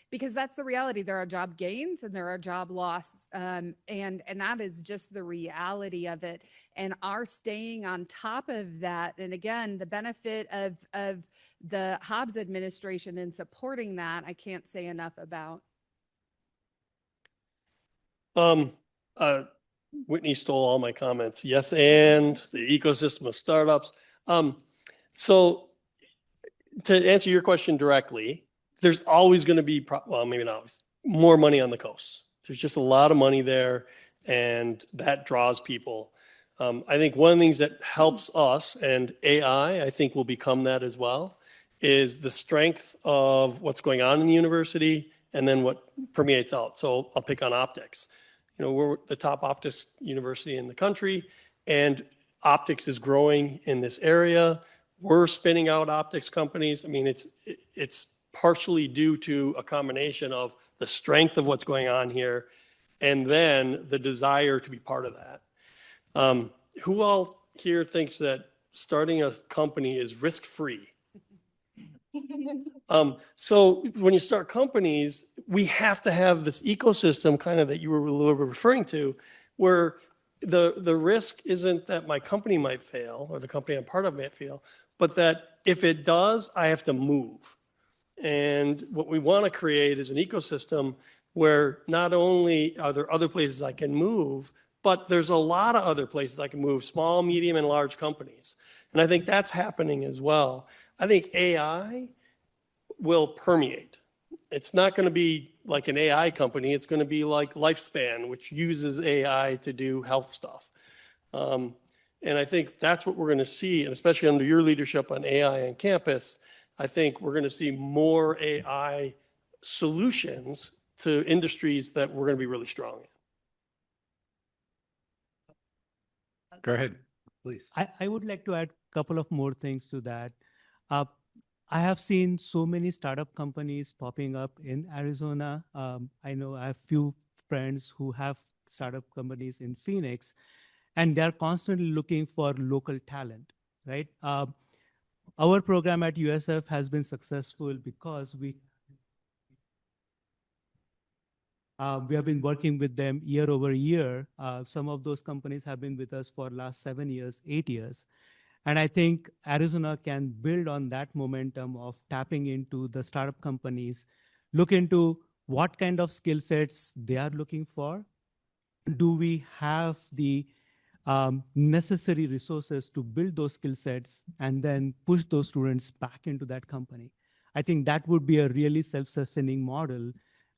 Speaker 25: Because that's the reality. There are job gains and there are job loss, and that is just the reality of it. And our staying on top of that, and again, the benefit of the Hobbs administration in supporting that, I can't say enough about.
Speaker 9: Whitney stole all my comments. Yes, and the ecosystem of startups. So to answer your question directly, there's always going to be, well, maybe not always, more money on the coast. There's just a lot of money there, and that draws people. I think one of the things that helps us, and AI, I think will become that as well, is the strength of what's going on in the university and then what permeates out. So I'll pick on optics. You know, we're the top optics university in the country, and optics is growing in this area. We're spinning out optics companies. I mean, it's partially due to a combination of the strength of what's going on here and then the desire to be part of that. Who all here thinks that starting a company is risk-free? So when you start companies, we have to have this ecosystem kind of that you were referring to, where the risk isn't that my company might fail or the company I'm part of might fail, but that if it does, I have to move. And what we want to create is an ecosystem where not only are there other places I can move, but there's a lot of other places I can move, small, medium, and large companies. And I think that's happening as well. I think AI will permeate. It's not going to be like an AI company. It's going to be like Lifespan, which uses AI to do health stuff. And I think that's what we're going to see, and especially under your leadership on AI on campus, I think we're going to see more AI solutions to industries that we're going to be really strong in.
Speaker 12: Go ahead, please.
Speaker 24: I would like to add a couple of more things to that. I have seen so many startup companies popping up in Arizona. I know I have few friends who have startup companies in Phoenix, and they're constantly looking for local talent, right? Our program at USF has been successful because we have been working with them year over year. Some of those companies have been with us for last 7 years, 8 years. And I think Arizona can build on that momentum of tapping into the startup companies, look into what kind of skill sets they are looking for. Do we have the necessary resources to build those skill sets and then push those students back into that company? I think that would be a really self-sustaining model.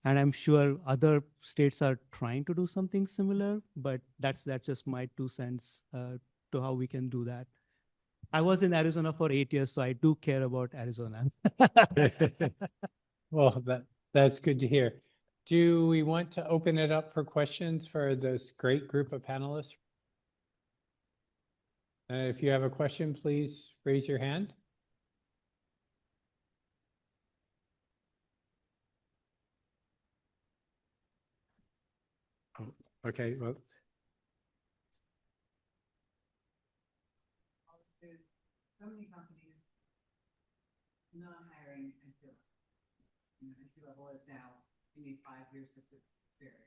Speaker 24: And I'm sure other states are trying to do something similar, but that's just my 2 cents to how we can do that. I was in Arizona for 8 years, so I do care about Arizona.
Speaker 12: Well, that's good to hear. Do we want to open it up for questions for this great group of panelists? If you have a question, please raise your hand. Oh, okay, well.
Speaker 11: So many companies not hiring entry level. Entry level is now, you need 5 years of experience.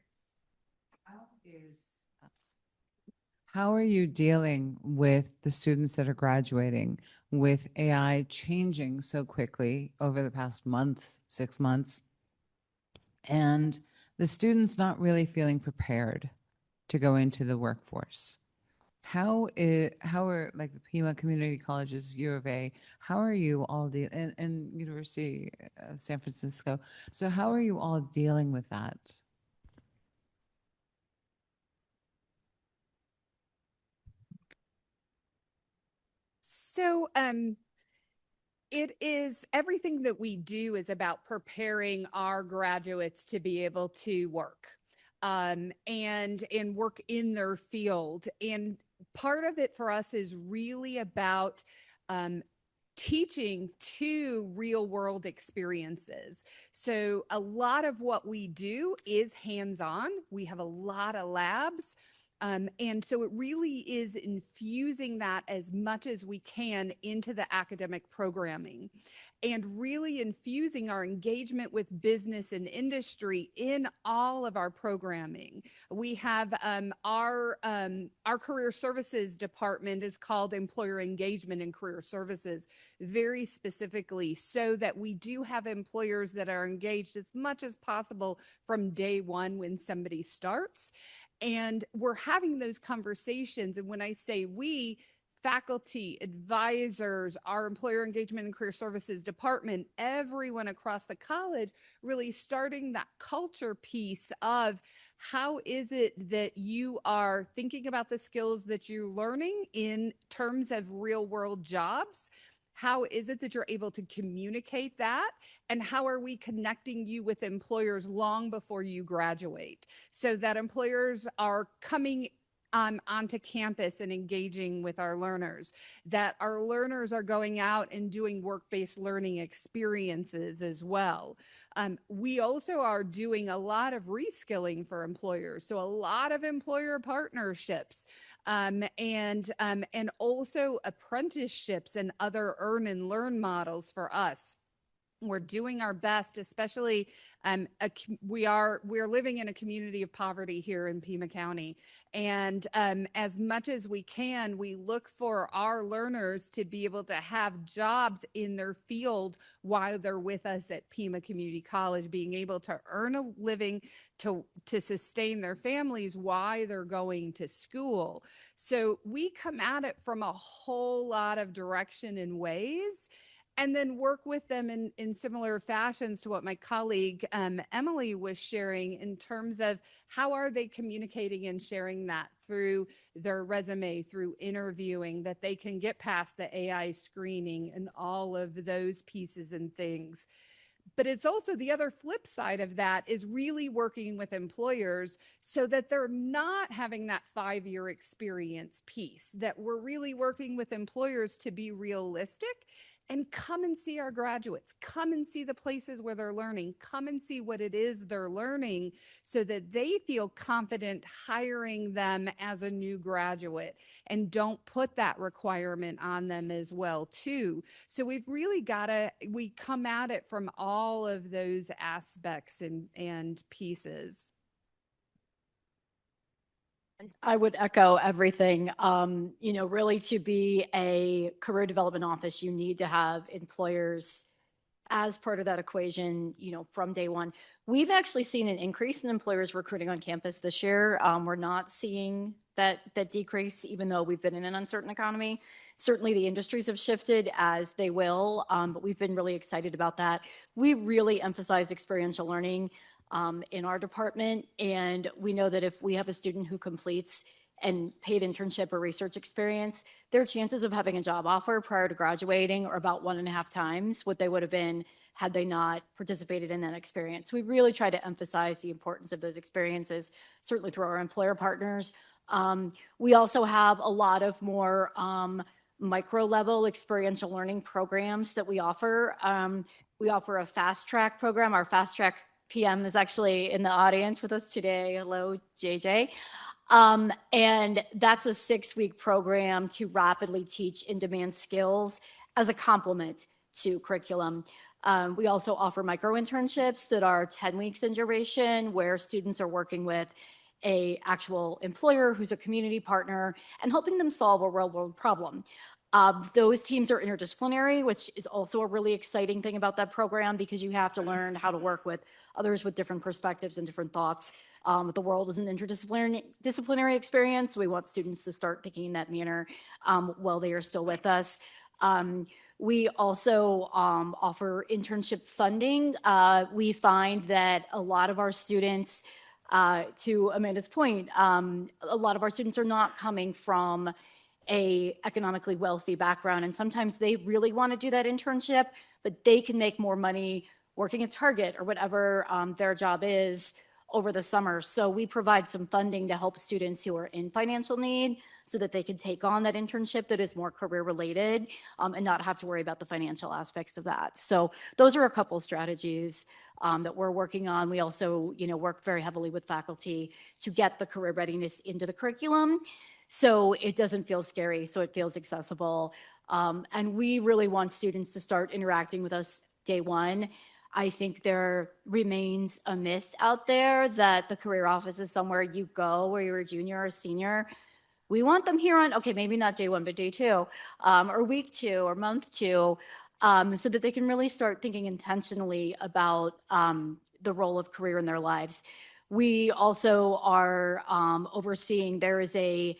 Speaker 11: How are you dealing with the students that are graduating with AI changing so quickly over the past month, 6 months, and the students not really feeling prepared to go into the workforce? How are like the Pima Community Colleges, U of A, how are you all and University of San Francisco, so how are you all dealing with that?
Speaker 25: So it is everything that we do is about preparing our graduates to be able to work and work in their field. And part of it for us is really about teaching to real world experiences. So a lot of what we do is hands-on. We have a lot of labs. And so it really is infusing that as much as we can into the academic programming and really infusing our engagement with business and industry in all of our programming. We have our career services department is called Employer Engagement and Career Services, very specifically, so that we do have employers that are engaged as much as possible from day one when somebody starts. And we're having those conversations. And when I say we, faculty, advisors, our employer engagement and career services department, everyone across the college, really starting that culture piece of how is it that you are thinking about the skills that you're learning in terms of real world jobs? How is it that you're able to communicate that? And how are we connecting you with employers long before you graduate so that employers are coming onto campus and engaging with our learners, that our learners are going out and doing work-based learning experiences as well. We also are doing a lot of reskilling for employers. So a lot of employer partnerships and also apprenticeships and other earn and learn models for us. We're doing our best, especially we're living in a community of poverty here in Pima County. And as much as we can, we look for our learners to be able to have jobs in their field while they're with us at Pima Community College, being able to earn a living to sustain their families while they're going to school. So we come at it from a whole lot of direction and ways, and then work with them in similar fashions to what my colleague Emily was sharing in terms of how are they communicating and sharing that through their resume, through interviewing, that they can get past the AI screening and all of those pieces and things. But it's also the other flip side of that is really working with employers so that they're not having that 5-year experience piece, that we're really working with employers to be realistic and come and see our graduates, come and see the places where they're learning, come and see what it is they're learning so that they feel confident hiring them as a new graduate and don't put that requirement on them as well too. So we've really we come at it from all of those aspects and pieces.
Speaker 15: I would echo everything. Really to be a career development office, you need to have employers as part of that equation, from day one. We've actually seen an increase in employers recruiting on campus this year. We're not seeing that decrease, even though we've been in an uncertain economy. Certainly the industries have shifted as they will, but we've been really excited about that. We really emphasize experiential learning in our department. And we know that if we have a student who completes and paid internship or research experience, their chances of having a job offer prior to graduating are about 1.5 times what they would have been had they not participated in that experience. We really try to emphasize the importance of those experiences, certainly through our employer partners. We also have a lot of more micro level experiential learning programs that we offer. We offer a fast track program. Our fast track PM is actually in the audience with us today. Hello, JJ. And that's a 6-week program to rapidly teach in-demand skills as a complement to curriculum. We also offer micro internships that are 10 weeks in duration, where students are working with an actual employer who's a community partner and helping them solve a real-world problem. Those teams are interdisciplinary, which is also a really exciting thing about that program, because you have to learn how to work with others with different perspectives and different thoughts. The world is an interdisciplinary experience. So we want students to start thinking in that manner while they are still with us. We also offer internship funding. We find that a lot of our students, to Amanda's point, a lot of our students are not coming from a economically wealthy background, and sometimes they really want to do that internship, but they can make more money working at Target or whatever their job is over the summer. So we provide some funding to help students who are in financial need so that they can take on that internship that is more career related and not have to worry about the financial aspects of that. So those are a couple of strategies that we're working on. We also, work very heavily with faculty to get the career readiness into the curriculum, so it doesn't feel scary, so it feels accessible. And we really want students to start interacting with us day one. I think there remains a myth out there that the career office is somewhere you go where you're a junior or senior. We want them here on, okay, maybe not day one, but day 2, or week 2, or month 2, so that they can really start thinking intentionally about the role of career in their lives. We also are overseeing, there is a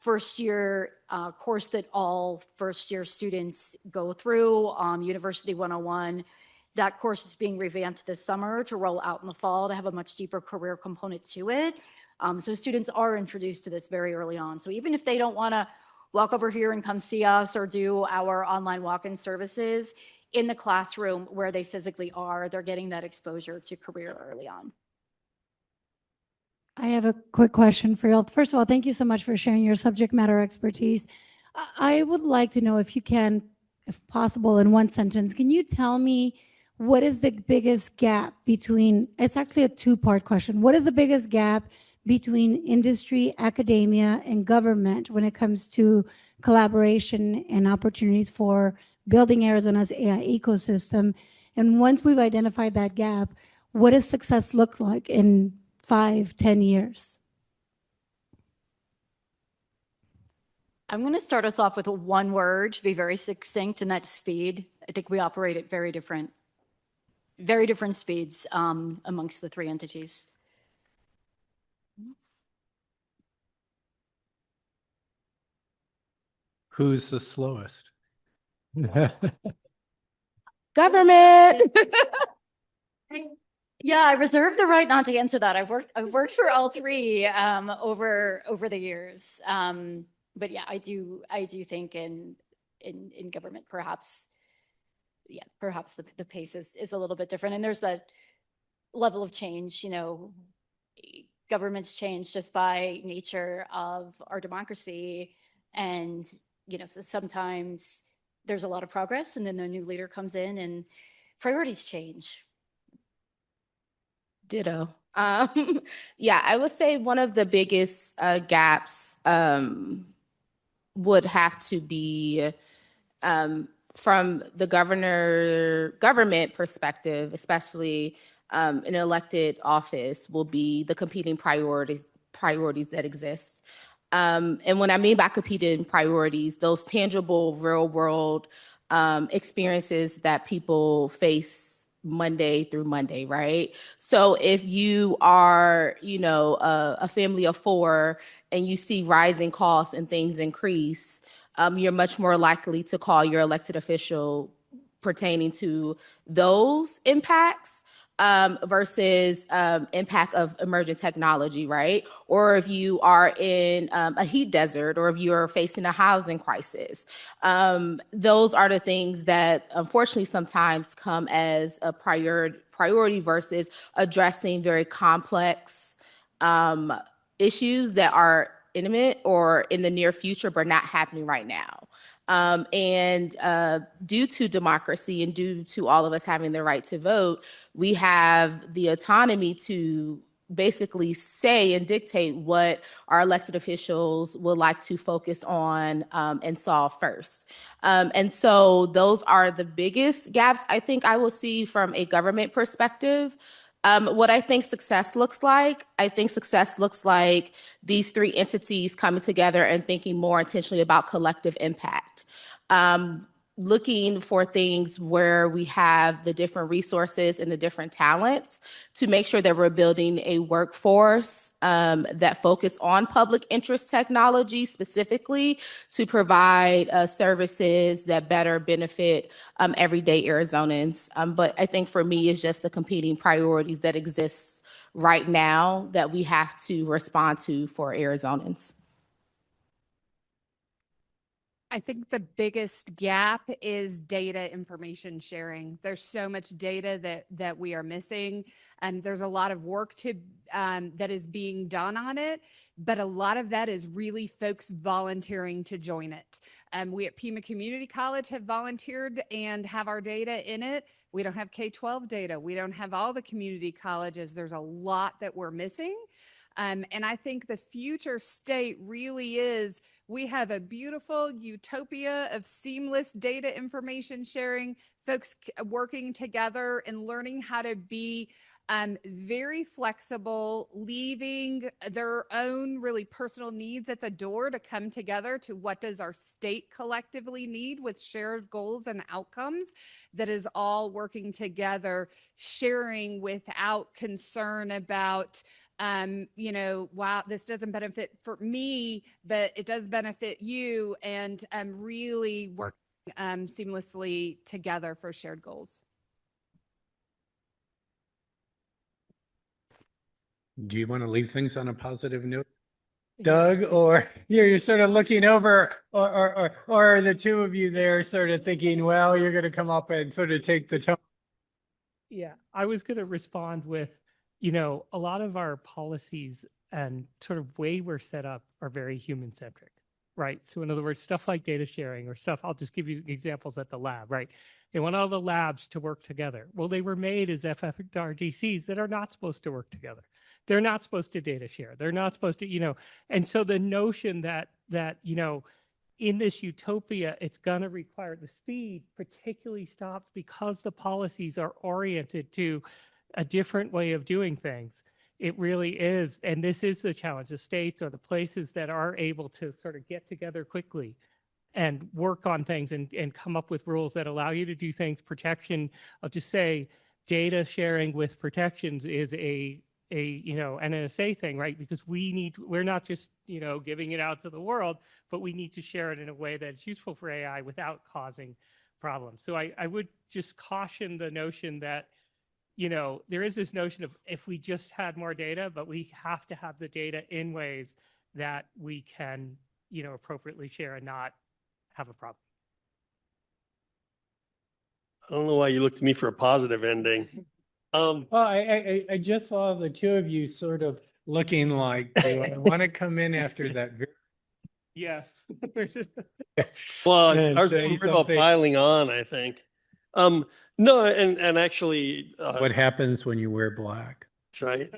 Speaker 15: first year course that all first year students go through, University 101. That course is being revamped this summer to roll out in the fall to have a much deeper career component to it. So students are introduced to this very early on. So even if they don't want to walk over here and come see us or do our online walk-in services, in the classroom where they physically are, they're getting that exposure to career early on.
Speaker 8: I have a quick question for you. First of all, thank you so much for sharing your subject matter expertise. I would like to know, if you can, if possible, in one sentence, can you tell me what is the biggest gap between, it's actually a 2-part question. What is the biggest gap between industry, academia, and government when it comes to collaboration and opportunities for building Arizona's AI ecosystem? And once we've identified that gap, what does success look like in 5-10 years?
Speaker 15: I'm going to start us off with one word to be very succinct, and that's speed. I think we operate at very different speeds amongst the 3 entities.
Speaker 12: Who's the slowest?
Speaker 15: Government. Yeah, I reserve the right not to answer that. I've worked for all 3 over the years. But yeah, I do think in government, perhaps yeah, perhaps the pace is a little bit different. And there's that level of change, governments change just by nature of our democracy. And, so sometimes there's a lot of progress and then the new leader comes in and priorities change.
Speaker 10: Ditto. Yeah, I would say one of the biggest gaps would have to be from the government perspective, especially an elected office, will be the competing priorities that exist. And what I mean by competing priorities, those tangible, real world experiences that people face Monday through Monday, right? So if you are, a family of 4 and you see rising costs and things increase, you're much more likely to call your elected official pertaining to those impacts versus impact of emerging technology, right? Or if you are in a heat desert, or if you're facing a housing crisis. Those are the things that unfortunately sometimes come as a priority versus addressing very complex issues that are imminent or in the near future, but not happening right now. And due to democracy and due to all of us having the right to vote, we have the autonomy to basically say and dictate what our elected officials would like to focus on and solve first. And so those are the biggest gaps I think I will see from a government perspective. What I think success looks like, these 3 entities coming together and thinking more intentionally about collective impact. Looking for things where we have the different resources and the different talents to make sure that we're building a workforce that focus on public interest technology specifically to provide services that better benefit everyday Arizonans. But I think for me, it's just the competing priorities that exist right now that we have to respond to for Arizonans.
Speaker 25: I think the biggest gap is data information sharing. There's so much data that we are missing, and there's a lot of work that is being done on it, but a lot of that is really folks volunteering to join it. We at Pima Community College have volunteered and have our data in it. We don't have K-12 data. We don't have all the community colleges. There's a lot that we're missing. And I think the future state really is, we have a beautiful utopia of seamless data information sharing, folks working together and learning how to be very flexible, leaving their own really personal needs at the door to come together to what does our state collectively need with shared goals and outcomes that is all working together, sharing without concern about wow, this doesn't benefit for me, but it does benefit you, and really work seamlessly together for shared goals.
Speaker 6: Do you want to leave things on a positive note, Doug, or you're sort of looking over, or are the two of you there sort of thinking, well, you're going to come up and sort of take the tone?
Speaker 23: Yeah, I was going to respond with, a lot of our policies and sort of way we're set up are very human centric, right? So in other words, stuff like data sharing or stuff, I'll just give you examples at the lab, right? They want all the labs to work together. Well, they were made as FFRDCs that are not supposed to work together. They're not supposed to data share. They're not supposed to, and so the notion that in this utopia, it's going to require the speed particularly stops because the policies are oriented to a different way of doing things. It really is. And this is the challenge. The states are the places that are able to sort of get together quickly and work on things and come up with rules that allow you to do things. Protection, I'll just say data sharing with protections is an NSA thing, right? Because we're not just, giving it out to the world, but we need to share it in a way that's useful for AI without causing problems. So I would just caution the notion that, there is this notion of if we just had more data, but we have to have the data in ways that we can, appropriately share and not have a problem.
Speaker 9: I don't know why you looked at me for a positive ending.
Speaker 6: Well, I just saw the two of you sort of looking like, do I want to come in after that?
Speaker 9: Yes. Well,
Speaker 6: And
Speaker 9: ours
Speaker 6: say
Speaker 9: we're all
Speaker 6: something.
Speaker 9: piling on, I think. No, and actually,
Speaker 6: What happens when you wear black?
Speaker 9: that's right.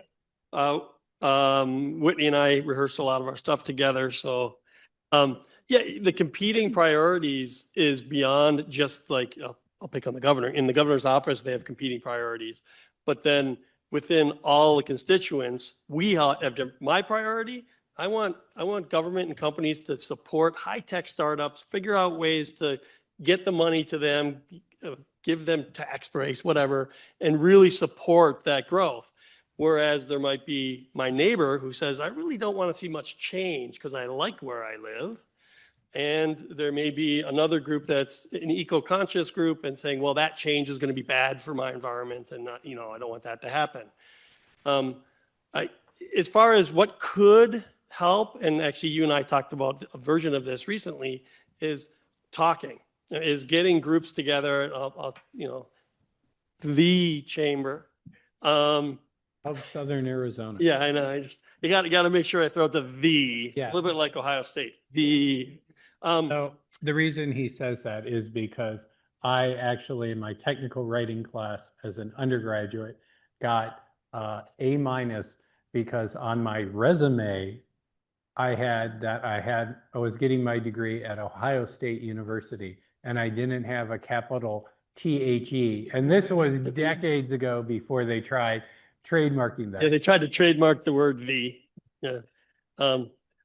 Speaker 9: Whitney and I rehearse a lot of our stuff together. So, yeah, the competing priorities is beyond just like, I'll pick on the governor. In the governor's office, they have competing priorities. But then within all the constituents, we have my priority. I want government and companies to support high-tech startups, figure out ways to get the money to them, give them tax breaks, whatever, and really support that growth. Whereas there might be my neighbor who says, I really don't want to see much change because I like where I live. And there may be another group that's an eco-conscious group and saying, well, that change is going to be bad for my environment and not, I don't want that to happen. As far as what could help, and actually you and I talked about a version of this recently, is talking, is getting groups together, the chamber.
Speaker 6: Of Southern Arizona.
Speaker 9: Yeah, I know. You got to make sure I throw out the,
Speaker 6: Yeah.
Speaker 9: a little bit like Ohio State.
Speaker 6: So the reason he says that is because I actually, in my technical writing class as an undergraduate, got A- because on my resume, I was getting my degree at Ohio State University, and I didn't have a capital THE. And this was decades ago before they tried trademarking that.
Speaker 9: Yeah, they tried to trademark the word the. Yeah.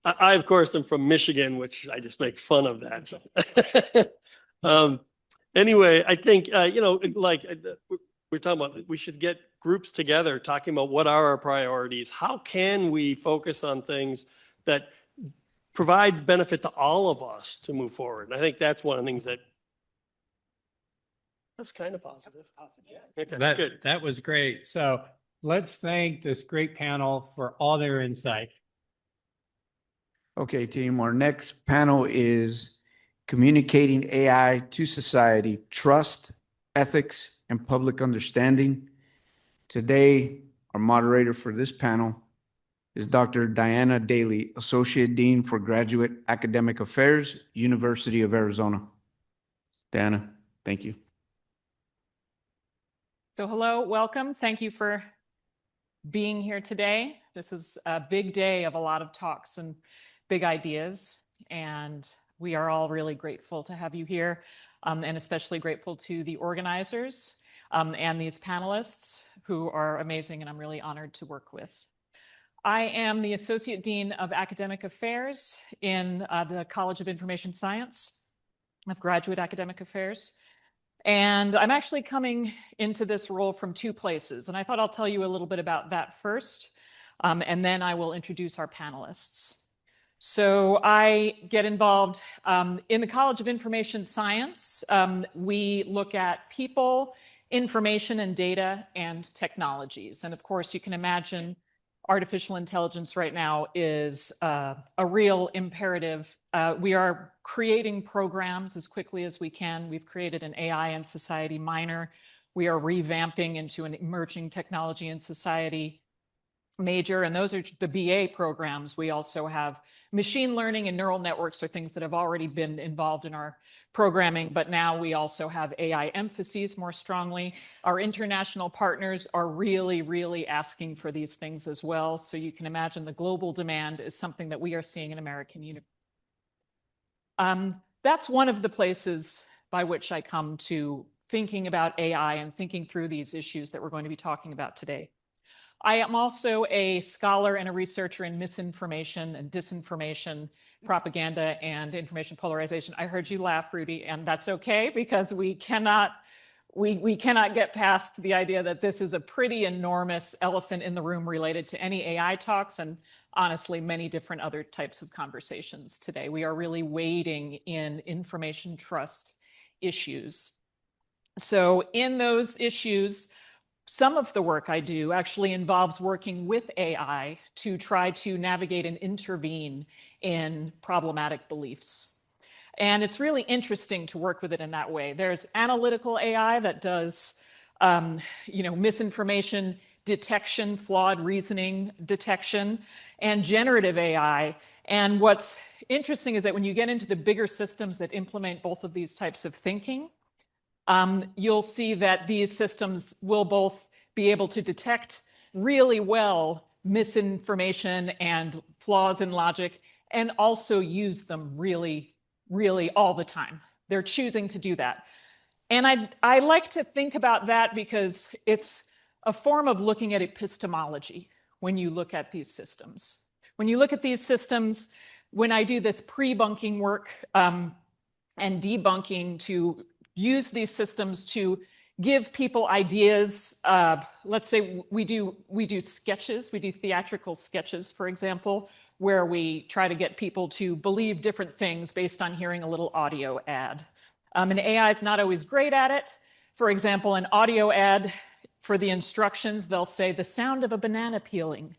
Speaker 9: I of course am from Michigan, which I just make fun of that. So. Anyway, I think we're talking about, we should get groups together talking about what are our priorities. How can we focus on things that provide benefit to all of us to move forward? And I think that's one of the things that's kind of positive. Okay, good.
Speaker 6: That was great. So let's thank this great panel for all their insight.
Speaker 1: Okay, team, our next panel is Communicating AI to Society, Trust, Ethics, and Public Understanding. Today, our moderator for this panel is Dr. Diana Daly, Associate Dean for Graduate Academic Affairs, University of Arizona. Diana, thank you.
Speaker 13: So hello, welcome. Thank you for being here today. This is a big day of a lot of talks and big ideas, and we are all really grateful to have you here, and especially grateful to the organizers and these panelists who are amazing, and I'm really honored to work with. I am the Associate Dean of Academic Affairs in the College of Information Science of Graduate Academic Affairs. And I'm actually coming into this role from two places. And I thought I'll tell you a little bit about that first, and then I will introduce our panelists. So I get involved in the College of Information Science. We look at people, information and data, and technologies. And of course, you can imagine artificial intelligence right now is a real imperative. We are creating programs as quickly as we can. We've created an AI and Society minor. We are revamping into an emerging technology and society major, and those are the BA programs. We also have machine learning and neural networks are things that have already been involved in our programming, but now we also have AI emphases more strongly. Our international partners are really, really asking for these things as well. So you can imagine the global demand is something that we are seeing in American universities. That's one of the places by which I come to thinking about AI and thinking through these issues that we're going to be talking about today. I am also a scholar and a researcher in misinformation and disinformation, propaganda, and information polarization. I heard you laugh, Rudy, and that's okay because we cannot get past the idea that this is a pretty enormous elephant in the room related to any AI talks and honestly many different other types of conversations today. We are really wading in information trust issues. So in those issues, some of the work I do actually involves working with AI to try to navigate and intervene in problematic beliefs. And it's really interesting to work with it in that way. There's analytical AI that does misinformation detection, flawed reasoning detection, and generative AI. And what's interesting is that when you get into the bigger systems that implement both of these types of thinking, you'll see that these systems will both be able to detect really well misinformation and flaws in logic, and also use them really, really all the time. They're choosing to do that. And I like to think about that because it's a form of looking at epistemology when you look at these systems. When you look at these systems, when I do this pre-bunking work and debunking to use these systems to give people ideas, let's say we do sketches, we do theatrical sketches, for example, where we try to get people to believe different things based on hearing a little audio ad. And AI is not always great at it. For example, an audio ad, for the instructions, they'll say the sound of a banana peeling.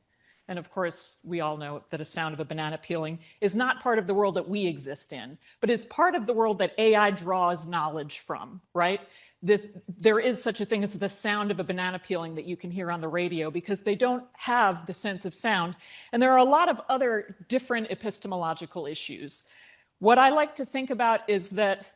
Speaker 13: And of course, we all know that a sound of a banana peeling is not part of the world that we exist in, but is part of the world that AI draws knowledge from, right? There is such a thing as the sound of a banana peeling that you can hear on the radio because they don't have the sense of sound. And there are a lot of other different epistemological issues. What I like to think about is that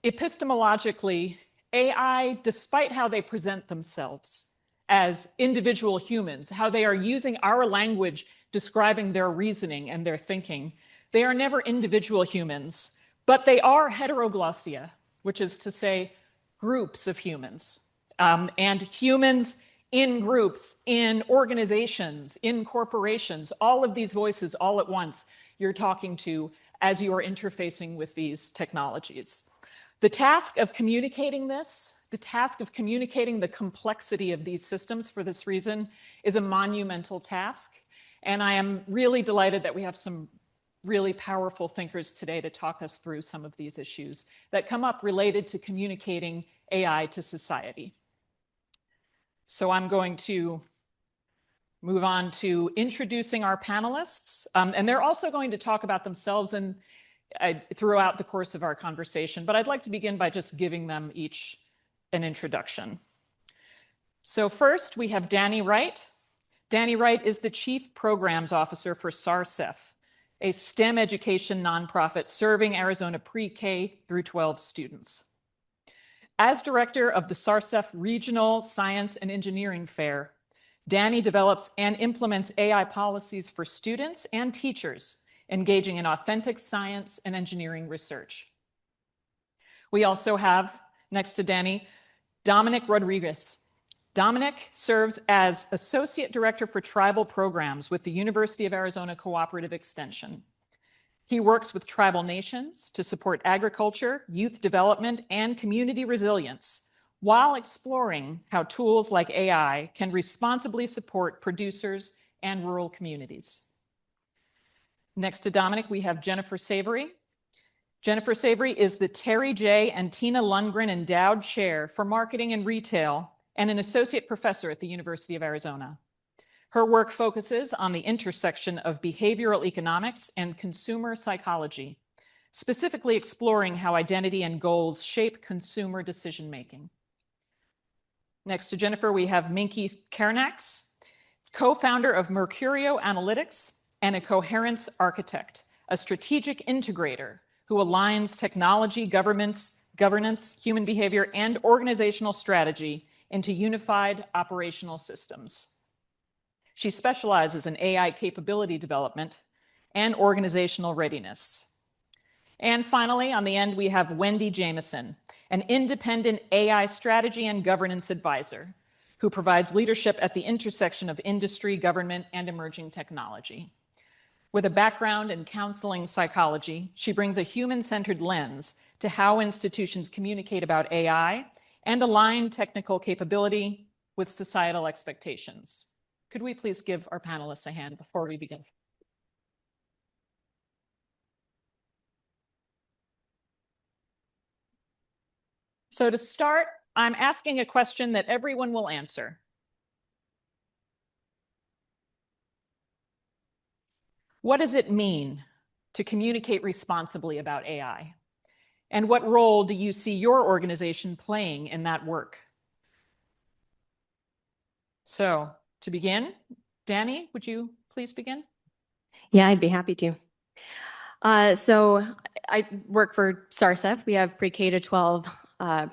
Speaker 13: epistemologically, AI, despite how they present themselves as individual humans, how they are using our language describing their reasoning and their thinking, they are never individual humans, but they are heteroglossia, which is to say groups of humans. And humans in groups, in organizations, in corporations, all of these voices all at once you're talking to as you are interfacing with these technologies. The task of communicating this, the task of communicating the complexity of these systems for this reason is a monumental task. And I am really delighted that we have some really powerful thinkers today to talk us through some of these issues that come up related to communicating AI to society. So I'm going to move on to introducing our panelists. And they're also going to talk about themselves throughout the course of our conversation, but I'd like to begin by just giving them each an introduction. So first, we have Danny Wright. Danny Wright is the Chief Programs Officer for SARCEF, a STEM education nonprofit serving Arizona pre-K through 12 students. As director of the SARCEF Regional Science and Engineering Fair, Danny develops and implements AI policies for students and teachers engaging in authentic science and engineering research. We also have, next to Danny, Dominic Rodriguez. Dominic serves as Associate Director for Tribal Programs with the University of Arizona Cooperative Extension. He works with tribal nations to support agriculture, youth development, and community resilience, while exploring how tools like AI can responsibly support producers and rural communities. Next to Dominic, we have Jennifer Savory. Jennifer Savory is the Terry J. and Tina Lundgren Endowed Chair for Marketing and Retail and an associate professor at the University of Arizona. Her work focuses on the intersection of behavioral economics and consumer psychology, specifically exploring how identity and goals shape consumer decision-making. Next to Jennifer, we have Minky Kernax, co-founder of Mercurio Analytics and a coherence architect, a strategic integrator who aligns technology, governance, human behavior, and organizational strategy into unified operational systems. She specializes in AI capability development and organizational readiness. And finally, on the end, we have Wendy Jameson, an independent AI strategy and governance advisor who provides leadership at the intersection of industry, government, and emerging technology. With a background in counseling psychology, she brings a human-centered lens to how institutions communicate about AI and align technical capability with societal expectations. Could we please give our panelists a hand before we begin? So to start, I'm asking a question that everyone will answer. What does it mean to communicate responsibly about AI? And what role do you see your organization playing in that work? So to begin, Danny, would you please begin?
Speaker 7: Yeah, I'd be happy to. So I work for SARSEF. We have pre-K to 12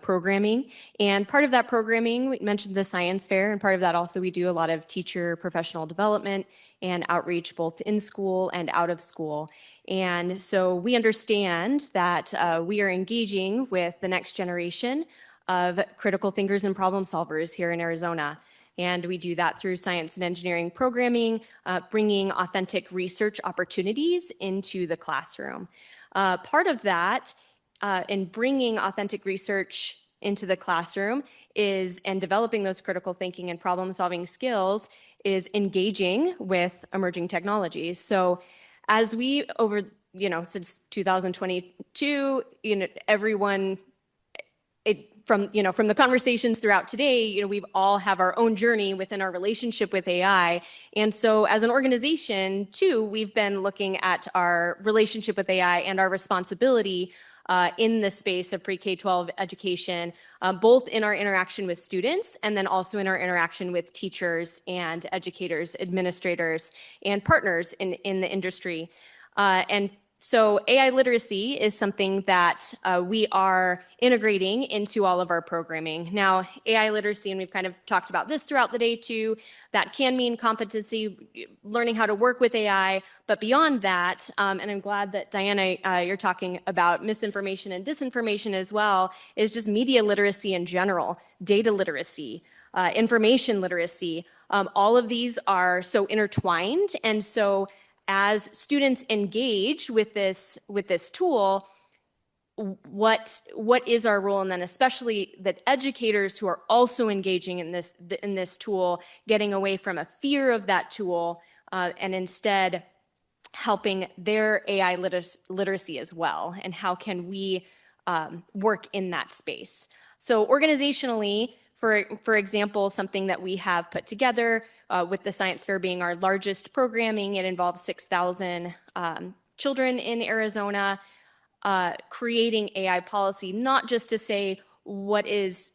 Speaker 7: programming. And part of that programming, we mentioned the science fair, and part of that also we do a lot of teacher professional development and outreach both in school and out of school. And so we understand that we are engaging with the next generation of critical thinkers and problem solvers here in Arizona. And we do that through science and engineering programming, bringing authentic research opportunities into the classroom. Part of that in bringing authentic research into the classroom and developing those critical thinking and problem solving skills is engaging with emerging technologies. So as we since 2022, everyone, from the conversations throughout today, we've all have our own journey within our relationship with AI. And so as an organization too, we've been looking at our relationship with AI and our responsibility in the space of pre-K-12 education, both in our interaction with students and then also in our interaction with teachers and educators, administrators, and partners in the industry. And so AI literacy is something that we are integrating into all of our programming. Now, AI literacy, and we've kind of talked about this throughout the day too, that can mean competency, learning how to work with AI, but beyond that, and I'm glad that Diana, you're talking about misinformation and disinformation as well, is just media literacy in general, data literacy, information literacy. All of these are so intertwined, and so as students engage with this tool, what is our role? And then especially that educators who are also engaging in this tool, getting away from a fear of that tool, and instead helping their AI literacy as well. And how can we work in that space? So organizationally, for example, something that we have put together with the Science Fair being our largest programming, it involves 6,000 children in Arizona, creating AI policy, not just to say what has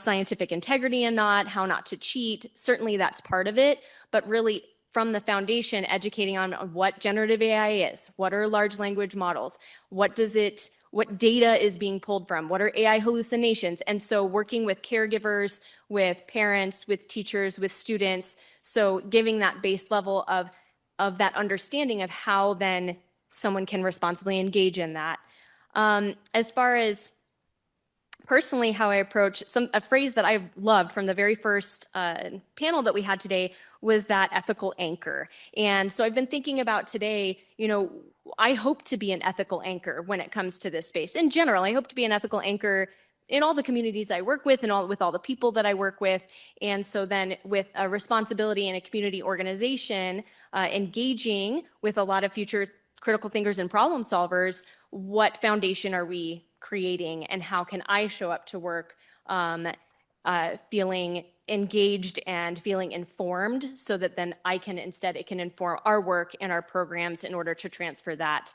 Speaker 7: scientific integrity and not, how not to cheat. Certainly that's part of it, but really from the foundation, educating on what generative AI is, what are large language models, what data is being pulled from, what are AI hallucinations, and so working with caregivers, with parents, with teachers, with students, so giving that base level of that understanding of how then someone can responsibly engage in that. As far as personally how I approach a phrase that I loved from the very first panel that we had today was that ethical anchor. And so I've been thinking about today, I hope to be an ethical anchor when it comes to this space. In general, I hope to be an ethical anchor in all the communities I work with and with all the people that I work with. And so then with a responsibility in a community organization, engaging with a lot of future critical thinkers and problem solvers, what foundation are we creating and how can I show up to work feeling engaged and feeling informed so that then it can inform our work and our programs in order to transfer that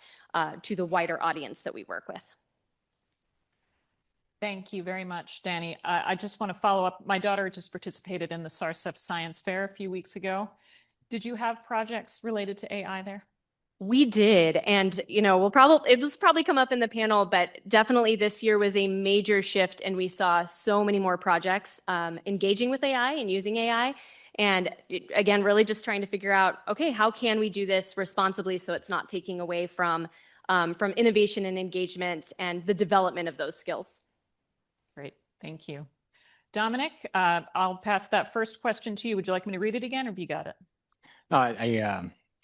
Speaker 7: to the wider audience that we work with.
Speaker 13: Thank you very much, Danny. I just want to follow up. My daughter just participated in the SARSEF Science Fair a few weeks ago. Did you have projects related to AI there?
Speaker 7: We did, and it'll probably come up in the panel, but definitely this year was a major shift, and we saw so many more projects engaging with AI and using AI, and again, really just trying to figure out, okay, how can we do this responsibly so it's not taking away from innovation and engagement and the development of those skills.
Speaker 13: Great, thank you. Dominic, I'll pass that first question to you. Would you like me to read it again, or have you got it?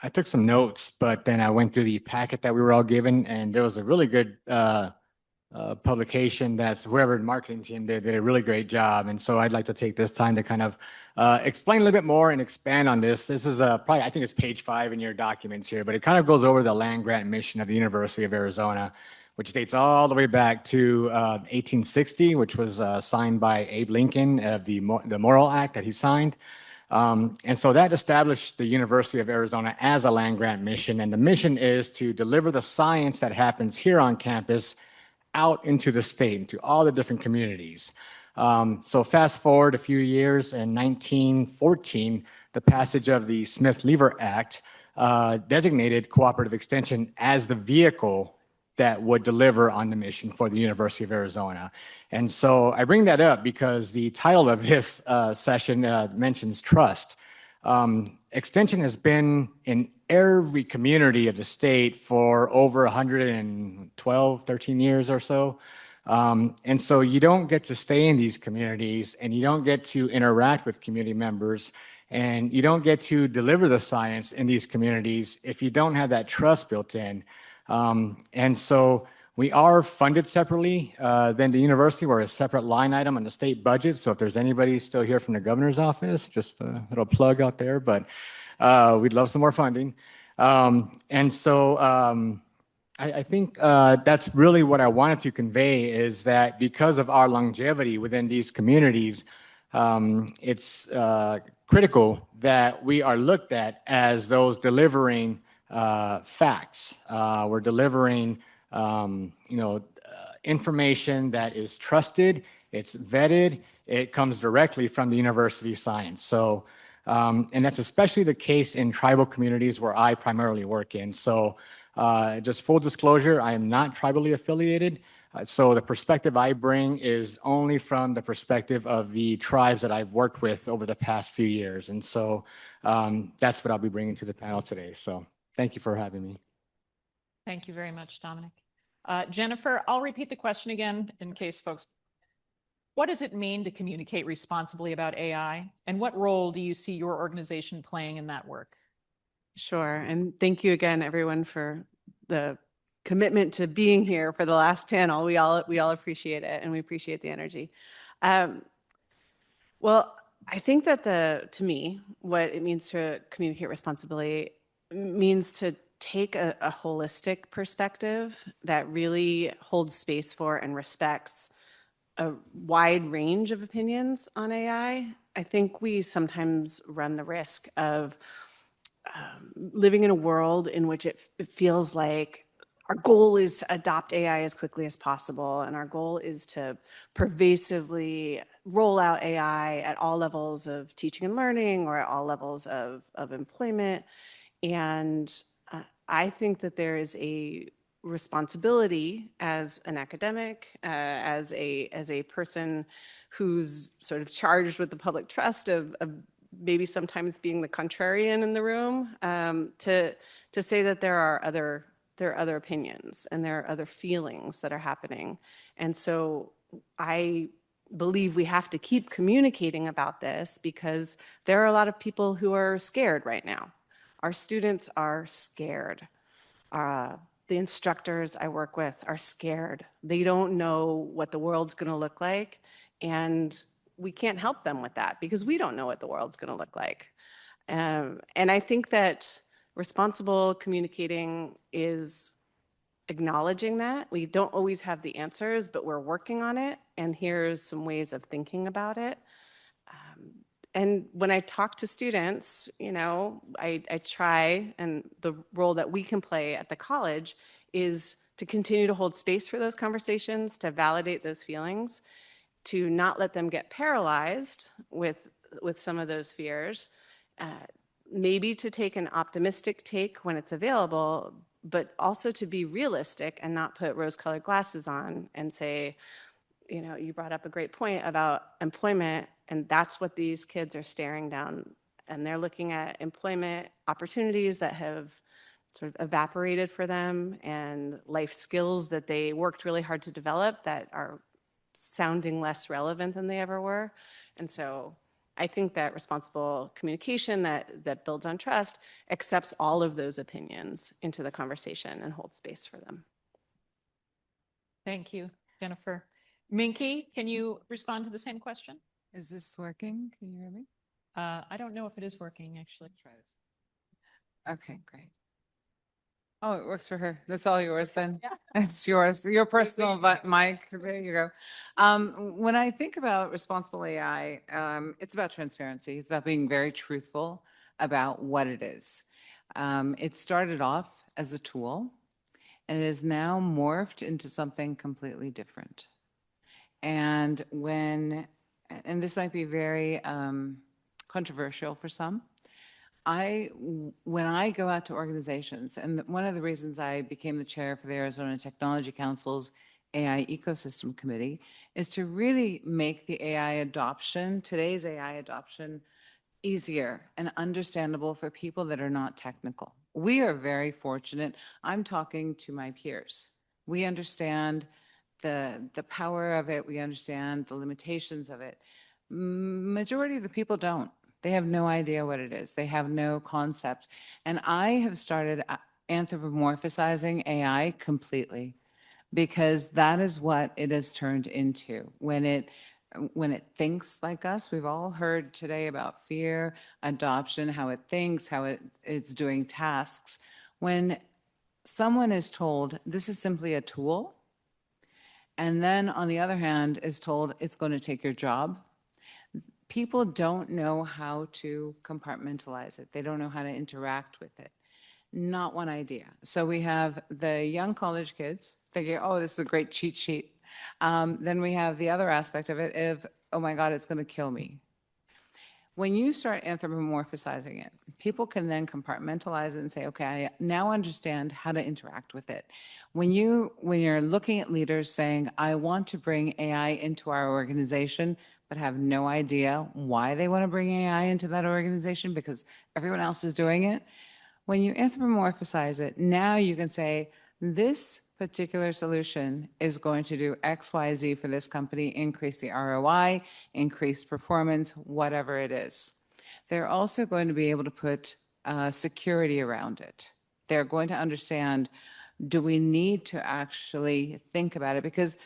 Speaker 17: I took some notes, but then I went through the packet that we were all given, and there was a really good publication that's whoever the marketing team did a really great job. And so I'd like to take this time to kind of explain a little bit more and expand on this. This is probably, I think it's page 5 in your documents here, but it kind of goes over the land grant mission of the University of Arizona, which dates all the way back to 1860, which was signed by Abe Lincoln of the Morrill Act that he signed. And so that established the University of Arizona as a land-grant mission. And the mission is to deliver the science that happens here on campus out into the state, into all the different communities. So fast forward a few years, in 1914, the passage of the Smith-Lever Act designated cooperative extension as the vehicle that would deliver on the mission for the University of Arizona. And so I bring that up because the title of this session mentions trust. Extension has been in every community of the state for over 112, 13 years or so. And so you don't get to stay in these communities, and you don't get to interact with community members, and you don't get to deliver the science in these communities if you don't have that trust built in. And so we are funded separately than the university. We're a separate line item on the state budget. So if there's anybody still here from the governor's office, just a little plug out there, but we'd love some more funding. And so I think that's really what I wanted to convey, is that because of our longevity within these communities, it's critical that we are looked at as those delivering facts. We're delivering, information that is trusted, it's vetted, it comes directly from the university science. So, and that's especially the case in tribal communities where I primarily work in. So, just full disclosure, I am not tribally affiliated. So the perspective I bring is only from the perspective of the tribes that I've worked with over the past few years. And so that's what I'll be bringing to the panel today. So thank you for having me.
Speaker 13: Thank you very much, Dominic. Jennifer, I'll repeat the question again in case folks. What does it mean to communicate responsibly about AI? And what role do you see your organization playing in that work?
Speaker 16: Sure. And thank you again, everyone, for the commitment to being here for the last panel. We all appreciate it, and we appreciate the energy. Well, I think that to me, what it means to communicate responsibly means to take a holistic perspective that really holds space for and respects a wide range of opinions on AI. I think we sometimes run the risk of living in a world in which it feels like our goal is to adopt AI as quickly as possible, and our goal is to pervasively roll out AI at all levels of teaching and learning, or at all levels of employment. And I think that there is a responsibility as an academic, as a person who's sort of charged with the public trust of maybe sometimes being the contrarian in the room, to say that there are other opinions and there are other feelings that are happening. And so I believe we have to keep communicating about this, because there are a lot of people who are scared right now. Our students are scared. The instructors I work with are scared. They don't know what the world's going to look like, and we can't help them with that because we don't know what the world's going to look like. And I think that responsible communicating is acknowledging that we don't always have the answers, but we're working on it, and here's some ways of thinking about it. And when I talk to students, I try, and the role that we can play at the college is to continue to hold space for those conversations, to validate those feelings, to not let them get paralyzed with some of those fears, maybe to take an optimistic take when it's available, but also to be realistic and not put rose-colored glasses on and say, you brought up a great point about employment, and that's what these kids are staring down. And they're looking at employment opportunities that have sort of evaporated for them, and life skills that they worked really hard to develop that are sounding less relevant than they ever were. And so I think that responsible communication that builds on trust accepts all of those opinions into the conversation and holds space for them.
Speaker 13: Thank you, Jennifer. Minky, can you respond to the same question?
Speaker 11: Is this working? Can you hear me?
Speaker 13: I don't know if it is working, actually.
Speaker 11: Try this. Okay, great. Oh, it works for her. That's all yours then. It's yours, your personal mic. There you go. When I think about responsible AI, it's about transparency. It's about being very truthful about what it is. It started off as a tool and it is now morphed into something completely different. And this might be very controversial for some, when I go out to organizations, and one of the reasons I became the chair for the Arizona Technology Council's AI Ecosystem Committee is to really make the today's AI adoption, easier and understandable for people that are not technical. We are very fortunate. I'm talking to my peers. We understand the power of it. We understand the limitations of it. Majority of the people don't. They have no idea what it is. They have no concept. And I have started anthropomorphizing AI completely because that is what it has turned into. When it thinks like us, we've all heard today about fear, adoption, how it thinks, how it's doing tasks. When someone is told this is simply a tool, and then on the other hand is told it's going to take your job, people don't know how to compartmentalize it. They don't know how to interact with it. Not one idea. So we have the young college kids thinking, oh, this is a great cheat sheet. Then we have the other aspect of it of, oh my God, it's going to kill me. When you start anthropomorphizing it, people can then compartmentalize it and say, okay, I now understand how to interact with it. When you're looking at leaders saying, I want to bring AI into our organization, but have no idea why they want to bring AI into that organization because everyone else is doing it. When you anthropomorphize it, now you can say, this particular solution is going to do X, Y, Z for this company, increase the ROI, increase performance, whatever it is. They're also going to be able to put security around it. They're going to understand, do we need to actually think about it? Because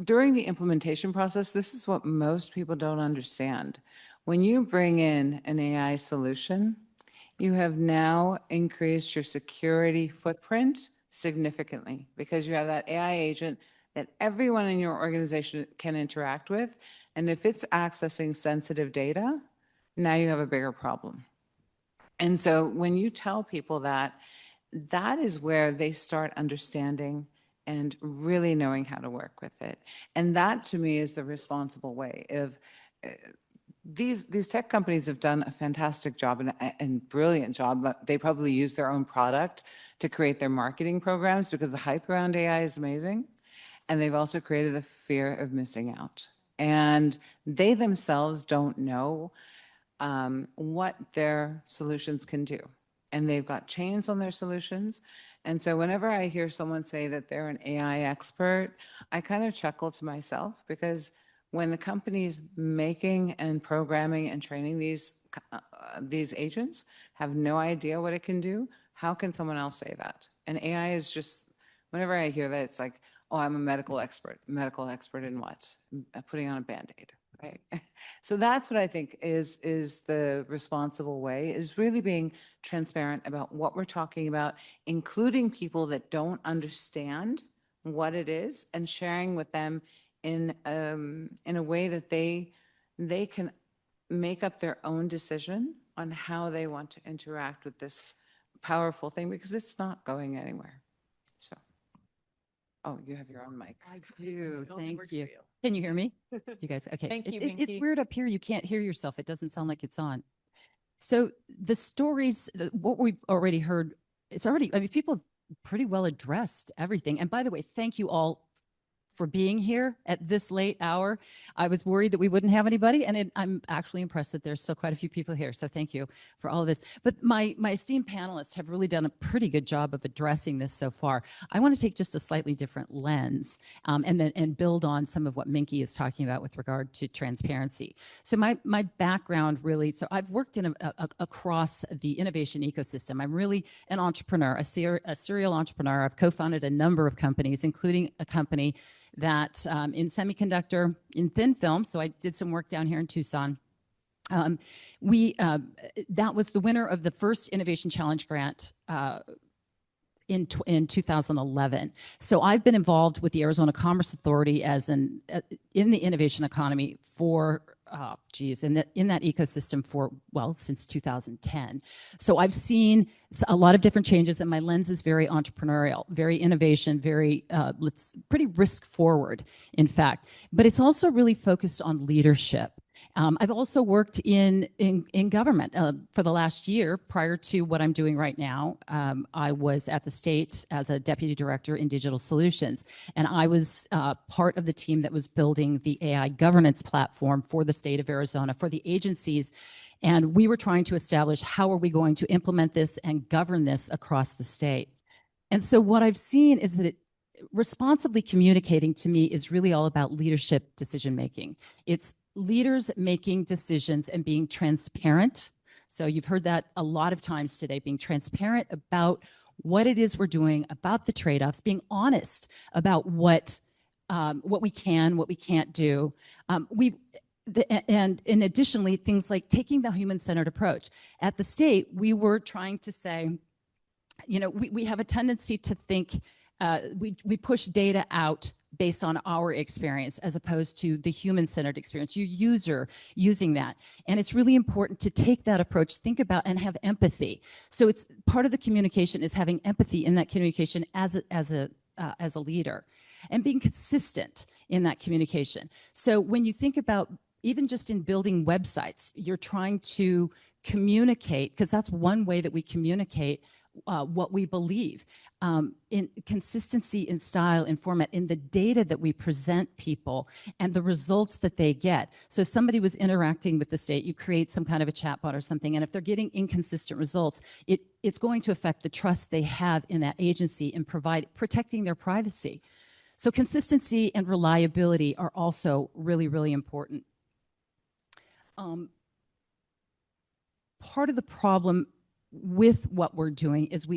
Speaker 11: during the implementation process, this is what most people don't understand. When you bring in an AI solution, you have now increased your security footprint significantly because you have that AI agent that everyone in your organization can interact with. And if it's accessing sensitive data, now you have a bigger problem. And so when you tell people that, that is where they start understanding and really knowing how to work with it. And that to me is the responsible way of these tech companies have done a fantastic job and brilliant job, but they probably use their own product to create their marketing programs because the hype around AI is amazing. And they've also created a fear of missing out. And they themselves don't know what their solutions can do. And they've got chains on their solutions. And so whenever I hear someone say that they're an AI expert, I kind of chuckle to myself because when the companies making and programming and training these agents have no idea what it can do, how can someone else say that? And AI is just, whenever I hear that, it's like, oh, I'm a medical expert. Medical expert in what? Putting on a Band-Aid, right? So that's what I think is the responsible way, is really being transparent about what we're talking about, including people that don't understand what it is and sharing with them in a way that they can make up their own decision on how they want to interact with this powerful thing, because it's not going anywhere. So, oh, you have your own mic.
Speaker 14: I do. Thank you. Can you hear me? You guys, okay.
Speaker 13: Thank you,
Speaker 14: It's
Speaker 13: Binky.
Speaker 14: weird up here. You can't hear yourself. It doesn't sound like it's on. So the stories, what we've already heard, it's already, I mean, people have pretty well addressed everything. And by the way, thank you all for being here at this late hour. I was worried that we wouldn't have anybody, and I'm actually impressed that there's still quite a few people here. So thank you for all of this. But my esteemed panelists have really done a pretty good job of addressing this so far. I want to take just a slightly different lens and build on some of what Minky is talking about with regard to transparency. So my background really, so I've worked in across the innovation ecosystem. I'm really an entrepreneur, a serial entrepreneur. I've co-founded a number of companies, including a company that in semiconductor, in thin film, so I did some work down here in Tucson. That was the winner of the first Innovation Challenge grant in 2011. So I've been involved with the Arizona Commerce Authority as in the innovation economy for in that ecosystem for, well, since 2010. So I've seen a lot of different changes, and my lens is very entrepreneurial, very innovation, very pretty risk forward, in fact. But it's also really focused on leadership. I've also worked in government for the last year. Prior to what I'm doing right now, I was at the state as a deputy director in digital solutions, and I was part of the team that was building the AI governance platform for the state of Arizona, for the agencies. And we were trying to establish how are we going to implement this and govern this across the state. And so what I've seen is that responsibly communicating to me is really all about leadership decision making. It's leaders making decisions and being transparent. So you've heard that a lot of times today, being transparent about what it is we're doing, about the trade-offs, being honest about what we can, what we can't do. And additionally, things like taking the human-centered approach. At the state, we were trying to say, you know, we have a tendency to think we push data out based on our experience as opposed to the human-centered experience, your user using that. And it's really important to take that approach, think about and have empathy. So it's part of the communication is having empathy in that communication as a leader and being consistent in that communication. So when you think about even just in building websites, you're trying to communicate, because that's one way that we communicate what we believe, in consistency in style, in format, in the data that we present people and the results that they get. So if somebody was interacting with the state, you create some kind of a chatbot or something, and if they're getting inconsistent results, it's going to affect the trust they have in that agency and protecting their privacy. So consistency and reliability are also really, really important. Part of the problem with what we're doing is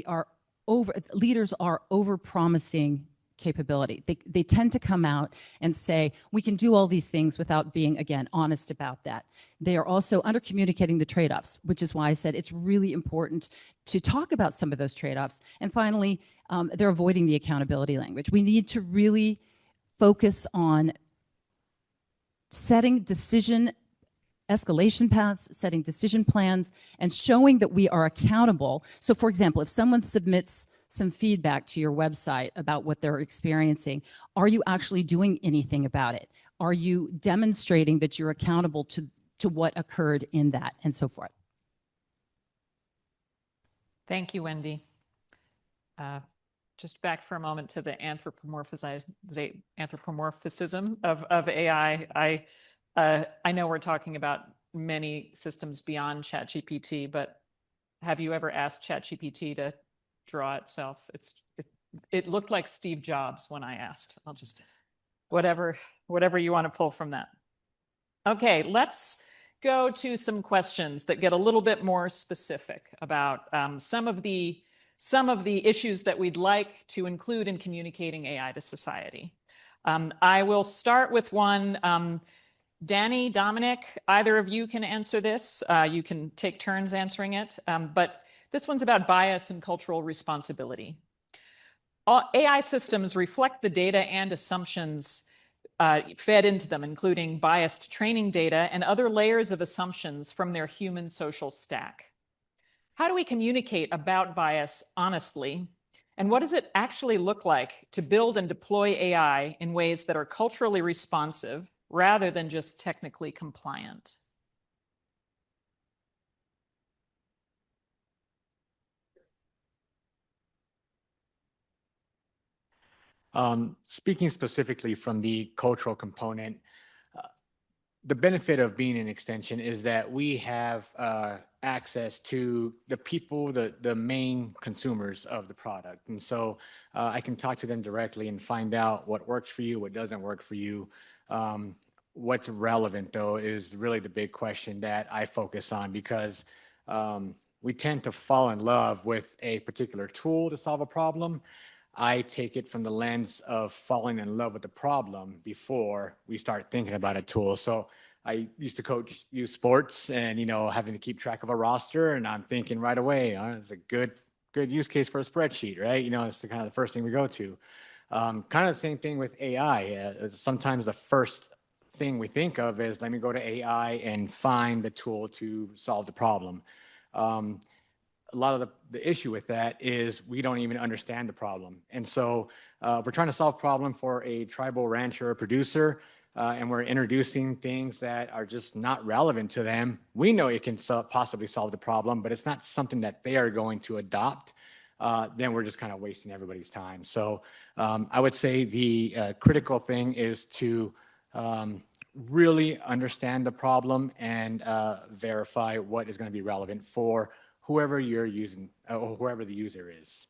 Speaker 14: leaders are over-promising capability. They tend to come out and say, we can do all these things without being, again, honest about that. They are also under-communicating the trade-offs, which is why I said it's really important to talk about some of those trade-offs. And finally, they're avoiding the accountability language. We need to really focus on setting decision escalation paths, setting decision plans, and showing that we are accountable. So for example, if someone submits some feedback to your website about what they're experiencing, are you actually doing anything about it? Are you demonstrating that you're accountable to what occurred in that, and so forth?
Speaker 13: Thank you, Wendy. Just back for a moment to the anthropomorphism of AI. I know we're talking about many systems beyond ChatGPT, but have you ever asked ChatGPT to draw itself? It looked like Steve Jobs when I asked. I'll just, whatever you want to pull from that. Okay, let's go to some questions that get a little bit more specific about some of the issues that we'd like to include in communicating AI to society. I will start with one. Danny, Dominic, either of you can answer this. You can take turns answering it. But this one's about bias and cultural responsibility. AI systems reflect the data and assumptions fed into them, including biased training data and other layers of assumptions from their human social stack. How do we communicate about bias honestly? And what does it actually look like to build and deploy AI in ways that are culturally responsive rather than just technically compliant?
Speaker 17: Speaking specifically from the cultural component, the benefit of being an extension is that we have access to the people, the main consumers of the product. And so I can talk to them directly and find out what works for you, what doesn't work for you. What's relevant, though, is really the big question that I focus on, because we tend to fall in love with a particular tool to solve a problem. I take it from the lens of falling in love with the problem before we start thinking about a tool. So I used to coach youth sports and, having to keep track of a roster, and I'm thinking right away, it's a good good use case for a spreadsheet, right? You know, it's the kind of the first thing we go to. Kind of the same thing with AI. Sometimes the first thing we think of is, let me go to AI and find the tool to solve the problem. A lot of the issue with that is we don't even understand the problem. And so we're trying to solve a problem for a tribal rancher or producer, and we're introducing things that are just not relevant to them. We know it can possibly solve the problem, but it's not something that they are going to adopt. Then we're just kind of wasting everybody's time. So I would say the critical thing is to really understand the problem and verify what is going to be relevant for whoever you're using, or whoever the user is.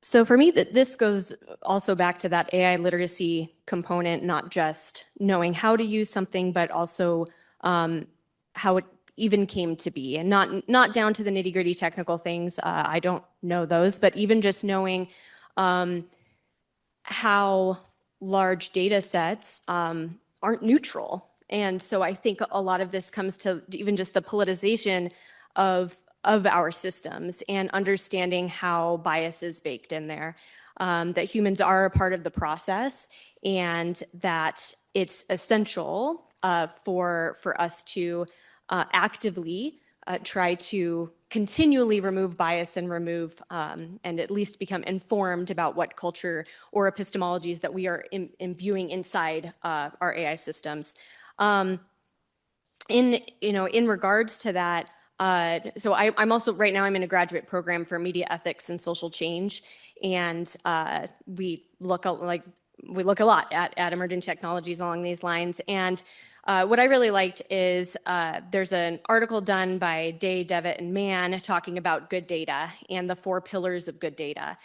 Speaker 7: So for me, this goes also back to that AI literacy component, not just knowing how to use something, but also how it even came to be, and not down to the nitty-gritty technical things. I don't know those, but even just knowing how large data sets aren't neutral. And so I think a lot of this comes to even just the politicization of our systems and understanding how bias is baked in there, that humans are a part of the process, and that it's essential for us to actively try to continually remove bias and remove and at least become informed about what culture or epistemologies that we are imbuing inside our AI systems. In regards to that, so I'm also right now I'm in a graduate program for media ethics and social change, and we look a lot at emerging technologies along these lines. And what I really liked is there's an article done by Day, Devitt, and Mann talking about good data and the 4 pillars of good data,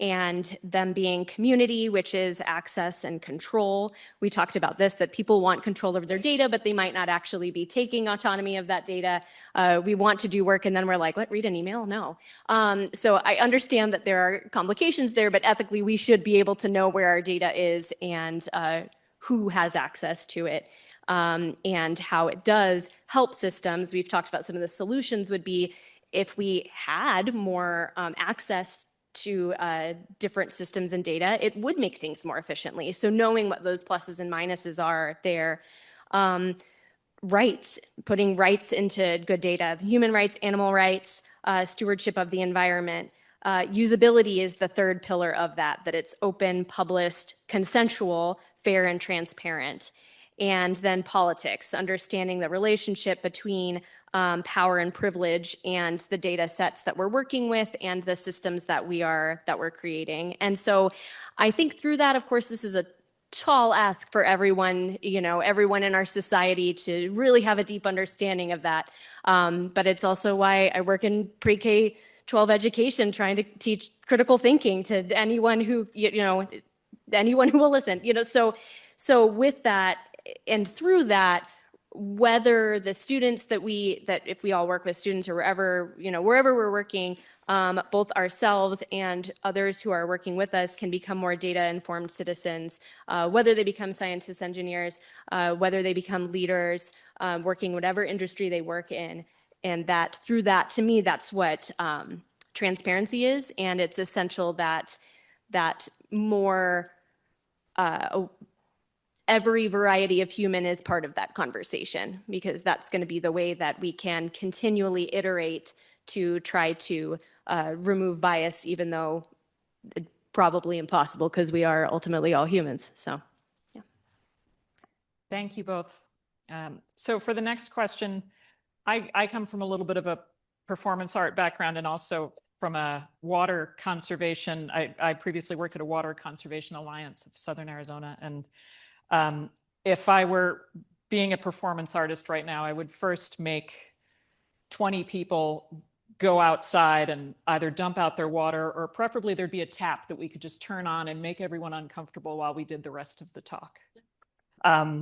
Speaker 7: and them being community, which is access and control. We talked about this, that people want control over their data, but they might not actually be taking autonomy of that data. We want to do work, and then we're like, what, read an email? No. So I understand that there are complications there, but ethically, we should be able to know where our data is and who has access to it. And how it does help systems. We've talked about some of the solutions would be if we had more access to different systems and data, it would make things more efficiently. So knowing what those pluses and minuses are there. Rights, putting rights into good data, human rights, animal rights, stewardship of the environment. Usability is the 3rd pillar of that it's open, published, consensual, fair, and transparent. And then politics, understanding the relationship between power and privilege and the data sets that we're working with and the systems that we're creating. And so I think through that, of course, this is a tall ask for everyone, everyone in our society to really have a deep understanding of that. But it's also why I work in pre-K 12 education, trying to teach critical thinking to anyone who, anyone who will listen, so with that, and through that, whether the students that if we all work with students or wherever we're working, both ourselves and others who are working with us can become more data-informed citizens, whether they become scientists, engineers, whether they become leaders, working whatever industry they work in. And that through that, to me, that's what transparency is. And it's essential that more every variety of human is part of that conversation, because that's going to be the way that we can continually iterate to try to remove bias, even though it's probably impossible because we are ultimately all humans. So, yeah.
Speaker 13: Thank you both. So for the next question, I come from a little bit of a performance art background and also from a water conservation. I previously worked at a Water Conservation Alliance of Southern Arizona, and if I were being a performance artist right now, I would first make 20 people go outside and either dump out their water, or preferably there'd be a tap that we could just turn on and make everyone uncomfortable while we did the rest of the talk.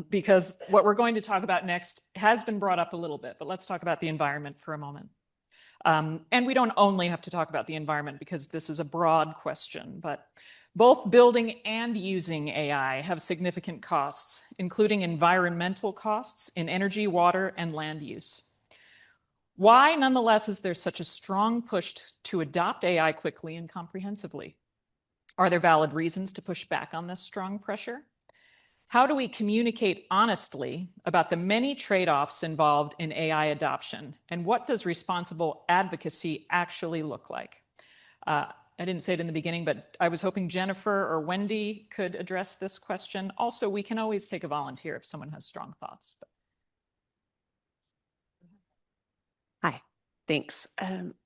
Speaker 13: Because what we're going to talk about next has been brought up a little bit, but let's talk about the environment for a moment. And we don't only have to talk about the environment because this is a broad question, but both building and using AI have significant costs, including environmental costs in energy, water, and land use. Why, nonetheless, is there such a strong push to adopt AI quickly and comprehensively? Are there valid reasons to push back on this strong pressure? How do we communicate honestly about the many trade-offs involved in AI adoption? And what does responsible advocacy actually look like? I didn't say it in the beginning, but I was hoping Jennifer or Wendy could address this question. Also, we can always take a volunteer if someone has strong thoughts.
Speaker 16: Hi, thanks.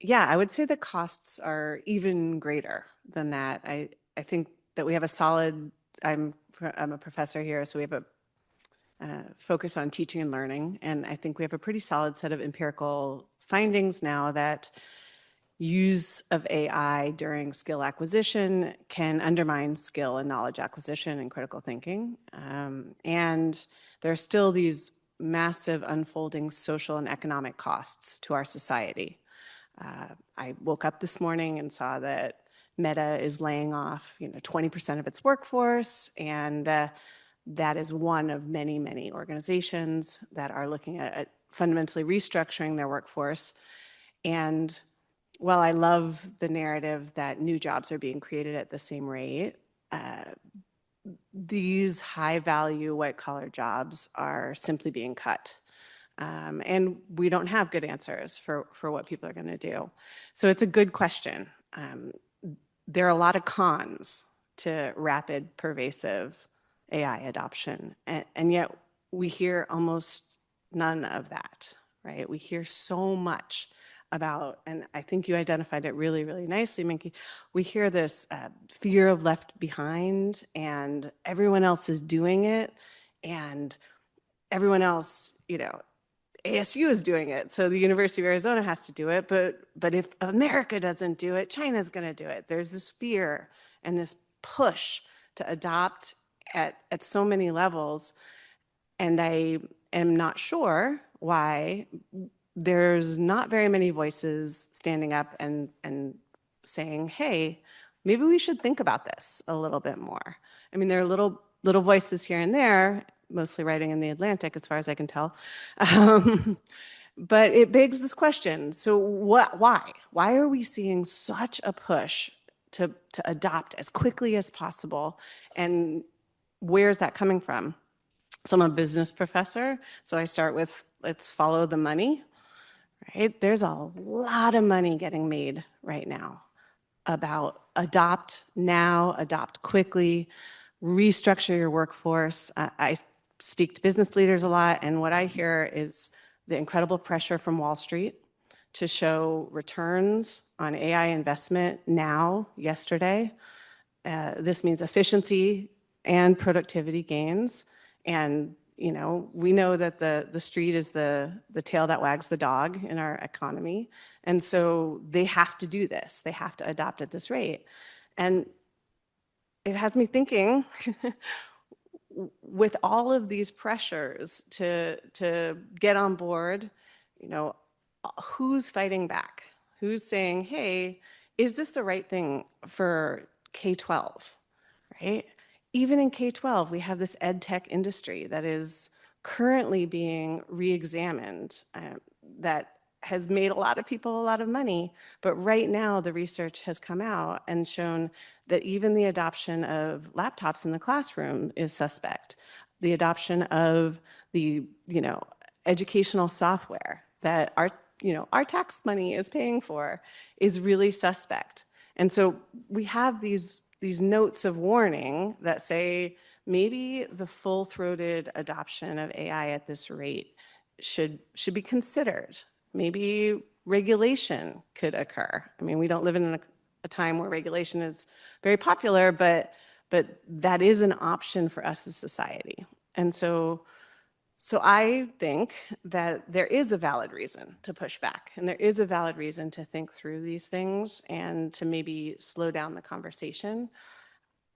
Speaker 16: Yeah, I would say the costs are even greater than that. I think that we have a solid, I'm a professor here, so we have a focus on teaching and learning. And I think we have a pretty solid set of empirical findings now that use of AI during skill acquisition can undermine skill and knowledge acquisition and critical thinking. And there are still these massive unfolding social and economic costs to our society. I woke up this morning and saw that Meta is laying off 20% of its workforce, and that is one of many, many organizations that are looking at fundamentally restructuring their workforce. And while I love the narrative that new jobs are being created at the same rate, these high-value white-collar jobs are simply being cut. And we don't have good answers for what people are going to do. So it's a good question. There are a lot of cons to rapid, pervasive AI adoption, and yet we hear almost none of that, right? We hear so much about, and I think you identified it really, really nicely, Minky. We hear this fear of left behind, and everyone else is doing it, and everyone else, ASU is doing it, so the University of Arizona has to do it, but if America doesn't do it, China's gonna do it. There's this fear and this push to adopt at so many levels, and I am not sure why there's not very many voices standing up and saying, hey, maybe we should think about this a little bit more. I mean, there are little voices here and there, mostly writing in the Atlantic, as far as I can tell. But it begs this question. So why? Why are we seeing such a push to adopt as quickly as possible? And where's that coming from? So I'm a business professor, so I start with, let's follow the money, right? There's a lot of money getting made right now about adopt now, adopt quickly, restructure your workforce. I speak to business leaders a lot, and what I hear is the incredible pressure from Wall Street to show returns on AI investment now, yesterday. This means efficiency and productivity gains. And we know that the street is the tail that wags the dog in our economy. And so they have to do this. They have to adopt at this rate. And it has me thinking, with all of these pressures to get on board, who's fighting back? Who's saying, hey, is this the right thing for K-12, right? Even in K-12, we have this ed tech industry that is currently being re-examined, that has made a lot of people a lot of money, but right now the research has come out and shown that even the adoption of laptops in the classroom is suspect. The adoption of the, educational software that our tax money is paying for is really suspect. And so we have these notes of warning that say maybe the full-throated adoption of AI at this rate should be considered. Maybe regulation could occur. I mean, we don't live in a time where regulation is very popular, but that is an option for us as society. And so I think that there is a valid reason to push back, and there is a valid reason to think through these things and to maybe slow down the conversation.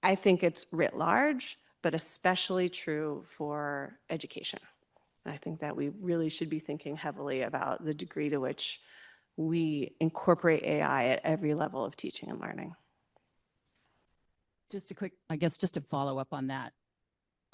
Speaker 16: I think it's writ large, but especially true for education. I think that we really should be thinking heavily about the degree to which we incorporate AI at every level of teaching and learning.
Speaker 14: Just a quick, I guess, just to follow up on that.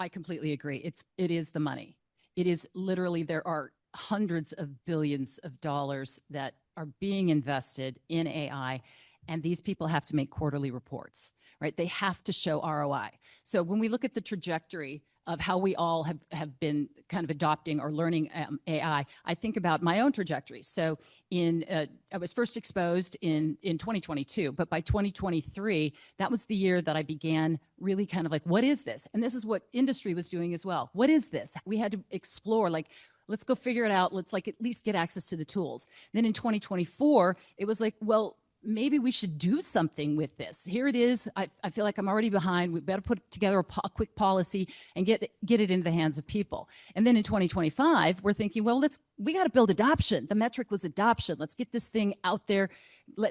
Speaker 14: I completely agree. It is the money. It is literally, there are hundreds of billions of dollars that are being invested in AI, and these people have to make quarterly reports, right? They have to show ROI. So when we look at the trajectory of how we all have been kind of adopting or learning AI, I think about my own trajectory. So I was first exposed in 2022, but by 2023, that was the year that I began really kind of like, what is this? And this is what industry was doing as well. What is this? We had to explore, like, let's go figure it out. Let's like at least get access to the tools. Then in 2024, it was like, well, maybe we should do something with this. Here it is. I feel like I'm already behind. We better put together a quick policy and get it into the hands of people. And then in 2025, we're thinking, well, we got to build adoption. The metric was adoption. Let's get this thing out there.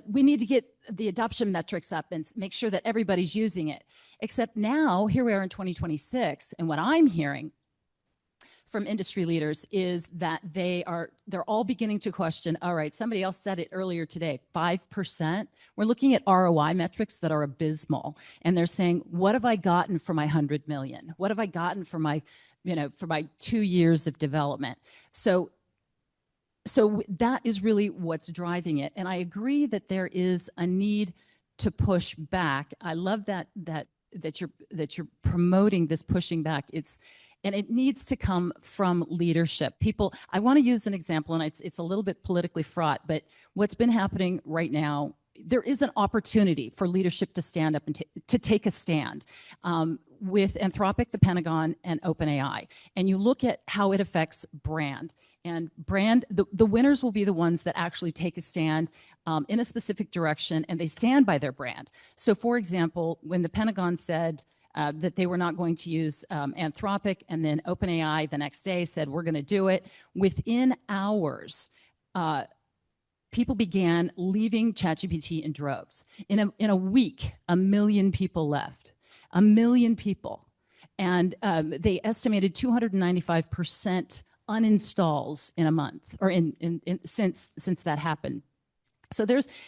Speaker 14: We need to get the adoption metrics up and make sure that everybody's using it. Except now, here we are in 2026, and what I'm hearing from industry leaders is that they're all beginning to question, all right, somebody else said it earlier today, 5%. We're looking at ROI metrics that are abysmal. And they're saying, what have I gotten for my 100 million? What have I gotten for my 2 years of development? So that is really what's driving it. And I agree that there is a need to push back. I love that you're promoting this pushing back. And it needs to come from leadership. People, I want to use an example, and it's a little bit politically fraught, but what's been happening right now, there is an opportunity for leadership to stand up and to take a stand with Anthropic, the Pentagon, and OpenAI. And you look at how it affects brand. And the winners will be the ones that actually take a stand in a specific direction, and they stand by their brand. So for example, when the Pentagon said, that they were not going to use Anthropic, and then OpenAI the next day said, we're going to do it. Within hours, people began leaving ChatGPT in droves. In a week, 1 million people left. 1 million people. And they estimated 295% uninstalls in a month, or since that happened. So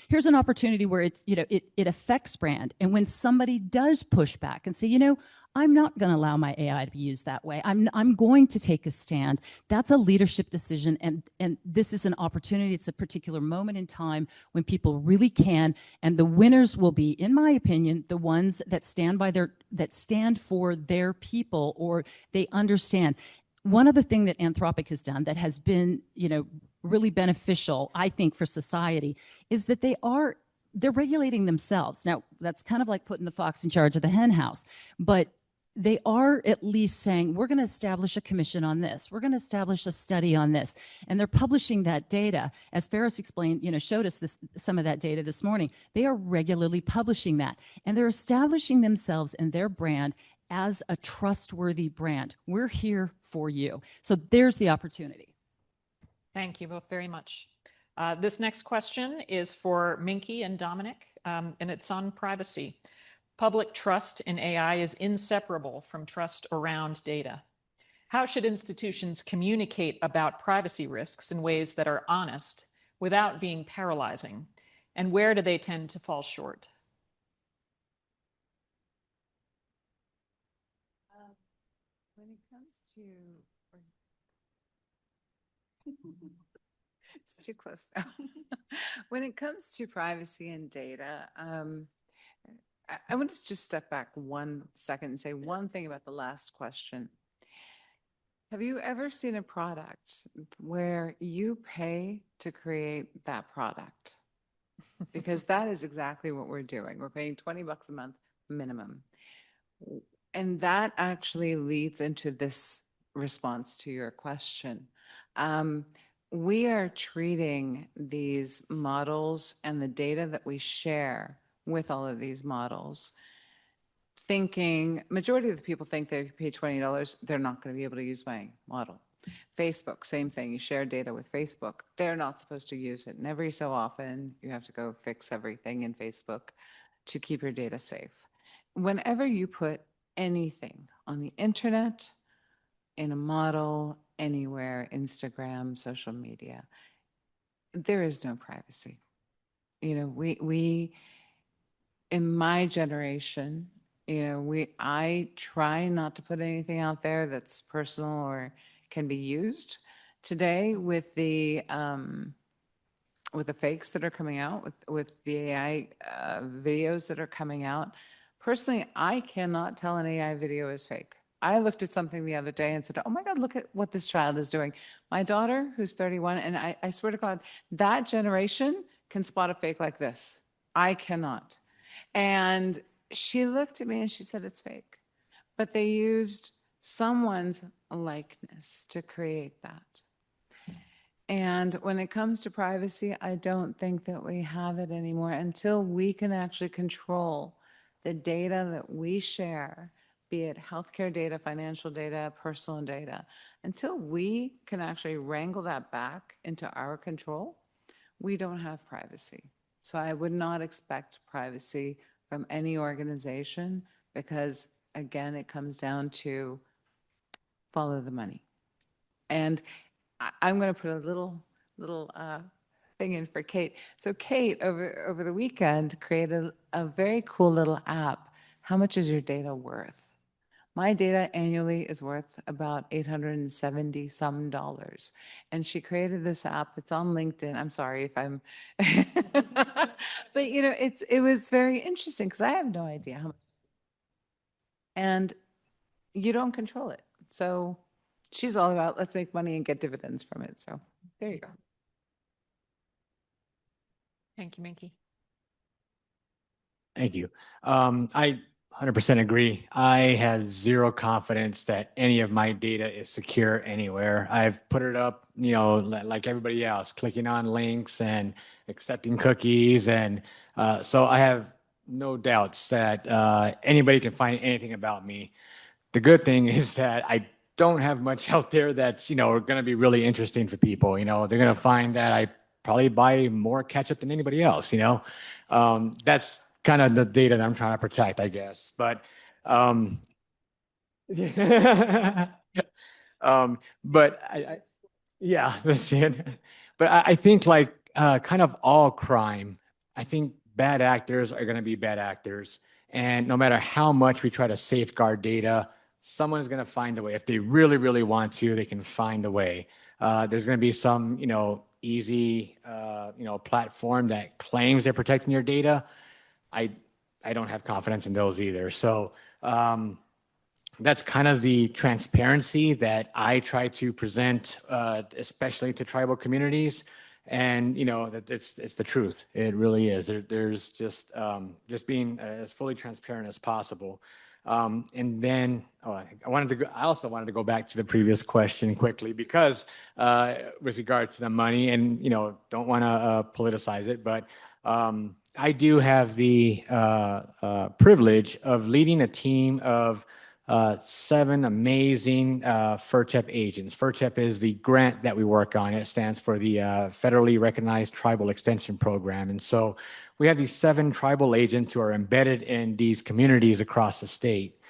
Speaker 14: here's an opportunity where it affects brand. And when somebody does push back and say, I'm not going to allow my AI to be used that way. I'm going to take a stand. That's a leadership decision. And this is an opportunity. It's a particular moment in time when people really can. And the winners will be, in my opinion, the ones that stand for their people, or they understand. One other thing that Anthropic has done that has been, really beneficial, I think, for society is that they're regulating themselves. Now, that's kind of like putting the fox in charge of the hen house, but they are at least saying, we're going to establish a commission on this. We're going to establish a study on this. And they're publishing that data. As Ferris explained, showed us some of that data this morning. They are regularly publishing that. And they're establishing themselves and their brand as a trustworthy brand. We're here for you. So there's the opportunity.
Speaker 13: Thank you both very much. This next question is for Minky and Dominic, and it's on privacy. Public trust in AI is inseparable from trust around data. How should institutions communicate about privacy risks in ways that are honest without being paralyzing? And where do they tend to fall short?
Speaker 11: When it comes to it's too close though. When it comes to privacy and data, I want to just step back 1 second and say one thing about the last question. Have you ever seen a product where you pay to create that product? Because that is exactly what we're doing. We're paying $20 a month minimum. And that actually leads into this response to your question. We are treating these models and the data that we share with all of these models, majority of the people think they pay $20, they're not going to be able to use my model. Facebook, same thing. You share data with Facebook. They're not supposed to use it. And every so often, you have to go fix everything in Facebook to keep your data safe. Whenever you put anything on the internet, in a model, anywhere, Instagram, social media, there is no privacy. We in my generation, I try not to put anything out there that's personal or can be used. today with the fakes that are coming out, with the AI videos that are coming out, personally, I cannot tell an AI video is fake. I looked at something the other day and said, oh my God, look at what this child is doing. My daughter, who's 31, and I swear to God, that generation can spot a fake like this. I cannot. And she looked at me and she said, it's fake. But they used someone's likeness to create that. And when it comes to privacy, I don't think that we have it anymore until we can actually control the data that we share, be it healthcare data, financial data, personal data. Until we can actually wrangle that back into our control, we don't have privacy. So I would not expect privacy from any organization because, again, it comes down to follow the money. And I'm going to put a little thing in for Kate. So Kate, over the weekend, created a very cool little app. How much is your data worth? My data annually is worth about $870 some dollars. And she created this app. It's on LinkedIn. I'm sorry if I'm, but you know, it was very interesting because I have no idea how much. And you don't control it. So she's all about let's make money and get dividends from it. So there you go.
Speaker 13: Thank you, Minky.
Speaker 17: Thank you. I 100% agree. I have zero confidence that any of my data is secure anywhere. I've put it up, you know, like everybody else, clicking on links and accepting cookies. And so I have no doubts that anybody can find anything about me. The good thing is that I don't have much out there that's, you know, going to be really interesting for people. You know, they're going to find that I probably buy more ketchup than anybody else, you know. That's kind of the data that I'm trying to protect, I guess. But but yeah, that's it. But I think like kind of all crime, I think bad actors are going to be bad actors. And no matter how much we try to safeguard data, someone's going to find a way. If they really, really want to, they can find a way. There's going to be some, you know, easy, you know, platform that claims they're protecting your data. I don't have confidence in those either. So that's kind of the transparency that I try to present, especially to tribal communities. And you know that it's the truth. It really is. There's just being as fully transparent as possible. And then I also wanted to go back to the previous question quickly because with regard to the money, and you know, don't want to politicize it, but I do have the privilege of leading a team of 7 amazing FERTEP agents. FERTEP is the grant that we work on. It stands for the Federally Recognized Tribal Extension Program. And so we have these 7 tribal agents who are embedded in these communities across the state.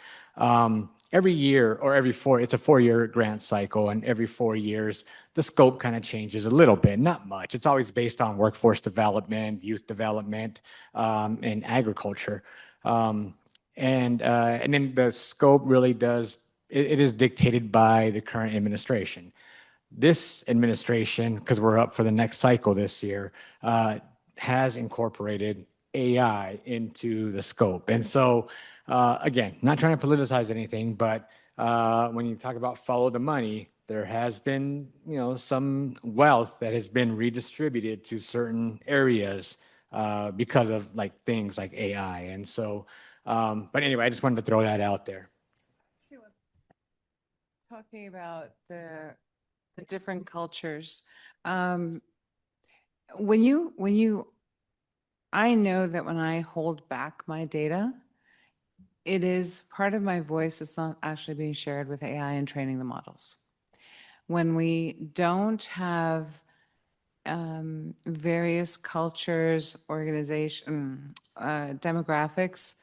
Speaker 17: Every year or it's a 4-year grant cycle, and every 4 years, the scope kind of changes a little bit, not much. It's always based on workforce development, youth development, and agriculture. And then the scope really it is dictated by the current administration. This administration, because we're up for the next cycle this year, has incorporated AI into the scope. And so, again, not trying to politicize anything, but when you talk about follow the money, there has been, you know, some wealth that has been redistributed to certain areas because of like things like AI. And so, but anyway, I just wanted to throw that out there.
Speaker 11: Talking about the different cultures, I know that when I hold back my data, it is part of my voice that's not actually being shared with AI and training the models. When we don't have various cultures, demographics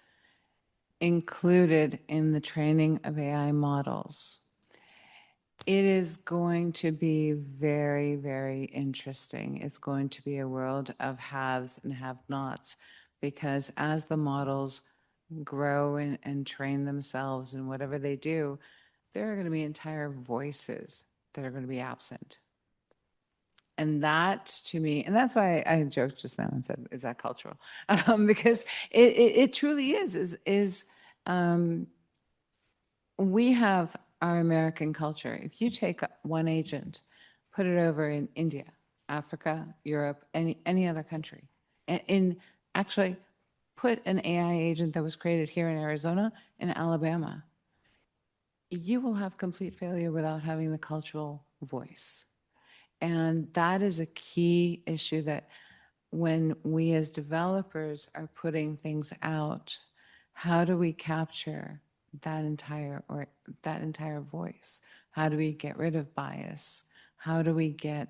Speaker 11: included in the training of AI models, it is going to be very, very interesting. It's going to be a world of haves and have-nots, because as the models grow and train themselves in whatever they do, there are going to be entire voices that are going to be absent. And that to me, and that's why I joked just now and said, is that cultural? Because it truly is, we have our American culture. If you take one agent, put it over in India, Africa, Europe, any other country, in actually put an AI agent that was created here in Arizona in Alabama, you will have complete failure without having the cultural voice. And that is a key issue that when we as developers are putting things out, how do we capture that entire voice? How do we get rid of bias? How do we get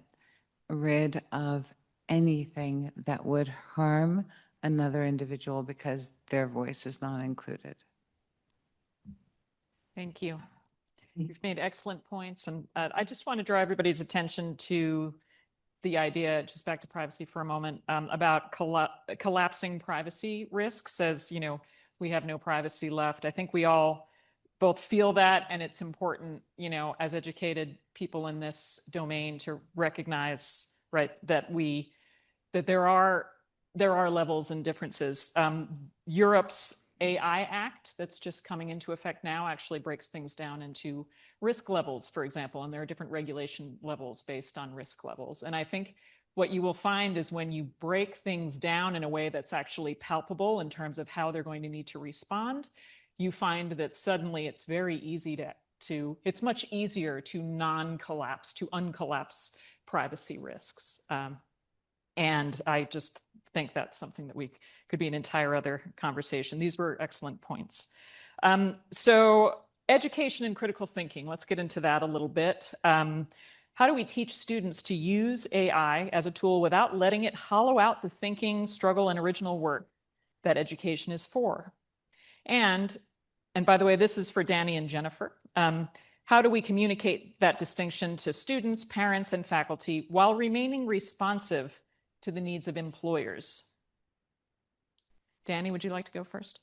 Speaker 11: rid of anything that would harm another individual because their voice is not included?
Speaker 13: Thank you. You've made excellent points. And I just want to draw everybody's attention to the idea, just back to privacy for a moment, about collapsing privacy risks as, we have no privacy left. I think we all both feel that, and it's important, as educated people in this domain to recognize, right, that there are levels and differences. Europe's AI Act that's just coming into effect now actually breaks things down into risk levels, for example, and there are different regulation levels based on risk levels. And I think what you will find is when you break things down in a way that's actually palpable in terms of how they're going to need to respond, you find that suddenly it's very easy it's much easier to uncollapse privacy risks. And I just think that's something that could be an entire other conversation. These were excellent points. So education and critical thinking, let's get into that a little bit. How do we teach students to use AI as a tool without letting it hollow out the thinking, struggle, and original work that education is for? And by the way, this is for Danny and Jennifer. How do we communicate that distinction to students, parents, and faculty while remaining responsive to the needs of employers? Danny, would you like to go first?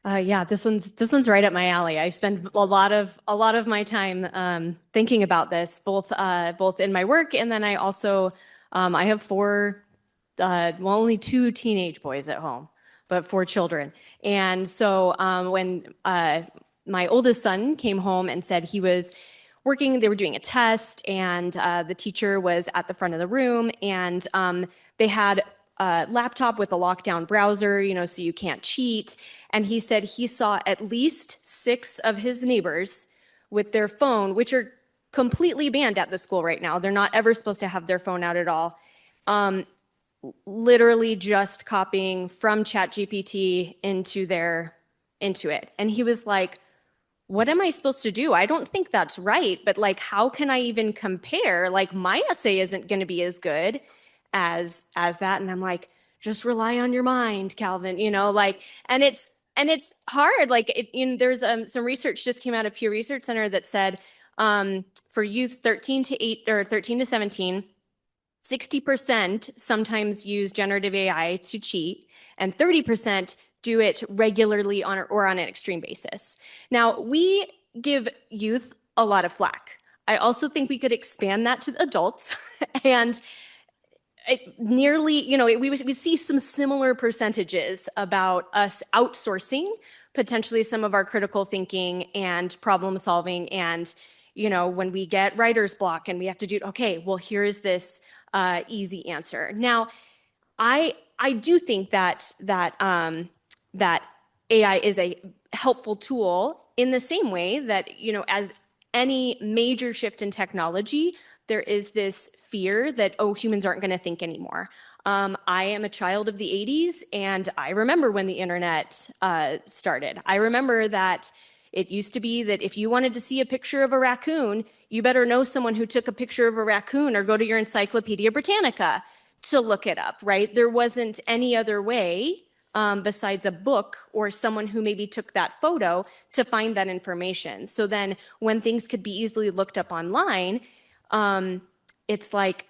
Speaker 7: Yeah, this one's right up my alley. I spend a lot of my time thinking about this, both in my work, and then I also I have only 2 teenage boys at home, but 4 children. And so when my oldest son came home and said he was working, they were doing a test, and the teacher was at the front of the room, and they had a laptop with a lockdown browser, so you can't cheat. And he said he saw at least 6 of his neighbors with their phone, which are completely banned at the school right now. They're not ever supposed to have their phone out at all. Literally just copying from ChatGPT into it. And he was like, what am I supposed to do? I don't think that's right, but how can I even compare? My essay isn't going to be as good as that. And I'm like, just rely on your mind, Calvin, and it's hard. There's some research just came out of Pew Research Center that said for youth 13 to 17, 60% sometimes use generative AI to cheat, and 30% do it regularly or on an extreme basis. Now, we give youth a lot of flack. I also think we could expand that to adults and we see some similar percentages about us outsourcing potentially some of our critical thinking and problem solving. And, when we get writer's block and we have to do, okay, well, here's this easy answer. Now, I do think that AI is a helpful tool in the same way that, as any major shift in technology, there is this fear that, humans aren't going to think anymore. I am a child of the 80s, and I remember when the internet started. I remember that it used to be that if you wanted to see a picture of a raccoon, you better know someone who took a picture of a raccoon or go to your Encyclopedia Britannica to look it up, right? There wasn't any other way besides a book or someone who maybe took that photo to find that information. So then when things could be easily looked up online, it's like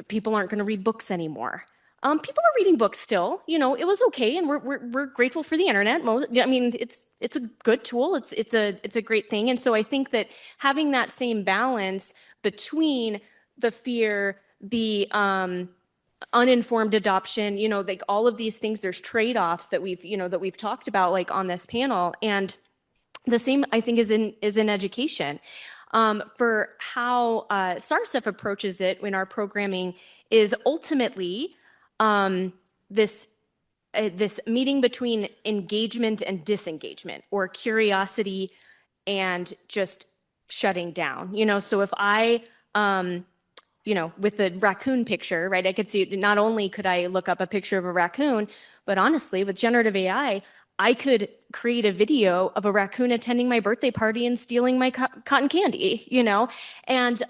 Speaker 7: people aren't going to read books anymore. People are reading books still. You know, it was okay, and we're grateful for the internet. I mean, it's a good tool. It's a great thing. And so I think that having that same balance between the fear, the uninformed adoption, you know, like all of these things, there's trade-offs that we've talked about like on this panel, and the same I think is in education. For how SARSF approaches it in our programming is ultimately this meeting between engagement and disengagement, or curiosity and just shutting down. You know, so if I you know, with the raccoon picture, right, I could see, not only could I look up a picture of a raccoon, but honestly, with generative AI, I could create a video of a raccoon attending my birthday party and stealing my cotton candy, you know? And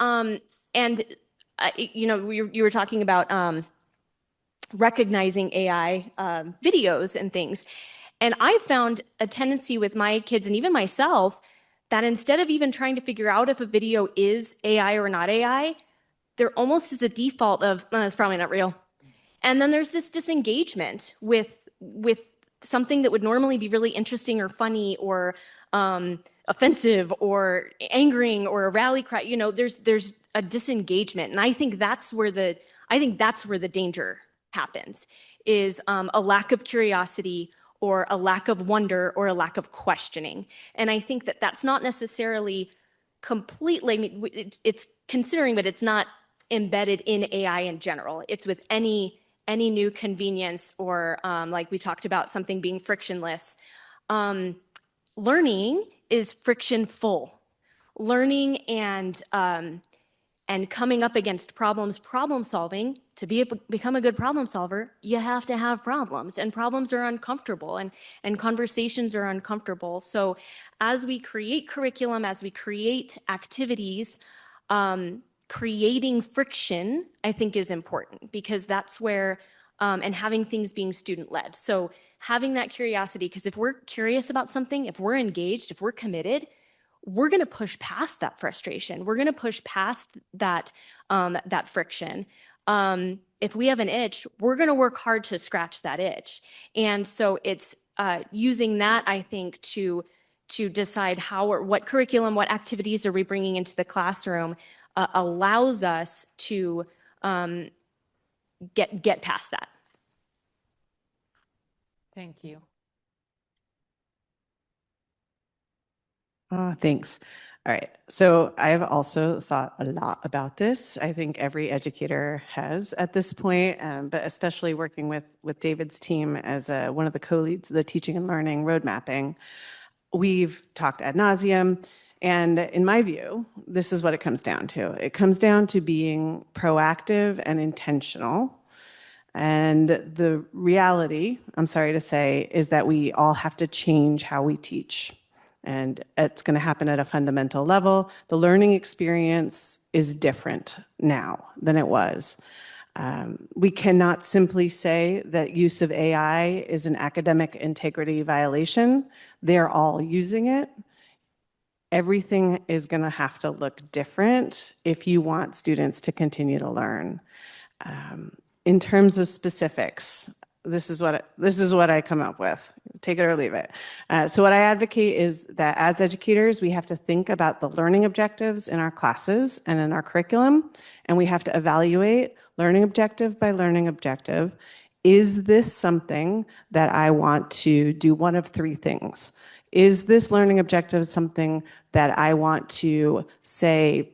Speaker 7: you know, you were talking about recognizing AI videos and things. And I found a tendency with my kids and even myself that instead of even trying to figure out if a video is AI or not AI, there almost is a default of, it's probably not real. And then there's this disengagement with something that would normally be really interesting or funny or offensive or angering or a rally cry. You know, there's a disengagement. And I think that's where the danger happens, is a lack of curiosity or a lack of wonder or a lack of questioning. And I think that that's not necessarily completely, I mean, it's considering, but it's not embedded in AI in general. It's with any new convenience, or like we talked about, something being frictionless. Learning is frictionful. Learning and coming up against problems, problem solving, to become a good problem solver, you have to have problems, and problems are uncomfortable, and conversations are uncomfortable. So as we create curriculum, as we create activities, creating friction, I think, is important, because that's where, and having things being student-led. So having that curiosity, because if we're curious about something, if we're engaged, if we're committed, we're going to push past that frustration. We're going to push past that friction. If we have an itch, we're going to work hard to scratch that itch. And so it's using that, I think, to decide how or what curriculum, what activities are we bringing into the classroom, allows us to get past that.
Speaker 13: Thank you.
Speaker 16: Thanks. All right. So I've also thought a lot about this. I think every educator has at this point, but especially working with David's team as one of the co-leads of the teaching and learning road mapping. We've talked ad nauseum. And in my view, this is what it comes down to. It comes down to being proactive and intentional. And the reality, I'm sorry to say, is that we all have to change how we teach. And it's going to happen at a fundamental level. The learning experience is different now than it was. We cannot simply say that use of AI is an academic integrity violation. They're all using it. Everything is going to have to look different if you want students to continue to learn. In terms of specifics, this is what I come up with. Take it or leave it. So what I advocate is that as educators, we have to think about the learning objectives in our classes and in our curriculum, and we have to evaluate learning objective by learning objective. Is this something that I want to do one of three things? Is this learning objective something that I want to say,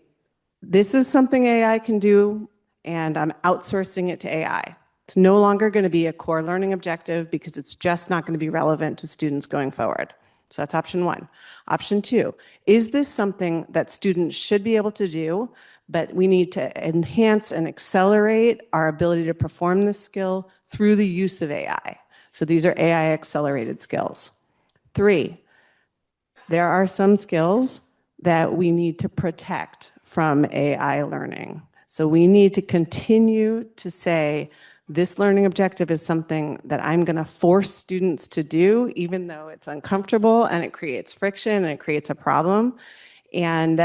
Speaker 16: this is something AI can do, and I'm outsourcing it to AI? It's no longer going to be a core learning objective because it's just not going to be relevant to students going forward. So that's option one. Option two, is this something that students should be able to do, but we need to enhance and accelerate our ability to perform this skill through the use of AI? So these are AI accelerated skills. Three, there are some skills that we need to protect from AI learning. So we need to continue to say, this learning objective is something that I'm going to force students to do, even though it's uncomfortable and it creates friction and it creates a problem. And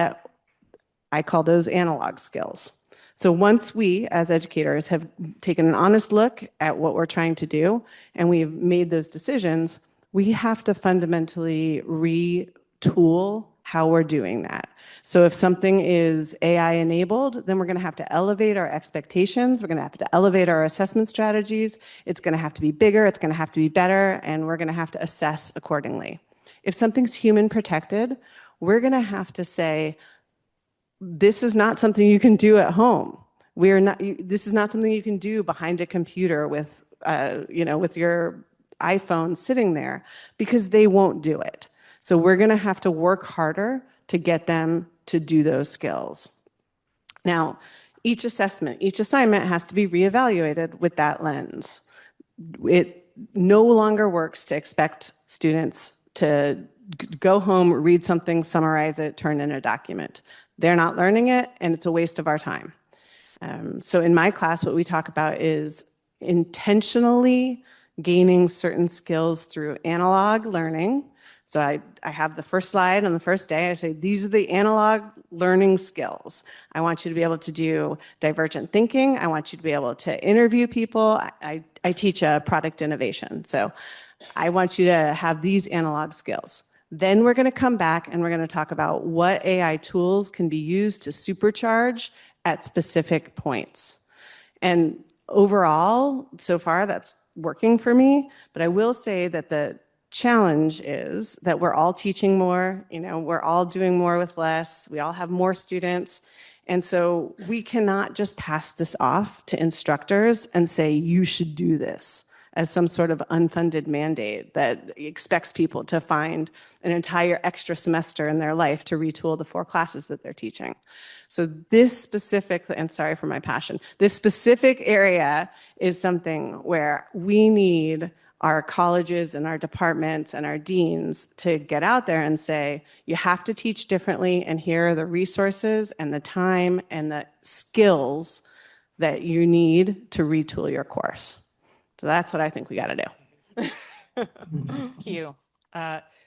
Speaker 16: I call those analog skills. So once we, as educators, have taken an honest look at what we're trying to do, and we've made those decisions, we have to fundamentally retool how we're doing that. So if something is AI enabled, then we're going to have to elevate our expectations. We're going to have to elevate our assessment strategies. It's going to have to be bigger. It's going to have to be better. And we're going to have to assess accordingly. If something's human protected, we're going to have to say, this is not something you can do at home. This is not something you can do behind a computer with, with your iPhone sitting there, because they won't do it. So we're going to have to work harder to get them to do those skills. Now, each assessment, each assignment has to be reevaluated with that lens. It no longer works to expect students to go home, read something, summarize it, turn in a document. They're not learning it, and it's a waste of our time. So in my class, what we talk about is intentionally gaining certain skills through analog learning. So I have the first slide on the first day. I say, these are the analog learning skills. I want you to be able to do divergent thinking. I want you to be able to interview people. I teach product innovation. So I want you to have these analog skills. Then we're going to come back and we're going to talk about what AI tools can be used to supercharge at specific points. And overall, so far, that's working for me. But I will say that the challenge is that we're all teaching more, we're all doing more with less, we all have more students. And so we cannot just pass this off to instructors and say, you should do this, as some sort of unfunded mandate that expects people to find an entire extra semester in their life to retool the 4 classes that they're teaching. So this specific, and sorry for my passion, this specific area is something where we need our colleges and our departments and our deans to get out there and say, you have to teach differently, and here are the resources and the time and the skills that you need to retool your course. So that's what I think we got to do.
Speaker 13: Thank you.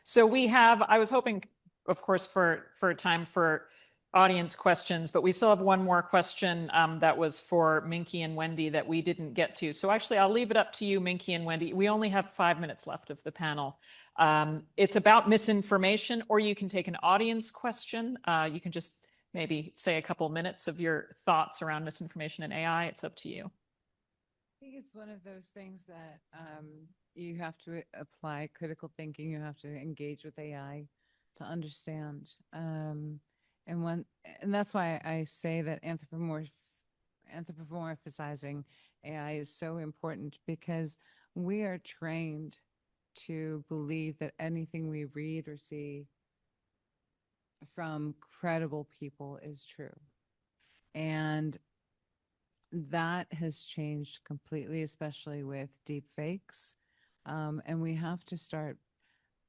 Speaker 13: So we have, I was hoping, of course, for time for audience questions, but we still have one more question that was for Minky and Wendy that we didn't get to. So actually, I'll leave it up to you, Minky and Wendy. We only have 5 minutes left of the panel. It's about misinformation, or you can take an audience question. You can just maybe say a couple minutes of your thoughts around misinformation and AI. It's up to you.
Speaker 11: I think it's one of those things that you have to apply critical thinking. You have to engage with AI to understand. And that's why I say that anthropomorphizing AI is so important, because we are trained to believe that anything we read or see from credible people is true. And that has changed completely, especially with deep fakes. And we have to start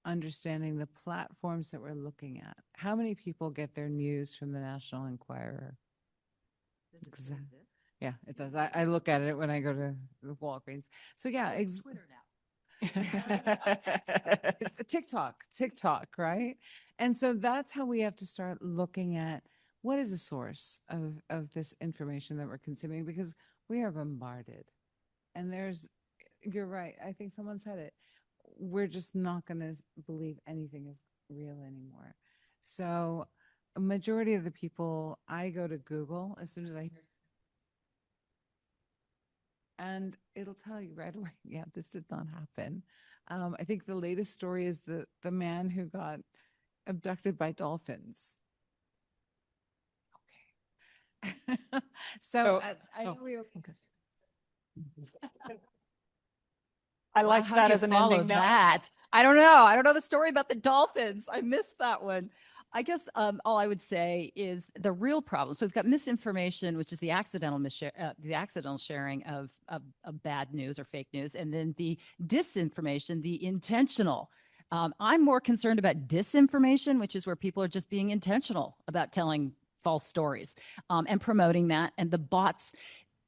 Speaker 11: understanding the platforms that we're looking at. How many people get their news from the National Enquirer? Exactly. Yeah, it does. I look at it when I go to the Walgreens. So yeah, Twitter now. TikTok, right? And so that's how we have to start looking at what is the source of this information that we're consuming, because we are bombarded. And you're right, I think someone said it, we're just not going to believe anything is real anymore. So a majority of the people, I go to Google as soon as I hear, and it'll tell you right away, yeah, this did not happen. I think the latest story is the man who got abducted by dolphins. Okay. So I know we opened.
Speaker 13: I like
Speaker 14: How
Speaker 13: that
Speaker 14: do you
Speaker 13: as an
Speaker 14: follow
Speaker 13: ending.
Speaker 14: that? I don't know. I don't know the story about the dolphins. I missed that one. I guess all I would say is the real problem. So we've got misinformation, which is the accidental sharing of bad news or fake news, and then the disinformation, the intentional. I'm more concerned about disinformation, which is where people are just being intentional about telling false stories and promoting that, and the bots.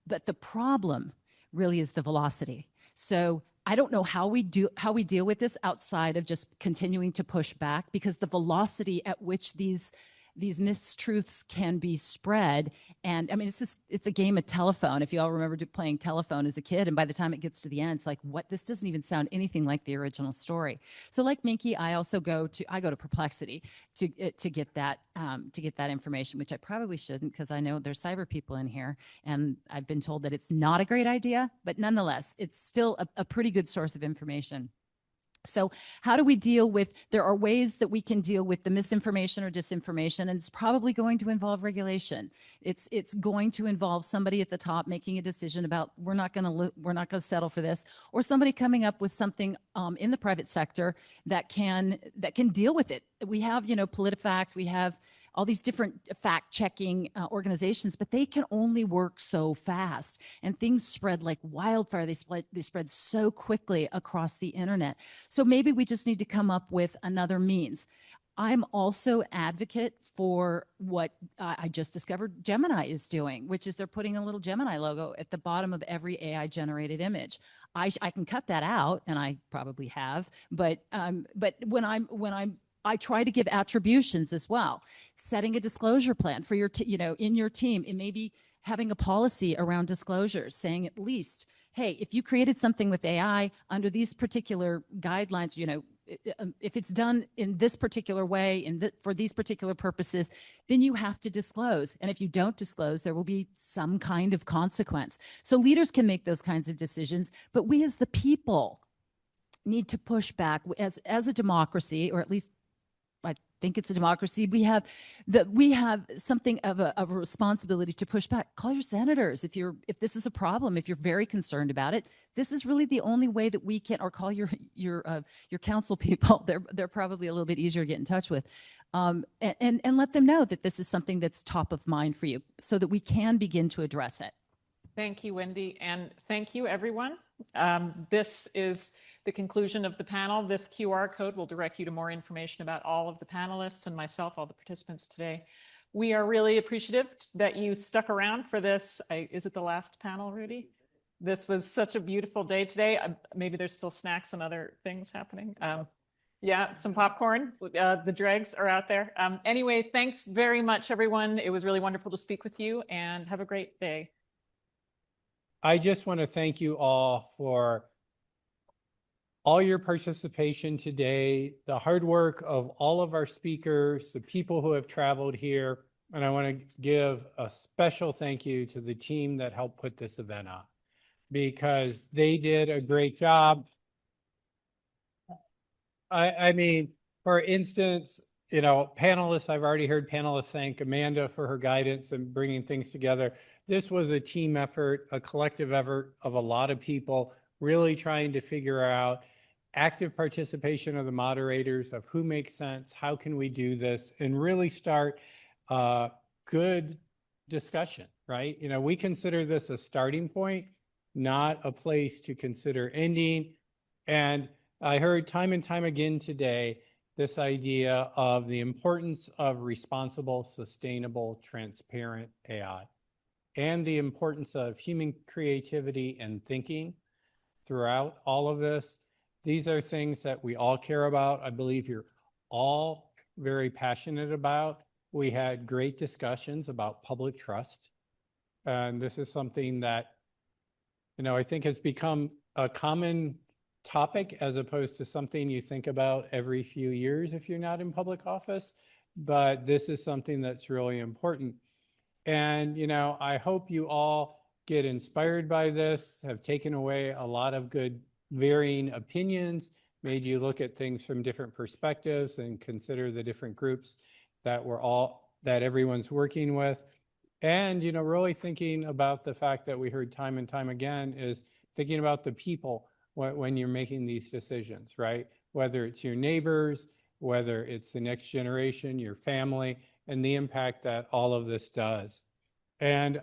Speaker 14: But the problem really is the velocity. So I don't know how we deal with this outside of just continuing to push back, because the velocity at which these these mistruths can be spread. And I mean, it's a game of telephone. If you all remember playing telephone as a kid, and by the time it gets to the end, it's like, what? This doesn't even sound anything like the original story. So like Minky, I go to Perplexity to get that information, which I probably shouldn't, because I know there's cyber people in here, and I've been told that it's not a great idea, but nonetheless, it's still a pretty good source of information. So how do we deal with, there are ways that we can deal with the misinformation or disinformation, and it's probably going to involve regulation. It's going to involve somebody at the top making a decision about, we're not going to settle for this, or somebody coming up with something in the private sector that can deal with it. We have, PolitiFact, we have all these different fact-checking organizations, but they can only work so fast, and things spread like wildfire. They spread so quickly across the internet. So maybe we just need to come up with another means. I'm also advocate for what I just discovered Gemini is doing, which is they're putting a little Gemini logo at the bottom of every AI-generated image. I can cut that out, and I probably have, but I try to give attributions as well. Setting a disclosure plan for your, in your team, and maybe having a policy around disclosures, saying at least, hey, if you created something with AI under these particular guidelines, if it's done in this particular way, for these particular purposes, then you have to disclose. And if you don't disclose, there will be some kind of consequence. So leaders can make those kinds of decisions, but we as the people need to push back. As a democracy, or at least I think it's a democracy, we have something of a responsibility to push back. Call your senators if this is a problem, if you're very concerned about it. This is really the only way that we can, or call your council people. They're probably a little bit easier to get in touch with, and let them know that this is something that's top of mind for you, so that we can begin to address it.
Speaker 13: Thank you, Wendy, and thank you, everyone. This is the conclusion of the panel. This QR code will direct you to more information about all of the panelists and myself, all the participants today. We are really appreciative that you stuck around for this. Is it the last panel, Rudy? This was such a beautiful day today. Maybe there's still snacks and other things happening. Yeah, some popcorn. The dregs are out there. Anyway, thanks very much, everyone. It was really wonderful to speak with you, and have a great day.
Speaker 12: I just want to thank you all for all your participation today, the hard work of all of our speakers, the people who have traveled here. And I want to give a special thank you to the team that helped put this event on, because they did a great job. I mean, for instance, panelists, I've already heard panelists thank Amanda for her guidance and bringing things together. This was a team effort, a collective effort of a lot of people really trying to figure out active participation of the moderators of who makes sense, how can we do this, and really start a good discussion, right? We consider this a starting point, not a place to consider ending. And I heard time and time again today this idea of the importance of responsible, sustainable, transparent AI, and the importance of human creativity and thinking throughout all of this. These are things that we all care about. I believe you're all very passionate about. We had great discussions about public trust. And this is something that, I think has become a common topic as opposed to something you think about every few years if you're not in public office. But this is something that's really important. And, I hope you all get inspired by this, have taken away a lot of good varying opinions, made you look at things from different perspectives and consider the different groups that everyone's working with. And, really thinking about the fact that we heard time and time again is thinking about the people when you're making these decisions, right? Whether it's your neighbors, whether it's the next generation, your family, and the impact that all of this does. And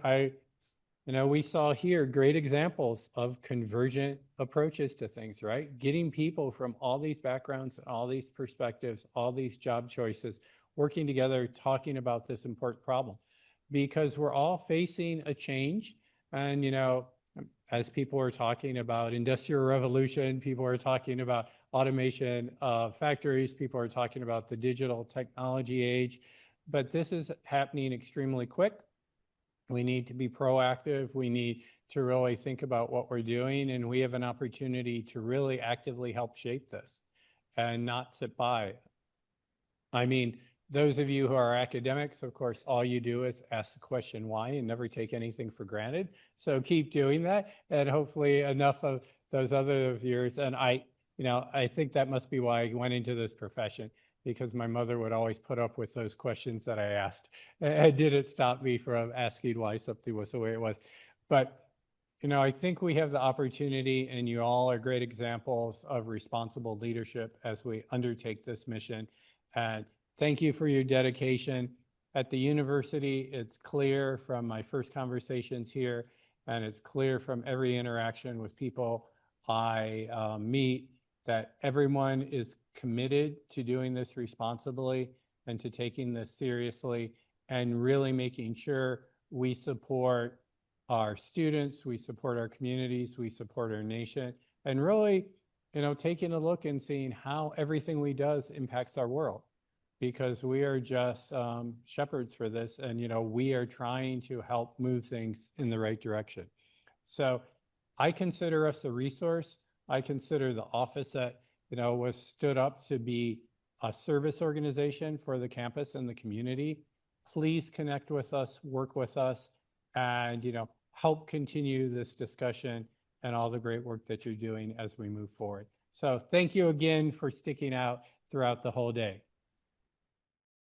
Speaker 12: we saw here great examples of convergent approaches to things, right? Getting people from all these backgrounds, all these perspectives, all these job choices, working together, talking about this important problem, because we're all facing a change. And, as people are talking about industrial revolution, people are talking about automation of factories, people are talking about the digital technology age.
Speaker 6: but this is happening extremely quick. We need to be proactive. We need to really think about what we're doing, and we have an opportunity to really actively help shape this and not sit by. I mean, those of you who are academics, of course, all you do is ask the question why and never take anything for granted. So keep doing that, and hopefully enough of those other of yours. And I think that must be why I went into this profession, because my mother would always put up with those questions that I asked. It didn't stop me from asking why something was the way it was. But, I think we have the opportunity, and you all are great examples of responsible leadership as we undertake this mission. And thank you for your dedication. At the university, it's clear from my first conversations here, and it's clear from every interaction with people I meet, that everyone is committed to doing this responsibly and to taking this seriously, and really making sure we support our students, we support our communities, we support our nation, and really, taking a look and seeing how everything we do impacts our world, because we are just shepherds for this, and we are trying to help move things in the right direction. So I consider us a resource. I consider the office that was stood up to be a service organization for the campus and the community. Please connect with us, work with us, and help continue this discussion and all the great work that you're doing as we move forward. So thank you again for sticking out throughout the whole day.